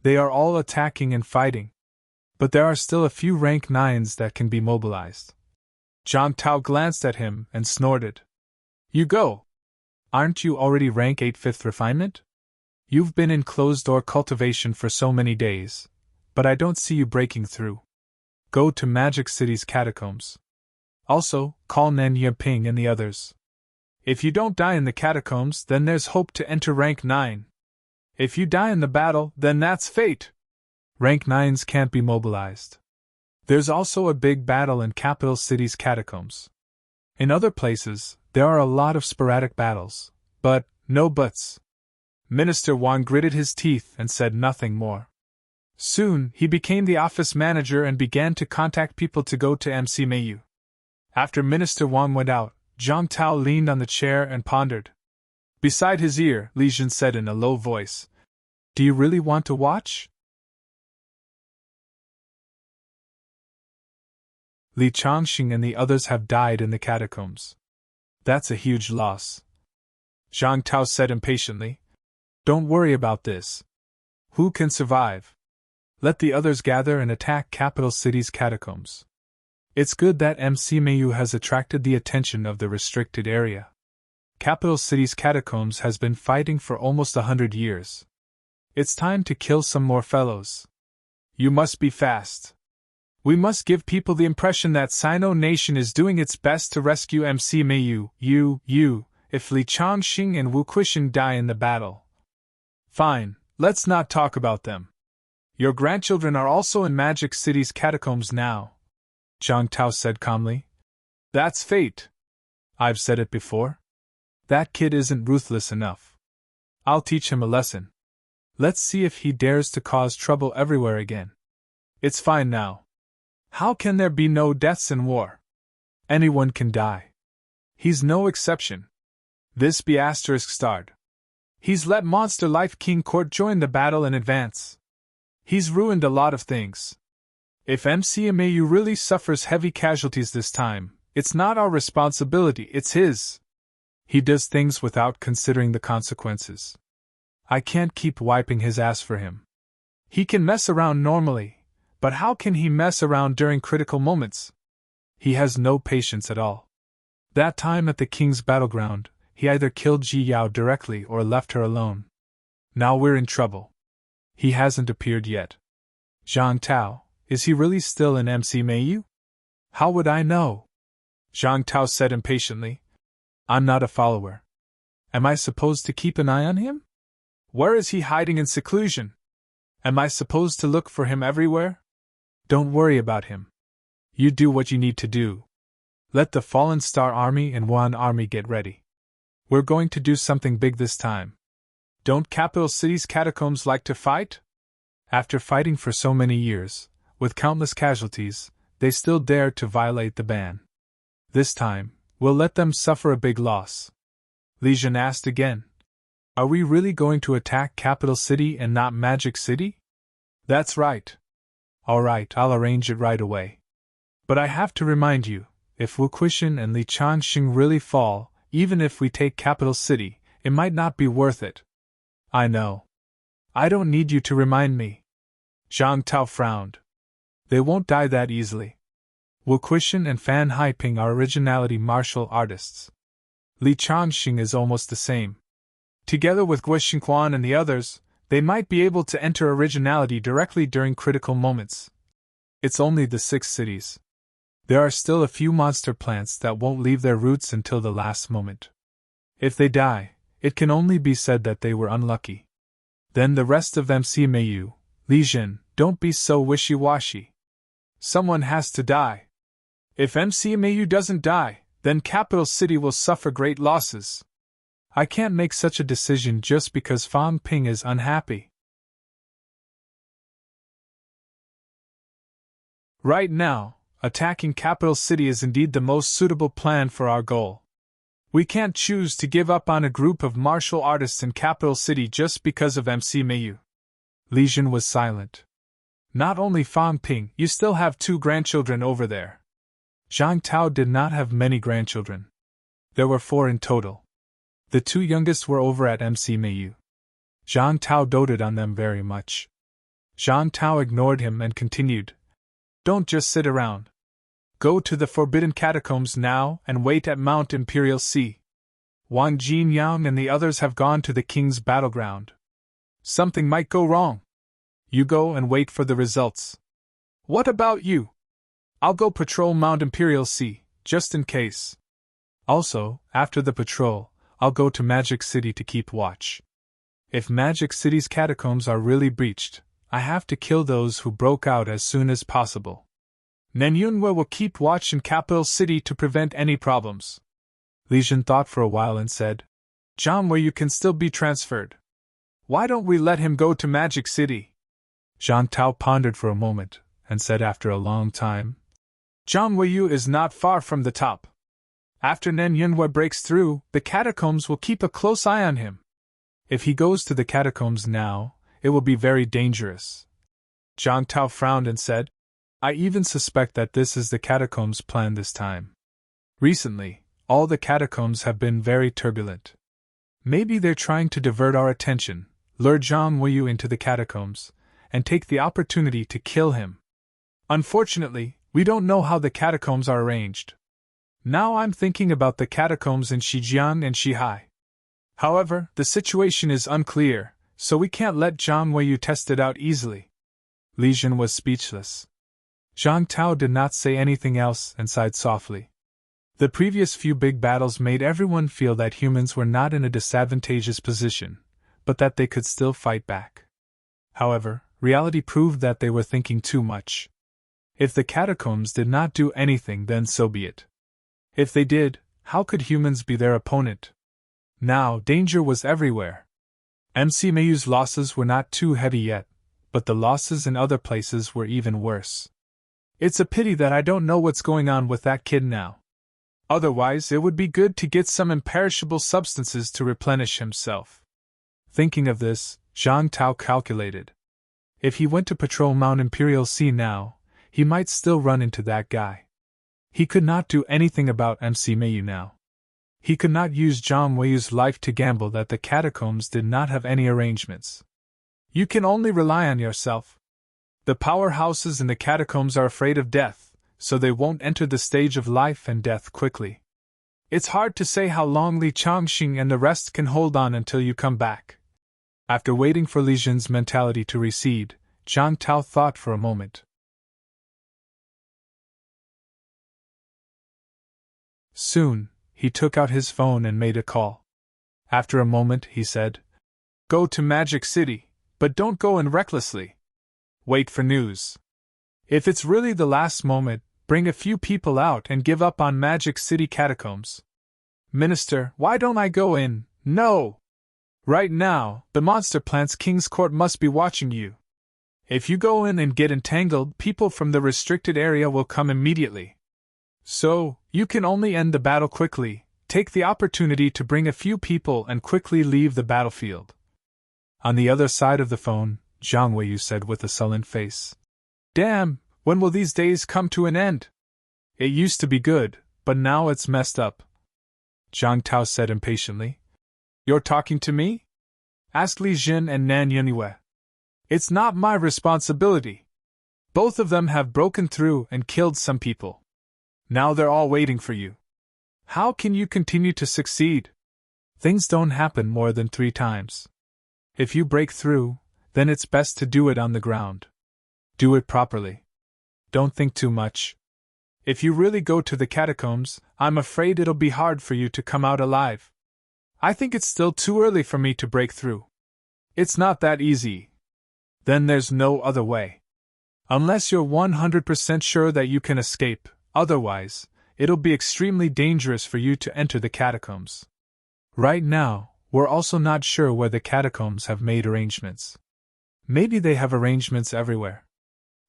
They are all attacking and fighting. But there are still a few rank 9s that can be mobilized. Zhang Tao glanced at him and snorted. You go. Aren't you already rank 8 5th refinement? You've been in closed-door cultivation for so many days, but I don't see you breaking through. Go to Magic City's catacombs. Also, call Nan Yiping and the others. If you don't die in the catacombs, then there's hope to enter rank 9. If you die in the battle, then that's fate. Rank 9s can't be mobilized. There's also a big battle in Capital City's catacombs. In other places, there are a lot of sporadic battles, but no buts. Minister Wang gritted his teeth and said nothing more. Soon, he became the office manager and began to contact people to go to MC Mayu. After Minister Wang went out, Zhang Tao leaned on the chair and pondered. Beside his ear, Li Jun said in a low voice, Do you really want to watch? Li Changxing and the others have died in the catacombs. That's a huge loss. Zhang Tao said impatiently. Don't worry about this. Who can survive? Let the others gather and attack Capital City's catacombs. It's good that MC Mayu has attracted the attention of the restricted area. Capital City's catacombs has been fighting for almost 100 years. It's time to kill some more fellows. You must be fast. We must give people the impression that Sino Nation is doing its best to rescue MC Mayu, if Li Changxing and Wu Quishan die in the battle. Fine, let's not talk about them. Your grandchildren are also in Magic City's catacombs now, Zhang Tao said calmly. That's fate. I've said it before. That kid isn't ruthless enough. I'll teach him a lesson. Let's see if he dares to cause trouble everywhere again. It's fine now. How can there be no deaths in war? Anyone can die. He's no exception. This be asterisk starred. He's let Monster Life King Court join the battle in advance. He's ruined a lot of things. If MC Mayu really suffers heavy casualties this time, it's not our responsibility, it's his. He does things without considering the consequences. I can't keep wiping his ass for him. He can mess around normally, but how can he mess around during critical moments? He has no patience at all. That time at the King's battleground, he either killed Ji Yao directly or left her alone. Now we're in trouble. He hasn't appeared yet. Zhang Tao, is he really still in MC Mayu? How would I know? Zhang Tao said impatiently. I'm not a follower. Am I supposed to keep an eye on him? Where is he hiding in seclusion? Am I supposed to look for him everywhere? Don't worry about him. You do what you need to do. Let the Fallen Star Army and Wan Army get ready. We're going to do something big this time. Don't capital cities' catacombs like to fight? After fighting for so many years, with countless casualties, they still dare to violate the ban. This time, we'll let them suffer a big loss. Li Jin asked again. Are we really going to attack Capital City and not Magic City? That's right. Alright, I'll arrange it right away. But I have to remind you, if Wu Quishan and Li Changxing really fall, even if we take Capital City, it might not be worth it. I know. I don't need you to remind me. Zhang Tao frowned. They won't die that easily. Wu Quishan and Fan Haiping are originality martial artists. Li Changxing is almost the same. Together with Guo Xingquan and the others, they might be able to enter originality directly during critical moments. It's only the 6 cities. There are still a few monster plants that won't leave their roots until the last moment. If they die, it can only be said that they were unlucky. Then the rest of them see Meiyu. Li Jin, don't be so wishy-washy. Someone has to die. If MC Meiyu doesn't die, then Capital City will suffer great losses. I can't make such a decision just because Fan Ping is unhappy. Right now, attacking Capital City is indeed the most suitable plan for our goal. We can't choose to give up on a group of martial artists in Capital City just because of MC Meiyu. Li Jin was silent. Not only Fan Ping, you still have 2 grandchildren over there. Zhang Tao did not have many grandchildren. There were 4 in total. The 2 youngest were over at MC Meiyu. Zhang Tao doted on them very much. Zhang Tao ignored him and continued. Don't just sit around. Go to the Forbidden Catacombs now and wait at Mount Imperial Sea. Wang Jinyang and the others have gone to the King's battleground. Something might go wrong. You go and wait for the results. What about you? I'll go patrol Mount Imperial Sea, just in case. Also, after the patrol, I'll go to Magic City to keep watch. If Magic City's catacombs are really breached, I have to kill those who broke out as soon as possible. Nen Yunhua will keep watch in Capital City to prevent any problems. Li Jin thought for a while and said, Zhang Weiyu can still be transferred. Why don't we let him go to Magic City? Zhang Tao pondered for a moment, and said after a long time, Zhang Weiyu is not far from the top. After Nen Yunhua breaks through, the catacombs will keep a close eye on him. If he goes to the catacombs now, it will be very dangerous. Zhang Tao frowned and said, I even suspect that this is the catacombs' plan this time. Recently, all the catacombs have been very turbulent. Maybe they're trying to divert our attention, lure Zhang Weiyu into the catacombs, and take the opportunity to kill him. Unfortunately, we don't know how the catacombs are arranged. Now I'm thinking about the catacombs in Shijian and Shihai. However, the situation is unclear, so we can't let Zhang Weiyu test it out easily. Li Jin was speechless. Zhang Tao did not say anything else and sighed softly. The previous few big battles made everyone feel that humans were not in a disadvantageous position, but that they could still fight back. However, reality proved that they were thinking too much. If the catacombs did not do anything, then so be it. If they did, how could humans be their opponent? Now, danger was everywhere. MC Meiyu's losses were not too heavy yet, but the losses in other places were even worse. It's a pity that I don't know what's going on with that kid now. Otherwise, it would be good to get some imperishable substances to replenish himself. Thinking of this, Zhang Tao calculated. If he went to patrol Mount Imperial Sea now, he might still run into that guy. He could not do anything about MC Meiyu now. He could not use Zhang Weiyu's life to gamble that the catacombs did not have any arrangements. You can only rely on yourself. The powerhouses in the catacombs are afraid of death, so they won't enter the stage of life and death quickly. It's hard to say how long Li Changxing and the rest can hold on until you come back. After waiting for Li Jin's mentality to recede, Zhang Tao thought for a moment. Soon, he took out his phone and made a call. After a moment, he said, Go to Magic City, but don't go in recklessly. Wait for news. If it's really the last moment, bring a few people out and give up on Magic City catacombs. Minister, why don't I go in? No! Right now, the monster plant's King's Court must be watching you. If you go in and get entangled, people from the restricted area will come immediately. So, you can only end the battle quickly, take the opportunity to bring a few people and quickly leave the battlefield. On the other side of the phone, Zhang Weiyu said with a sullen face. Damn, when will these days come to an end? It used to be good, but now it's messed up. Zhang Tao said impatiently. You're talking to me? Asked Li Jin and Nan Yunwei. It's not my responsibility. Both of them have broken through and killed some people. Now they're all waiting for you. How can you continue to succeed? Things don't happen more than 3 times. If you break through, then it's best to do it on the ground. Do it properly. Don't think too much. If you really go to the catacombs, I'm afraid it'll be hard for you to come out alive. I think it's still too early for me to break through. It's not that easy. Then there's no other way. Unless you're 100% sure that you can escape, otherwise, it'll be extremely dangerous for you to enter the catacombs. Right now, we're also not sure where the catacombs have made arrangements. Maybe they have arrangements everywhere.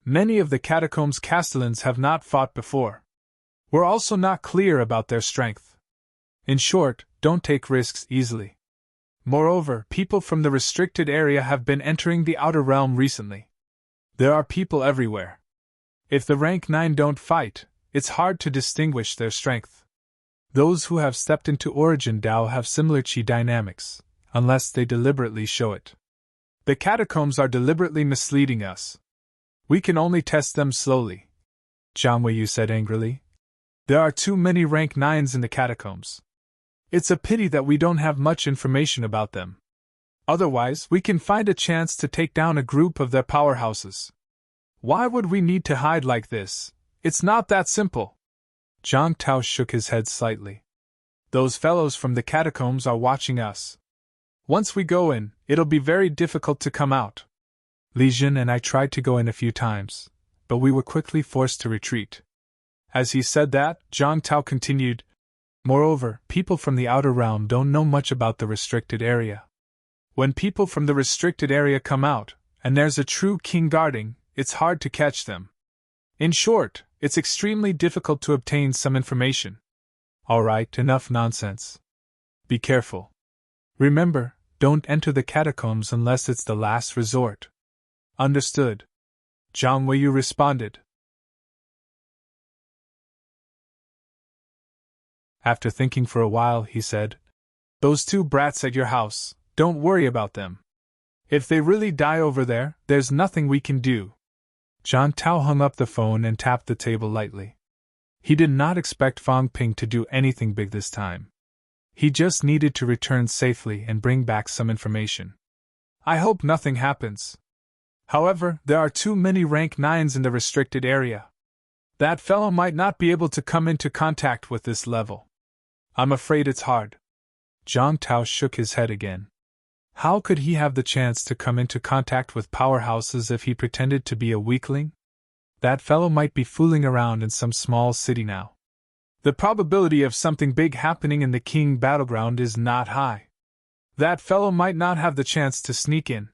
Many of the catacombs' castellans have not fought before. We're also not clear about their strength. In short, don't take risks easily. Moreover, people from the restricted area have been entering the outer realm recently. There are people everywhere. If the rank 9 don't fight, it's hard to distinguish their strength. Those who have stepped into Origin Dao have similar chi dynamics, unless they deliberately show it. The catacombs are deliberately misleading us. We can only test them slowly. Zhang Weiyu said angrily. There are too many rank 9s in the catacombs. It's a pity that we don't have much information about them. Otherwise, we can find a chance to take down a group of their powerhouses. Why would we need to hide like this? It's not that simple. Zhang Tao shook his head slightly. Those fellows from the catacombs are watching us. Once we go in, it'll be very difficult to come out. Li Jin and I tried to go in a few times, but we were quickly forced to retreat. As he said that, Zhang Tao continued, Moreover, people from the outer realm don't know much about the restricted area. When people from the restricted area come out, and there's a true king guarding, it's hard to catch them. In short, it's extremely difficult to obtain some information. Alright, enough nonsense. Be careful. Remember, don't enter the catacombs unless it's the last resort. Understood. Zhang Weiyu responded. After thinking for a while, he said, Those 2 brats at your house, don't worry about them. If they really die over there, there's nothing we can do. Zhang Tao hung up the phone and tapped the table lightly. He did not expect Fang Ping to do anything big this time. He just needed to return safely and bring back some information. I hope nothing happens. However, there are too many rank 9s in the restricted area. That fellow might not be able to come into contact with this level. I'm afraid it's hard. Zhang Tao shook his head again. How could he have the chance to come into contact with powerhouses if he pretended to be a weakling? That fellow might be fooling around in some small city now. The probability of something big happening in the King Battleground is not high. That fellow might not have the chance to sneak in.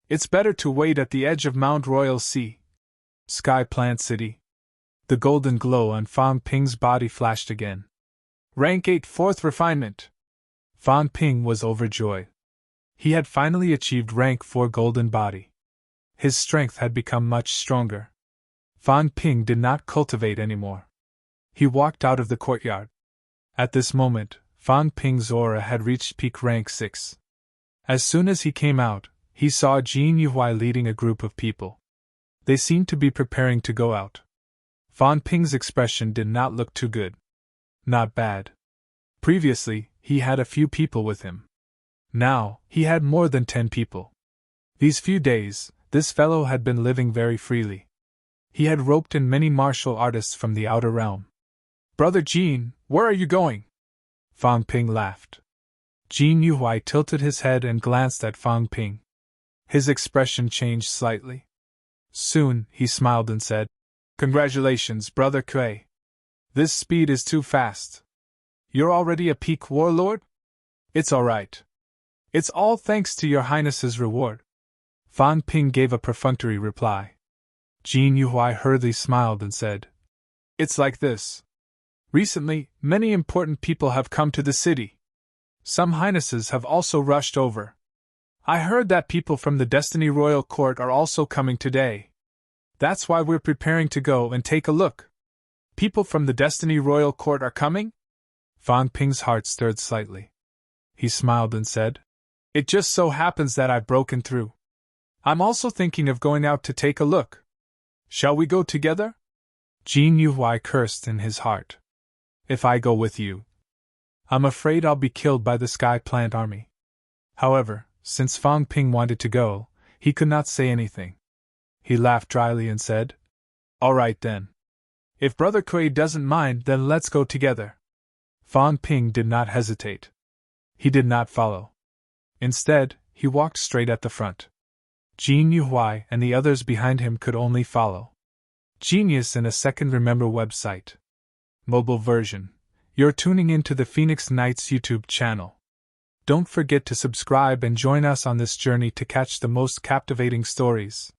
It's better to wait at the edge of Mount Royal Sea. Sky Plant City. The golden glow on Fang Ping's body flashed again. Rank 8 4th Refinement. Fang Ping was overjoyed. He had finally achieved rank 4 golden body. His strength had become much stronger. Fang Ping did not cultivate anymore. He walked out of the courtyard. At this moment, Fang Ping's aura had reached peak rank 6. As soon as he came out, he saw Jin Yuhui leading a group of people. They seemed to be preparing to go out. Fang Ping's expression did not look too good. Not bad. Previously, he had a few people with him. Now, he had more than 10 people. These few days, this fellow had been living very freely. He had roped in many martial artists from the outer realm. Brother Jin, where are you going? Fang Ping laughed. Jin Yuhui tilted his head and glanced at Fang Ping. His expression changed slightly. Soon, he smiled and said, Congratulations, Brother Kuei. This speed is too fast. You're already a peak warlord? It's alright. It's all thanks to your highness's reward. Fan Ping gave a perfunctory reply. Jin Yuhuai hurriedly smiled and said, It's like this. Recently, many important people have come to the city. Some highnesses have also rushed over. I heard that people from the Destiny Royal Court are also coming today. That's why we're preparing to go and take a look. People from the Destiny Royal Court are coming? Fan Ping's heart stirred slightly. He smiled and said, It just so happens that I've broken through. I'm also thinking of going out to take a look. Shall we go together? Jin Yuhuai cursed in his heart. If I go with you, I'm afraid I'll be killed by the Sky Plant Army. However, since Fan Ping wanted to go, he could not say anything. He laughed dryly and said, All right then. If Brother Kuei doesn't mind, then let's go together. Fan Ping did not hesitate. He did not follow. Instead, he walked straight at the front. Jin Yuhuai and the others behind him could only follow. Genius in a Second Remember website. Mobile version. You're tuning into the Phoenix Knights YouTube channel. Don't forget to subscribe and join us on this journey to catch the most captivating stories.